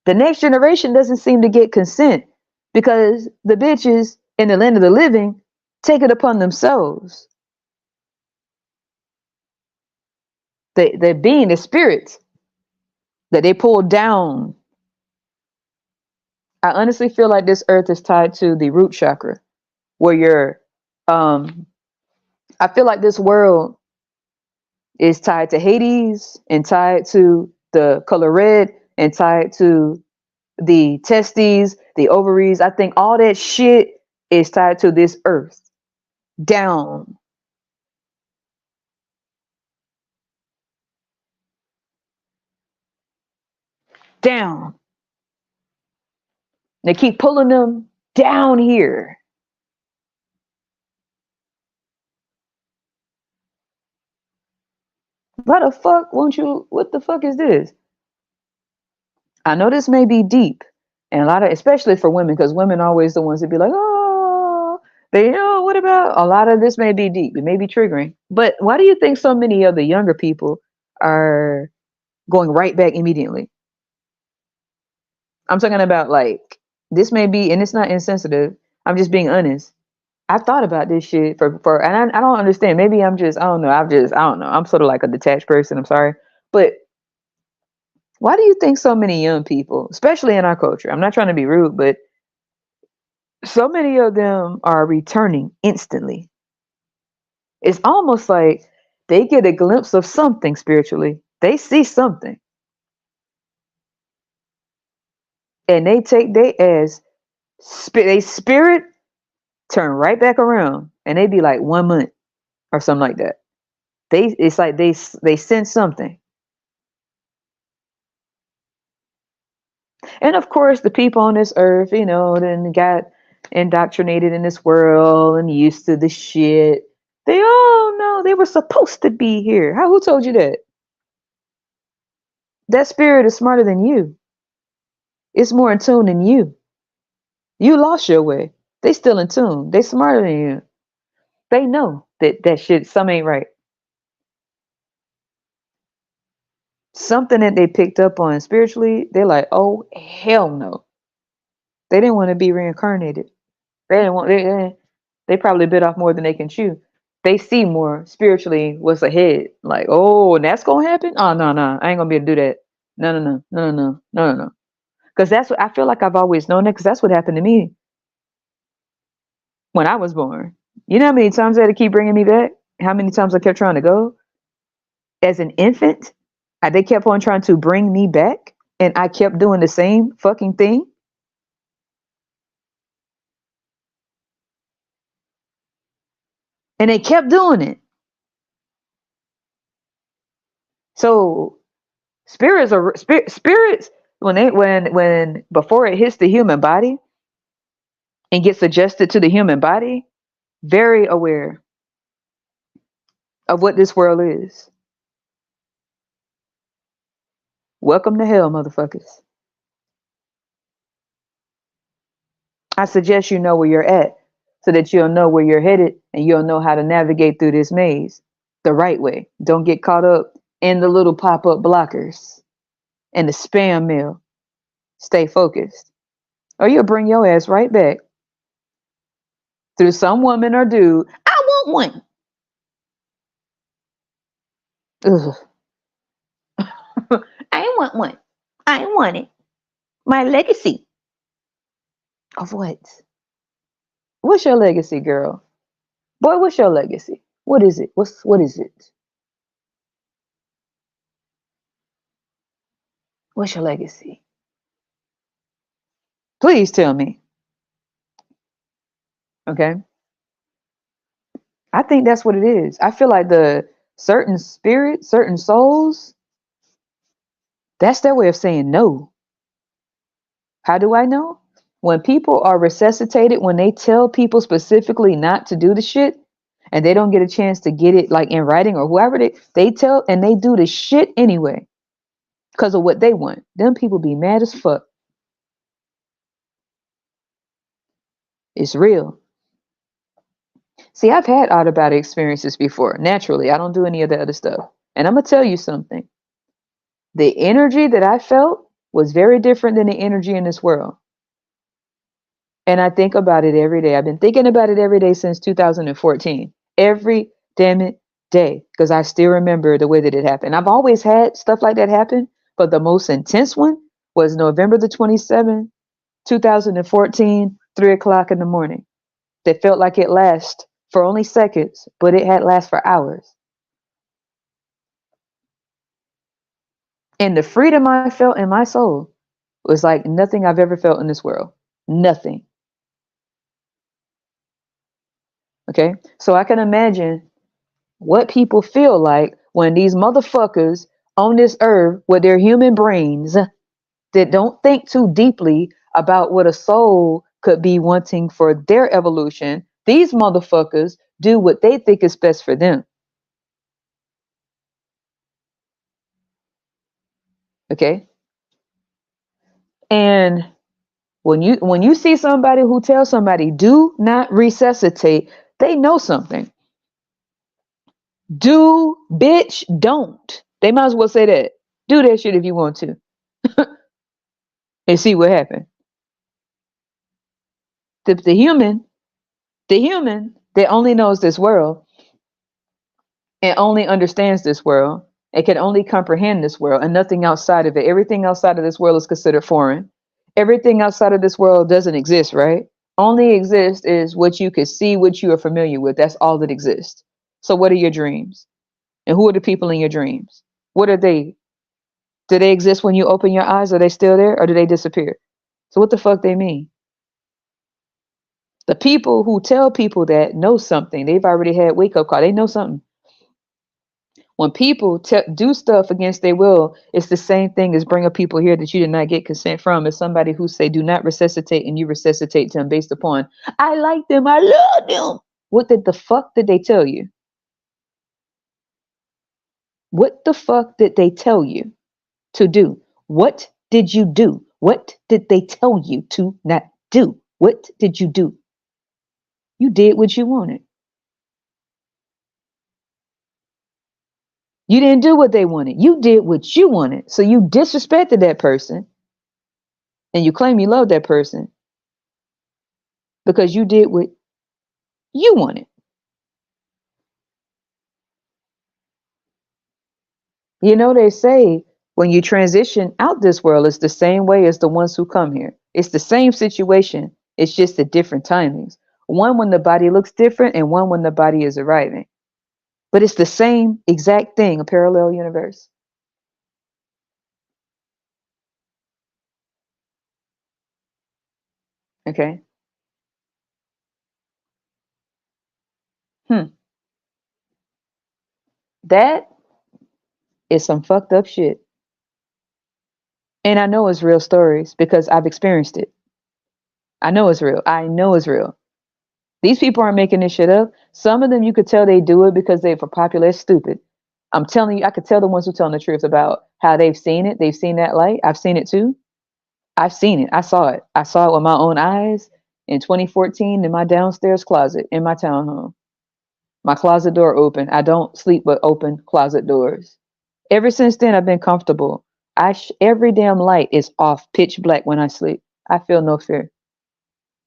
Speaker 1: the next generation doesn't seem to get consent because the bitches in the land of the living take it upon themselves. The being, the spirits that they pull down. I honestly feel like this earth is tied to the root chakra, where I feel like this world is tied to Hades and tied to the color red and tied to the testes, the ovaries. I think all that shit is tied to this earth. Down. Down. They keep pulling them down here. Why the fuck won't you? What the fuck is this? I know this may be deep, and a lot of, especially for women, because women are always the ones that be like, oh, what about? A lot of this may be deep. It may be triggering. But why do you think so many of the younger people are going right back immediately? I'm talking about like this may be, and it's not insensitive. I'm just being honest. I've thought about this shit and I don't understand. Maybe I'm just, I don't know. I don't know. I'm sort of like a detached person. I'm sorry. But why do you think so many young people, especially in our culture, I'm not trying to be rude, but so many of them are returning instantly? It's almost like they get a glimpse of something spiritually. They see something and they take they spirit turn right back around and they be like 1 month. or something like that. It's like they sense something. And of course, the people on this earth, then got indoctrinated in this world and used to the shit. They all know they were supposed to be here. Who told you that? That spirit is smarter than you. It's more in tune than you. You lost your way. They still in tune. They smarter than you. They know that shit, some ain't right. Something that they picked up on spiritually, they're like, oh hell no. They didn't want to be reincarnated. They didn't want they probably bit off more than they can chew. They see more spiritually what's ahead. Like, oh, and that's gonna happen? Oh no, no, I ain't gonna be able to do that. No, no, no, no, no, no, no, no. Because that's what I feel like I've always known that, because that's what happened to me when I was born. You know how many times they had to keep bringing me back? How many times I kept trying to go? As an infant, they kept on trying to bring me back, and I kept doing the same fucking thing. And they kept doing it. So spirits when before it hits the human body and gets adjusted to the human body, very aware of what this world is. Welcome to hell, motherfuckers. I suggest you know where you're at so that you'll know where you're headed and you'll know how to navigate through this maze the right way. Don't get caught up in the little pop-up blockers and the spam mail. Stay focused, or you'll bring your ass right back through some woman or dude. I want one. Ugh. I want one. I want it. My legacy. Of what? What's your legacy, girl? Boy, what's your legacy? What is it? What is it? What's your legacy? Please tell me. Okay. I think that's what it is. I feel like the certain spirits, certain souls, that's their way of saying no. How do I know? When people are resuscitated, when they tell people specifically not to do the shit, and they don't get a chance to get it like in writing or whoever they tell, and they do the shit anyway because of what they want. Them people be mad as fuck. It's real. See, I've had out of body experiences before. Naturally, I don't do any of the other stuff. And I'm gonna tell you something. The energy that I felt was very different than the energy in this world. And I think about it every day. I've been thinking about it every day since 2014. Every damn it day. Because I still remember the way that it happened. I've always had stuff like that happen. But the most intense one was November the 27th, 2014, 3 o'clock in the morning. That felt like it lasted for only seconds, but it had lasted for hours. And the freedom I felt in my soul was like nothing I've ever felt in this world. Nothing. Okay, so I can imagine what people feel like when these motherfuckers on this earth with their human brains that don't think too deeply about what a soul could be wanting for their evolution, these motherfuckers do what they think is best for them. Okay, and when you see somebody who tells somebody do not resuscitate, they know something. Do, bitch, don't. They might as well say that. Do that shit if you want to. And see what happens. The human that only knows this world and only understands this world and can only comprehend this world and nothing outside of it. Everything outside of this world is considered foreign. Everything outside of this world doesn't exist, right? Only exists is what you can see, what you are familiar with. That's all that exists. So what are your dreams? And who are the people in your dreams? What are they? Do they exist when you open your eyes? Are they still there or do they disappear? So what the fuck they mean? The people who tell people that know something. They've already had wake up call. They know something. When people do stuff against their will, it's the same thing as bringing people here that you did not get consent from. As somebody who say do not resuscitate and you resuscitate them based upon I like them, I love them. What the fuck did they tell you? What the fuck did they tell you to do? What did you do? What did they tell you to not do? What did you do? You did what you wanted. You didn't do what they wanted. You did what you wanted. So you disrespected that person and you claim you love that person because you did what you wanted. You know, they say when you transition out this world, it's the same way as the ones who come here. It's the same situation. It's just at different timings. One when the body looks different and one when the body is arriving. But it's the same exact thing, a parallel universe. Okay. That is some fucked up shit. And I know it's real stories because I've experienced it. I know it's real. I know it's real. These people aren't making this shit up. Some of them you could tell they do it because they're for popular stupid. I'm telling you, I could tell the ones who telling the truth about how they've seen it. They've seen that light. I've seen it too. I've seen it. I saw it. I saw it with my own eyes in 2014 in my downstairs closet in my townhome. My closet door open. I don't sleep with open closet doors. Ever since then, I've been comfortable. Every damn light is off, pitch black when I sleep. I feel no fear.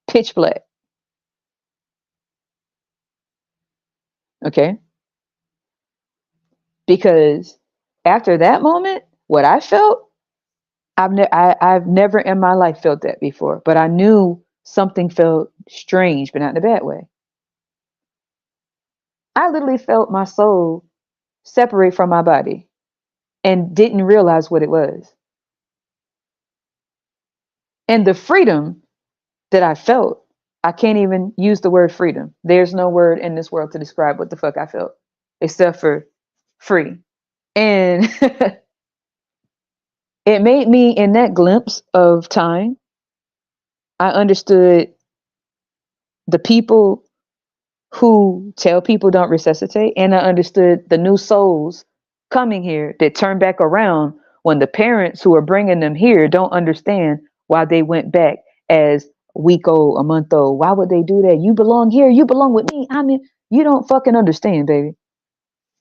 Speaker 1: Pitch black. Okay. Because after that moment, what I felt, I've never in my life felt that before, but I knew something felt strange, but not in a bad way. I literally felt my soul separate from my body and didn't realize what it was. And the freedom that I felt, I can't even use the word freedom. There's no word in this world to describe what the fuck I felt, except for free. And it made me, in that glimpse of time, I understood the people who tell people don't resuscitate, and I understood the new souls coming here that turn back around when the parents who are bringing them here don't understand why they went back as a week old, a month old. Why would they do that? You belong here. You belong with me. I mean, you don't fucking understand, baby.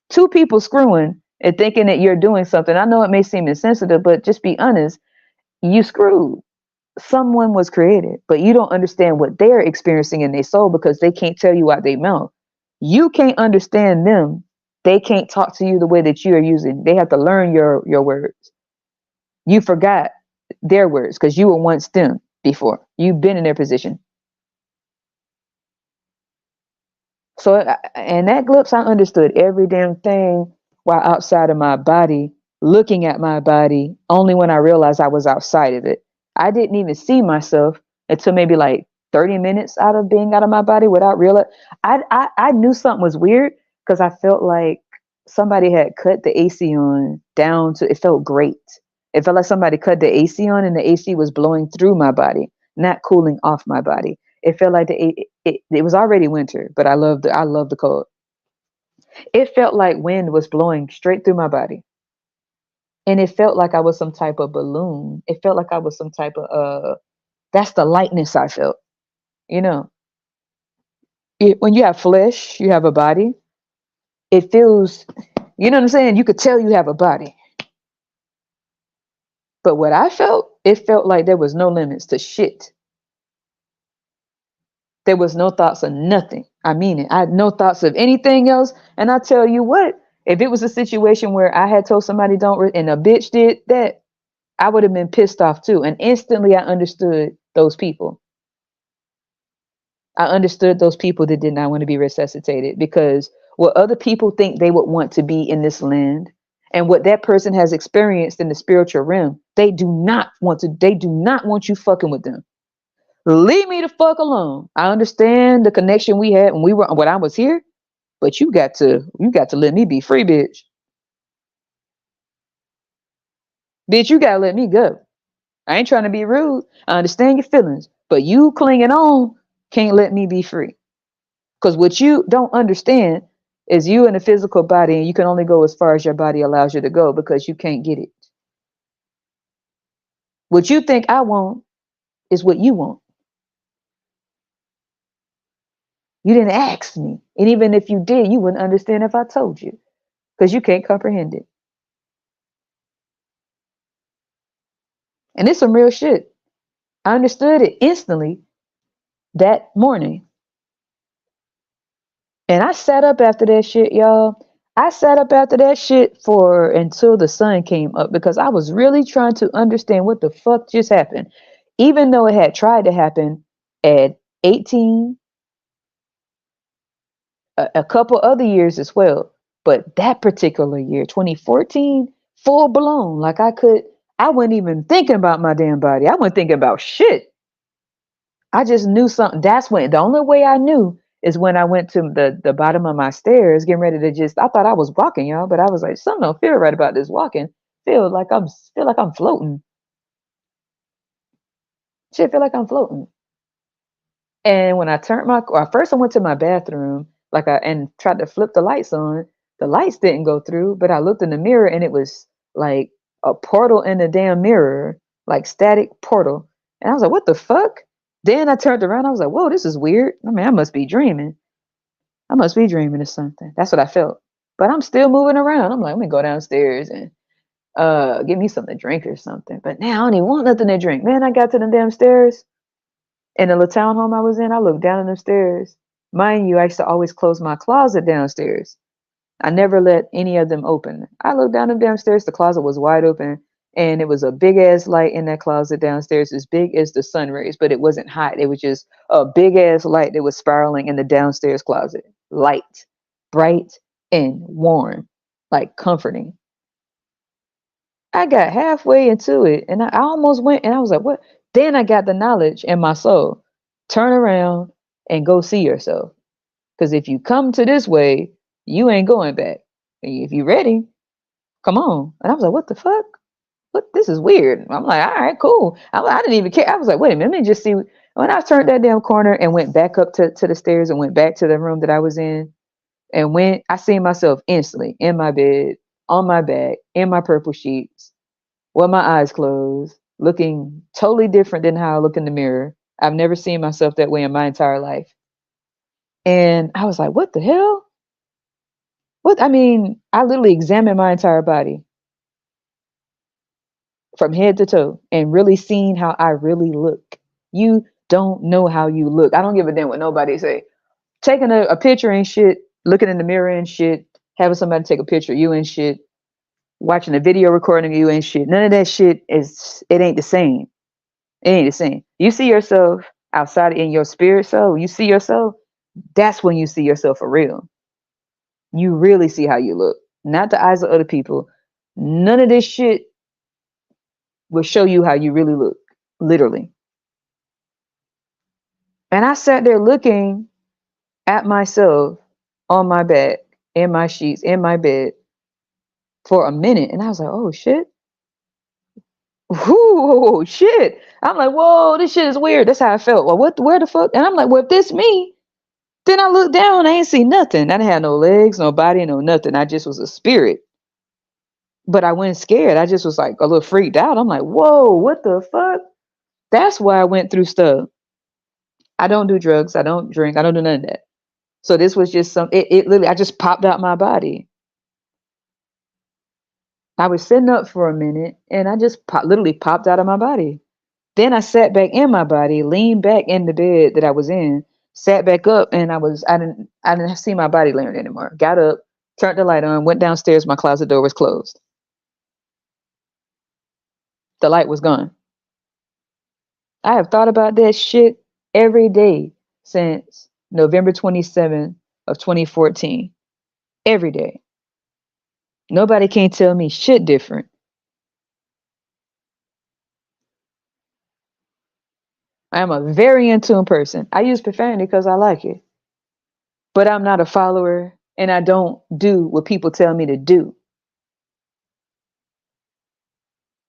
Speaker 1: Two people screwing and thinking that you're doing something. I know it may seem insensitive, but just be honest. You screwed. Someone was created, but you don't understand what they're experiencing in their soul because they can't tell you out their mouth. You can't understand them. They can't talk to you the way that you are using. They have to learn your words. You forgot their words because you were once them before. You've been in their position. So in that glimpse, I understood every damn thing while outside of my body, looking at my body only when I realized I was outside of it. I didn't even see myself until maybe like 30 minutes out of being out of my body without realizing. I knew something was weird because I felt like somebody had cut the AC on down to, it felt great. It felt like somebody cut the AC on and the AC was blowing through my body, not cooling off my body. It felt like it was already winter, but I love the cold. It felt like wind was blowing straight through my body. And it felt like I was some type of balloon. It felt like I was some type of that's the lightness I felt. You know, when you have flesh, you have a body. It feels, you know what I'm saying? You could tell you have a body. But what I felt, it felt like there was no limits to shit. There was no thoughts of nothing. I mean it. I had no thoughts of anything else. And I tell you what, if it was a situation where I had told somebody and a bitch did that, I would have been pissed off too. And instantly I understood those people. I understood those people that did not want to be resuscitated because what other people think they would want to be in this land and what that person has experienced in the spiritual realm, they do not want you fucking with them. Leave me the fuck alone. I understand the connection we had when I was here, but you got to let me be free, bitch. Bitch, you gotta let me go. I ain't trying to be rude. I understand your feelings, but you clinging on can't let me be free. Because what you don't understand is you in a physical body, and you can only go as far as your body allows you to go because you can't get it. What you think I want is what you want. You didn't ask me. And even if you did, you wouldn't understand if I told you because you can't comprehend it. And it's some real shit. I understood it instantly that morning. And I sat up after that shit, y'all. I sat up after that shit for until the sun came up because I was really trying to understand what the fuck just happened. Even though it had tried to happen at 18, a couple other years as well. But that particular year, 2014, full blown, like I wasn't even thinking about my damn body. I wasn't thinking about shit. I just knew something. That's when the only way I knew is when I went to the bottom of my stairs, getting ready to I thought I was walking, y'all, but I was like, something don't feel right about this walking. Feel like I'm floating. Shit, feel like I'm floating. And when I turned first I went to my bathroom, and tried to flip the lights on. The lights didn't go through, but I looked in the mirror and it was like a portal in the damn mirror, like static portal. And I was like, what the fuck? Then I turned around, I was like, whoa, this is weird. I mean, I must be dreaming. I must be dreaming or something. That's what I felt. But I'm still moving around. I'm like, let me go downstairs and get me something to drink or something. But now I don't even want nothing to drink. Man, I got to the damn stairs. In the little townhome I was in, I looked down on the stairs. Mind you, I used to always close my closet downstairs. I never let any of them open. I looked down the downstairs, the closet was wide open, and it was a big ass light in that closet downstairs, as big as the sun rays, but it wasn't hot. It was just a big ass light that was spiraling in the downstairs closet. Light, bright, and warm, like comforting. I got halfway into it and I almost went and I was like, what? Then I got the knowledge in my soul. Turn around and go see yourself. Because if you come to this way, you ain't going back. If you ready, come on. And I was like, what the fuck? What? This is weird. I'm like, all right, cool. I didn't even care. I was like, wait a minute, let me just see. When I turned that damn corner and went back up to the stairs and went back to the room that I was in, and when I seen myself instantly in my bed, on my back, in my purple sheets, with my eyes closed, looking totally different than how I look in the mirror. I've never seen myself that way in my entire life. And I was like, what the hell? What? I mean, I literally examined my entire body from head to toe and really seen how I really look. You don't know how you look. I don't give a damn what nobody say. Taking a picture and shit, looking in the mirror and shit, having somebody take a picture of you and shit, watching a video recording of you and shit. None of that shit it ain't the same. It ain't the same. You see yourself outside in your spirit soul. You see yourself. That's when you see yourself for real. You really see how you look, not the eyes of other people. None of this shit will show you how you really look, literally. And I sat there looking at myself on my back, in my sheets, in my bed for a minute. And I was like, oh shit. Whoo, shit. I'm like, whoa, this shit is weird. That's how I felt. Well, where the fuck? And I'm like, well, if this me, then I looked down, I ain't see nothing. I didn't have no legs, no body, no nothing. I just was a spirit. But I wasn't scared. I just was like a little freaked out. I'm like, whoa, what the fuck? That's why I went through stuff. I don't do drugs. I don't drink. I don't do none of that. So this was just it literally, I just popped out my body. I was sitting up for a minute and I just literally popped out of my body. Then I sat back in my body, leaned back in the bed that I was in, sat back up, and I didn't see my body laying anymore. Got up, turned the light on, went downstairs, my closet door was closed. The light was gone. I have thought about that shit every day since November 27th of 2014. Every day. Nobody can tell me shit different. I am a very in tune person. I use profanity because I like it, but I'm not a follower and I don't do what people tell me to do.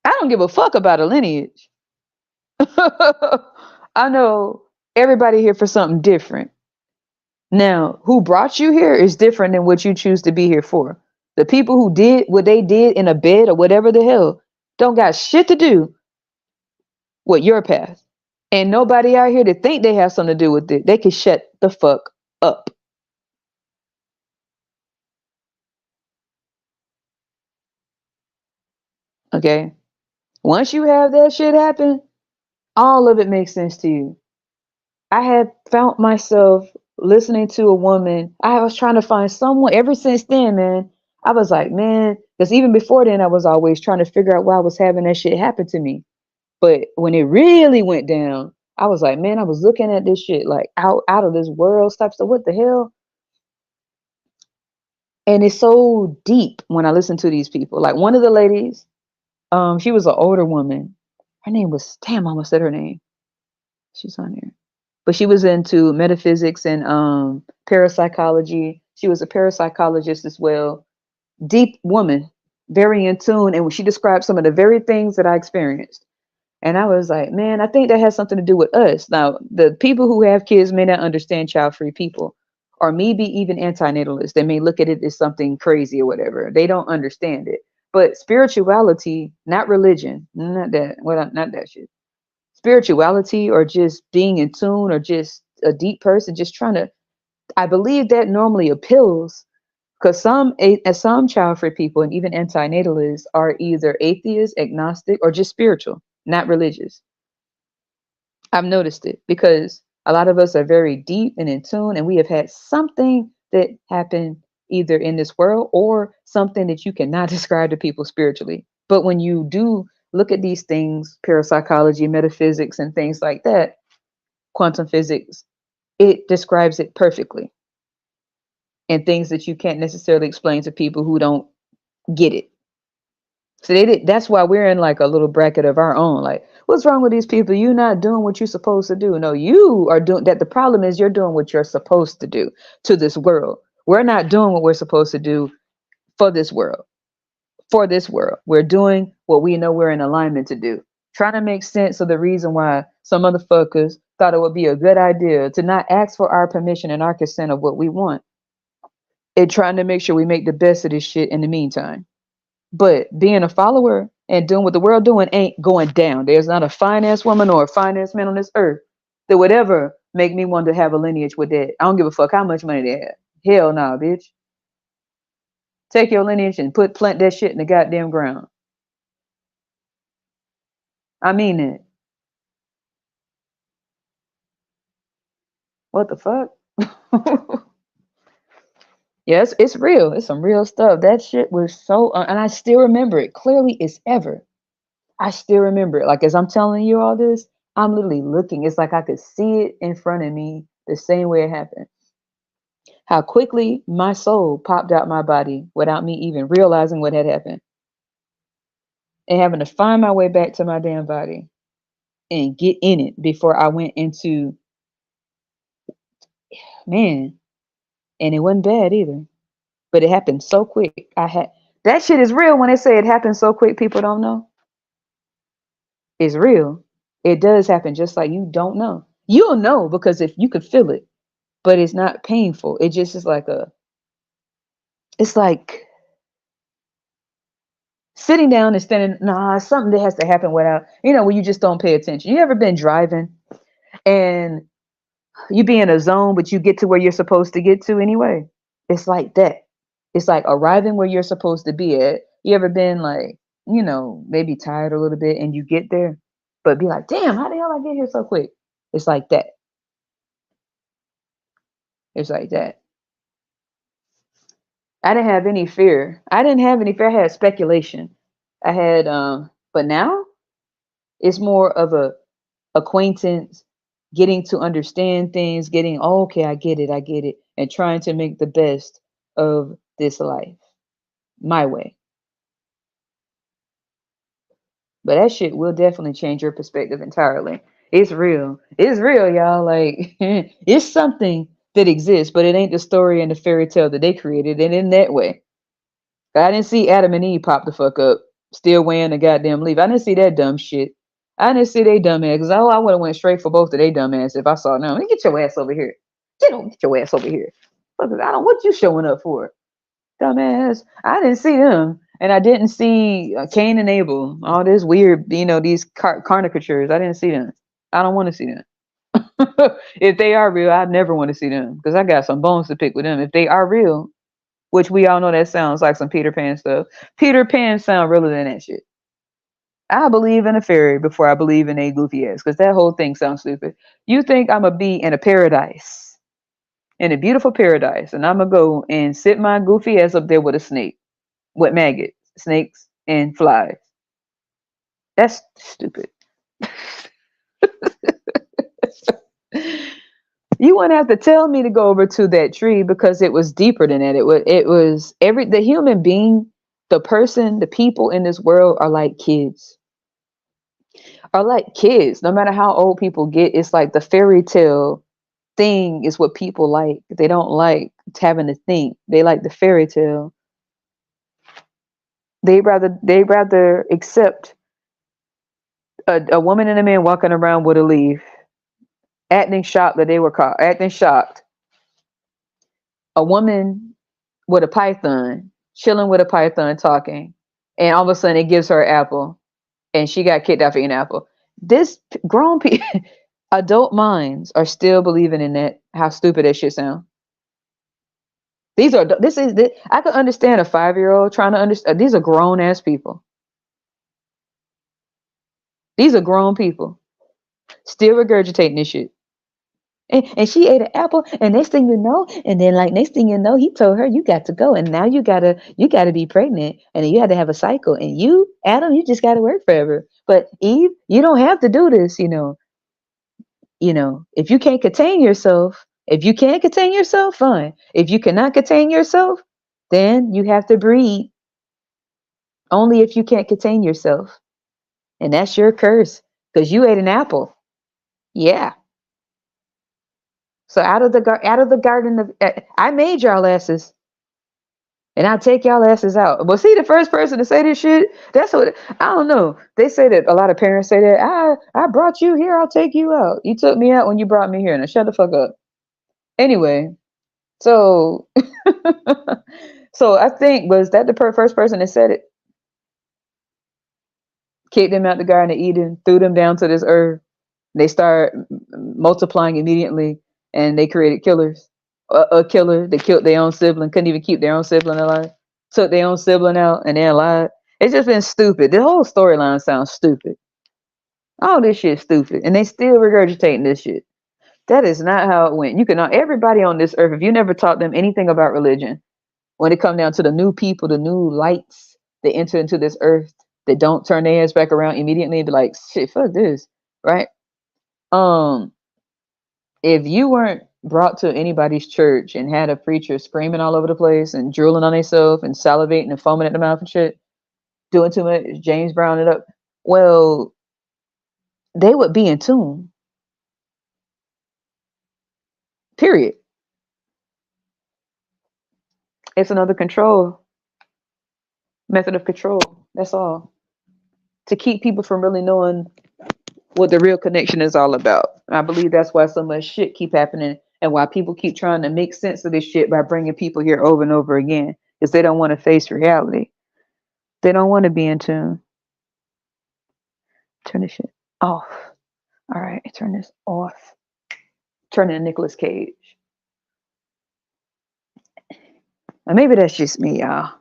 Speaker 1: I don't give a fuck about a lineage. I know everybody here for something different. Now, who brought you here is different than what you choose to be here for. The people who did what they did in a bed or whatever the hell don't got shit to do with your path. And nobody out here to think they have something to do with it. They can shut the fuck up. Okay? Once you have that shit happen, all of it makes sense to you. I have found myself listening to a woman. I was trying to find someone ever since then, man. I was like, man, because even before then, I was always trying to figure out why I was having that shit happen to me. But when it really went down, I was like, man, I was looking at this shit like out of this world stuff. So what the hell? And it's so deep when I listen to these people. Like one of the ladies, she was an older woman. Her name was, damn, I almost said her name. She's on here. But she was into metaphysics and parapsychology. She was a parapsychologist as well. Deep woman, very in tune. And when she described some of the very things that I experienced. And I was like, man, I think that has something to do with us. Now, the people who have kids may not understand child-free people, or maybe even antinatalists. They may look at it as something crazy or whatever. They don't understand it. But spirituality, not religion, not that, well, not that shit. Spirituality or just being in tune or just a deep person, just trying to, I believe that normally appeals because some child-free people and even antinatalists are either atheist, agnostic, or just spiritual, not religious. I've noticed it because a lot of us are very deep and in tune, and we have had something that happened either in this world or something that you cannot describe to people spiritually. But when you do look at these things, parapsychology, metaphysics, and things like that, quantum physics, it describes it perfectly and things that you can't necessarily explain to people who don't get it. So they did, that's why we're in like a little bracket of our own. Like, what's wrong with these people? You're not doing what you're supposed to do. No, you are doing that. The problem is you're doing what you're supposed to do to this world. We're not doing what we're supposed to do for this world. For this world. We're doing what we know we're in alignment to do. Trying to make sense of the reason why some motherfuckers thought it would be a good idea to not ask for our permission and our consent of what we want. And trying to make sure we make the best of this shit in the meantime. But being a follower and doing what the world doing ain't going down. There's not a finance woman or a finance man on this earth that would ever make me want to have a lineage with that. I don't give a fuck how much money they have. Hell no, bitch. Take your lineage and plant that shit in the goddamn ground. I mean it. What the fuck? Yes, it's real. It's some real stuff. That shit was so, and I still remember it clearly as ever. I still remember it. Like as I'm telling you all this, I'm literally looking. It's like I could see it in front of me the same way it happened. How quickly my soul popped out my body without me even realizing what had happened. And having to find my way back to my damn body and get in it before I went into, man, and it wasn't bad either. But it happened so quick. I had that shit is real when they say it happened so quick, people don't know. It's real. It does happen just like you don't know. You'll know because if you could feel it, but it's not painful. It just is like it's like sitting down and standing, nah, something that has to happen without, when you just don't pay attention. You ever been driving and you be in a zone, but you get to where you're supposed to get to anyway? It's like that. It's like arriving where you're supposed to be at. You ever been like, maybe tired a little bit and you get there, but be like, damn, how the hell I get here so quick? It's like that. It's like that. I didn't have any fear. I didn't have any fear. I had speculation. I had, but now it's more of a acquaintance, getting to understand things, getting, oh, okay, I get it, and trying to make the best of this life my way. But that shit will definitely change your perspective entirely. It's real. It's real, y'all. Like it's something that exists, but it ain't the story and the fairy tale that they created. And in that way, I didn't see Adam and Eve pop the fuck up, still wearing the goddamn leaf. I didn't see that dumb shit. I didn't see they dumb ass. Oh, I would have went straight for both of they dumb ass if I saw them. Get your ass over here. Get your ass over here. Fuck, I don't. What you showing up for? Dumbass. I didn't see them, and I didn't see Cain and Abel. All this weird, these caricatures. I didn't see them. I don't want to see them. If they are real, I never want to see them because I got some bones to pick with them. If they are real, which we all know that sounds like some Peter Pan stuff. Peter Pan sound realer than that shit. I believe in a fairy before I believe in a goofy ass because that whole thing sounds stupid. You think I'm gonna be in a paradise, in a beautiful paradise, and I'm gonna go and sit my goofy ass up there with a snake, with maggots, snakes, and flies? That's stupid. You wouldn't have to tell me to go over to that tree because it was deeper than that. It was the human being, the person, the people in this world are like kids. Are like kids. No matter how old people get, it's like the fairy tale thing is what people like. They don't like having to think. They like the fairy tale. They rather accept a woman and a man walking around with a leaf, acting shocked that they were caught, acting shocked. A woman with a python, chilling with a python, talking, and all of a sudden it gives her an apple, and she got kicked out for eating an apple. This grown people, adult minds are still believing in that. How stupid that shit sound. These are this is this, I could understand a 5-year-old trying to understand. These are grown ass people. These are grown people still regurgitating this shit. And she ate an apple, and next thing you know, and then like next thing you know, he told her you got to go, and now you gotta be pregnant, and then you had to have a cycle, and you, Adam, you just gotta work forever. But Eve, you don't have to do this, if you can't contain yourself, if you can't contain yourself, fine. If you cannot contain yourself, then you have to breed only if you can't contain yourself. And that's your curse because you ate an apple. Yeah. So out of the garden of I made y'all asses, and I'll take y'all asses out. But see, the first person to say this shit, that's what I don't know. They say that a lot of parents say that I brought you here, I'll take you out. You took me out when you brought me here. Now shut the fuck up. Anyway, so so I think was that the first person that said it, kicked them out the Garden of Eden, threw them down to this earth. They start multiplying immediately, and they created killers. A killer, they killed their own sibling, couldn't even keep their own sibling alive, took their own sibling out, and then lied. It's just been stupid. The whole storyline sounds stupid. All this shit stupid, and they still regurgitating this shit. That is not how it went. You can know everybody on this earth. If you never taught them anything about religion, when it come down to the new people, the new lights that enter into this earth, that don't turn their heads back around immediately and be like, shit, fuck this, right? Um, if you weren't brought to anybody's church and had a preacher screaming all over the place and drooling on themselves and salivating and foaming at the mouth and shit, doing too much, James Brown it up, well, they would be in tune. Period. It's another control method of control. That's all. To keep people from really knowing what the real connection is all about. I believe that's why so much shit keep happening and why people keep trying to make sense of this shit by bringing people here over and over again because they don't want to face reality. They don't want to be in tune. Turn this shit off. All right, turn this off. Turn to Nicolas Cage. Or maybe that's just me, y'all.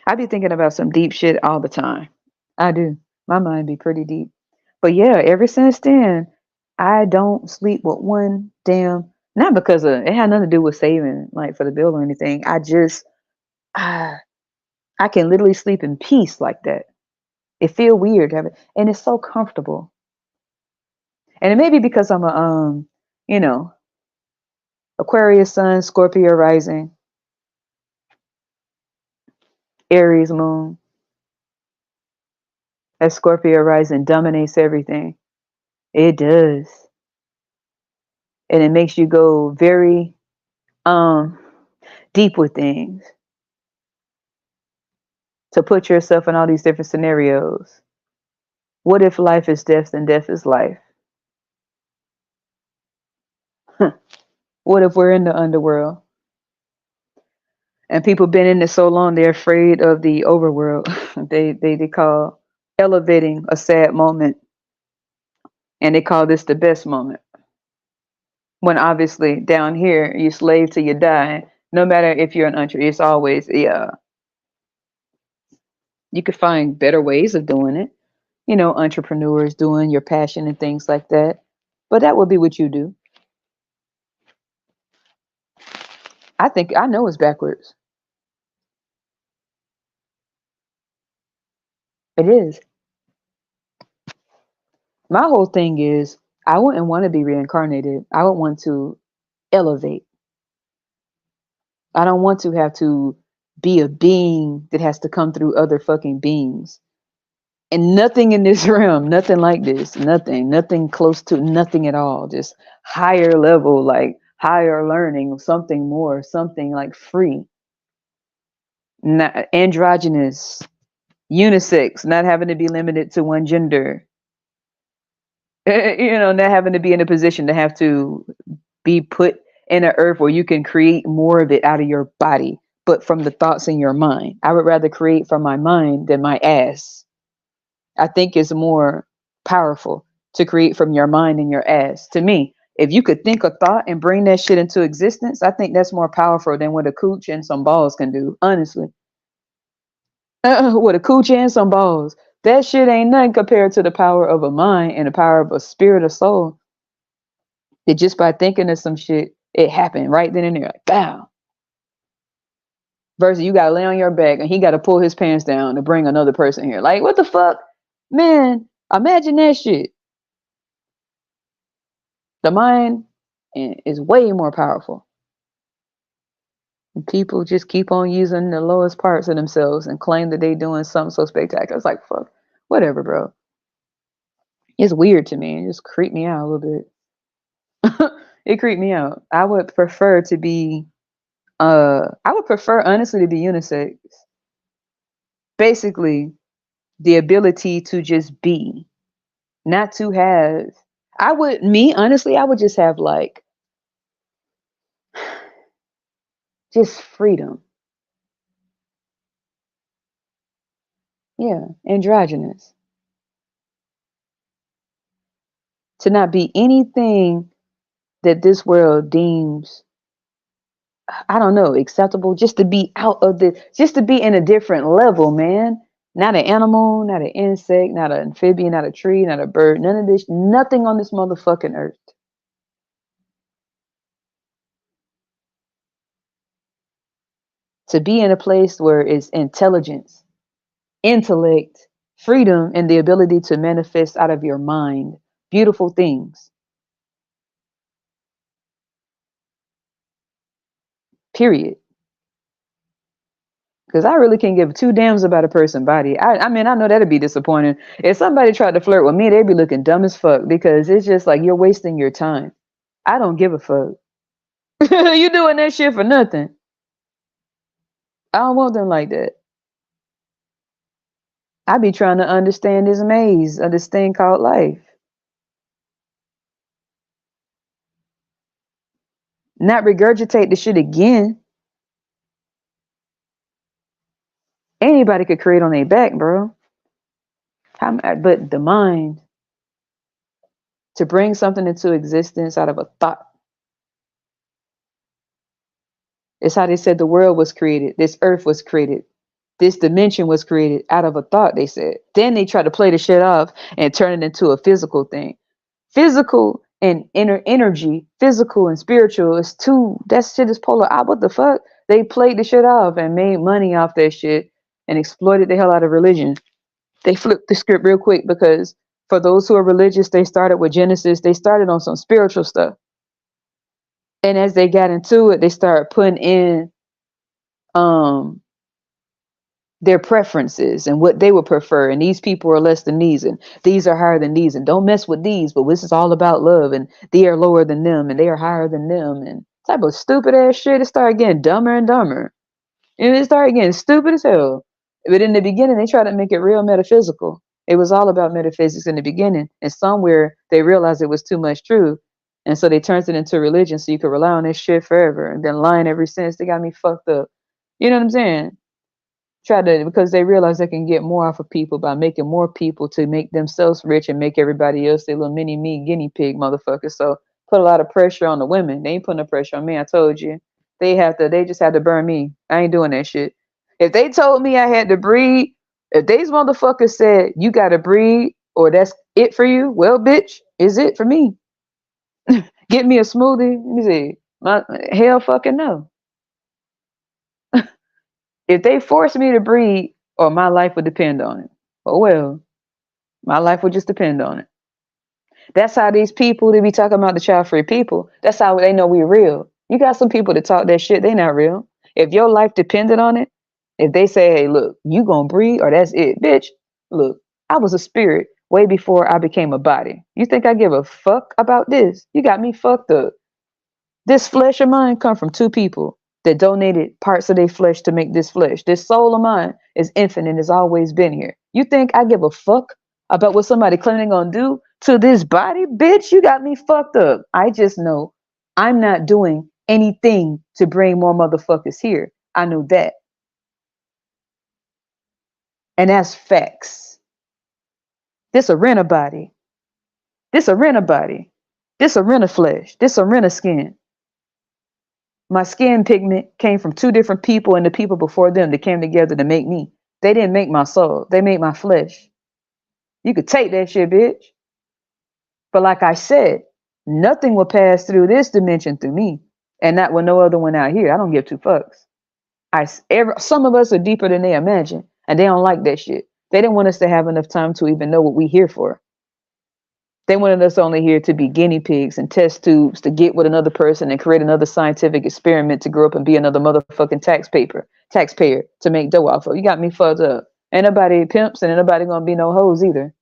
Speaker 1: I be thinking about some deep shit all the time. I do. My mind be pretty deep. But yeah, ever since then, I don't sleep with one damn. Not because of it had nothing to do with saving, like for the bill or anything. I I can literally sleep in peace like that. It feel weird to have it, and it's so comfortable. And it may be because I'm you know, Aquarius sun, Scorpio rising, Aries moon. That Scorpio rising dominates everything. It does. And it makes you go very deep with things, to put yourself in all these different scenarios. What if life is death and death is life? What if we're in the underworld and people been in it so long they're afraid of the overworld? They call elevating a sad moment, and they call this the best moment. When obviously down here you slave till you die. No matter if you're an entrepreneur, it's always you could find better ways of doing it. You know, entrepreneurs doing your passion and things like that. But that would be what you do. I think I know it's backwards. It is. My whole thing is I wouldn't want to be reincarnated. I would want to elevate. I don't want to have to be a being that has to come through other fucking beings. And nothing in this realm, nothing like this, nothing close to nothing at all. Just higher level, like higher learning, something more, something like free, not androgynous, unisex, not having to be limited to one gender. You know, not having to be in a position to have to be put in an earth where you can create more of it out of your body, but from the thoughts in your mind. I would rather create from my mind than my ass. I think it's more powerful to create from your mind and your ass. To me, if you could think a thought and bring that shit into existence, I think that's more powerful than what a cooch and some balls can do, honestly. What a cooch and some balls. That shit ain't nothing compared to the power of a mind and the power of a spirit or soul. That just by thinking of some shit, it happened right then and there, like bam. Versus you gotta lay on your back and he gotta pull his pants down to bring another person here. Like, what the fuck? Man, imagine that shit. The mind is way more powerful. And people just keep on using the lowest parts of themselves and claim that they doing something so spectacular. It's like, fuck, whatever, bro. It's weird to me. It just creeped me out a little bit. It creeped me out. I would prefer to be I would prefer honestly to be unisex. Basically, the ability to just be, not to have. I would, me honestly, I would just have like just freedom. Yeah, androgynous. To not be anything that this world deems, I don't know, acceptable, just to be out of the, just to be in a different level, man. Not an animal, not an insect, not an amphibian, not a tree, not a bird, none of this, nothing on this motherfucking earth. To be in a place where it's intelligence, intellect, freedom, and the ability to manifest out of your mind beautiful things. Period. Because I really can't give two damns about a person's body. I mean, I know that'd be disappointing. If somebody tried to flirt with me, they'd be looking dumb as fuck because it's just like you're wasting your time. I don't give a fuck. You doing that shit for nothing. I don't want them like that. I be trying to understand this maze of this thing called life. Not regurgitate the shit again. Anybody could create on their back, bro. But the mind, to bring something into existence out of a thought. It's how they said the world was created. This earth was created. This dimension was created out of a thought, they said. Then they try to play the shit off and turn it into a physical thing. Physical and inner energy, physical and spiritual is two. That shit is polar. What the fuck? They played the shit off and made money off that shit and exploited the hell out of religion. They flipped the script real quick because for those who are religious, they started with Genesis. They started on some spiritual stuff. And as they got into it, they started putting in their preferences and what they would prefer, and these people are less than these, and these are higher than these, and don't mess with these, but this is all about love, and they are lower than them and they are higher than them, and type of stupid ass shit. It started getting dumber and dumber, and it started getting stupid as hell. But in the beginning, they tried to make it real metaphysical. It was all about metaphysics in the beginning, and somewhere they realized it was too much truth, and so they turned it into religion so you could rely on this shit forever, and been lying ever since. They got me fucked up. You know what I'm saying? Try to, because they realize they can get more off of people by making more people to make themselves rich and make everybody else their little mini me guinea pig motherfuckers. So put a lot of pressure on the women. They ain't putting no pressure on me. I told you. They just have to burn me. I ain't doing that shit. If they told me I had to breed, if these motherfuckers said you gotta breed or that's it for you, well bitch, is it for me. Get me a smoothie. Let me see. Hell fucking no. If they force me to breed, or my life would depend on it. Oh well, my life would just depend on it. That's how these people, they be talking about the child free people. That's how they know we real. You got some people that talk that shit, they not real. If your life depended on it, if they say, hey, look, you gonna breed or that's it, bitch. Look, I was a spirit way before I became a body. You think I give a fuck about this? You got me fucked up. This flesh of mine come from two people that donated parts of their flesh to make this flesh. This soul of mine is infinite and has always been here. You think I give a fuck about what somebody claiming gonna do to this body? Bitch, you got me fucked up. I just know I'm not doing anything to bring more motherfuckers here. I know that. And that's facts. This a rent a body. This a rent a body. This a rent a flesh. This a rent a skin. My skin pigment came from two different people and the people before them that came together to make me. They didn't make my soul. They made my flesh. You could take that shit, bitch. But like I said, nothing will pass through this dimension through me, and not with no other one out here. I don't give two fucks. Some of us are deeper than they imagine, and they don't like that shit. They didn't want us to have enough time to even know what we here for. They wanted us only here to be guinea pigs and test tubes to get with another person and create another scientific experiment to grow up and be another motherfucking taxpayer to make dough off of. You got me fucked up. Ain't nobody pimps and ain't nobody gonna be no hoes either.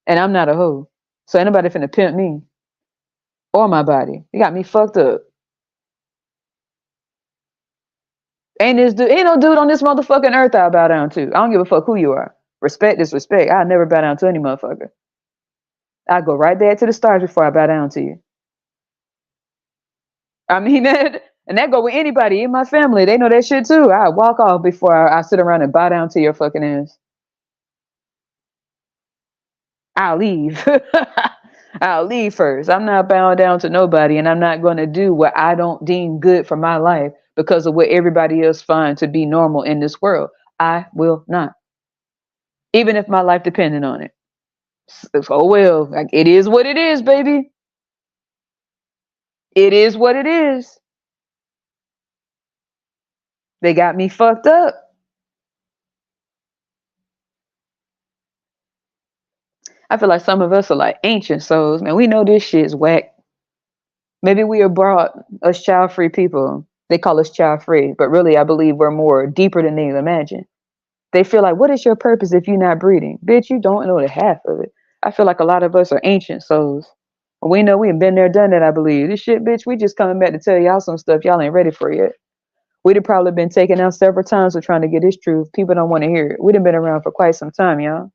Speaker 1: And I'm not a hoe. So ain't nobody finna pimp me or my body. You got me fucked up. Ain't no dude on this motherfucking earth I'll bow down to. I don't give a fuck who you are. Respect is respect. I'll never bow down to any motherfucker. I go right there to the stars before I bow down to you. I mean that, and that go with anybody in my family. They know that shit too. I walk off before I sit around and bow down to your fucking ass. I'll leave. I'll leave first. I'm not bowing down to nobody, and I'm not going to do what I don't deem good for my life because of what everybody else finds to be normal in this world. I will not, even if my life depended on it. Oh well, like, it is what it is, baby. It is what it is. They got me fucked up. I feel like some of us are like ancient souls, man. We know this shit's whack. Maybe we are brought us child free people. They call us child free, but really, I believe we're more deeper than they imagine. They feel like, what is your purpose if you're not breeding? Bitch, you don't know the half of it. I feel like a lot of us are ancient souls. We know we've been there, done that, I believe. This shit, bitch, we just coming back to tell y'all some stuff y'all ain't ready for yet. We'd have probably been taken out several times for trying to get this truth. People don't want to hear it. We'd have been around for quite some time, y'all.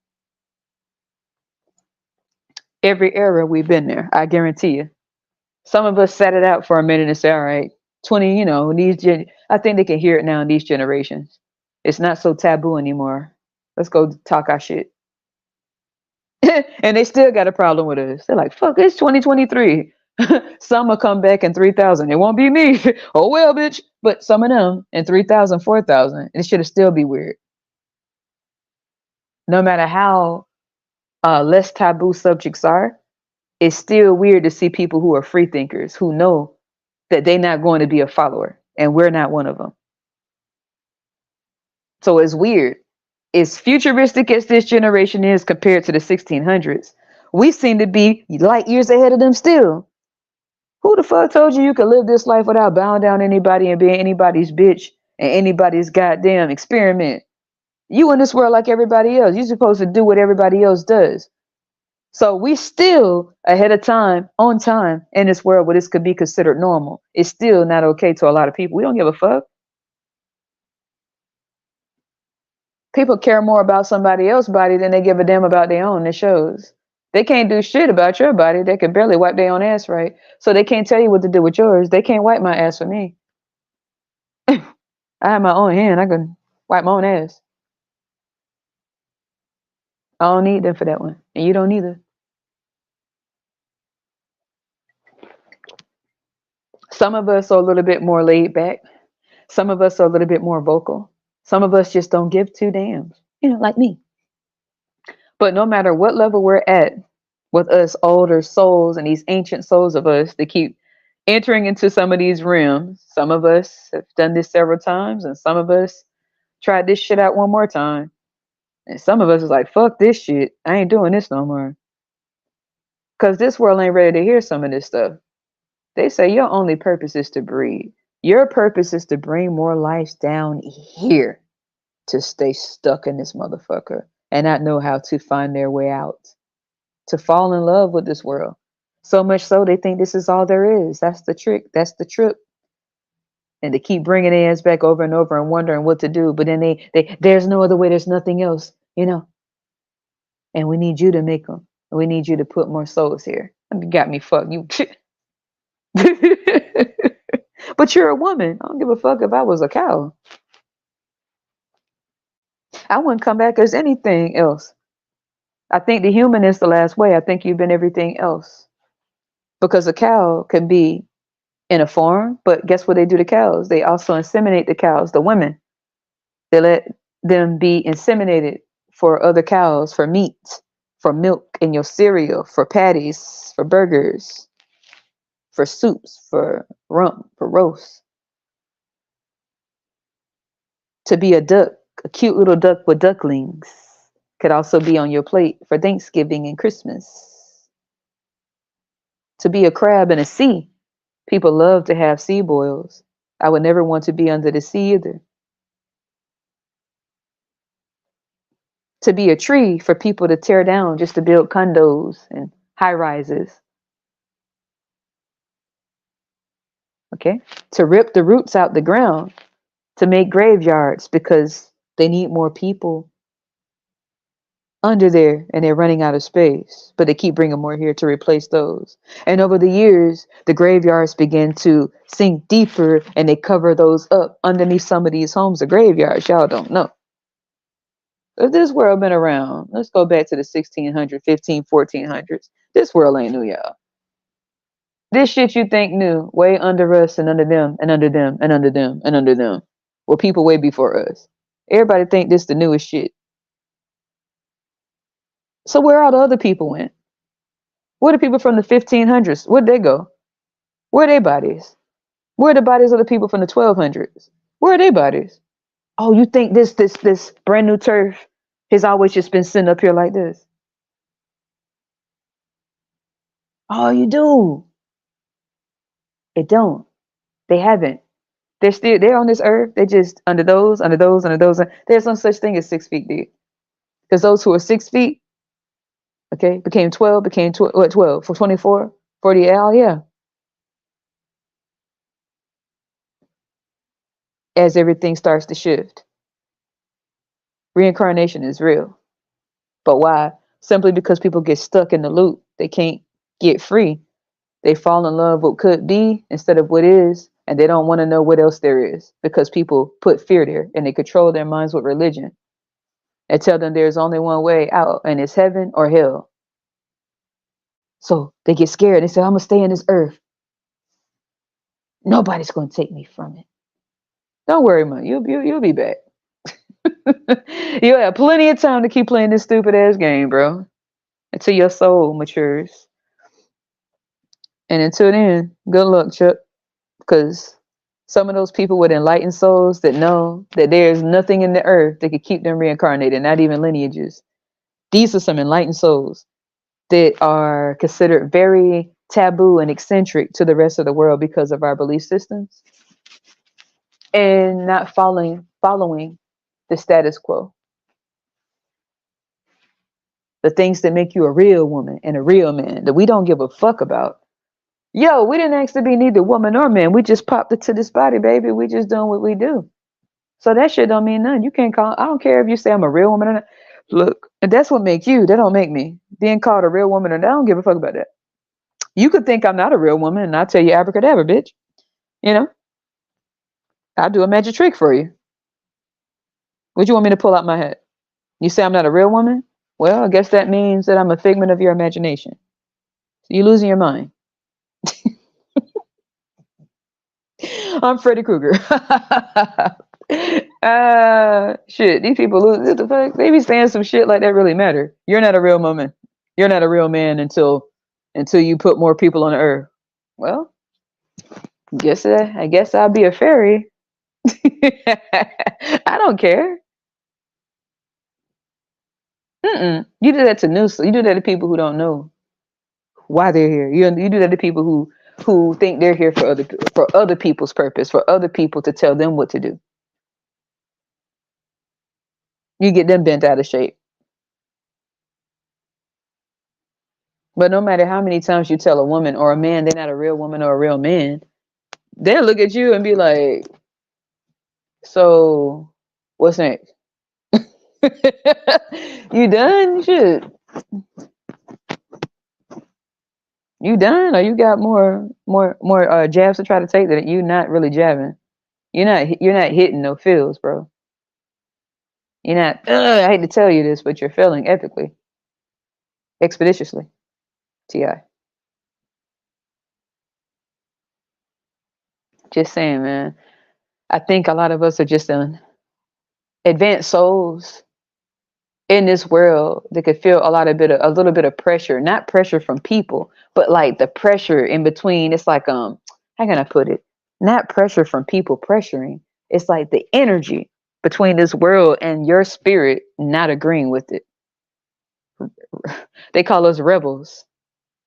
Speaker 1: Every era we've been there, I guarantee you. Some of us sat it out for a minute and said, all right, 20, I think they can hear it now in these generations. It's not so taboo anymore. Let's go talk our shit. And they still got a problem with us. They're like, fuck, it's 2023. Some will come back in 3,000. It won't be me. Oh, well, bitch. But some of them in 3,000, 4,000, it should still be weird. No matter how less taboo subjects are, it's still weird to see people who are free thinkers, who know that they're not going to be a follower. And we're not one of them. So it's weird. As futuristic as this generation is compared to the 1600s, we seem to be light years ahead of them still. Who the fuck told you could live this life without bowing down anybody and being anybody's bitch and anybody's goddamn experiment? You in this world like everybody else. You're supposed to do what everybody else does. So we still ahead of time, on time in this world where this could be considered normal. It's still not okay to a lot of people. We don't give a fuck. People care more about somebody else's body than they give a damn about their own. It shows. They can't do shit about your body. They can barely wipe their own ass right. So they can't tell you what to do with yours. They can't wipe my ass for me. I have my own hand. I can wipe my own ass. I don't need them for that one. And you don't either. Some of us are a little bit more laid back. Some of us are a little bit more vocal. Some of us just don't give two damns. Like me. But no matter what level we're at with us older souls and these ancient souls of us that keep entering into some of these realms, some of us have done this several times, and some of us tried this shit out one more time. And some of us is like, fuck this shit. I ain't doing this no more. Because this world ain't ready to hear some of this stuff. They say your only purpose is to breed. Your purpose is to bring more lives down here to stay stuck in this motherfucker and not know how to find their way out, to fall in love with this world. So much so they think this is all there is. That's the trick. That's the trip. And they keep bringing their ass back over and over and wondering what to do. But then there's no other way. There's nothing else, And we need you to make them. We need you to put more souls here. You got me fucked. You. But you're a woman. I don't give a fuck if I was a cow. I wouldn't come back as anything else. I think the human is the last way. I think you've been everything else. Because a cow can be in a farm, but guess what they do to cows? They also inseminate the cows, the women. They let them be inseminated for other cows, for meat, for milk in your cereal, for patties, for burgers, for soups, for rump, for roast. To be a duck, a cute little duck with ducklings, could also be on your plate for Thanksgiving and Christmas. To be a crab in a sea, people love to have sea boils. I would never want to be under the sea either. To be a tree for people to tear down just to build condos and high rises. Okay? To rip the roots out the ground to make graveyards because they need more people under there and they're running out of space, but they keep bringing more here to replace those. And over the years, the graveyards begin to sink deeper and they cover those up underneath some of these homes. The graveyards, y'all don't know. If this world been around, let's go back to the 1600s, 15, 1400s. This world ain't new, y'all. This shit you think new, way under us and under them and under them and under them and under them. Well, people way before us. Everybody think this the newest shit. So where all the other people went? Where the people from the 1500s? Where'd they go? Where are their bodies? Where are the bodies of the people from the 1200s? Where are their bodies? Oh, you think this brand new turf has always just been sitting up here like this? Oh, you do. It don't. They haven't. They're on this earth. They're just under those, under those, under those. There's no such thing as 6 feet deep. Because those who are 6 feet, okay, became 12, became 12 for 24, 40, oh yeah. As everything starts to shift. Reincarnation is real. But why? Simply because people get stuck in the loop. They can't get free. They fall in love with what could be instead of what is, and they don't want to know what else there is because people put fear there and they control their minds with religion and tell them there's only one way out, and it's heaven or hell. So they get scared. They say, I'm going to stay in this earth. Nobody's going to take me from it. Don't worry, man. You'll be back. You'll have plenty of time to keep playing this stupid ass game, bro, until your soul matures. And until then, good luck, Chuck, because some of those people with enlightened souls that know that there's nothing in the earth that could keep them reincarnated, not even lineages. These are some enlightened souls that are considered very taboo and eccentric to the rest of the world because of our belief systems and not following the status quo. The things that make you a real woman and a real man that we don't give a fuck about. Yo, we didn't ask to be neither woman nor man. We just popped into this body, baby. We just doing what we do. So that shit don't mean nothing. You can't call. I don't care if you say I'm a real woman or not. Look, and that's what make you. That don't make me. Being called a real woman or not, I don't give a fuck about that. You could think I'm not a real woman, and I'll tell you abracadabra, bitch. You know, I'll do a magic trick for you. What you want me to pull out my hat? You say I'm not a real woman? Well, I guess that means that I'm a figment of your imagination. So you're losing your mind. I'm Freddy Krueger. Shit, these people lose what the fuck. They be saying some shit like that really matter. You're not a real woman. You're not a real man until you put more people on the earth. Well, I guess I'll be a fairy. I don't care. You do that to you do that to people who don't know why they're here. You do that to people who think they're here for other people's purpose, for other people to tell them what to do. You get them bent out of shape. But no matter how many times you tell a woman or a man they're not a real woman or a real man, they'll look at you and be like, so what's next? You done? Shit. You done? Or you got more jabs to try to take that you not really jabbing? You're not hitting no feels, bro. You're not. I hate to tell you this, but you're failing epically, expeditiously. Ti. Just saying, man. I think a lot of us are just advanced souls in this world that could feel a little bit of pressure, not pressure from people, but like the pressure in between. It's like how can I put it? Not pressure from people pressuring. It's like the energy between this world and your spirit not agreeing with it. They call us rebels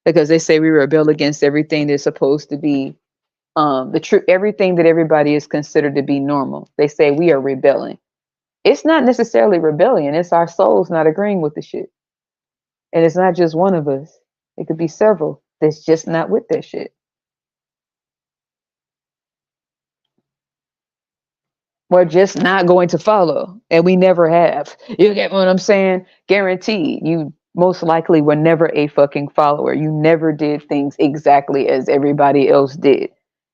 Speaker 1: because they say we rebel against everything that's supposed to be the truth, everything that everybody is considered to be normal. They say we are rebelling. It's not necessarily rebellion. It's our souls not agreeing with the shit. And it's not just one of us. It could be several that's just not with that shit. We're just not going to follow. And we never have. You get what I'm saying? Guaranteed. You most likely were never a fucking follower. You never did things exactly as everybody else did.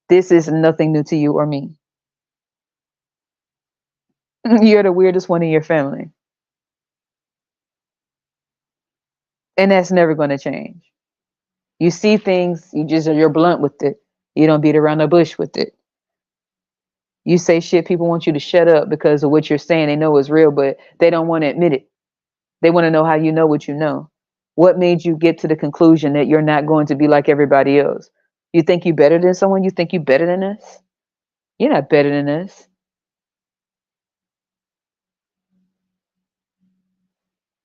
Speaker 1: This is nothing new to you or me. You're the weirdest one in your family. And that's never going to change. You see things, you're blunt with it. You don't beat around the bush with it. You say shit, people want you to shut up because of what you're saying. They know it's real, but they don't want to admit it. They want to know how you know what you know. What made you get to the conclusion that you're not going to be like everybody else? You think you're better than someone? You think you're better than us? You're not better than us.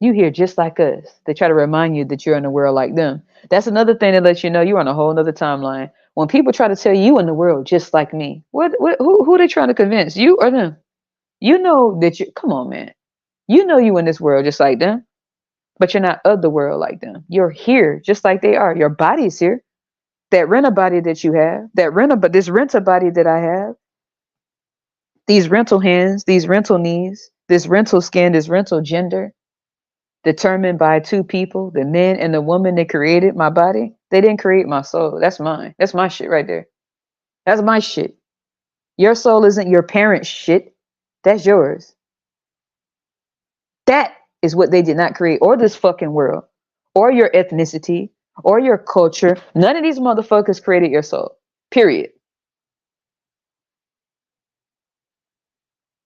Speaker 1: You hear just like us. They try to remind you that you're in a world like them. That's another thing that lets you know you're on a whole nother timeline. When people try to tell you in the world just like me, who are they trying to convince? You or them? You know that come on, man. You know you in this world just like them, but you're not of the world like them. You're here just like they are. Your body's here. That rental body that you have, this rental body that I have, these rental hands, these rental knees, this rental skin, this rental gender, determined by two people, the man and the woman that created my body. They didn't create my soul. That's mine. That's my shit right there. That's my shit. Your soul isn't your parents' shit. That's yours. That is what they did not create, or this fucking world, or your ethnicity, or your culture. None of these motherfuckers created your soul. Period.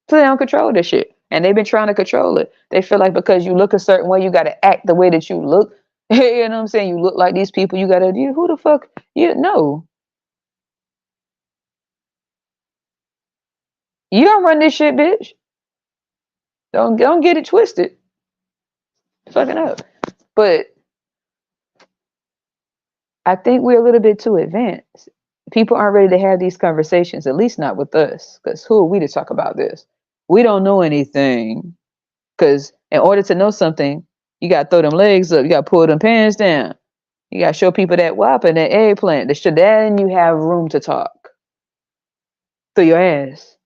Speaker 1: So they don't control this shit. And they've been trying to control it. They feel like because you look a certain way, you got to act the way that you look. You know what I'm saying? You look like these people. You got to do. Who the fuck? You know. You don't run this shit, bitch. Don't get it twisted. Fucking up. But I think we're a little bit too advanced. People aren't ready to have these conversations, at least not with us. Because who are we to talk about this? We don't know anything. Because in order to know something, You gotta throw them legs up. You gotta pull them pants down. You gotta show people that whop and that eggplant. Then you have room to talk through your ass.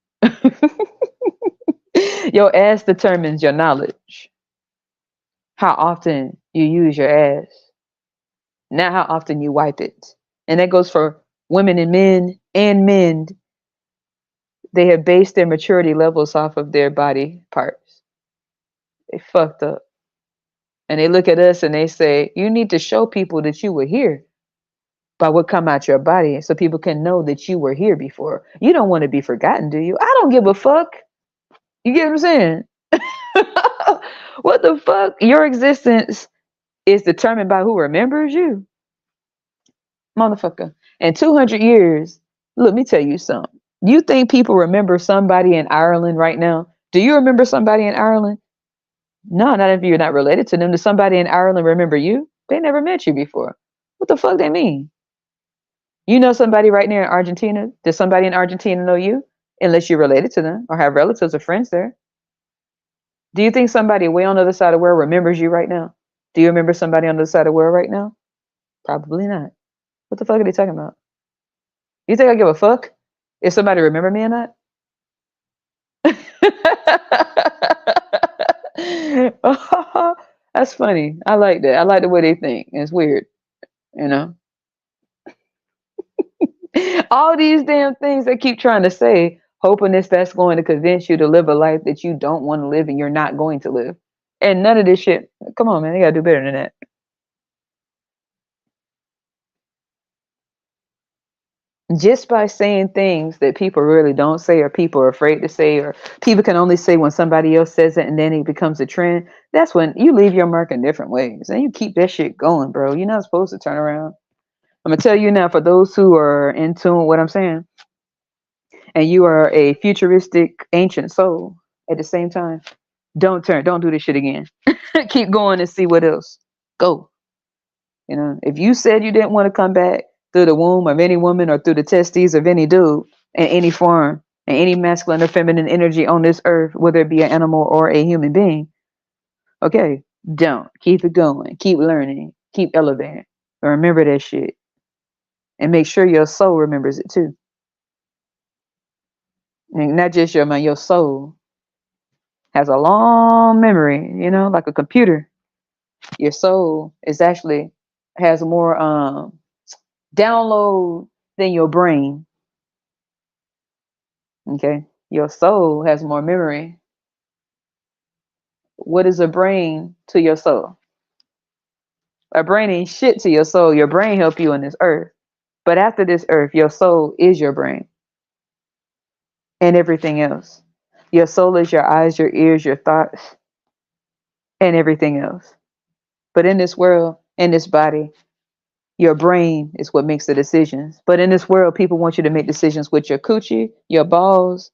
Speaker 1: Your ass determines your knowledge. How often you use your ass, not how often you wipe it. And that goes for women and men and men. They have based their maturity levels off of their body parts. They fucked up. And they look at us and they say, you need to show people that you were here by what come out your body so people can know that you were here before. You don't want to be forgotten, do you? I don't give a fuck. You get what I'm saying? What the fuck? Your existence is determined by who remembers you. Motherfucker. In 200 years, let me tell you something. You think people remember somebody in Ireland right now? Do you remember somebody in Ireland? No, not if you're not related to them. Does somebody in Ireland remember you? They never met you before. What the fuck that mean? You know somebody right now in Argentina? Does somebody in Argentina know you? Unless you're related to them or have relatives or friends there. Do you think somebody way on the other side of the world remembers you right now? Do you remember somebody on the other side of the world right now? Probably not. What the fuck are they talking about? You think I give a fuck if somebody remember me or not? That's funny. I like that. I like the way they think. It's weird, you know. All these damn things they keep trying to say, hoping that's going to convince you to live a life that you don't want to live and you're not going to live. And none of this shit. Come on, man. They gotta do better than that. Just by saying things that people really don't say or people are afraid to say or people can only say when somebody else says it and then it becomes a trend, that's when you leave your mark in different ways and you keep that shit going, bro. You're not supposed to turn around. I'm gonna tell you now, for those who are in tune with what I'm saying, and you are a futuristic ancient soul at the same time, don't do this shit again. Keep going and see what else. Go. You know, if you said you didn't want to come back through the womb of any woman or through the testes of any dude in any form and any masculine or feminine energy on this earth, whether it be an animal or a human being, okay, don't. Keep it going. Keep learning. Keep elevating. But remember that shit. And make sure your soul remembers it too. And not just your mind, your soul has a long memory, you know, like a computer. Your soul is actually has more download than your brain. Okay. Your soul has more memory. What is a brain to your soul? A brain ain't shit to your soul. Your brain help you on this earth. But after this earth, your soul is your brain and everything else. Your soul is your eyes, your ears, your thoughts, and everything else. But in this world, in this body, your brain is what makes the decisions. But in this world, people want you to make decisions with your coochie, your balls,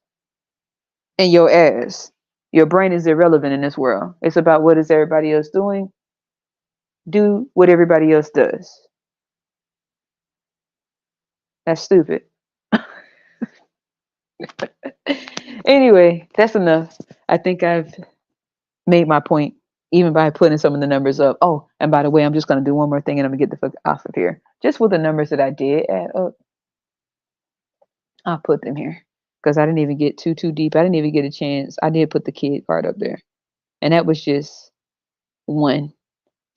Speaker 1: and your ass. Your brain is irrelevant in this world. It's about what is everybody else doing. Do what everybody else does. That's stupid. Anyway, that's enough. I think I've made my point, even by putting some of the numbers up. Oh, and by the way, I'm just going to do one more thing and I'm going to get the fuck off of here. Just with the numbers that I did add up, I'll put them here because I didn't even get too deep. I didn't even get a chance. I did put the kid part up there. And that was just one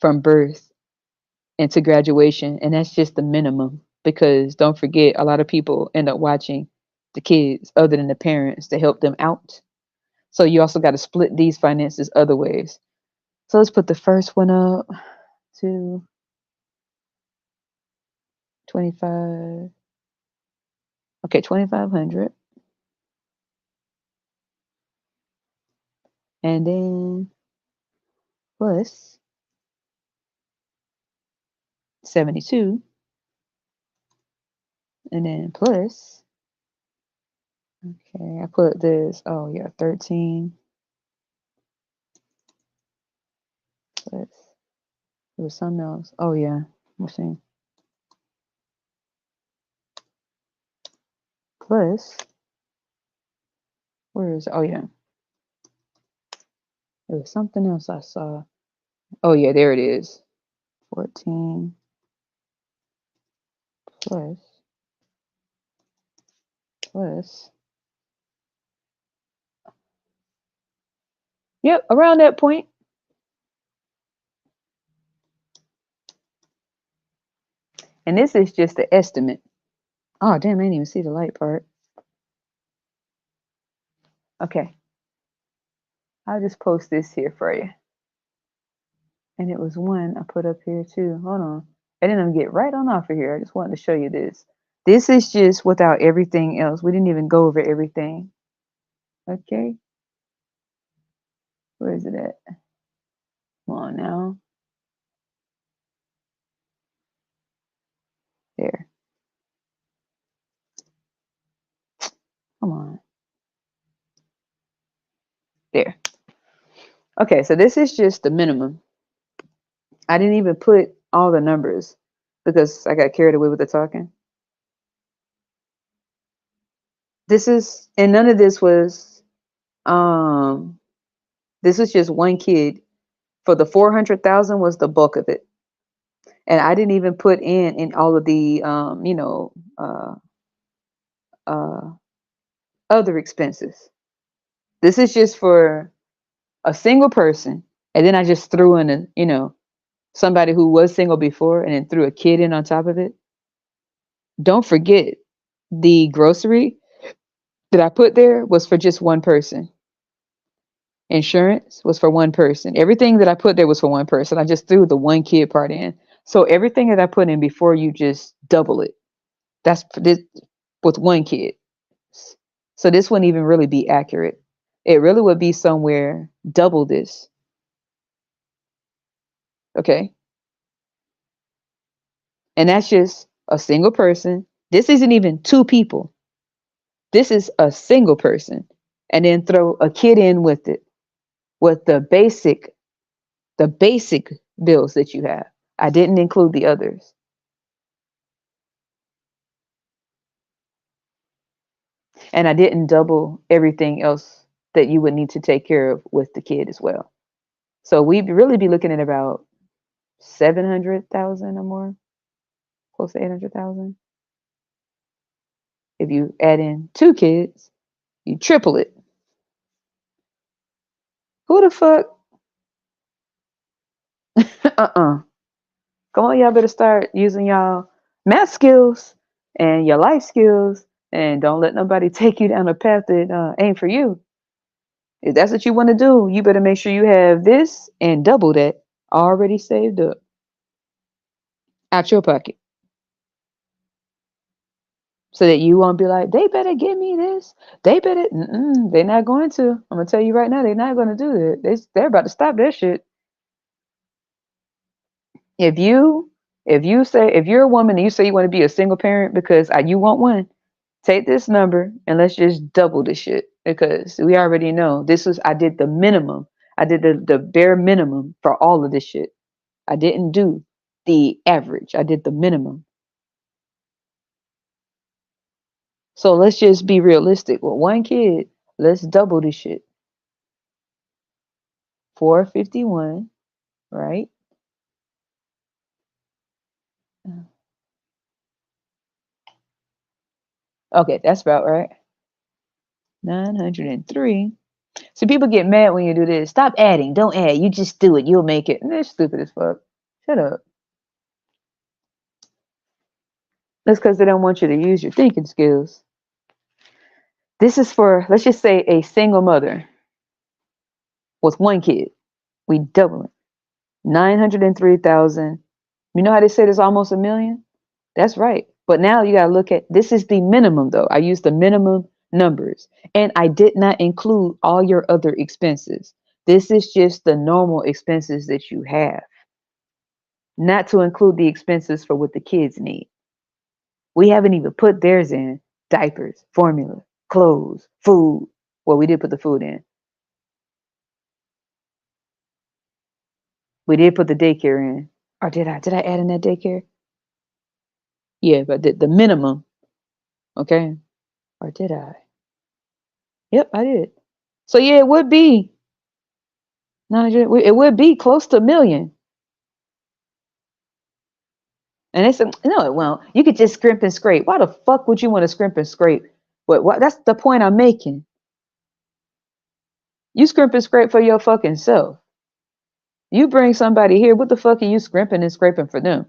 Speaker 1: from birth into graduation. And that's just the minimum because don't forget, a lot of people end up watching the kids other than the parents to help them out. So you also got to split these finances other ways. So let's put the first one up to 25. Okay, 2,500. And then plus 72. And then plus, okay, I put this, oh yeah, 13 plus, it was something else. Oh yeah, let's see. Plus, where is, oh yeah, it was something else I saw. Oh yeah, there it is. 14 plus plus. Yep, around that point. And this is just the estimate. Oh damn, I didn't even see the light part. Okay. I'll just post this here for you. And it was one I put up here too. Hold on. I didn't even get right on off of here. I just wanted to show you this. This is just without everything else. We didn't even go over everything. Okay. Where is it at? Come on now. There. Come on. There. Okay, so this is just the minimum. I didn't even put all the numbers because I got carried away with the talking. This is, and none of this was, this was just one kid. For the 400,000 was the bulk of it. And I didn't even put in all of the, uh, other expenses. This is just for a single person. And then I just threw in somebody who was single before and then threw a kid in on top of it. Don't forget the grocery that I put there was for just one person. Insurance was for one person. Everything that I put there was for one person. I just threw the one kid part in. So everything that I put in before, you just double it. That's this with one kid. So this wouldn't even really be accurate. It really would be somewhere double this. Okay. And that's just a single person. This isn't even two people. This is a single person. And then throw a kid in with it, with the basic bills that you have. I didn't include the others. And I didn't double everything else that you would need to take care of with the kid as well. So we'd really be looking at about 700,000 or more, close to 800,000. If you add in two kids, you triple it. Who the fuck? uh-uh. Come on, y'all better start using y'all math skills and your life skills, and don't let nobody take you down a path that ain't for you. If that's what you want to do, you better make sure you have this and double that already saved up out your pocket, so that you won't be like, they better give me this. They better. They're not going to. I'm gonna tell you right now, they're not going to do that. They're about to stop that shit. If you if you're a woman and you say you want to be a single parent because you want one, take this number and let's just double the shit, because we already know this was, I did the minimum. I did the bare minimum for all of this shit. I didn't do the average. I did the minimum. So let's just be realistic. With one kid, let's double this shit. 451, right? Okay, that's about right. 903. So people get mad when you do this. Stop adding. Don't add. You just do it. You'll make it. And they're stupid as fuck. Shut up. That's because they don't want you to use your thinking skills. This is for, let's just say, a single mother with one kid. We double it. 903,000. You know how they say there's almost a million? That's right. But now you got to look at, this is the minimum though. I used the minimum numbers, and I did not include all your other expenses. This is just the normal expenses that you have, not to include the expenses for what the kids need. We haven't even put theirs in: diapers, formula, clothes, food. Well, we did put the food in. We did put the daycare in. Or did I? Did I add in that daycare? Yeah, but the minimum. Okay. Or did I? Yep, I did. So yeah, it would be No, it would be close to a million. And they said, no, it won't. You could just scrimp and scrape. Why the fuck would you want to scrimp and scrape? What? That's the point I'm making. You scrimp and scrape for your fucking self. You bring somebody here. What the fuck are you scrimping and scraping for them?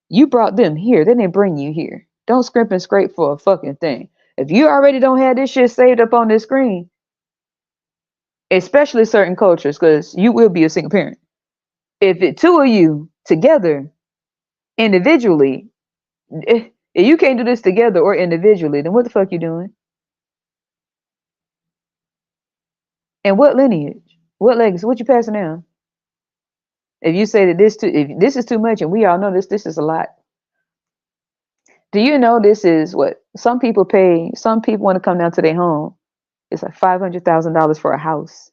Speaker 1: You brought them here. Then they bring you here. Don't scrimp and scrape for a fucking thing. If you already don't have this shit saved up on this screen, especially certain cultures, because you will be a single parent. If it two of you together individually, if you can't do this together or individually, then what the fuck you doing? And what lineage? What legacy? What you passing down? If you say that if this is too much, and we all know this is a lot. Do you know this is what some people pay? Some people want to come down to their home. It's like $500,000 for a house.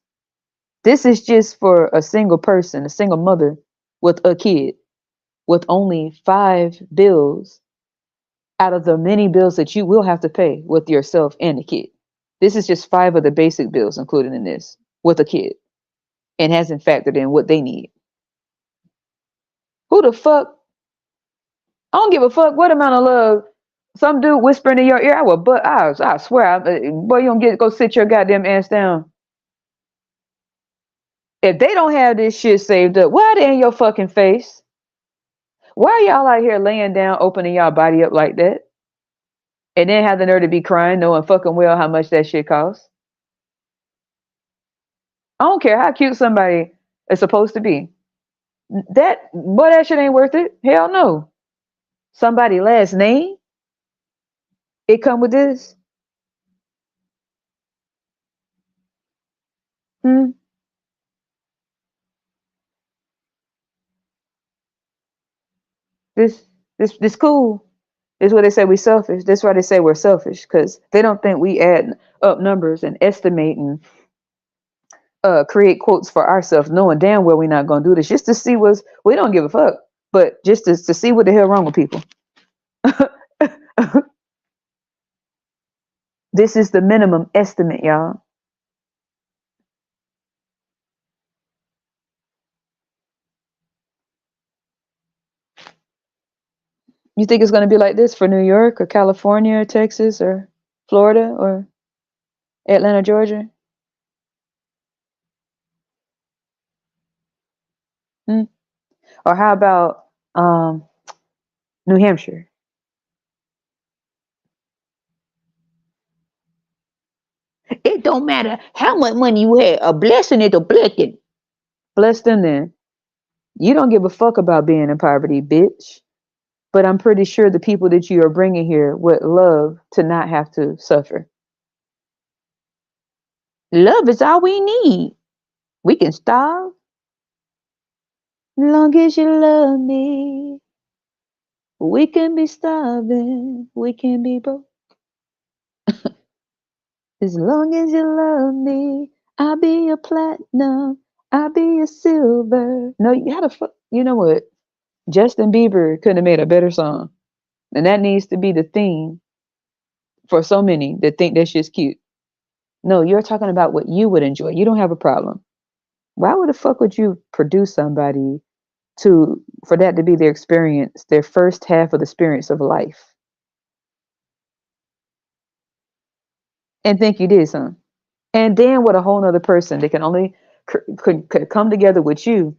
Speaker 1: This is just for a single person, a single mother with a kid, with only 5 bills out of the many bills that you will have to pay with yourself and the kid. This is just 5 of the basic bills included in this with a kid, and hasn't factored in what they need. Who the fuck? I don't give a fuck what amount of love some dude whispering in your ear. I swear, boy, you don't go sit your goddamn ass down. If they don't have this shit saved up, why they in your fucking face? Why are y'all out here laying down, opening y'all body up like that? And then have the nerve to be crying, knowing fucking well how much that shit costs? I don't care how cute somebody is supposed to be. That shit ain't worth it. Hell no. Somebody last name, it come with this. Hmm. This cool. This is what they say we selfish. That's why they say we're selfish, because they don't think we add up numbers and estimate and create quotes for ourselves, knowing damn well we're not gonna do this just to see what's. We don't give a fuck, but just to see what the hell wrong with people. This is the minimum estimate, y'all. You think it's gonna be like this for New York or California or Texas or Florida or Atlanta, Georgia? Hmm? Or how about New Hampshire?
Speaker 2: It don't matter how much money you have. A blessing is a blessing.
Speaker 1: Bless them then. You don't give a fuck about being in poverty, bitch. But I'm pretty sure the people that you are bringing here would love to not have to suffer.
Speaker 2: Love is all we need. We can starve.
Speaker 1: Long as you love me, we can be starving, we can be broke. As long as you love me, I'll be a platinum, I'll be a silver. No, you gotta fuck. You know what? Justin Bieber couldn't have made a better song. And that needs to be the theme for so many that think that shit's cute. No, you're talking about what you would enjoy. You don't have a problem. Why would the fuck would you produce somebody for that to be their experience, their first half of the experience of life, and think you did something? And then with a whole nother person that can only could come together with you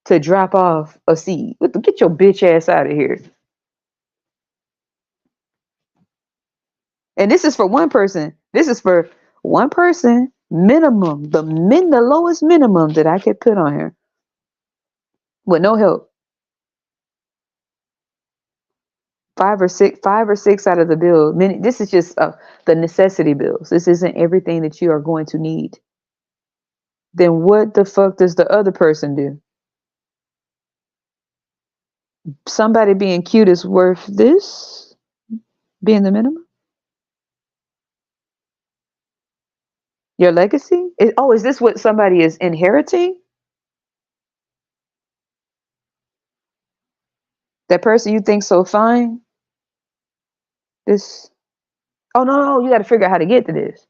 Speaker 1: to drop off a seed. Get your bitch ass out of here. And this is for one person. This is for one person minimum, the lowest minimum that I could put on here with no help. 5 or 6 out of the bill. This is just the necessity bills. This isn't everything that you are going to need. Then what the fuck does the other person do? Somebody being cute is worth this being the minimum? Your legacy? Is this what somebody is inheriting? That person you think so fine? This. Oh no, you got to figure out how to get to this.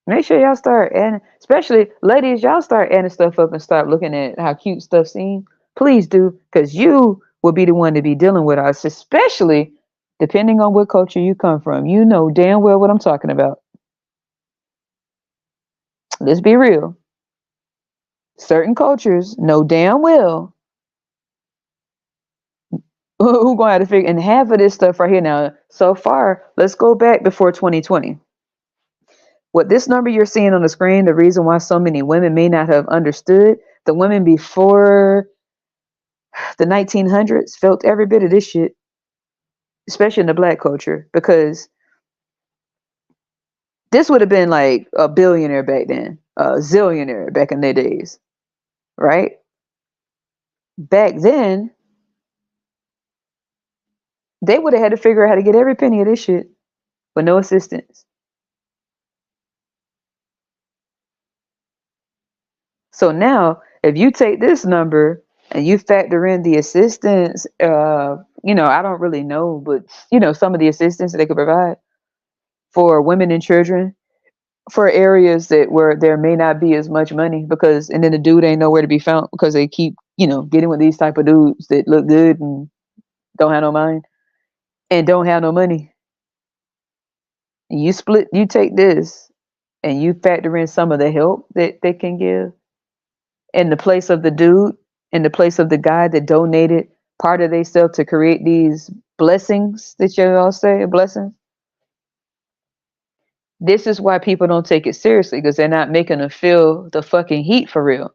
Speaker 1: Make sure y'all start adding, especially ladies, y'all start adding stuff up and start looking at how cute stuff seems. Please do, because you will be the one to be dealing with us, especially depending on what culture you come from. You know damn well what I'm talking about. Let's be real. Certain cultures know damn well who going to have to figure, and half of this stuff right here now, so far, let's go back before 2020. What this number you're seeing on the screen, the reason why so many women may not have understood, the women before the 1900s felt every bit of this shit, especially in the black culture, because this would have been like a billionaire back then, a zillionaire back in their days, right? Back then, they would have had to figure out how to get every penny of this shit with no assistance. So now, if you take this number and you factor in the assistance, I don't really know, but some of the assistance that they could provide for women and children for areas that where there may not be as much money, because and then the dude ain't nowhere to be found because they keep getting with these type of dudes that look good and don't have no mind and don't have no money. And you take this and you factor in some of the help that they can give in the place of the dude, in the place of the guy that donated part of themselves to create these blessings that you all say blessings. This is why people don't take it seriously, because they're not making them feel the fucking heat for real.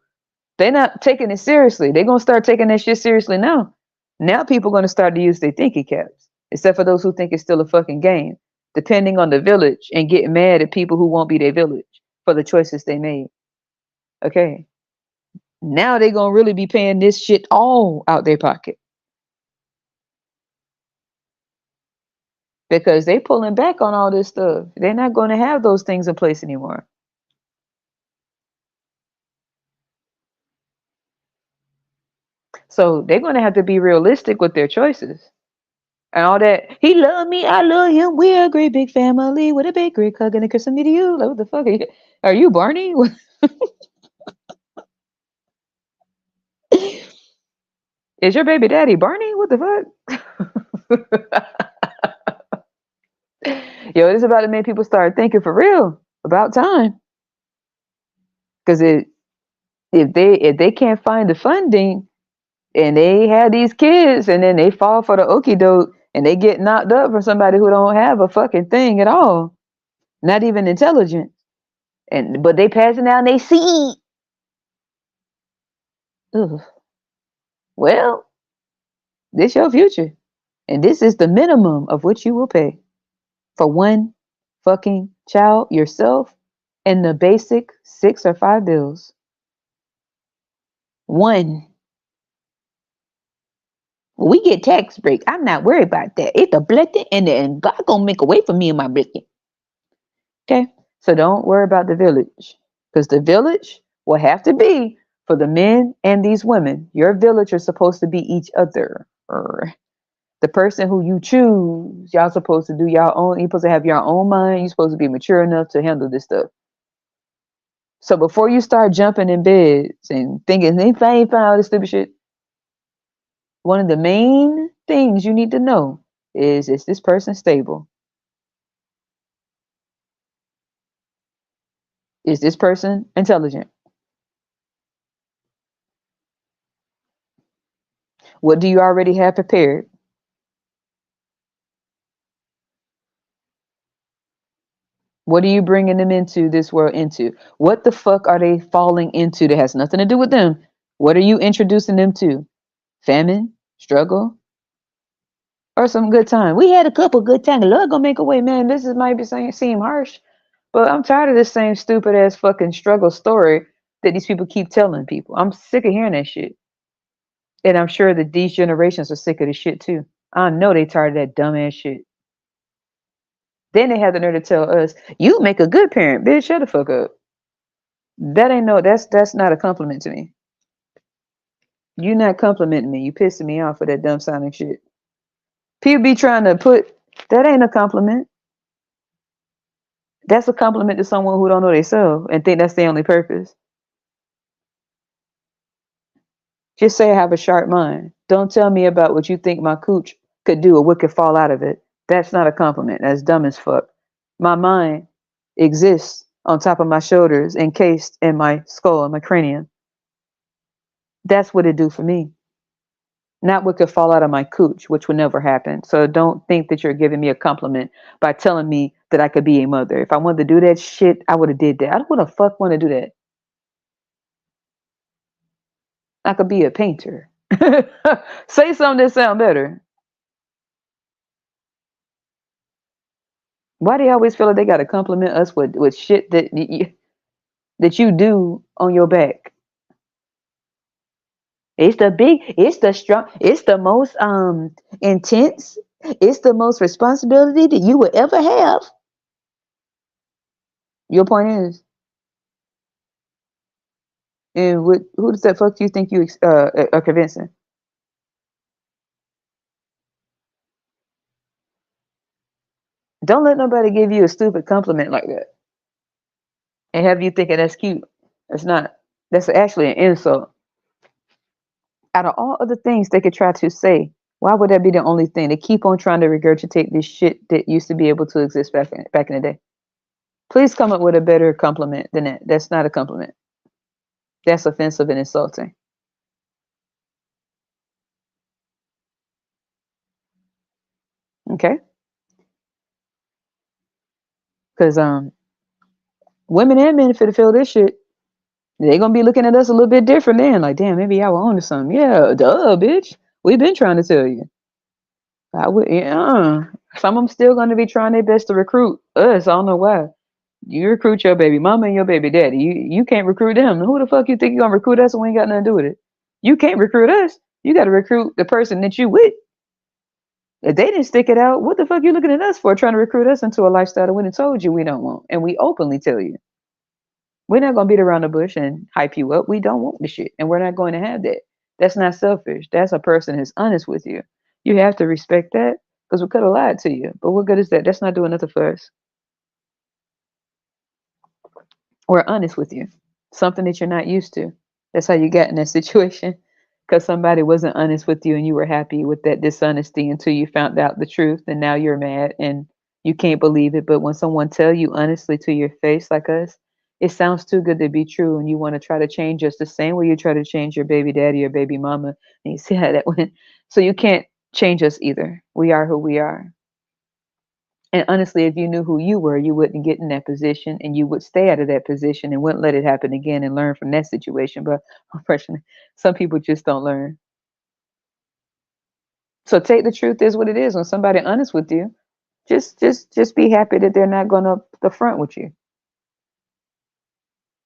Speaker 1: They're not taking it seriously. They're gonna start taking that shit seriously now. Now people are gonna start to use their thinking caps, except for those who think it's still a fucking game, depending on the village, and get mad at people who won't be their village for the choices they made. Okay. Now they're gonna really be paying this shit all out their pocket, because they pulling back on all this stuff. They're not gonna have those things in place anymore. So they're gonna have to be realistic with their choices. And all that, he love me, I love him. We're a great big family with a big great hug and a kiss me to you. Like, what the fuck? Are you Barney? Is your baby daddy Barney? What the fuck? Yo, it's about to make people start thinking for real. About time. Because if they can't find the funding and they have these kids and then they fall for the okie doke and they get knocked up from somebody who don't have a fucking thing at all, not even intelligent, but they passing down they seed. Ugh. Well, this your future, and this is the minimum of what you will pay for one fucking child, yourself, and the basic 6 or 5 bills. One. We get tax break. I'm not worried about that. It's a blessing, and God gonna make a way for me and my blessing. Okay, so don't worry about the village, because the village will have to be for the men and these women. Your village are supposed to be each other. The person who you choose, y'all supposed to do your own. You're supposed to have your own mind. You're supposed to be mature enough to handle this stuff. So before you start jumping in beds and thinking they ain't found all this stupid shit, one of the main things you need to know is this person stable? Is this person intelligent? What do you already have prepared? What are you bringing them into this world into? What the fuck are they falling into that has nothing to do with them? What are you introducing them to? Famine, struggle, or some good time? We had a couple good times. The Lord gonna make a way, man. This is might be seem harsh, but I'm tired of this same stupid ass fucking struggle story that these people keep telling people. I'm sick of hearing that shit. And I'm sure that these generations are sick of this shit too. I know they tired of that dumb ass shit. Then they have the nerve to tell us, "You make a good parent, bitch. Shut the fuck up." That ain't no. That's not a compliment to me. You not complimenting me. You pissing me off with that dumb sounding shit. People be trying to put that ain't a compliment. That's a compliment to someone who don't know themselves and think that's the only purpose. Just say I have a sharp mind. Don't tell me about what you think my cooch could do or what could fall out of it. That's not a compliment. That's dumb as fuck. My mind exists on top of my shoulders, encased in my skull, my cranium. That's what it do for me. Not what could fall out of my cooch, which would never happen. So don't think that you're giving me a compliment by telling me that I could be a mother. If I wanted to do that shit, I would have did that. I don't want to fuck want to do that. I could be a painter. Say something that sound better. Why do they always feel like they got to compliment us with shit that you do on your back? It's the big, it's the strong, it's the most intense, it's the most responsibility that you would ever have. Your point is, and what, who does that fuck you think you are convincing? Don't let nobody give you a stupid compliment like that and have you thinking that's cute. That's not. That's actually an insult. Out of all other things they could try to say, why would that be the only thing? They keep on trying to regurgitate this shit that used to be able to exist back in the day. Please come up with a better compliment than that. That's not a compliment. That's offensive and insulting. Okay? Because women and men finna feel this shit. They gonna be looking at us a little bit different then. Like, damn, maybe y'all were on to something. Yeah, duh, bitch. We've been trying to tell you. I would, yeah. Some of them still gonna be trying their best to recruit us. I don't know why. You recruit your baby mama and your baby daddy. You can't recruit them. Who the fuck you think you gonna recruit us when we ain't got nothing to do with it? You can't recruit us. You gotta recruit the person that you with. If they didn't stick it out, what the fuck you looking at us for, trying to recruit us into a lifestyle that we done told you we don't want? And we openly tell you. We're not gonna beat around the bush and hype you up. We don't want the shit. And we're not going to have that. That's not selfish. That's a person who's honest with you. You have to respect that because we could have lied to you. But what good is that? That's not doing nothing for us. We're honest with you. Something that you're not used to. That's how you got in that situation. Because somebody wasn't honest with you and you were happy with that dishonesty until you found out the truth and now you're mad and you can't believe it. But when someone tell you honestly to your face like us, it sounds too good to be true and you want to try to change us the same way you try to change your baby daddy or baby mama. And you see how that went. So you can't change us either. We are who we are. And honestly, if you knew who you were, you wouldn't get in that position and you would stay out of that position and wouldn't let it happen again and learn from that situation. But unfortunately, some people just don't learn. So take the truth is what it is. When somebody honest with you, just be happy that they're not going up the front with you.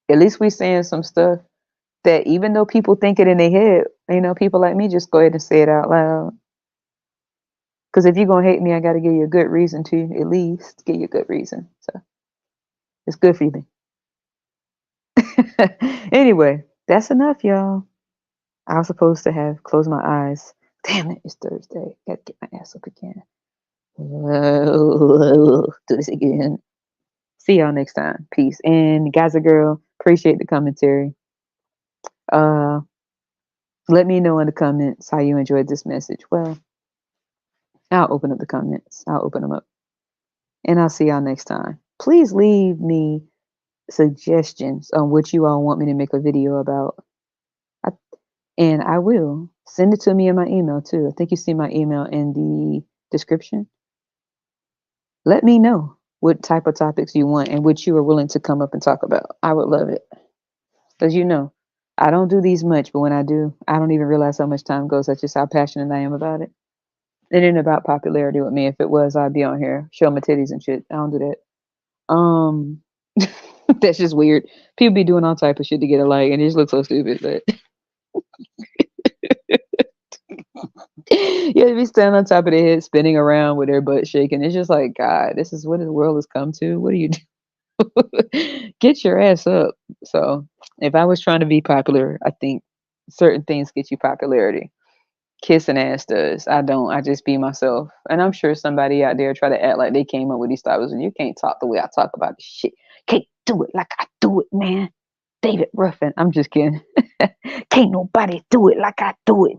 Speaker 1: At least we saying some stuff that even though people think it in their head, people like me just go ahead and say it out loud. Because if you're gonna hate me, I got to give you a good reason to at least give you a good reason. So it's good for you. Anyway, that's enough, y'all. I was supposed to have closed my eyes. Damn it, it's Thursday. Gotta get my ass up again. Do this again. See y'all next time. Peace. And guys and girl, appreciate the commentary. Uh, let me know in the comments how you enjoyed this message. Well, I'll open up the comments. I'll open them up. And I'll see y'all next time. Please leave me suggestions on what you all want me to make a video about. And I will send it to me in my email too. I think you see my email in the description. Let me know what type of topics you want and what you are willing to come up and talk about. I would love it. Because I don't do these much, but when I do, I don't even realize how much time goes. That's just how passionate I am about it. It ain't about popularity with me. If it was, I'd be on here showing my titties and shit. I don't do that. That's just weird. People be doing all type of shit to get a like, and it just looks so stupid. But yeah, they be standing on top of their head, spinning around with their butt shaking. It's just like, God, this is what the world has come to. What do you do? Get your ass up. So, if I was trying to be popular, I think certain things get you popularity. kissing ass does. I don't. I just be myself. And I'm sure somebody out there try to act like they came up with these titles, and you can't talk the way I talk about this shit. Can't do it like I do it, man. David Ruffin. I'm just kidding. Can't nobody do it like I do it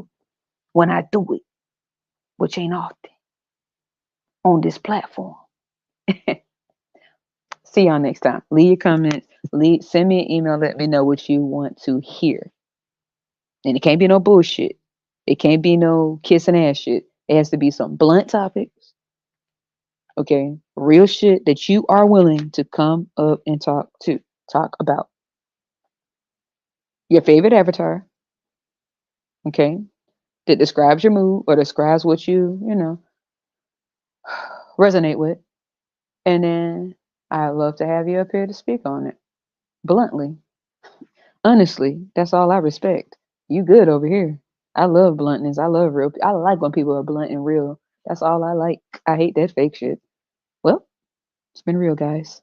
Speaker 1: when I do it, which ain't often on this platform. See y'all next time. Leave your comments. Send me an email. Let me know what you want to hear. And it can't be no bullshit. It can't be no kissing ass shit. It has to be some blunt topics. Okay? Real shit that you are willing to come up and talk about. Your favorite avatar. Okay? That describes your mood or describes what you resonate with. And then I'd love to have you up here to speak on it. Bluntly. Honestly, that's all I respect. You good over here. I love bluntness. I love real. I like when people are blunt and real. That's all I like. I hate that fake shit. Well, it's been real, guys.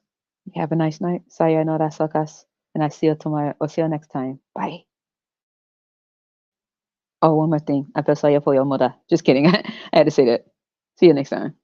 Speaker 1: Have a nice night. Sayonara, suckers. And I see you tomorrow. Or see you next time. Bye. Oh, one more thing. I feel sorry for your mother. Just kidding. I had to say that. See you next time.